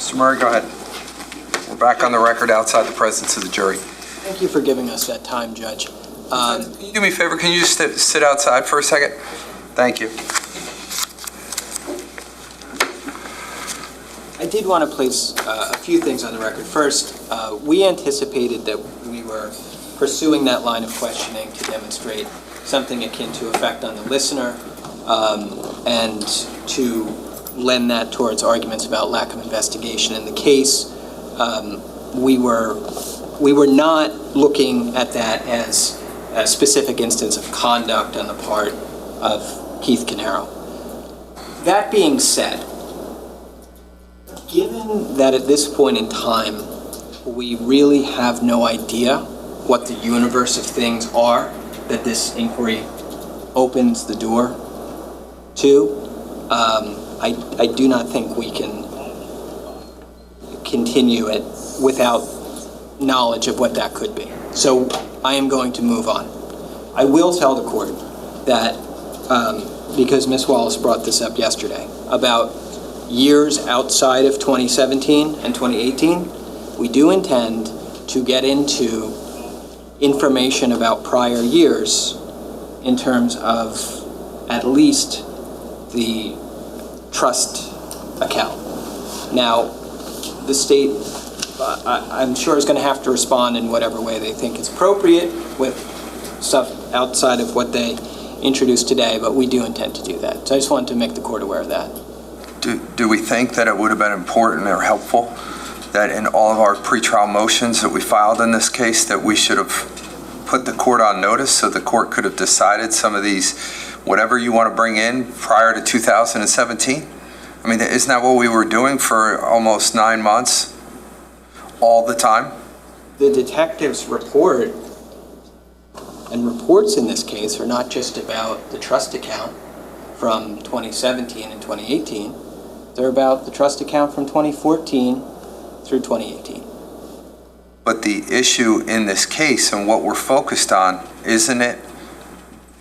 Mr. Murray, go ahead. We're back on the record outside the presence of the jury. Thank you for giving us that time, Judge. Can you do me a favor? Can you just sit outside for a second? Thank you. I did want to place a few things on the record. First, we anticipated that we were pursuing that line of questioning to demonstrate something akin to effect on the listener and to lend that towards arguments about lack of investigation in the case. We were not looking at that as a specific instance of conduct on the part of Keith Caneiro. That being said, given that at this point in time, we really have no idea what the universe of things are that this inquiry opens the door to, I do not think we can continue it without knowledge of what that could be. So I am going to move on. I will tell the court that, because Ms. Wallace brought this up yesterday, about years outside of 2017 and 2018, we do intend to get into information about prior years in terms of at least the trust account. Now, the state, I'm sure, is going to have to respond in whatever way they think is appropriate with stuff outside of what they introduced today, but we do intend to do that. So I just wanted to make the court aware of that. Do we think that it would have been important or helpful that in all of our pretrial motions that we filed in this case that we should have put the court on notice so the court could have decided some of these, whatever you want to bring in prior to 2017? I mean, isn't that what we were doing for almost 9 months, all the time? The detective's report and reports in this case are not just about the trust account from 2017 and 2018. They're about the trust account from 2014 through 2018. But the issue in this case and what we're focused on, isn't it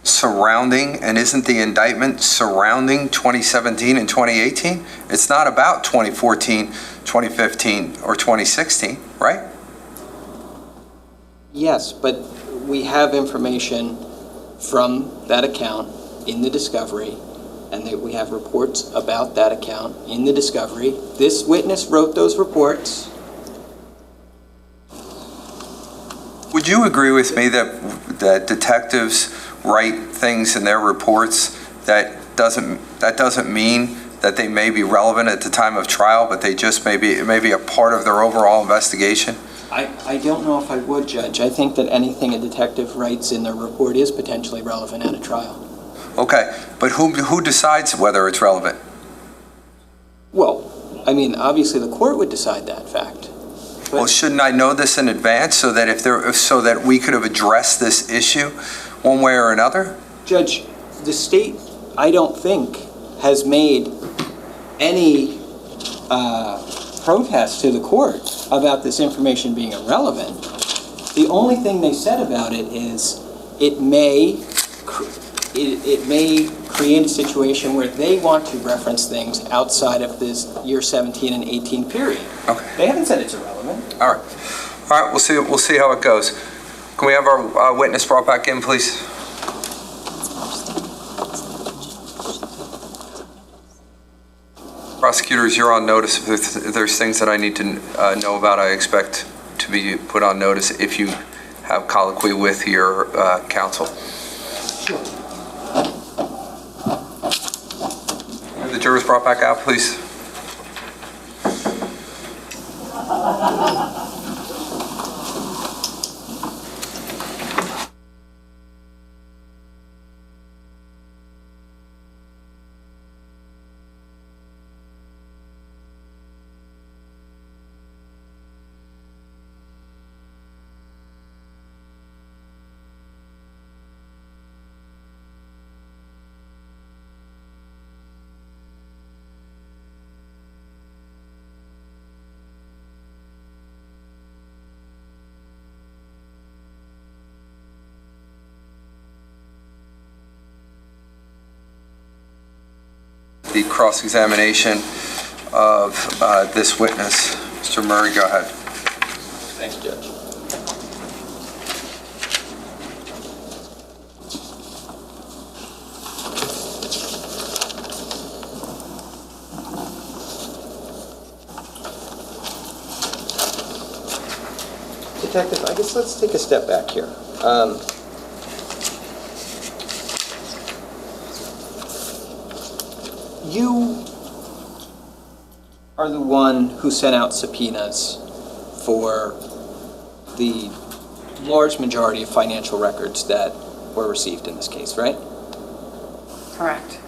surrounding, and isn't the indictment surrounding 2017 and 2018? It's not about 2014, 2015, or 2016, right? Yes, but we have information from that account in the discovery, and that we have reports about that account in the discovery. This witness wrote those reports. Would you agree with me that detectives write things in their reports that doesn't mean that they may be relevant at the time of trial, but they just may be a part of their overall investigation? I don't know if I would, Judge. I think that anything a detective writes in their report is potentially relevant at a trial. Okay, but who decides whether it's relevant? Well, I mean, obviously the court would decide that fact. Well, shouldn't I know this in advance so that we could have addressed this issue one way or another? Judge, the state, I don't think, has made any protest to the court about this information being irrelevant. The only thing they said about it is it may create a situation where they want to reference things outside of this year 17 and 18 period. Okay. They haven't said it's irrelevant. All right. We'll see how it goes. Can we have our witness brought back in, please? Prosecutors, you're on notice. If there's things that I need to know about, I expect to be put on notice if you have colloquy with your counsel. Sure. Have the jurors brought back out, please. The cross-examination of this witness. Mr. Murray, go ahead. Thanks, Judge. Detective, I guess let's take a step back here. You are the one who sent out subpoenas for the large majority of financial records that were received in this case, right? Correct.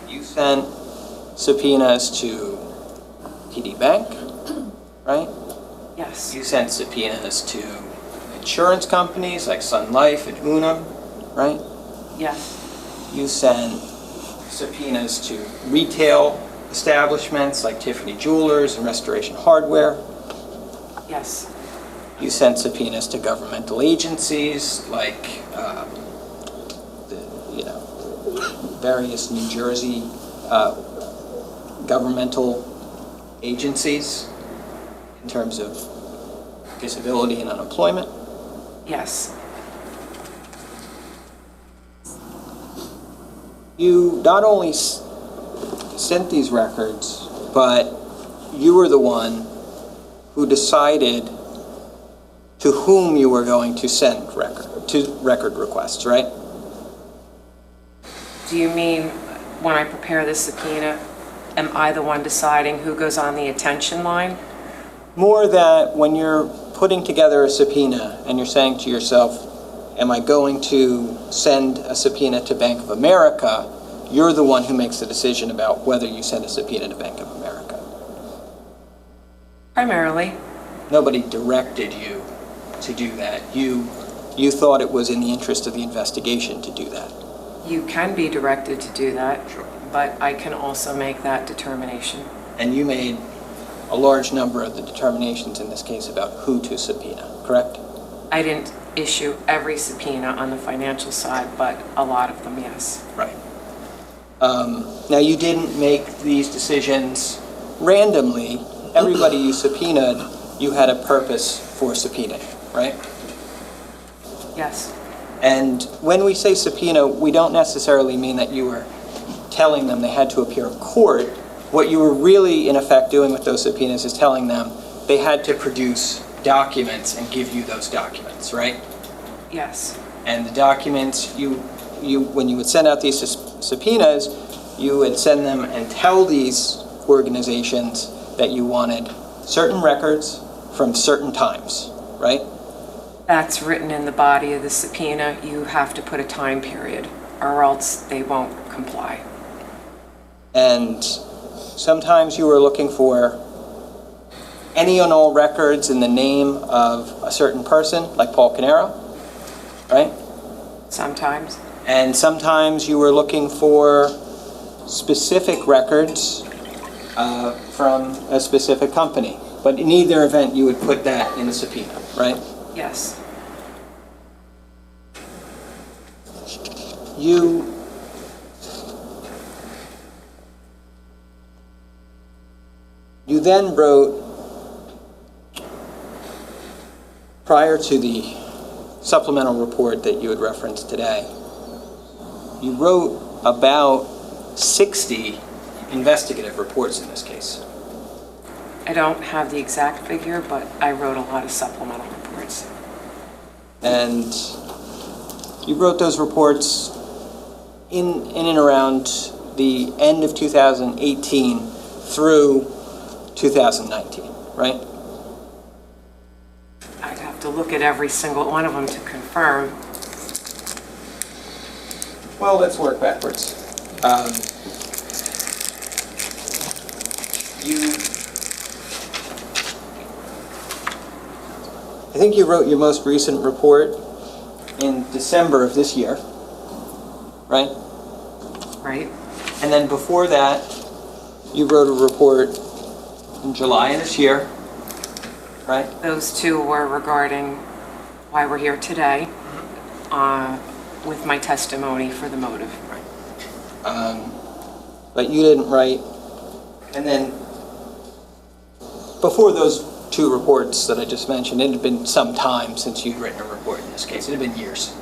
You sent subpoenas to TD Bank, right? Yes. You sent subpoenas to insurance companies like Sun Life and Unum, right? Yes. You sent subpoenas to retail establishments like Tiffany Jewelers and Restoration Hardware. Yes. You sent subpoenas to governmental agencies like various New Jersey governmental agencies in terms of disability and unemployment. Yes. You not only sent these records, but you were the one who decided to whom you were going to send record requests, right? Do you mean when I prepare the subpoena, am I the one deciding who goes on the attention line? More that when you're putting together a subpoena and you're saying to yourself, am I going to send a subpoena to Bank of America, you're the one who makes the decision about whether you send a subpoena to Bank of America. Primarily. Nobody directed you to do that. You thought it was in the interest of the investigation to do that. You can be directed to do that, sure, but I can also make that determination. And you made a large number of the determinations in this case about who to subpoena, correct? I didn't issue every subpoena on the financial side, but a lot of them, yes. Right. Now, you didn't make these decisions randomly. Everybody you subpoenaed, you had a purpose for subpoenaing, right? Yes. And when we say subpoena, we don't necessarily mean that you were telling them they had to appear in court. What you were really, in effect, doing with those subpoenas is telling them they had to produce documents and give you those documents, right? Yes. And the documents, when you would send out these subpoenas, you would send them and tell these organizations that you wanted certain records from certain times, right? That's written in the body of the subpoena. You have to put a time period, or else they won't comply. And sometimes you were looking for any and all records in the name of a certain person, like Paul Caneiro, right? Sometimes. And sometimes you were looking for specific records from a specific company. But in either event, you would put that in a subpoena, right? Yes. You then wrote, prior to the supplemental report that you had referenced today, you wrote about 60 investigative reports in this case. I don't have the exact figure, but I wrote a lot of supplemental reports. And you wrote those reports in and around the end of 2018 through 2019, right? I'd have to look at every single one of them to confirm. Well, let's work backwards. I think you wrote your most recent report in December of this year, right? Right. And then before that, you wrote a report in July of this year, right? Those two were regarding why we're here today, with my testimony for the motive. But you didn't write, and then before those two reports that I just mentioned, it had been some time since you'd written a report in this case. It had been years.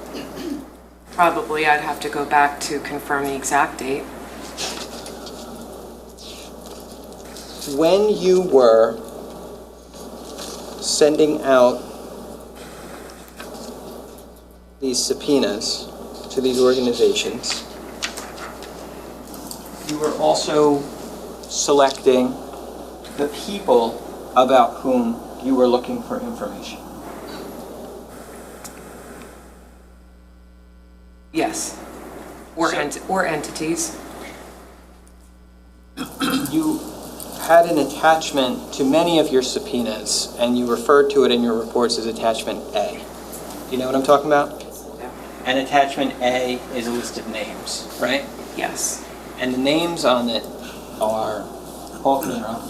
Probably I'd have to go back to confirm the exact date. When you were sending out these subpoenas to these organizations, you were also selecting the people about whom you were looking for information. Yes. Or entities. You had an attachment to many of your subpoenas, and you referred to it in your reports as Attachment A. Do you know what I'm talking about? Yeah. And Attachment A is a list of names, right? Yes. And the names on it are Paul Caneiro,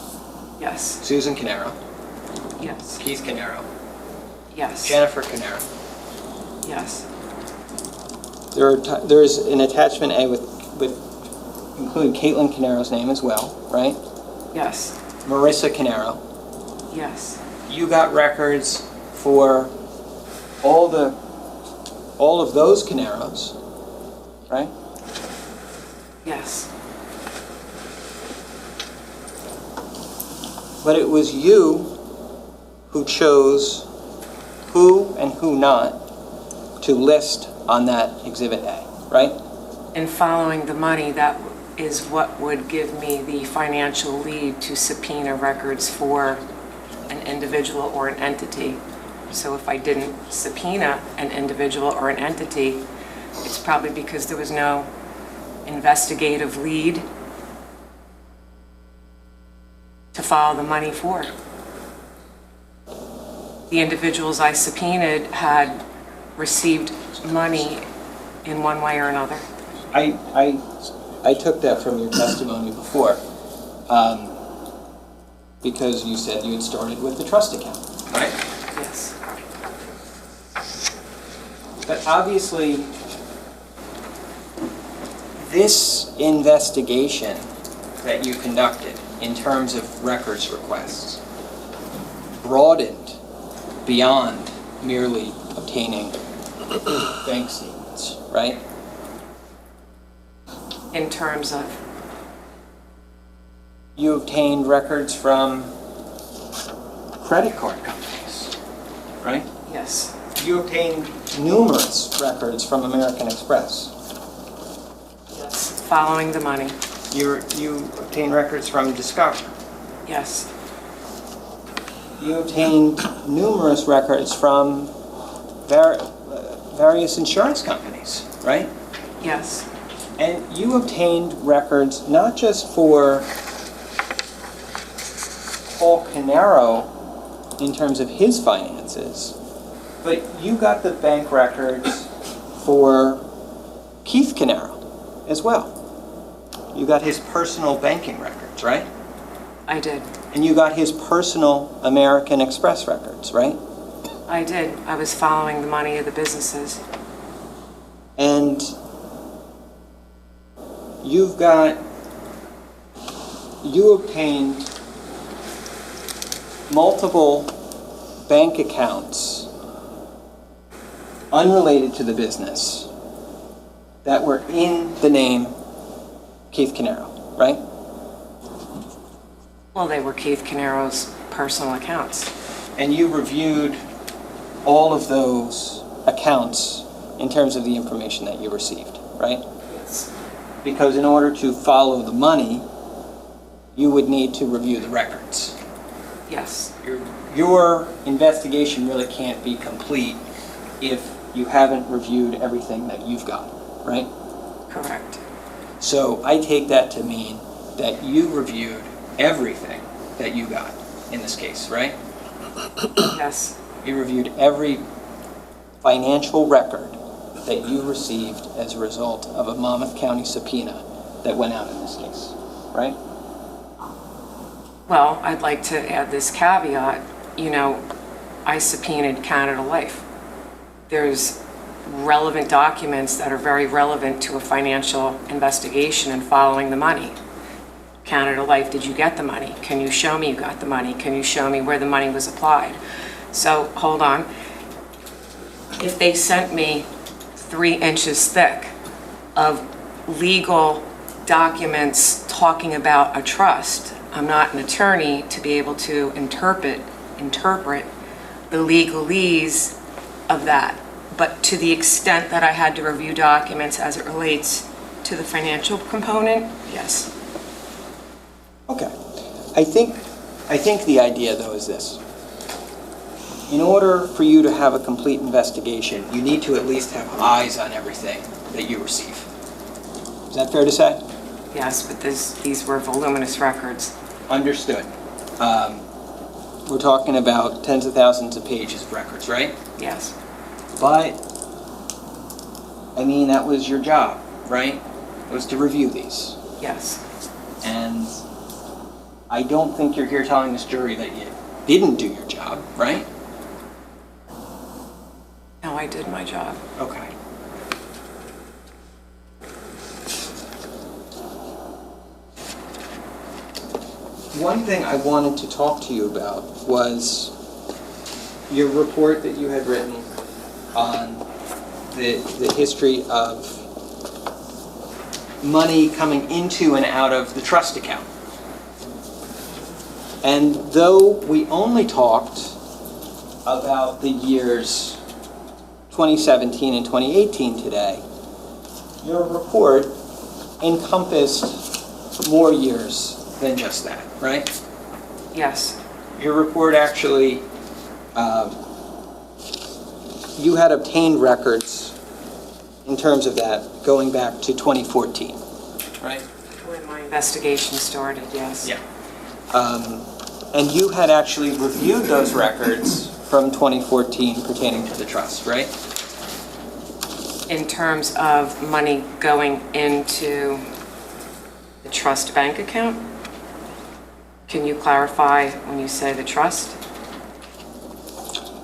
Yes. Susan Caneiro, Yes. Keith Caneiro, Yes. Jennifer Caneiro. Yes. There's an Attachment A with including Caitlin Caneiro's name as well, right? Yes. Marissa Caneiro. Yes. You got records for all of those Caneiros, right? Yes. But it was you who chose who and who not to list on that Exhibit A, right? In following the money, that is what would give me the financial lead to subpoena records for an individual or an entity. So if I didn't subpoena an individual or an entity, it's probably because there was no investigative lead to follow the money for. The individuals I subpoenaed had received money in one way or another. I took that from your testimony before, because you said you had started with the trust account, right? Yes. But obviously, this investigation that you conducted in terms of records requests broadened beyond merely obtaining bank statements, right? In terms of, You obtained records from credit card companies, right? yes, You obtained numerous records from American Express. yes, following the money, You obtained records from Discover. yes, You obtained numerous records from various insurance companies, right? yes, And you obtained records not just for Paul Caneiro in terms of his finances, but you got the bank records for Keith Caneiro as well. You got his personal banking records, right? I did. And you got his personal American Express records, right? I did. I was following the money of the businesses. And you obtained multiple bank accounts unrelated to the business that were in the name Keith Caneiro, right? Well, they were Keith Caneiro's personal accounts. And you reviewed all of those accounts in terms of the information that you received, right? Yes. Because in order to follow the money, you would need to review the records. Yes. Your investigation really can't be complete if you haven't reviewed everything that you've got, right? Correct. So I take that to mean that you reviewed everything that you got in this case, right? Yes. You reviewed every financial record that you received as a result of a Monmouth County subpoena that went out in this case, right? Well, I'd like to add this caveat. I subpoenaed Canada Life. There's relevant documents that are very relevant to a financial investigation and following the money. Canada Life, did you get the money? Can you show me you got the money? Can you show me where the money was applied? So, hold on. If they sent me 3 inches thick of legal documents talking about a trust, I'm not an attorney to be able to interpret the legalese of that. But to the extent that I had to review documents as it relates to the financial component, yes. Okay. I think the idea, though, is this. In order for you to have a complete investigation, you need to at least have eyes on everything that you receive. Is that fair to say? Yes, but these were voluminous records. Understood. We're talking about tens of thousands of pages of records, right? Yes. But, I mean, that was your job, right? It was to review these. Yes. And I don't think you're here telling this jury that you didn't do your job, right? No, I did my job. Okay. One thing I wanted to talk to you about was your report that you had written on the history of money coming into and out of the trust account. And though we only talked about the years 2017 and 2018 today, your report encompassed more years than just that, right? Yes. Your report actually, you had obtained records in terms of that going back to 2014, right? When my investigation started, yes. Yeah. And you had actually reviewed those records from 2014 pertaining to the trust, right? In terms of money going into the trust bank account? Can you clarify when you say the trust?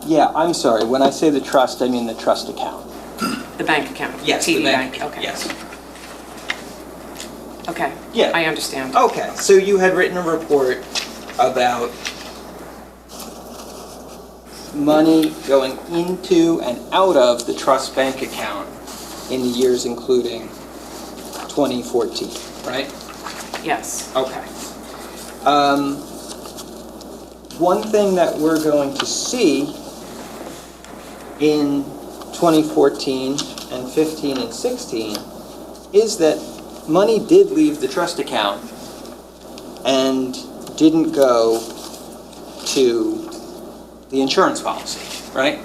Yeah, I'm sorry. When I say the trust, I mean the trust account. The bank account? Yes, TD the bank. Okay. Yes. Okay. Yeah. I understand. Okay, so you had written a report about money going into and out of the trust bank account in the years including 2014, right? Yes. Okay. One thing that we're going to see in 2014 and 15 and 16 is that money did leave the trust account and didn't go to the insurance policy, right?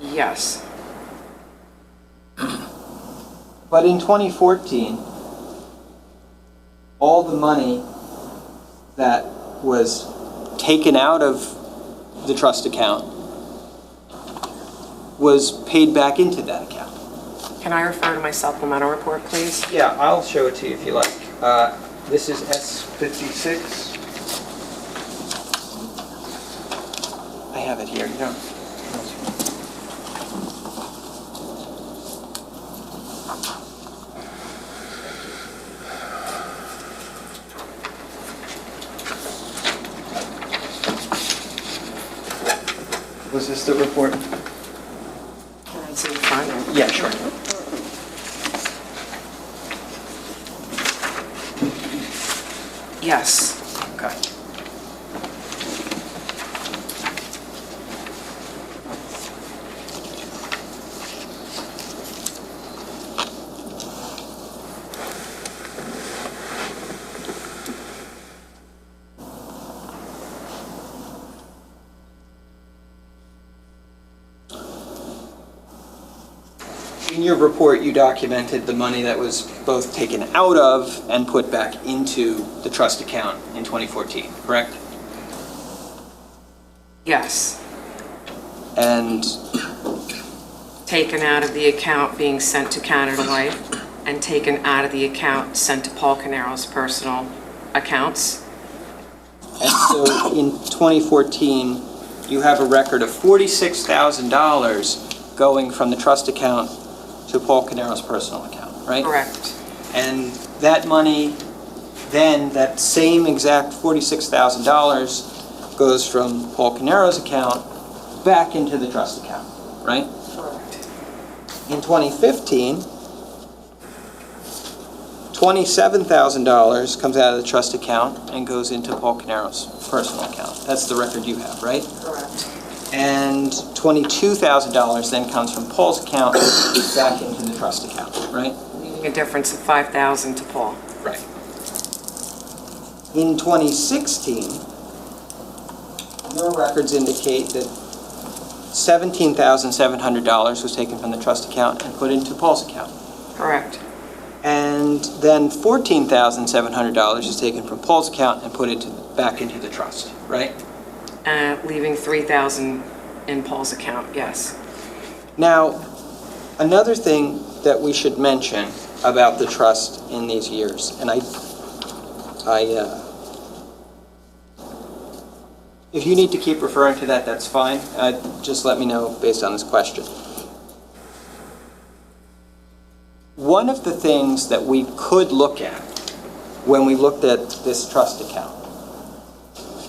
Yes. But in 2014, all the money that was taken out of the trust account was paid back into that account. Can I refer to my supplemental report, please? Yeah, I'll show it to you if you like. This is S56. I have it here. You don't. Was this the report? Can I see the front? Yeah, sure. Yes. Okay. In your report, you documented the money that was both taken out of and put back into the trust account in 2014, correct? Yes. And Taken out of the account being sent to Canada Life and taken out of the account sent to Paul Caneiro's personal accounts. so in 2014, you have a record of $46,000 going from the trust account to Paul Caneiro's personal account, right? Correct. And that money then that same exact $46,000 goes from Paul Caneiro's account back into the trust account, right? Correct. In 2015, $27,000 comes out of the trust account and goes into Paul Caneiro's personal account. That's the record you have, right? Correct. And $22,000 then comes from Paul's account back into the trust account, right? Leaving a difference of $5,000 to Paul. Right. In 2016, your records indicate that $17,700 was taken from the trust account and put into Paul's account. Correct. And then $14,700 is taken from Paul's account and put back into the trust, right? Leaving $3,000 in Paul's account, yes. Now, another thing that we should mention about the trust in these years, and if you need to keep referring to that, that's fine. Just let me know based on this question. One of the things that we could look at when we looked at this trust account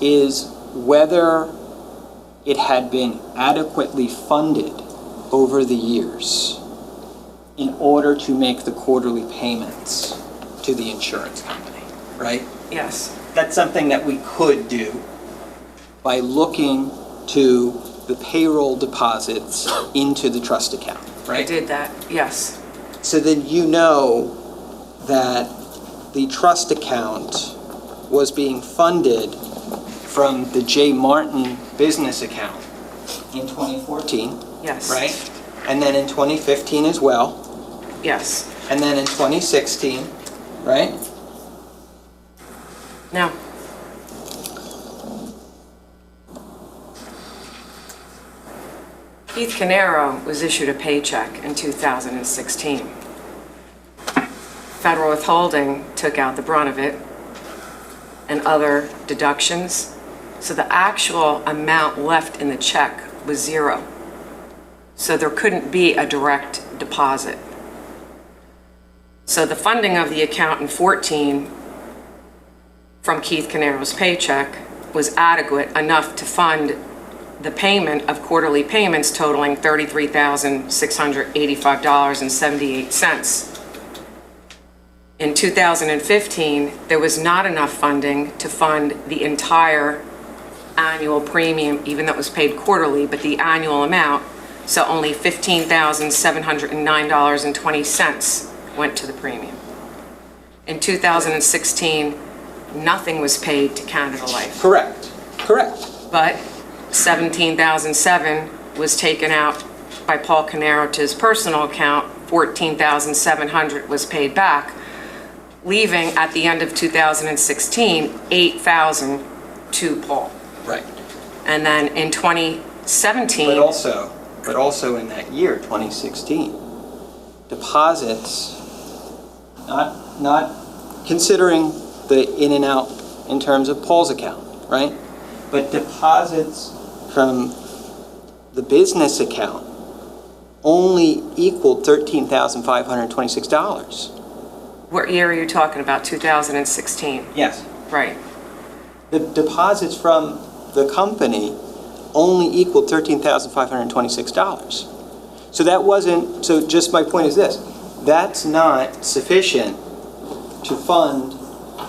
is whether it had been adequately funded over the years in order to make the quarterly payments to the insurance company, right? Yes. That's something that we could do by looking to the payroll deposits into the trust account, right? I did that, yes. So then you know that the trust account was being funded from the J. Martin business account in 2014, Yes. right? And then in 2015 as well, Yes. and then in 2016, right? Now, Keith Caneiro was issued a paycheck in 2016. Federal withholding took out the brunt of it and other deductions. So the actual amount left in the check was zero. So there couldn't be a direct deposit. So the funding of the account in 14 from Keith Caneiro's paycheck was adequate enough to fund the payment of quarterly payments totaling $33,685.78. In 2015, there was not enough funding to fund the entire annual premium, even though it was paid quarterly, but the annual amount, so only $15,709.20 went to the premium. In 2016, nothing was paid to Canada Life. Correct. But $17,007 was taken out by Paul Caneiro to his personal account, $14,700 was paid back, leaving at the end of 2016, $8,000 to Paul. Right. And then in 2017... But also in that year, 2016, deposits, not considering the in and out in terms of Paul's account, right? But deposits from the business account only equaled $13,526. What year are you talking about, 2016? Yes. Right. The deposits from the company only equaled $13,526. So that wasn't, so just my point is this, that's not sufficient to fund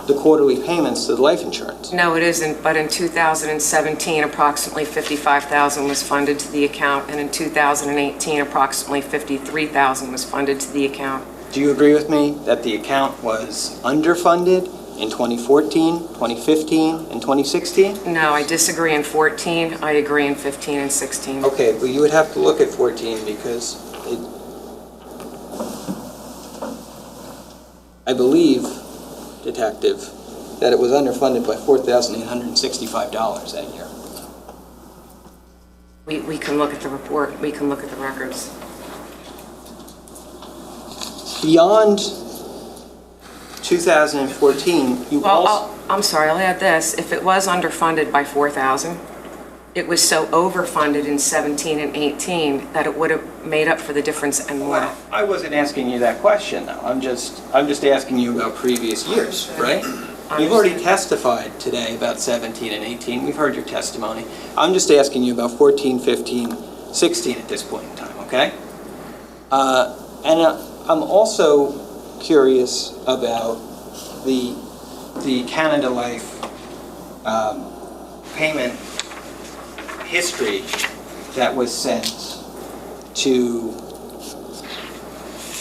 the quarterly payments to the life insurance. No, it isn't, but in 2017, approximately $55,000 was funded to the account, and in 2018, approximately $53,000 was funded to the account. Do you agree with me that the account was underfunded in 2014, 2015, and 2016? No, I disagree in 14, I agree in 15 and 16. Okay, well, you would have to look at 14 because I believe, Detective, that it was underfunded by $4,865 that year. We can look at the report, we can look at the records. Beyond 2014, you also... I'm sorry, I'll add this. If it was underfunded by $4,000, it was so overfunded in 17 and 18 that it would have made up for the difference and more. Well, I wasn't asking you that question, though. I'm just asking you about previous years, right? You've already testified today about 17 and 18. We've heard your testimony. I'm just asking you about 14, 15, 16 at this point in time, okay? And I'm also curious about the Canada Life payment history that was sent to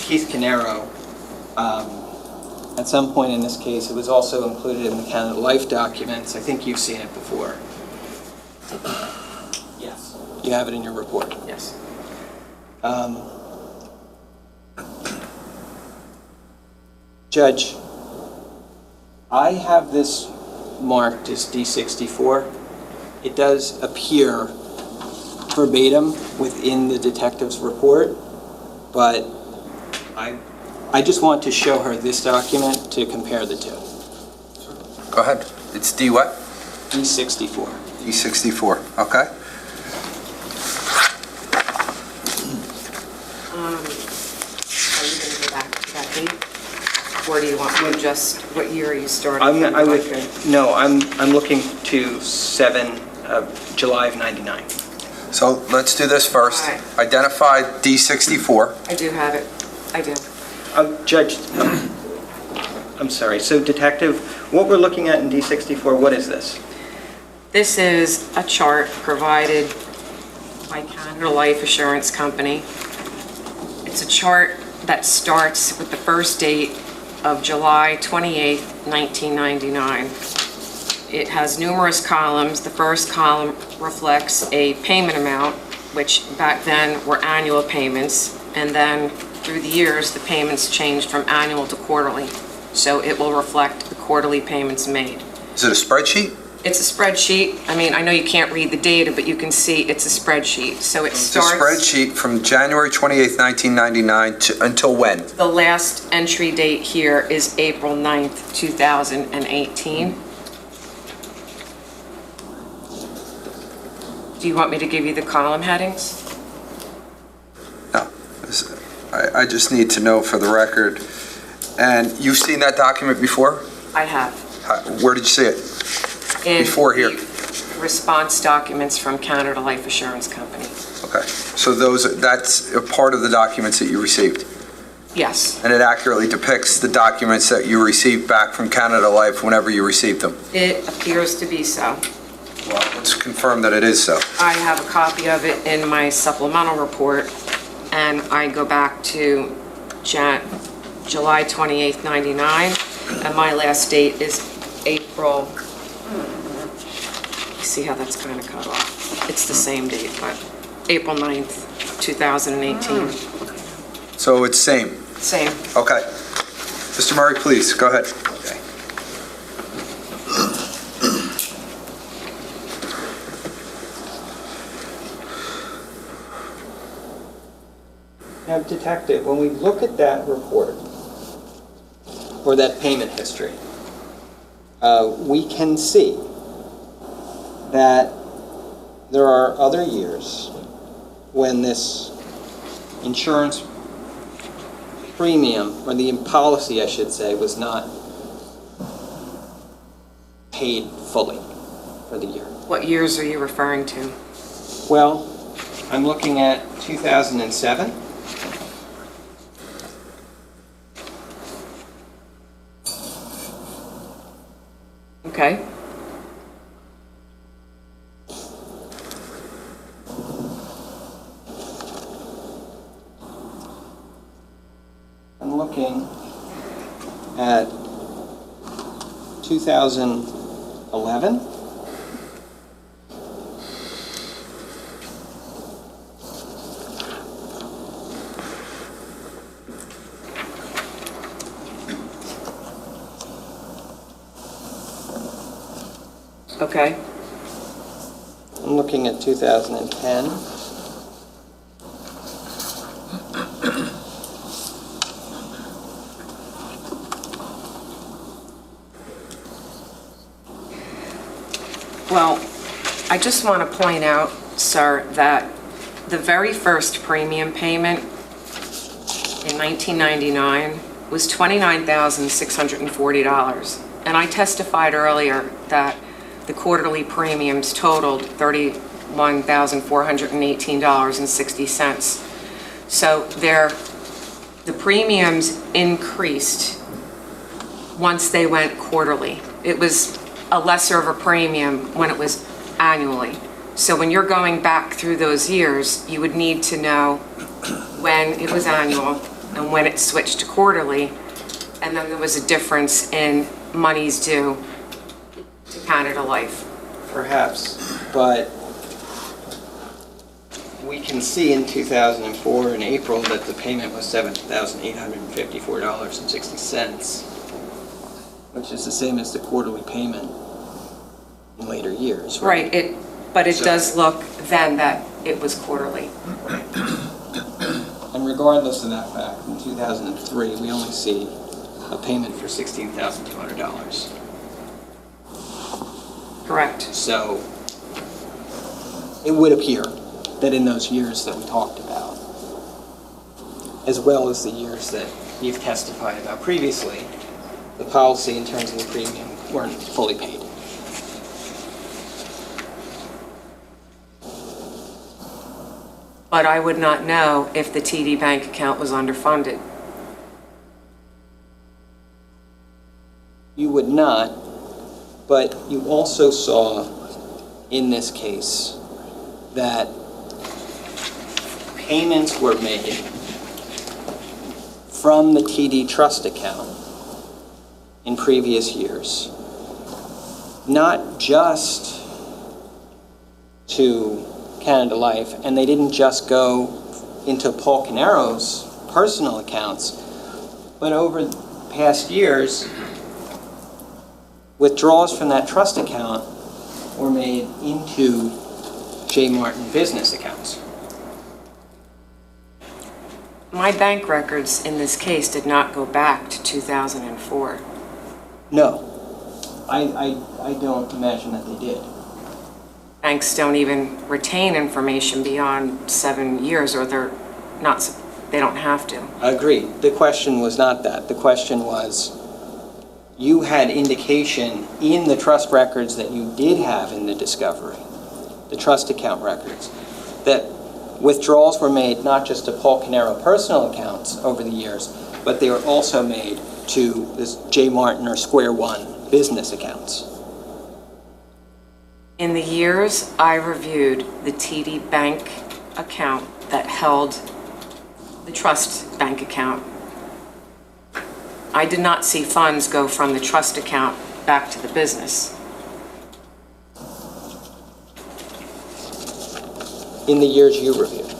Keith Caneiro. At some point in this case, it was also included in the Canada Life documents. I think you've seen it before. Yes. You have it in your report? Yes. Judge, I have this marked as D64. It does appear verbatim within the detective's report, but I just want to show her this document to compare the two. Go ahead. It's D what? D64. D64, okay. Are you going to go back to that date? Or do you want me just, what year are you starting? I'm looking to July of 99. So let's do this first. All right. Identify D64. I do have it. I do. Judge, I'm sorry. So Detective, what we're looking at in D64, what is this? This is a chart provided by Canada Life Assurance Company. It's a chart that starts with the first date of July 28, 1999. It has numerous columns. The first column reflects a payment amount, which back then were annual payments, and then through the years, the payments changed from annual to quarterly. So it will reflect the quarterly payments made. Is it a spreadsheet? It's a spreadsheet. I mean, I know you can't read the data, but you can see it's a spreadsheet. So it It's a starts... spreadsheet from January 28th, 1999 until when? The last entry date here is April 9th, 2018. Do you want me to give you the column headings? No. I just need to know for the record. And you've seen that document before? I have. Where did you see it? Before here? The response documents from Canada Life Assurance Company. Okay. So that's a part of the documents that you received? Yes. And it accurately depicts the documents that you received back from Canada Life whenever you received them? It appears to be so. Well, let's confirm that it is so. I have a copy of it in my supplemental report, and I go back to July 28th, 99, and my last date is April, you see how that's kind of cut off. It's the same date, but April 9th, 2018. So it's same? Same. Okay. Mr. Murray, please, go ahead. Okay. Now, Detective, when we look at that report, or that payment history, we can see that there are other years when this insurance premium, or the policy, I should say, was not paid fully for the year. What years are you referring to? Well, I'm looking at 2007. Okay. I'm looking at 2011. Okay. I'm looking at 2010. Well, I just want to point out, sir, that the very first premium payment in 1999 was $29,640. And I testified earlier that the quarterly premiums totaled $31,418.60. So the premiums increased once they went quarterly. It was a lesser of a premium when it was annually. So when you're going back through those years, you would need to know when it was annual and when it switched to quarterly. And then there was a difference in monies due to Canada Life. Perhaps, but we can see in 2004 in April that the payment was $7,854.60, which is the same as the quarterly payment in later years, right? Right, but it does look then that it was quarterly. And regardless of that fact, in 2003, we only see a payment for $16,200. Correct. So it would appear that in those years that we talked about, as well as the years that you've testified about previously, the policy in terms of the premium weren't fully paid. But I would not know if the TD bank account was underfunded. You would not, but you also saw in this case that payments were made from the TD trust account in previous years, not just to Canada Life, and they didn't just go into Paul Caneiro's personal accounts, but over the past years, withdrawals from that trust account were made into J. Martin business accounts. My bank records in this case did not go back to 2004. No, I don't imagine that they did. Banks don't even retain information beyond 7 years, or they don't have to. Agreed. The question was not that. The question was, you had indication in the trust records that you did have in the discovery, the trust account records, that withdrawals were made not just to Paul Caneiro personal accounts over the years, but they were also made to this J. Martin or Square One business accounts. In the years I reviewed the TD bank account that held the trust bank account, I did not see funds go from the trust account back to the business. In the years you reviewed?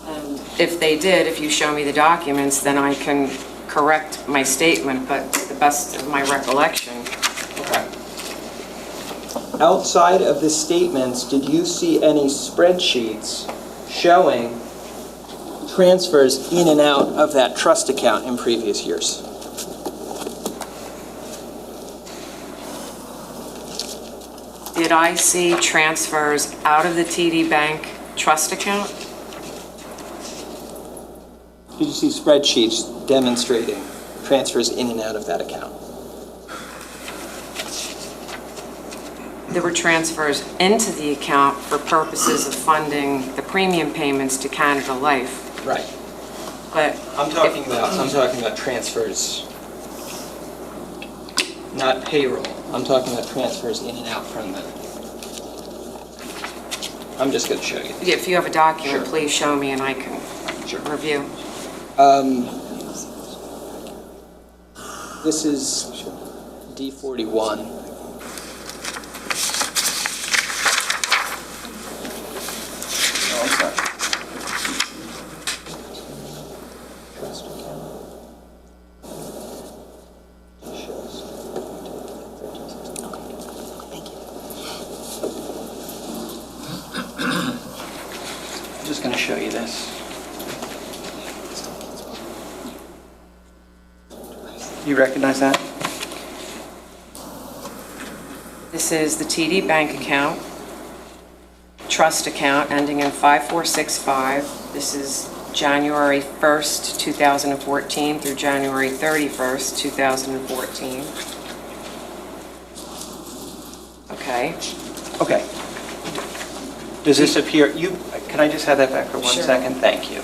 And if they did, if you show me the documents, then I can correct my statement, but to the best of my recollection. Okay. Outside of the statements, did you see any spreadsheets showing transfers in and out of that trust account in previous years? Did I see transfers out of the TD Bank trust account? Did you see spreadsheets demonstrating transfers in and out of that account? There were transfers into the account for purposes of funding the premium payments to Canada Life. Right. But I'm talking about transfers, not payroll. I'm talking about transfers in and out from the. I'm just going to show you. if you have a document, Sure. please show me and I can review. This is D41. I'm just going to show you this. You recognize that? This is the TD Bank account, trust account ending in 5465. This is January 1st, 2014 through January 31st, 2014. Okay. Okay. Does this appear, can I just have that back for 1 Sure. second? Thank you.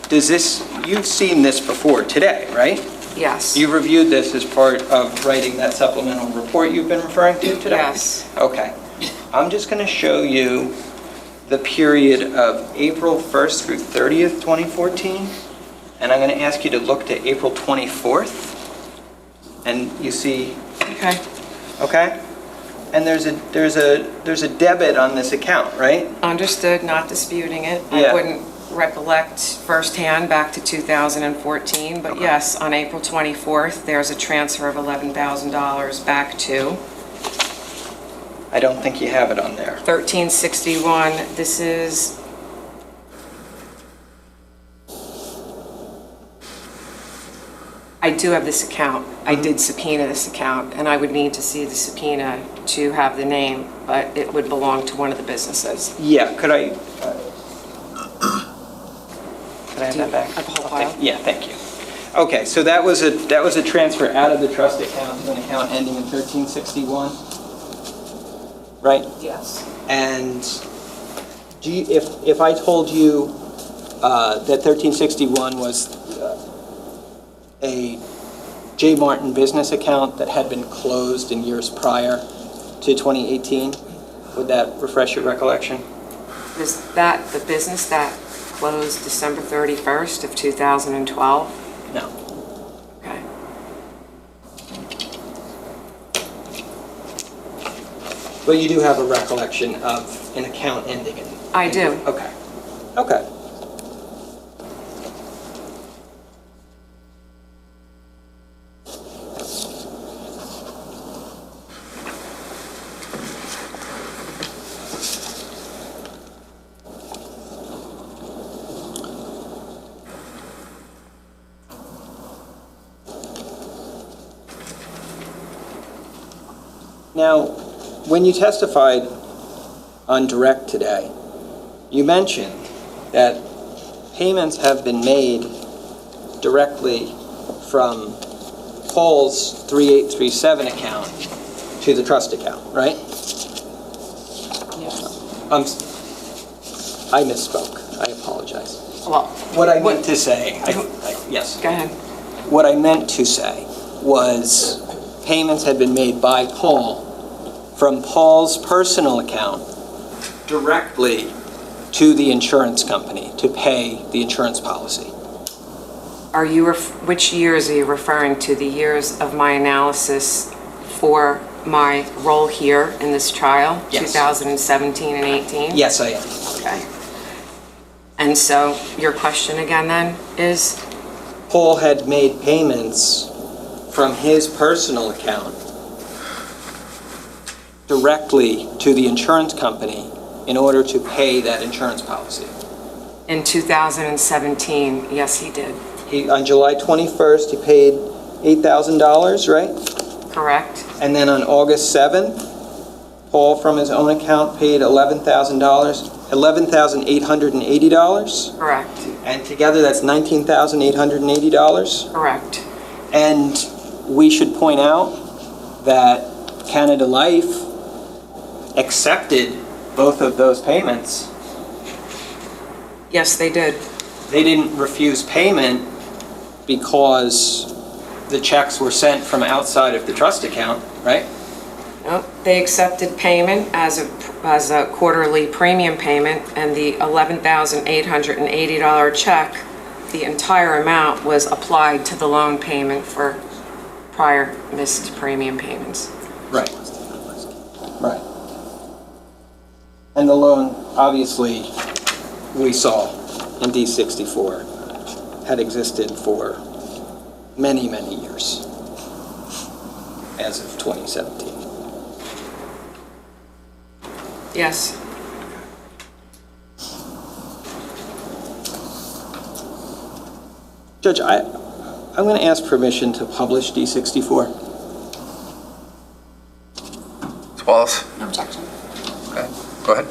Does this, you've seen this before today, right? Yes. You reviewed this as part of writing that supplemental report you've been referring to today? Yes. Okay. I'm just going to show you the period of April 1st through 30th, 2014, and I'm going to ask you to look to April 24th, and you see, Okay. okay? And there's a debit on this account, right? Understood, not disputing it. Yeah. I wouldn't recollect firsthand back to 2014, but yes, on April 24th, there's a transfer of $11,000 back to I don't think you have it on there. 1361. This is, I do have this account. I did subpoena this account, and I would need to see the subpoena to have the name, but it would belong to one of the businesses. Yeah, could I have that back? Of the whole file? Yeah, thank you. Okay, so that was a transfer out of the trust account to an account ending in 1361, right? Yes. And do you, if I told you that 1361 was a J. Martin business account that had been closed in years prior to 2018, would that refresh your recollection? Is that the business that closed December 31st of 2012? No. Okay. But you do have a recollection of an account ending in... I do. Okay. Okay. Now, when you testified on direct today, you mentioned that payments have been made directly from Paul's 3837 account to the trust account, right? Yes. I misspoke. I apologize. Well, What I meant to say, yes. go ahead. What I meant to say was payments had been made by Paul from Paul's personal account directly to the insurance company to pay the insurance policy. Are you, which years are you referring to? The years of my analysis for my role here in this trial? Yes. 2017 and 18? Yes, I am. Okay. And so your question again then is? Paul had made payments from his personal account directly to the insurance company in order to pay that insurance policy. In 2017, yes, he did. On July 21st, he paid $8,000, right? Correct? And then on August 7th, Paul from his own account paid $11,880. Correct. And together that's $19,880. Correct. And we should point out that Canada Life accepted both of those payments. Yes, they did. They didn't refuse payment because the checks were sent from outside of the trust account, right? Nope. They accepted payment as a quarterly premium payment, and the $11,880 check, the entire amount was applied to the loan payment for prior missed premium payments. Right. Right. And the loan, obviously, we saw in D64 had existed for many, many years as of 2017. Yes. Judge, I'm going to ask permission to publish D64. Wallace? No objection. Okay, go ahead.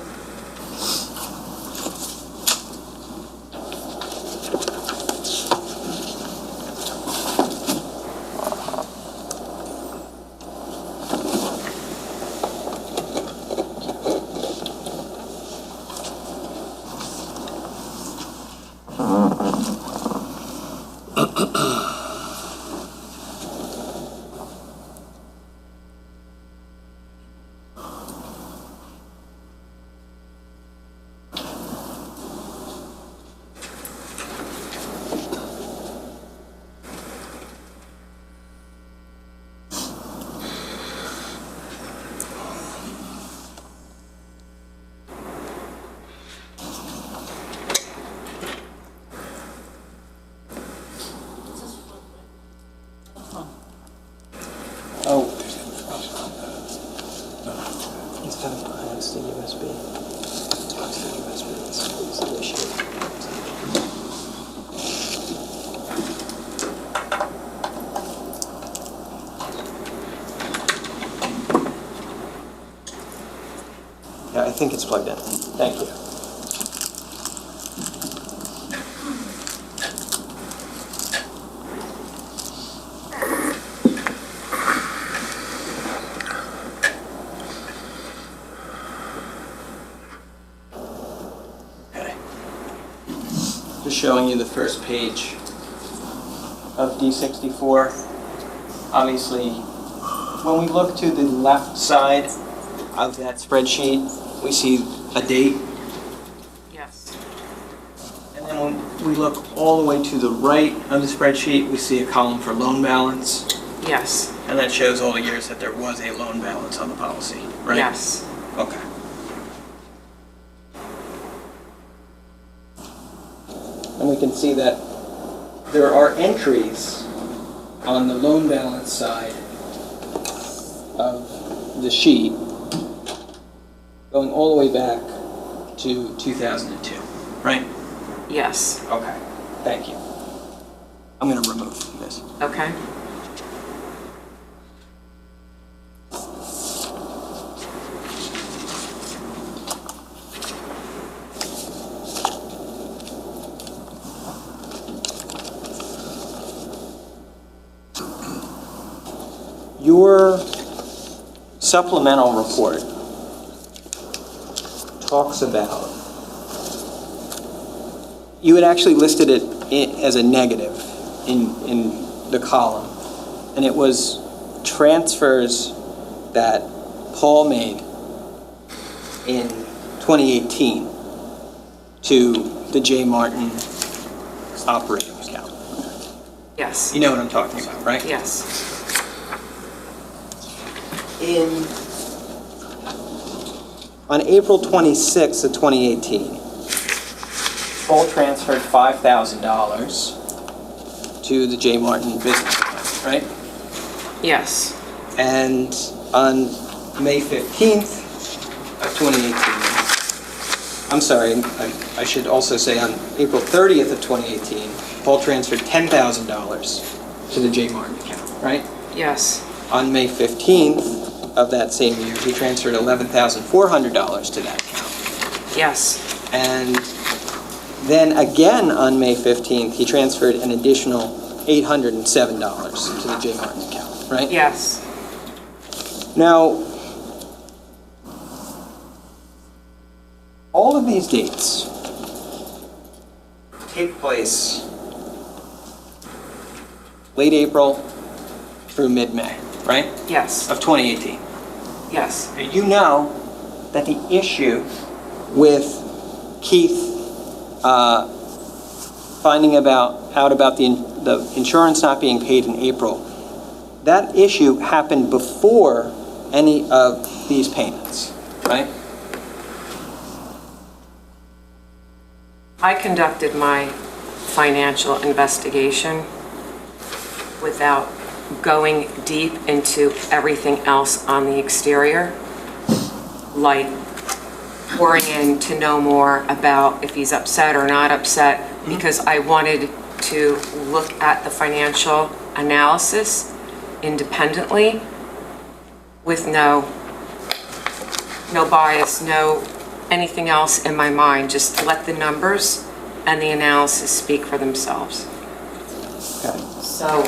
That's the USB. That's the USB. It's the issue. Yeah, I think it's plugged in. Thank you. Okay. Just showing you the first page of D64. Obviously, when we look to the left side of that spreadsheet, we see a date. Yes. And then when we look all the way to the right of the spreadsheet, we see a column for loan balance. Yes. And that shows all the years that there was a loan balance on the policy, right? Yes. Okay. And we can see that there are entries on the loan balance side of the sheet going all the way back to 2002, right? Yes. Okay, thank you. I'm going to remove this. Okay. Your supplemental report talks about, you had actually listed it as a negative in the column, and it was transfers that Paul made in 2018 to the J. Martin operating account. Yes. You know what I'm talking about, right? Yes. On April 26th of 2018, Paul transferred $5,000 to the J. Martin business account, right? Yes. And on May 15th of 2018, I'm sorry, I should also say on April 30th of 2018, Paul transferred $10,000 to the J. Martin account, right? Yes. On May 15th of that same year, he transferred $11,400 to that account. Yes. And then again on May 15th, he transferred an additional $807 to the J. Martin account, right? Yes. Now, all of these dates take place late April through mid-May, right? Yes. Of 2018. Yes. Now, you know that the issue with Keith finding out about the insurance not being paid in April, that issue happened before any of these payments, right? I conducted my financial investigation without going deep into everything else on the exterior, like pouring in to know more about if he's upset or not upset, because I wanted to look at the financial analysis independently with no bias, no anything else in my mind, just let the numbers and the analysis speak for themselves. Okay. So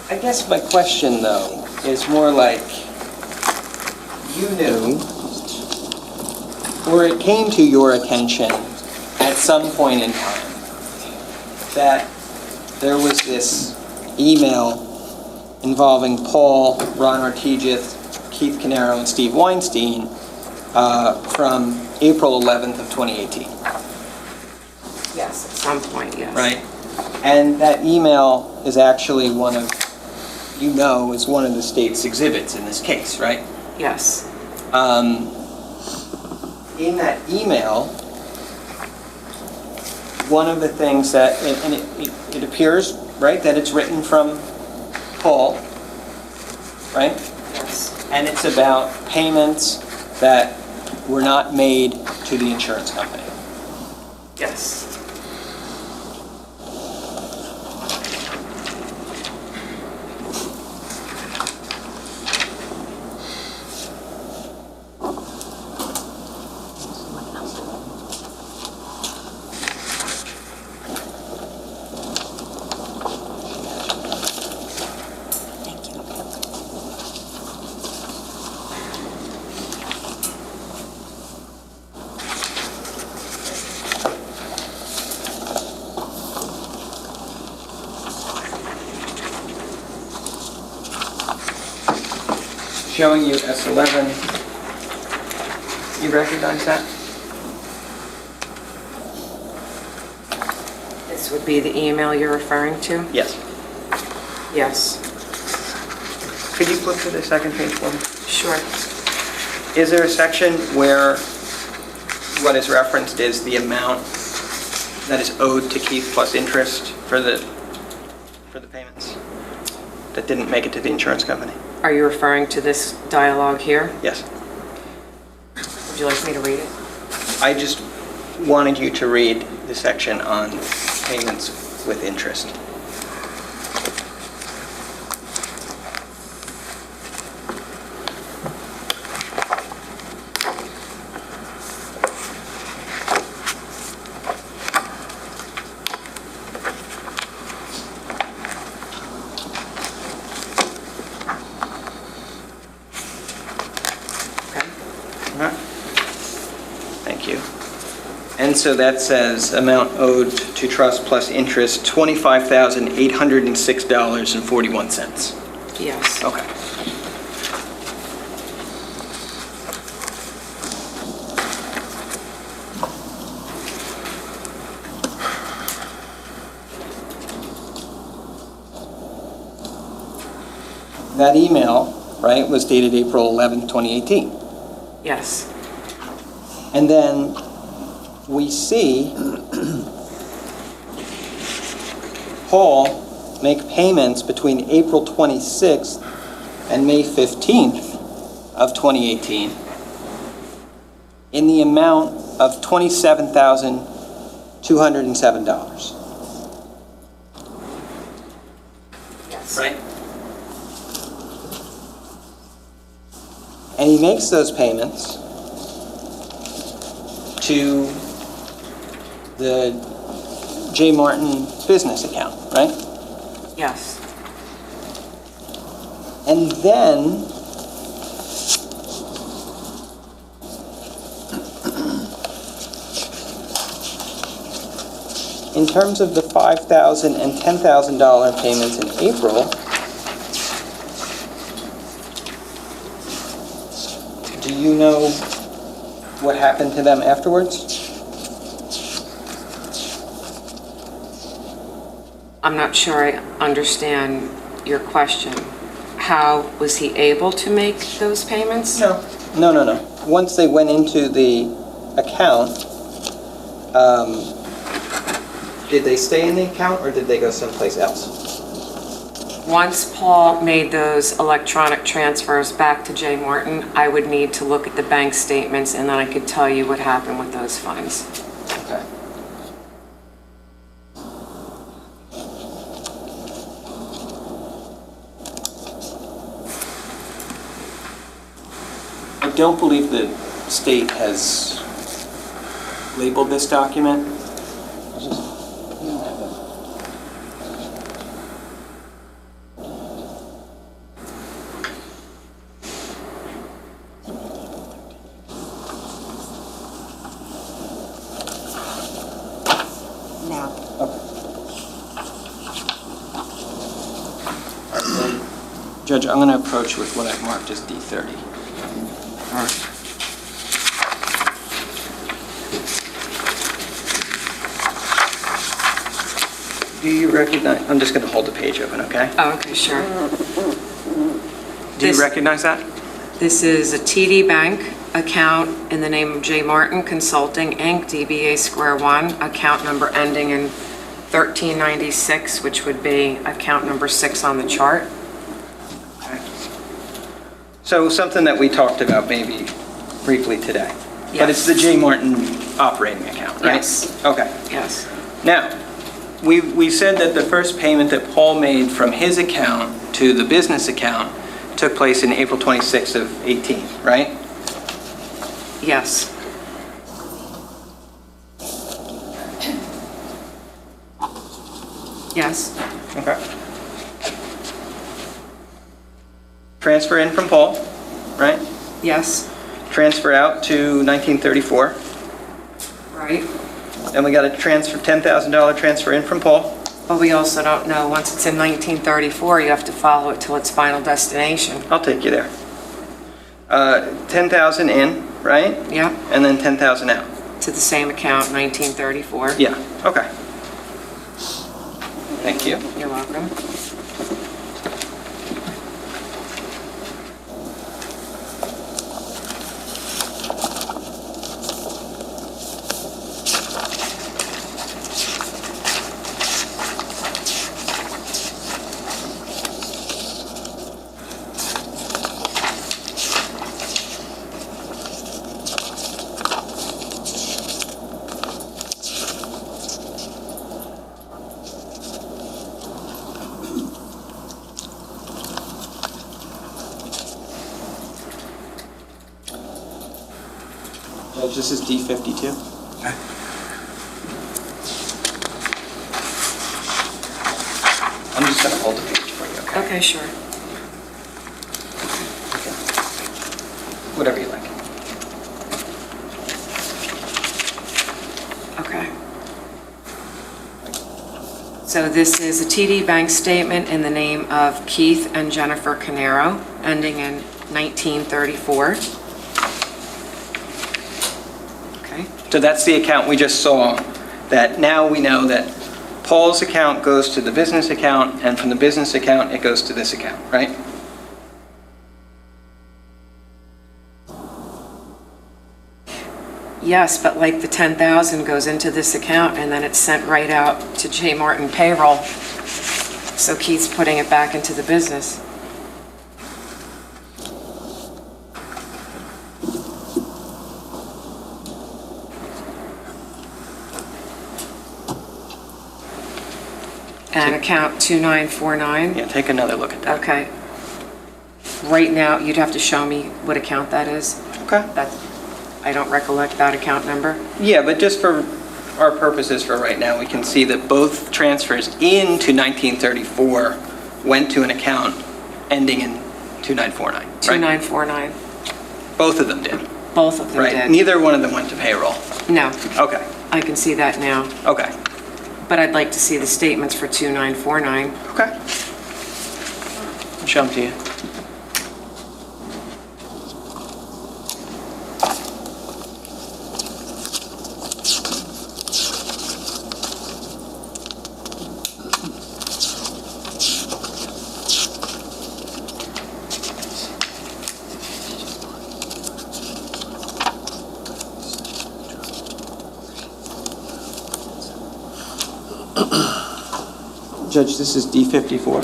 I guess my question, though, is more like you knew, or it came to your attention at some point in time, that there was this email involving Paul, Ron Artigith, Keith Caneiro, and Steve Weinstein from April 11th of 2018. yes, at some point, yes. Right? And that email is actually is one of the state's exhibits in this case, right? Yes. In that email, one of the things that, and it appears, right, that it's written from Paul, right? Yes. And it's about payments that were not made to the insurance company. Yes. Showing you S11. You recognize that? This would be the email you're referring to? Yes. Yes. Could you flip to the second page for me? Sure. Is there a section where what is referenced is the amount that is owed to Keith plus interest for the payments that didn't make it to the insurance company? Are you referring to this dialogue here? Yes. Would you like me to read it? I just wanted you to read the section on payments with interest. Thank you. And so that says amount owed to trust plus interest, $25,806.41. Yes. Okay. That email, right, was dated April 11th, 2018. Yes. And then we see Paul make payments between April 26th and May 15th of 2018 in the amount of $27,207. Yes. Right? And he makes those payments to the J. Martin business account, right? Yes. And then in terms of the $5,000 and $10,000 payments in April, do you know what happened to them afterwards? I'm not sure I understand your question. How was he able to make those payments? No. Once they went into the account, did they stay in the account or did they go someplace else? Once Paul made those electronic transfers back to J. Martin, I would need to look at the bank statements and then I could tell you what happened with those funds. Okay. I don't believe the state has labeled this document. Judge, I'm going to approach with what I've marked as D30. All right. Do you recognize, I'm just going to hold the page open, okay? Oh, okay, sure. Do you recognize that? This is a TD Bank account in the name of J. Martin Consulting, Inc., DBA Square One, account number ending in 1396, which would be account number 6 on the chart. So something that we talked about maybe briefly today. But it's Yes. the J. Martin operating account, right? Yes. Okay. Yes. Now, we said that the first payment that Paul made from his account to the business account took place in April 26th of 18, right? Yes. Yes. Okay. Transfer in from Paul, right? Yes. Transfer out to 1934. Right. Then we got a transfer, $10,000 transfer in from Paul. But we also don't know, once it's in 1934, you have to follow it till its final destination. I'll take you there. 10,000 in, right? Yeah, And then 10,000 out. to the same account, 1934. Yeah, okay. Thank you. You're welcome. This is D52. I'm just gonna hold the page for you, okay? Okay, sure. Whatever you like. Okay. So this is a TD Bank statement in the name of Keith and Jennifer Caneiro, ending in 1934. Okay. So that's the account we just saw, that now we know that Paul's account goes to the business account, and from the business account, it goes to this account, right? Yes, but like the 10,000 goes into this account and then it's sent right out to J. Martin payroll. So Keith's putting it back into the business. And account 2949. Yeah, take another look at that. Okay. Right now, you'd have to show me what account that is. Okay. I don't recollect that account number. Yeah, but just for our purposes for right now, we can see that both transfers into 1934 went to an account ending in 2949, right? 2949. Both of them did, Both of them right? did. Neither one of them went to payroll. No, Okay, I can see that now. okay, But I'd like to see the statements for 2949. okay. I'll show them to you. Judge, this is D54.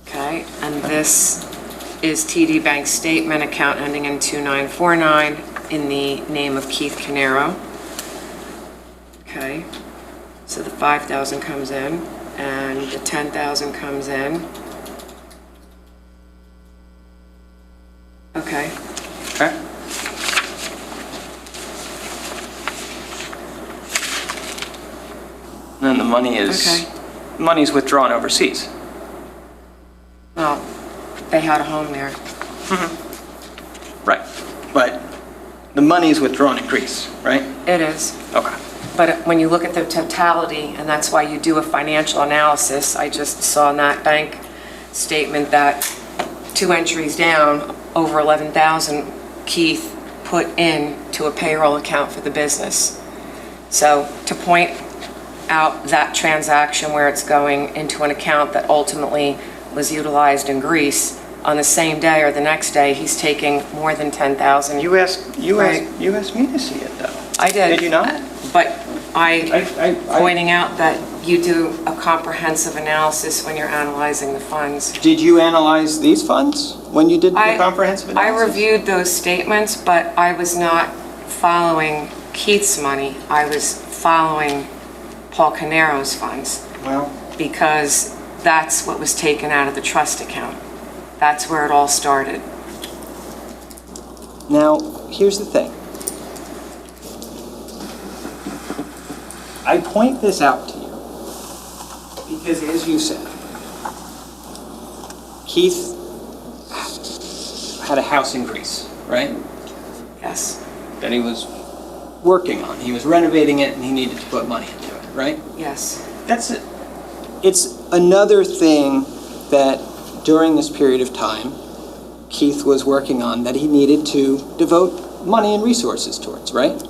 Okay, and this is TD Bank statement, account ending in 2949, in the name of Keith Caneiro. Okay, so the 5,000 comes in, and the 10,000 comes in. Okay, Okay. And then the money is, Okay. money's withdrawn overseas. well, they had a home there. Right. But the money's withdrawn in Greece, right? It is. Okay. But when you look at the totality, and that's why you do a financial analysis, I just saw in that bank statement that 2 entries down, over 11,000, Keith put in to a payroll account for the business. So to point out that transaction where it's going into an account that ultimately was utilized in Greece, on the same day or the next day, he's taking more than 10,000. You asked Right. me to see it, though. I did. Did you not? But pointing out that You do a comprehensive analysis when you're analyzing the funds. Did you analyze these funds when you did the comprehensive I analysis? reviewed those statements, but I was not following Keith's money. I was following Paul Caneiro's funds. Well, because that's what was taken out of the trust account. That's where it all started. now, here's the thing. I point this out to you because, as you said, Keith had a house in Greece, right? Yes. That he was working on. He was renovating it and he needed to put money into it, right? Yes. That's it. It's another thing that during this period of time, Keith was working on that he needed to devote money and resources towards, right?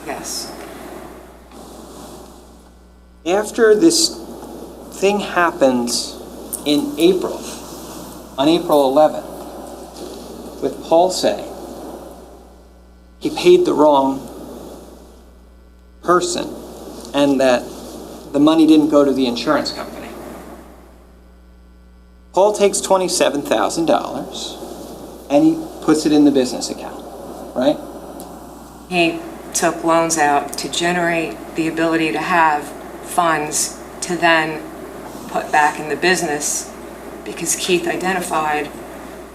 Yes. After this thing happens in April, on April 11th, with Paul saying he paid the wrong person and that the money didn't go to the insurance company. Paul takes $27,000 and he puts it in the business account, right? He took loans out to generate the ability to have funds to then put back in the business because Keith identified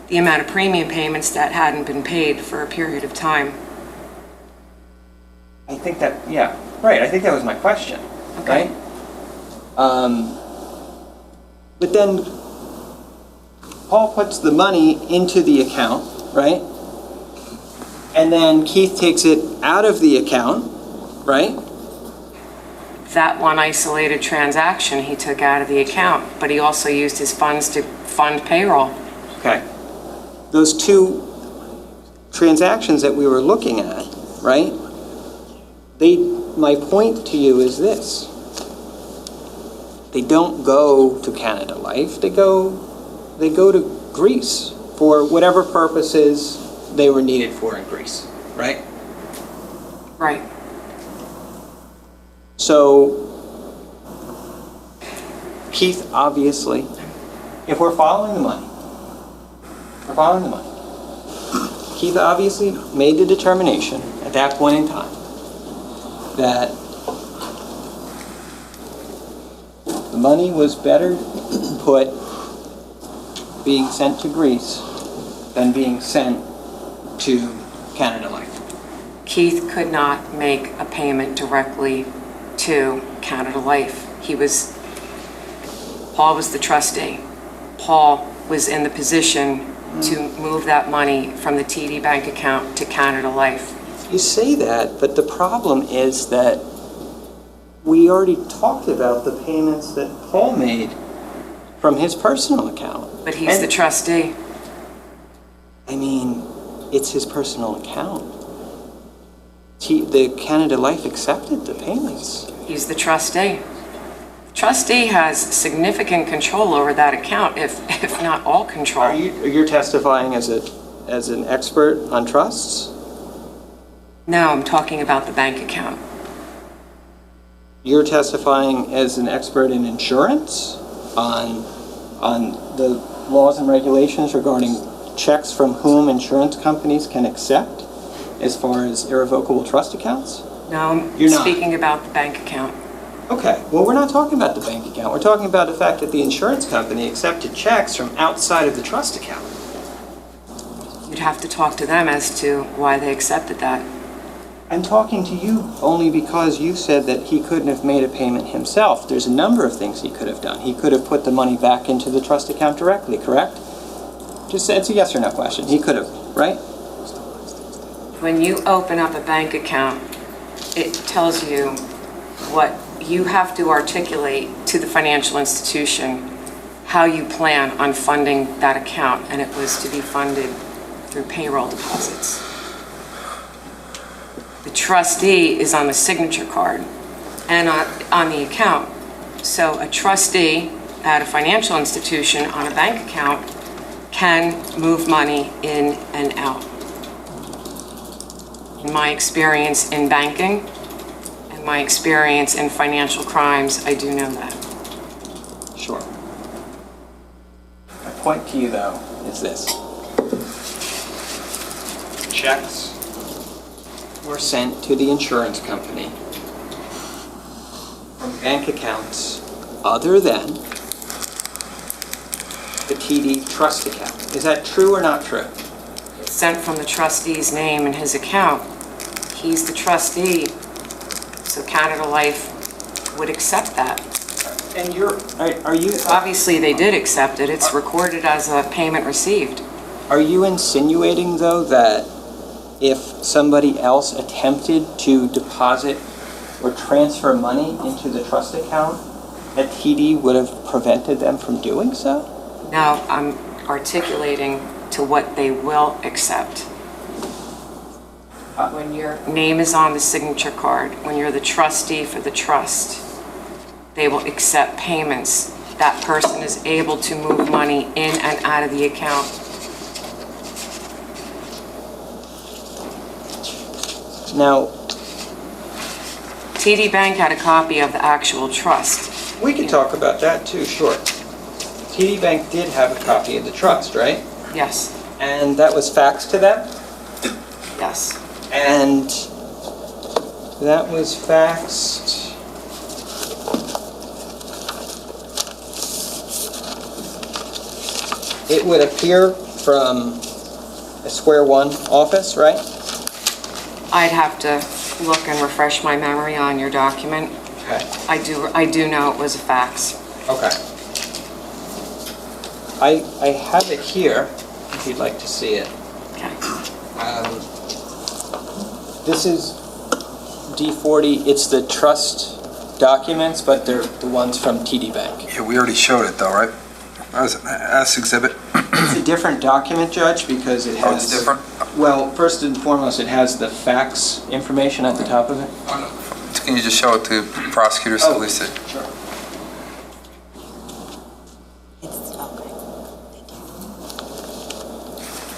the amount of premium payments that hadn't been paid for a period of time. I think that, yeah, right, I think that was my question, Okay. right? But then Paul puts the money into the account, right? And then Keith takes it out of the account, right? That one isolated transaction he took out of the account, but he also used his funds to fund payroll. Okay. Those two transactions that we were looking at, right? My point to you is this. They don't go to Canada Life. They go to Greece for whatever purposes they were needed for in Greece, right? Right. So Keith, obviously, if we're following the money, Keith obviously made the determination at that point in time that the money was better put being sent to Greece than being sent to Canada Life. Keith could not make a payment directly to Canada Life. Paul was the trustee. Paul was in the position to move that money from the TD Bank account to Canada Life. You say that, but the problem is that we already talked about the payments that Paul made from his personal account. But he's the trustee. I mean, it's his personal account. The Canada Life accepted the payments. He's the trustee. The trustee has significant control over that account, if not all control. You're testifying as an expert on trusts? No, I'm talking about the bank account. You're testifying as an expert in insurance on the laws and regulations regarding checks from whom insurance companies can accept as far as irrevocable trust accounts? No, You're I'm not. speaking about the bank account. Okay, well, we're not talking about the bank account. We're talking about the fact that the insurance company accepted checks from outside of the trust account. You'd have to talk to them as to why they accepted that. I'm talking to you only because you said that he couldn't have made a payment himself. There's a number of things he could have done. He could have put the money back into the trust account directly, correct? It's a yes or no question. He could have, right? When you open up a bank account, it tells you what you have to articulate to the financial institution, how you plan on funding that account, and it was to be funded through payroll deposits. The trustee is on the signature card and on the account. So a trustee at a financial institution on a bank account can move money in and out. In my experience in banking and my experience in financial crimes, I do know that. Sure. My point to you, though, is this. Checks were sent to the insurance company from bank accounts other than the TD trust account. Is that true or not true? It's sent from the trustee's name and his account. He's the trustee, so Canada Life would accept that. And are you... Obviously, they did accept it. It's recorded as a payment received. Are you insinuating, though, that if somebody else attempted to deposit or transfer money into the trust account, that TD would have prevented them from doing so? No, I'm articulating to what they will accept. When your name is on the signature card, when you're the trustee for the trust, they will accept payments. That person is able to move money in and out of the account. Now, TD Bank had a copy of the actual trust. we can talk about that too, sure. TD Bank did have a copy of the trust, right? Yes, And that was faxed to them? yes. And that was faxed. It would appear from a Square One office, right? I'd have to look and refresh my memory on your document. Okay. I do know it was a fax. Okay. I have it here, if you'd like to see it. Okay. This is D40, it's the trust documents, but they're the ones from TD Bank. Yeah, we already showed it though, right? As exhibit. It's a different document, Judge, because it has... Oh, it's different? Well, first and foremost, it has the fax information at the top of it. Can you just show it to prosecutors at least? Sure.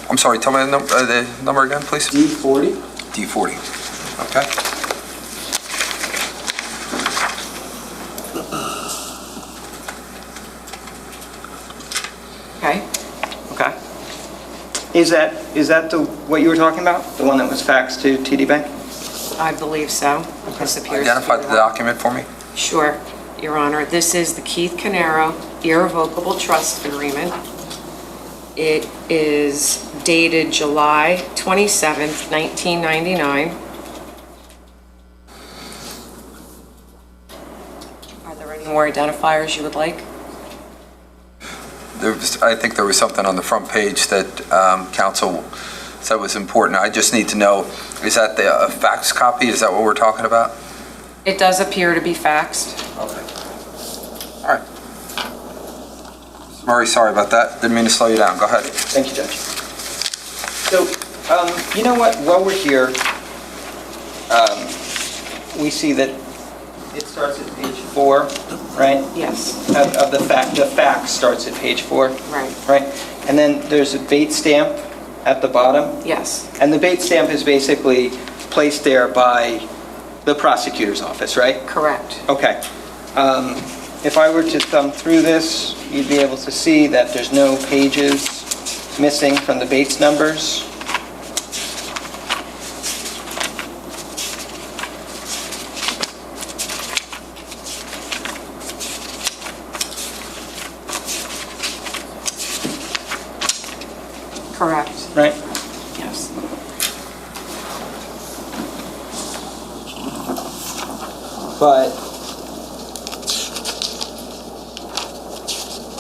I'm sorry, tell me the number again, please. D40. D40. Okay. Okay? Okay. Is that what you were talking about? The one that was faxed to TD Bank? I believe so. This appears to Identify be the one. document for me. Sure, Your Honor. This is the Keith Caneiro Irrevocable Trust Agreement. It is dated July 27th, 1999. Are there any more identifiers you would like? I think there was something on the front page that counsel said was important. I just need to know, is that the fax copy? Is that what we're talking about? It does appear to be faxed. Okay. All right. Very sorry about that. Didn't mean to slow you down. Go ahead. Thank you, Judge. So, you know what, while we're here, we see that it starts at page 4, right? Yes. Of the fax starts at page 4. Right. Right? And then there's a bait stamp at the bottom. Yes. And the bait stamp is basically placed there by the prosecutor's office, right? Correct. Okay. If I were to thumb through this, you'd be able to see that there's no pages missing from the Bates numbers. Correct. Right? Yes. But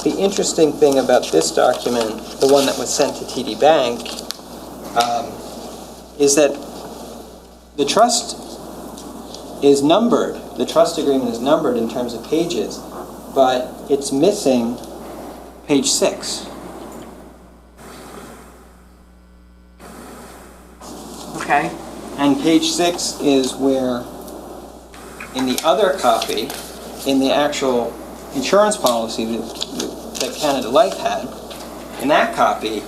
the interesting thing about this document, the one that was sent to TD Bank, is that the trust is numbered. The trust agreement is numbered in terms of pages, but it's missing page 6. Okay. And page 6 is where, in the other copy, in the actual insurance policy that Canada Life had, in that copy,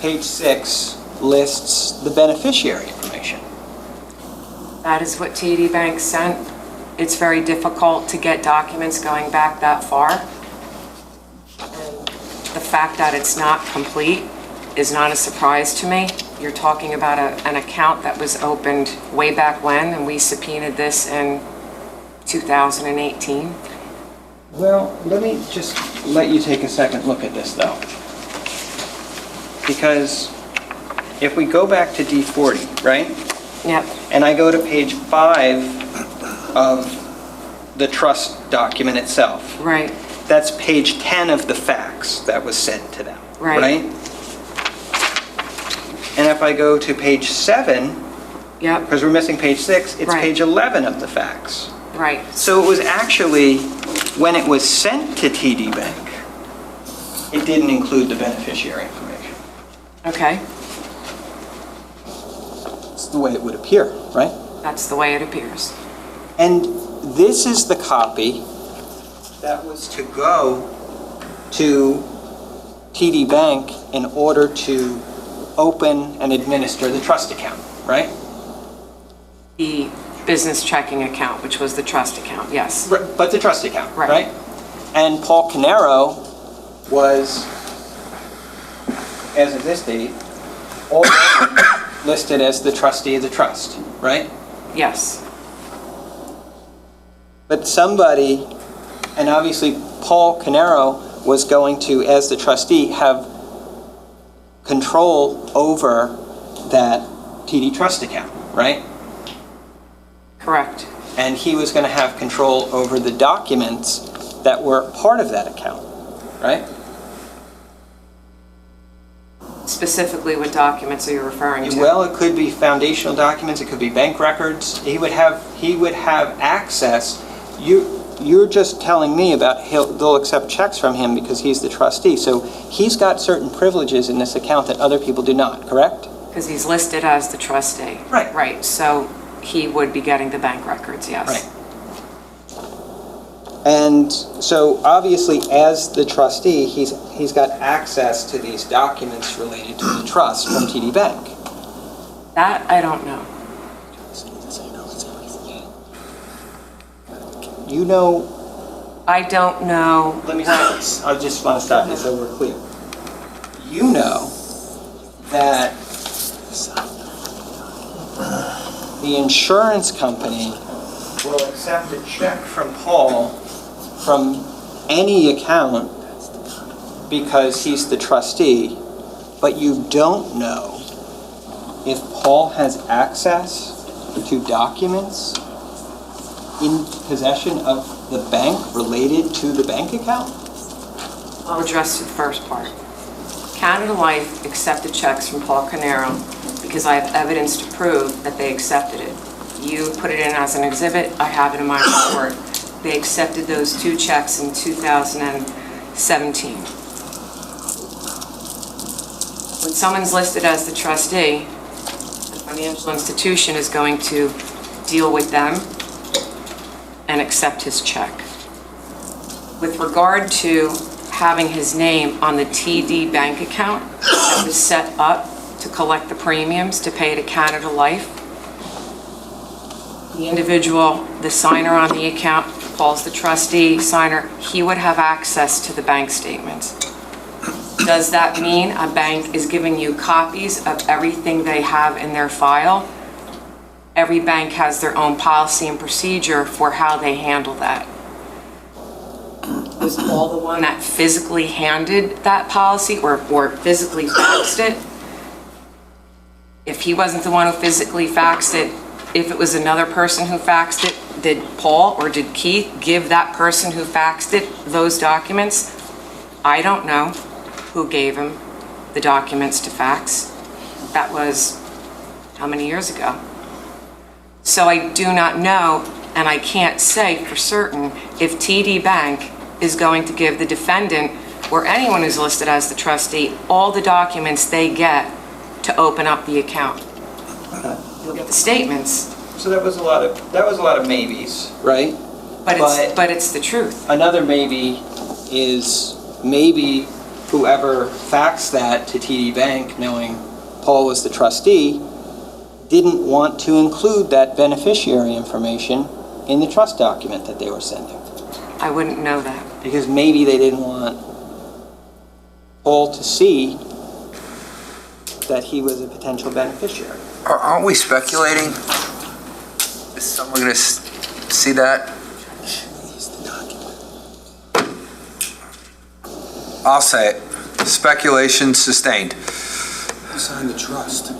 page 6 lists the beneficiary information. That is what TD Bank sent It's very difficult to get documents going back that far. And the fact that it's not complete is not a surprise to me. You're talking about an account that was opened way back when, and we subpoenaed this in 2018. Well, let me just let you take a second look at this, though. Because if we go back to D40, right? Yep. And I go to page 5 of the trust document itself. Right. That's page 10 of the fax that was sent to them. Right. And if I go to page 7, Yep. because we're missing page 6, it's Right. page 11 of the fax. Right. So it was actually, when it was sent to TD Bank, it didn't include the beneficiary information. Okay. It's the way it would appear, right? That's the way it appears. And this is the copy that was to go to TD Bank in order to open and administer the trust account, right? The business checking account, which was the trust account, yes. But the trust account, Right. right? And Paul Caneiro was, as of this date, already listed as the trustee of the trust, right? Yes. But somebody, and obviously Paul Caneiro was going to, as the trustee, have control over that TD trust account, right? Correct. And he was going to have control over the documents that were part of that account, right? Specifically, what documents are you referring to? Well, it could be foundational documents, it could be bank records. He would have access. You're just telling me about they'll accept checks from him because he's the trustee. So he's got certain privileges in this account that other people do not, correct? Because he's listed as the trustee. Right. Right, so he would be getting the bank records, yes. Right. And so obviously as the trustee, he's got access to these documents related to the trust from TD Bank. That I don't know. You know, I don't know. let me say this. I just want to stop you so we're clear. You know that the insurance company will accept a check from Paul from any account because he's the trustee, but you don't know if Paul has access to documents in possession of the bank related to the bank account? I'll address the first part. Canada Life accepted checks from Paul Caneiro because I have evidence to prove that they accepted it. You put it in as an exhibit, I have it in my report. They accepted those 2 checks in 2017. When someone's listed as the trustee, the financial institution is going to deal with them and accept his check. With regard to having his name on the TD bank account that was set up to collect the premiums to pay to Canada Life, the individual, the signer on the account, Paul's the trustee, signer, he would have access to the bank statements. Does that mean a bank is giving you copies of everything they have in their file? Every bank has their own policy and procedure for how they handle that. Was Paul the one that physically handed that policy or physically faxed it? If he wasn't the one who physically faxed it, if it was another person who faxed it, did Paul or did Keith give that person who faxed it those documents? I don't know who gave him the documents to fax. That was how many years ago? So I do not know, and I can't say for certain if TD Bank is going to give the defendant or anyone who's listed as the trustee all the documents they get to open up the account. You'll get the statements. So that was a lot of maybes, right? But it's the truth. Another maybe is maybe whoever faxed that to TD Bank, knowing Paul was the trustee, didn't want to include that beneficiary information in the trust document that they were sending? I wouldn't know that. Because maybe they didn't want Paul to see that he was a potential beneficiary. Aren't we speculating? Is someone going to see that? I'll say it. Speculation sustained. Who signed the trust?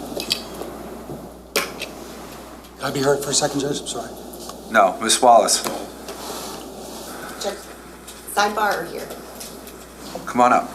Can I be heard for a second, Judge? I'm sorry. No, Ms. Wallace, Judge, sidebar or here? come on up.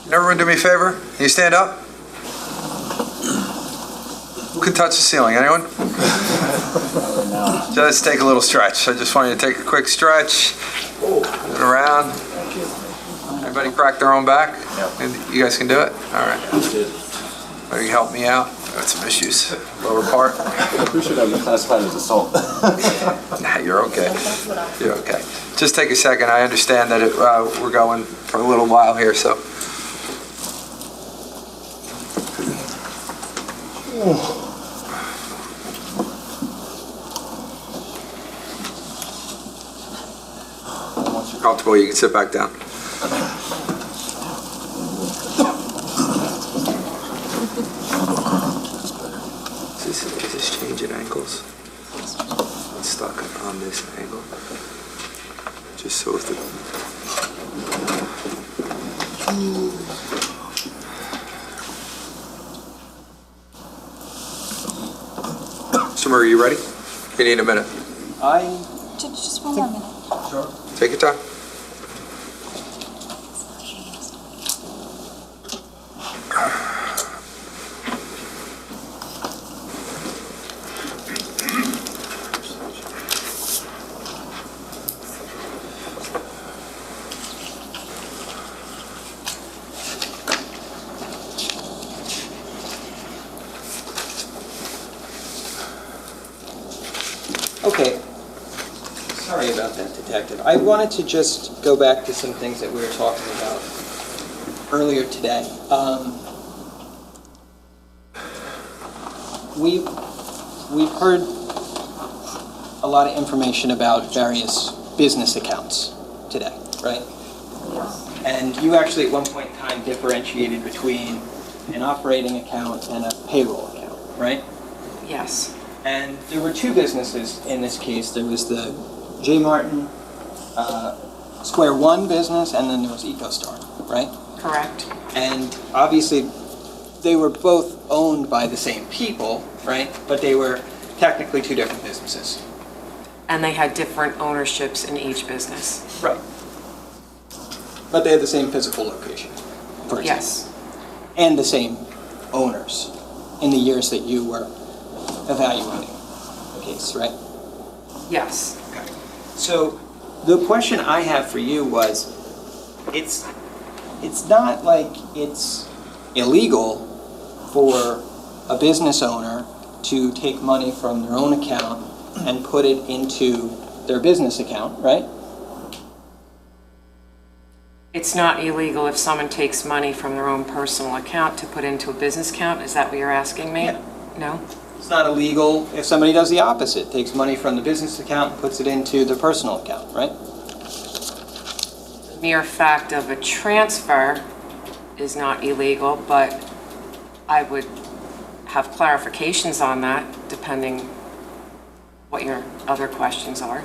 Can everyone do me a favor? Can you stand up? Who can touch the ceiling? Anyone? Just take a little stretch. I just want you to take a quick stretch. Turn around. Everybody crack their own back? You guys can do it? All right. Better you help me out. Got some issues. Lower part. I appreciate I've been classified as assault. Nah, you're okay. You're okay. Just take a second. I understand that we're going for a little while here, so. Once you're comfortable, you can sit back down. Is this changing angles? It's stuck on this angle. Just so if the... Mr. Murray, you ready? You need a minute. Just one more minute. Sure. Take your time. Okay. Sorry about that, Detective. I wanted to just go back to some things that we were talking about earlier today. We've heard a lot of information about various business accounts today, right? Yes. And you actually at one point in time differentiated between an operating account and a payroll account, right? Yes. And there were two businesses in this case. There was the J. Martin Square One business, and then there was EcoStar, right? Correct. And obviously, they were both owned by the same people, right? But they were technically two different businesses. And they had different ownerships in each business. Right. But they had the same physical location, for example. Yes. And the same owners in the years that you were evaluating the case, right? Yes. So the question I have for you was, it's not like it's illegal for a business owner to take money from their own account and put it into their business account, right? It's not illegal if someone takes money from their own personal account to put into a business account? Is that what you're asking me? Yeah. No? It's not illegal if somebody does the opposite, takes money from the business account and puts it into their personal account, right? The mere fact of a transfer is not illegal, but I would have clarifications on that, depending what your other questions are.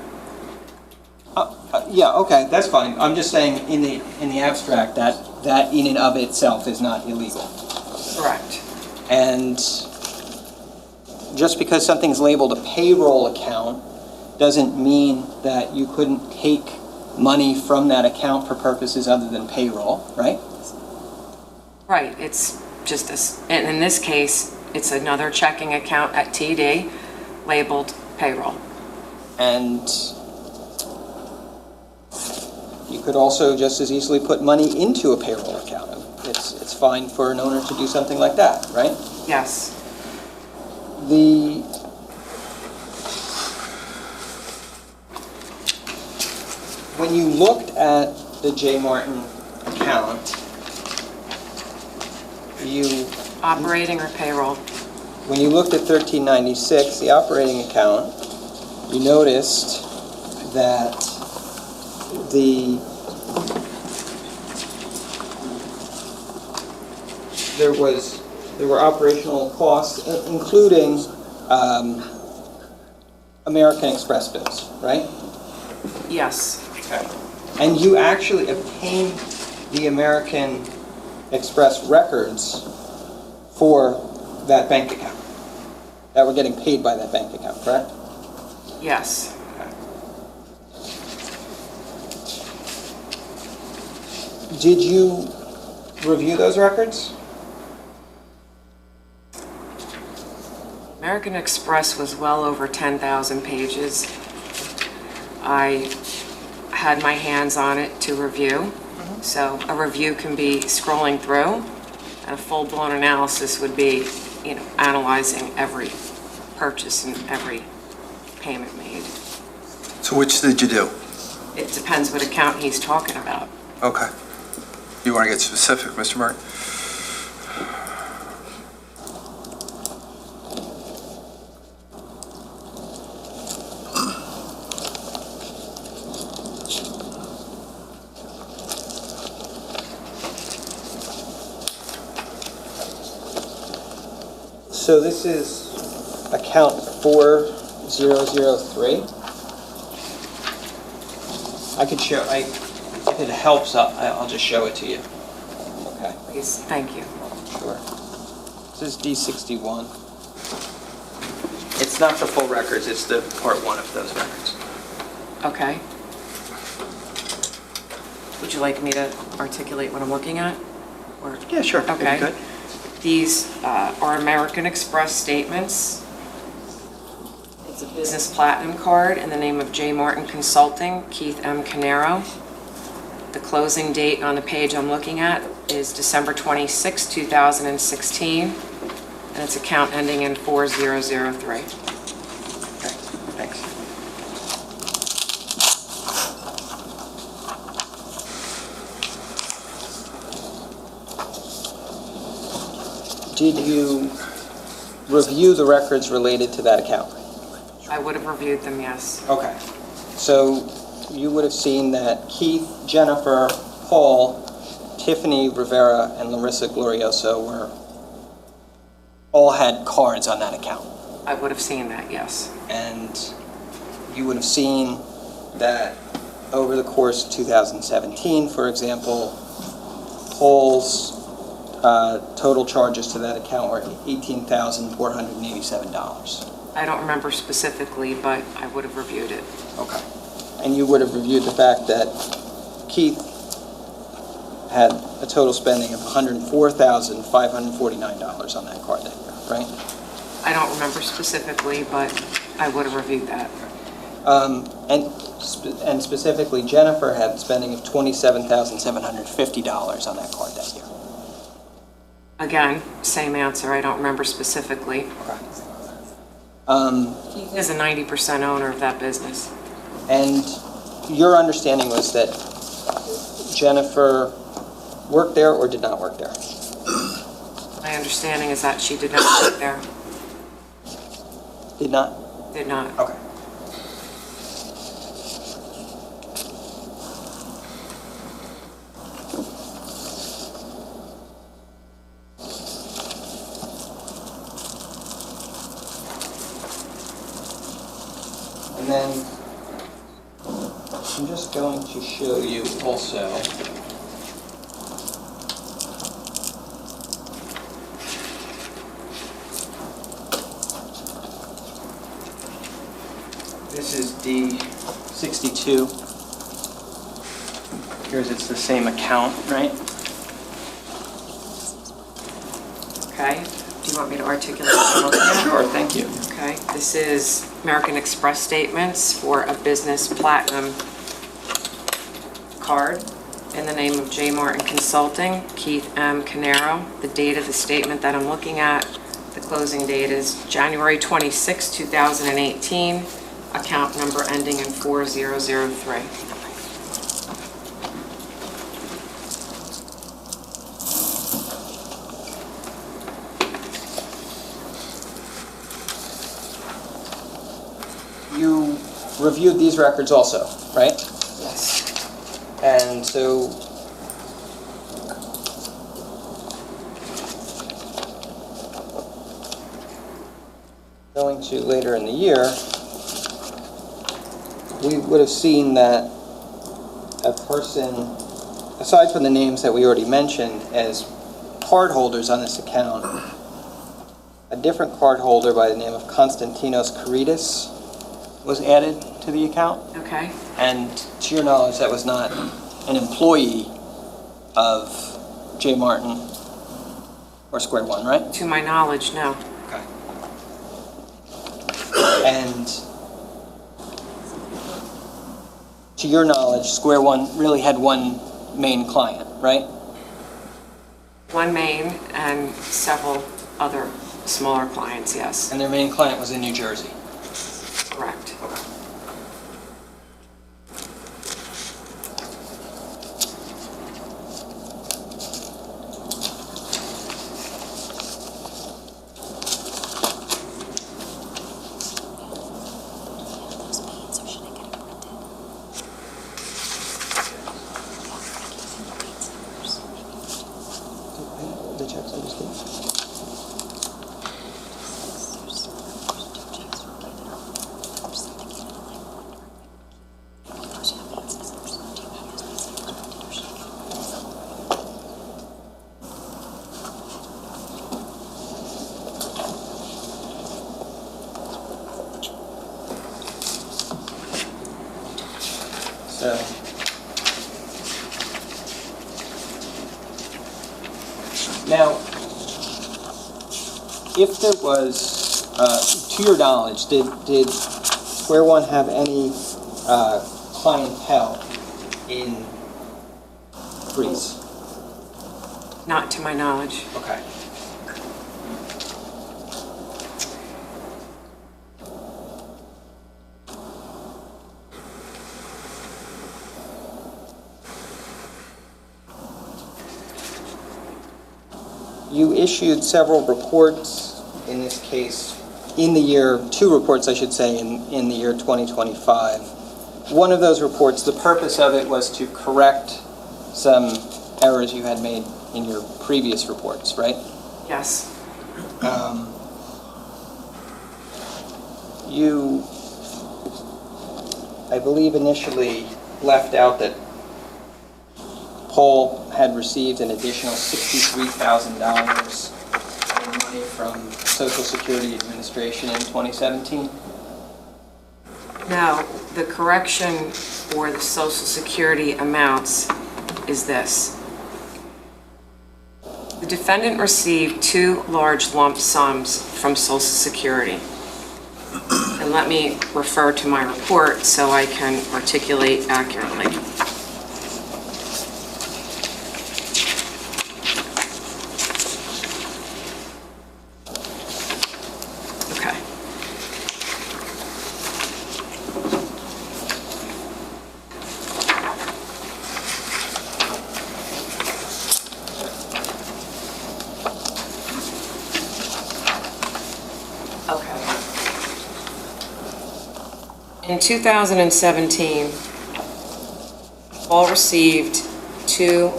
Yeah, okay, that's fine. I'm just saying in the abstract that in and of itself is not illegal. Correct. And just because something's labeled a payroll account doesn't mean that you couldn't take money from that account for purposes other than payroll, right? Right, it's just and in this case, it's another checking account at TD labeled payroll. And you could also just as easily put money into a payroll account. It's fine for an owner to do something like that, right? Yes. When you looked at the J. Martin account, Operating or payroll? when you looked at 1396, the operating account, you noticed that there were operational costs, including American Express bills, right? Yes. Okay. And you actually obtained the American Express records for that bank account, that were getting paid by that bank account, correct? Yes. Did you review those records? American Express was well over 10,000 pages. I had my hands on it to review. So a review can be scrolling through, and a full-blown analysis would be, analyzing every purchase and every payment made. So which did you do? It depends what account he's talking about. Okay. You want to get specific, Mr. Martin? So this is account 4003. I could show, if it helps, I'll just show it to you. Okay. Please, thank you. Sure. This is D61. It's not the full records, it's the part one of those records. Okay. Would you like me to articulate what I'm looking at? Or? Yeah, sure. Okay. Good. These are American Express statements. It's a business platinum card in the name of J. Martin Consulting, Keith M. Caneiro. The closing date on the page I'm looking at is December 26, 2016, and it's account ending in 4003. Okay, thanks. Did you review the records related to that account? I would have reviewed them, yes. Okay. So you would have seen that Keith, Jennifer, Paul, Tiffany Rivera, and Larissa Glorioso all had cards on that account. I would have seen that, yes. And you would have seen that over the course of 2017, for example, Paul's total charges to that account were $18,487. I don't remember specifically, but I would have reviewed it. Okay. And you would have reviewed the fact that Keith had a total spending of $104,549 on that card that year, right? I don't remember specifically, but I would have reviewed that. And specifically, Jennifer had spending of $27,750 on that card that year. Again, same answer, I don't remember specifically. Keith is a 90% owner of that business. And your understanding was that Jennifer worked there or did not work there? My understanding is that she did not work there. Did not? Did not. Okay. And then I'm just going to show you also this is D62. Here's it's the same account, right? Okay, do you want me to articulate what I'm looking at? Sure, thank you. Okay, this is American Express statements for a business platinum card in the name of J. Martin Consulting, Keith M. Caneiro. The date of the statement that I'm looking at, the closing date is January 26, 2018, account number ending in 4003. You reviewed these records also, right? Yes. And so going to later in the year, we would have seen that a person, aside from the names that we already mentioned as cardholders on this account, a different cardholder by the name of Konstantinos Karidis was added to the account. Okay. And to your knowledge, that was not an employee of J. Martin or Square One, right? To my knowledge, no. Okay. And to your knowledge, Square One really had one main client, right? One main and several other smaller clients, yes. And their main client was in New Jersey. Correct. The checks I just gave. So, now, if there was, to your knowledge, did Square One have any clientele in Greece? Not to my knowledge. Okay. You issued several reports, in this case, in the year, 2 reports, I should say, in the year 2025. One of those reports, the purpose of it was to correct some errors you had made in your previous reports, right? Yes. You, I believe, initially left out that Paul had received an additional $63,000 getting money from Social Security Administration in 2017? No, the correction for the Social Security amounts is this. The defendant received 2 large lump sums from Social Security. And let me refer to my report so I can articulate accurately. Okay. In 2017, Paul received 2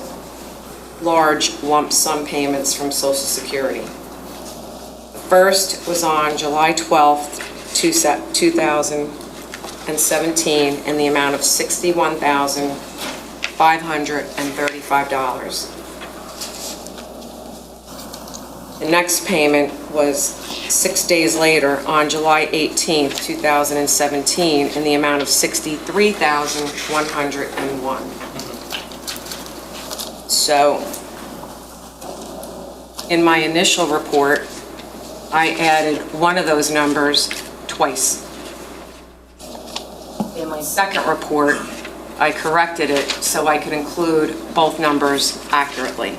large lump sum payments from Social Security. The first was on July 12th, 2017, in the amount of $61,535. The next payment was 6 days later, on July 18th, 2017, in the amount of $63,101. So, in my initial report, I added one of those numbers twice. In my second report, I corrected it so I could include both numbers accurately.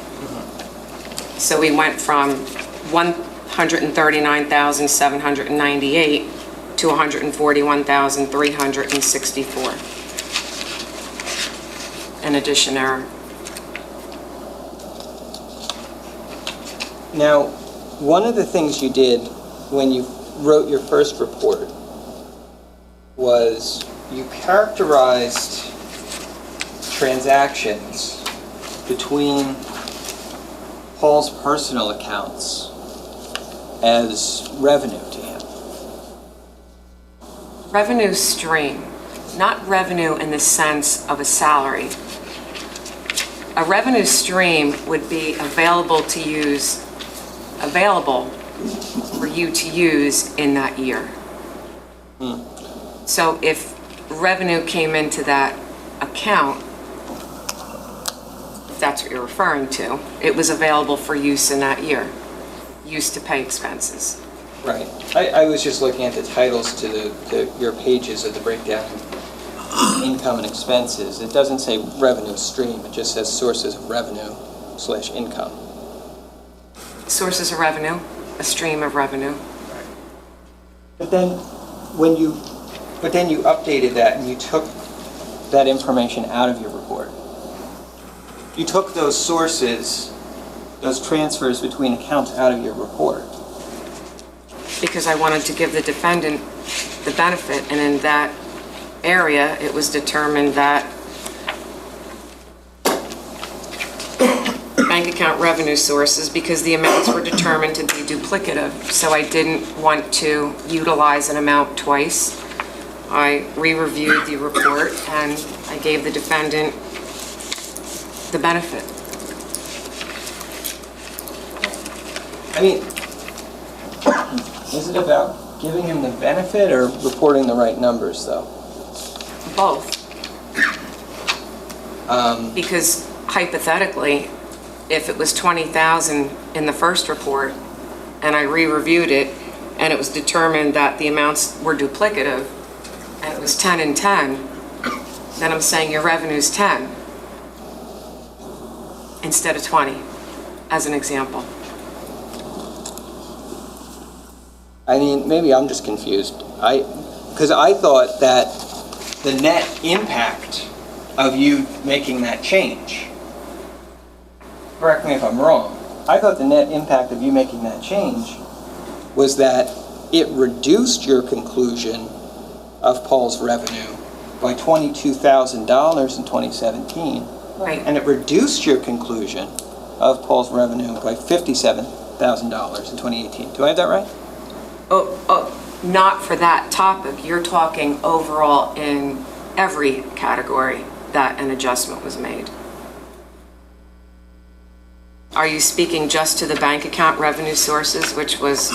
So we went from $139,798 to $141,364. An addition error. Now, one of the things you did when you wrote your first report was you characterized transactions between Paul's personal accounts as revenue to him. Revenue stream, not revenue in the sense of a salary. A revenue stream would be available for you to use in that year. So if revenue came into that account, if that's what you're referring to, it was available for use in that year, used to pay expenses. Right. I was just looking at the titles to your pages of the breakdown of income and expenses. It doesn't say revenue stream, it just says sources of revenue / income. Sources of revenue, a stream of revenue. But then you updated that and you took that information out of your report. You took those sources, those transfers between accounts out of your report. Because I wanted to give the defendant the benefit, and in that area, it was determined that bank account revenue sources, because the amounts were determined to be duplicative, so I didn't want to utilize an amount twice. I re-reviewed the report and I gave the defendant the benefit. I mean, is it about giving him the benefit or reporting the right numbers, though? Both. Because hypothetically, if it was $20,000 in the first report and I re-reviewed it and it was determined that the amounts were duplicative and it was 10 and 10, then I'm saying your revenue's 10 instead of 20, as an example. I mean, maybe I'm just confused. Because I thought that the net impact of you making that change, correct me if I'm wrong, I thought the net impact of you making that change was that it reduced your conclusion of Paul's revenue by $22,000 in 2017. Right. And it reduced your conclusion of Paul's revenue by $57,000 in 2018. Do I have that right? Oh, not for that topic. You're talking overall in every category that an adjustment was made. Are you speaking just to the bank account revenue sources, which was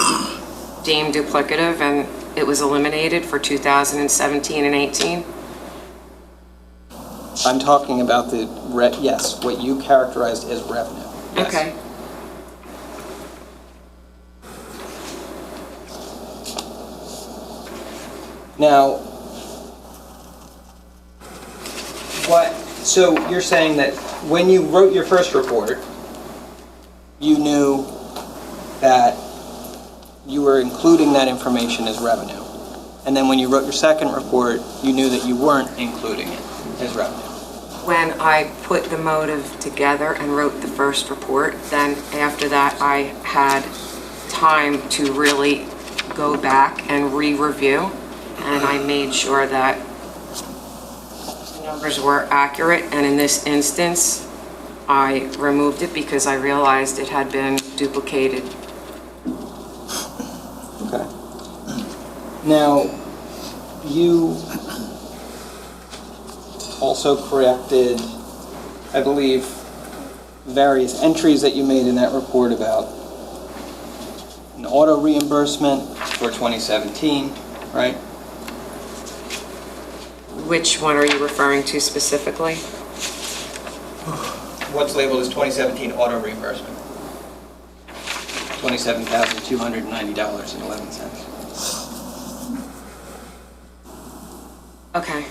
deemed duplicative and it was eliminated for 2017 and 18? I'm talking about yes, what you characterized as revenue. Yes. Okay. Now, so you're saying that when you wrote your first report, you knew that you were including that information as revenue. And then when you wrote your second report, you knew that you weren't including it as revenue. When I put the motive together and wrote the first report, then after that I had time to really go back and re-review, and I made sure that the numbers were accurate, and in this instance, I removed it because I realized it had been duplicated. Okay. Now, you also corrected, I believe, various entries that you made in that report about an auto reimbursement for 2017, right? Which one are you referring to specifically? What's labeled as 2017 auto reimbursement? $27,290.11. Okay.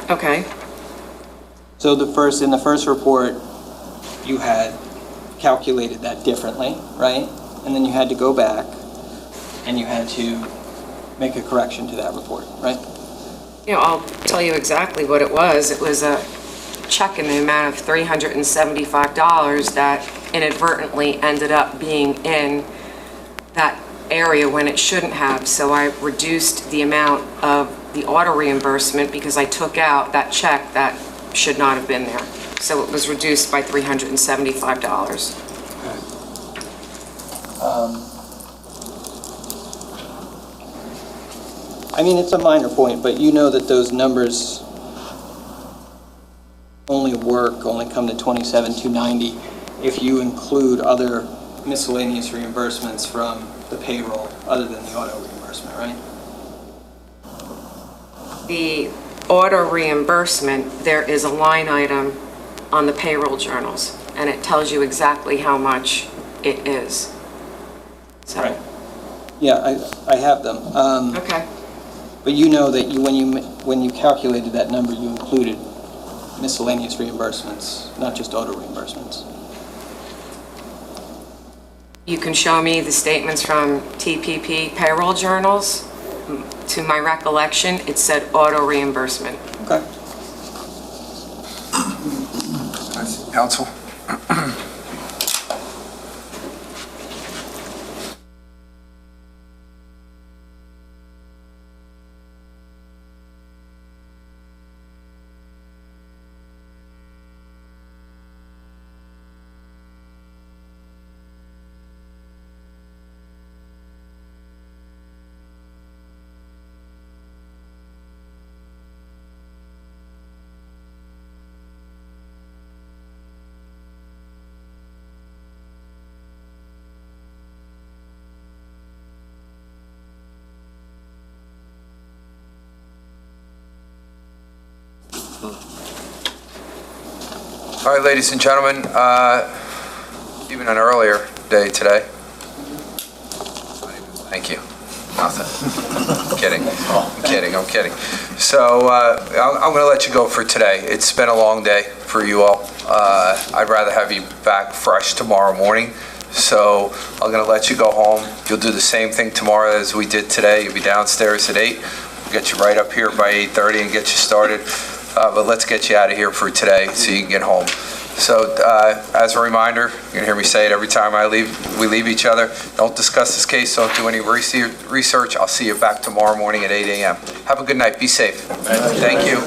Okay. So in the first report, you had calculated that differently, right? And then you had to go back and you had to make a correction to that report, right? You know, I'll tell you exactly what it was. It was a check in the amount of $375 that inadvertently ended up being in that area when it shouldn't have. So I reduced the amount of the auto reimbursement because I took out that check that should not have been there. So it was reduced by $375. I mean, it's a minor point, but you know that those numbers only come to $27,290 if you include other miscellaneous reimbursements from the payroll other than the auto reimbursement, right? The auto reimbursement, there is a line item on the payroll journals, and it tells you exactly how much it is. So, Right. Yeah, I have them. okay. But you know that when you calculated that number, you included miscellaneous reimbursements, not just auto reimbursements. You can show me the statements from TPP payroll journals. To my recollection, it said auto reimbursement. Okay. Counsel? All right, ladies and gentlemen, even an earlier day today. Thank you. Nothing. I'm kidding. So I'm going to let you go for today. It's been a long day for you all. I'd rather have you back fresh tomorrow morning. So I'm going to let you go home. You'll do the same thing tomorrow as we did today. You'll be downstairs at 8. We'll get you right up here by 8:30 and get you started. But let's get you out of here for today so you can get home. So as a reminder, you're going to hear me say it every time we leave each other. Don't discuss this case. Don't do any research. I'll see you back tomorrow morning at 8 a.m. Have a good night. Be safe. Thank you.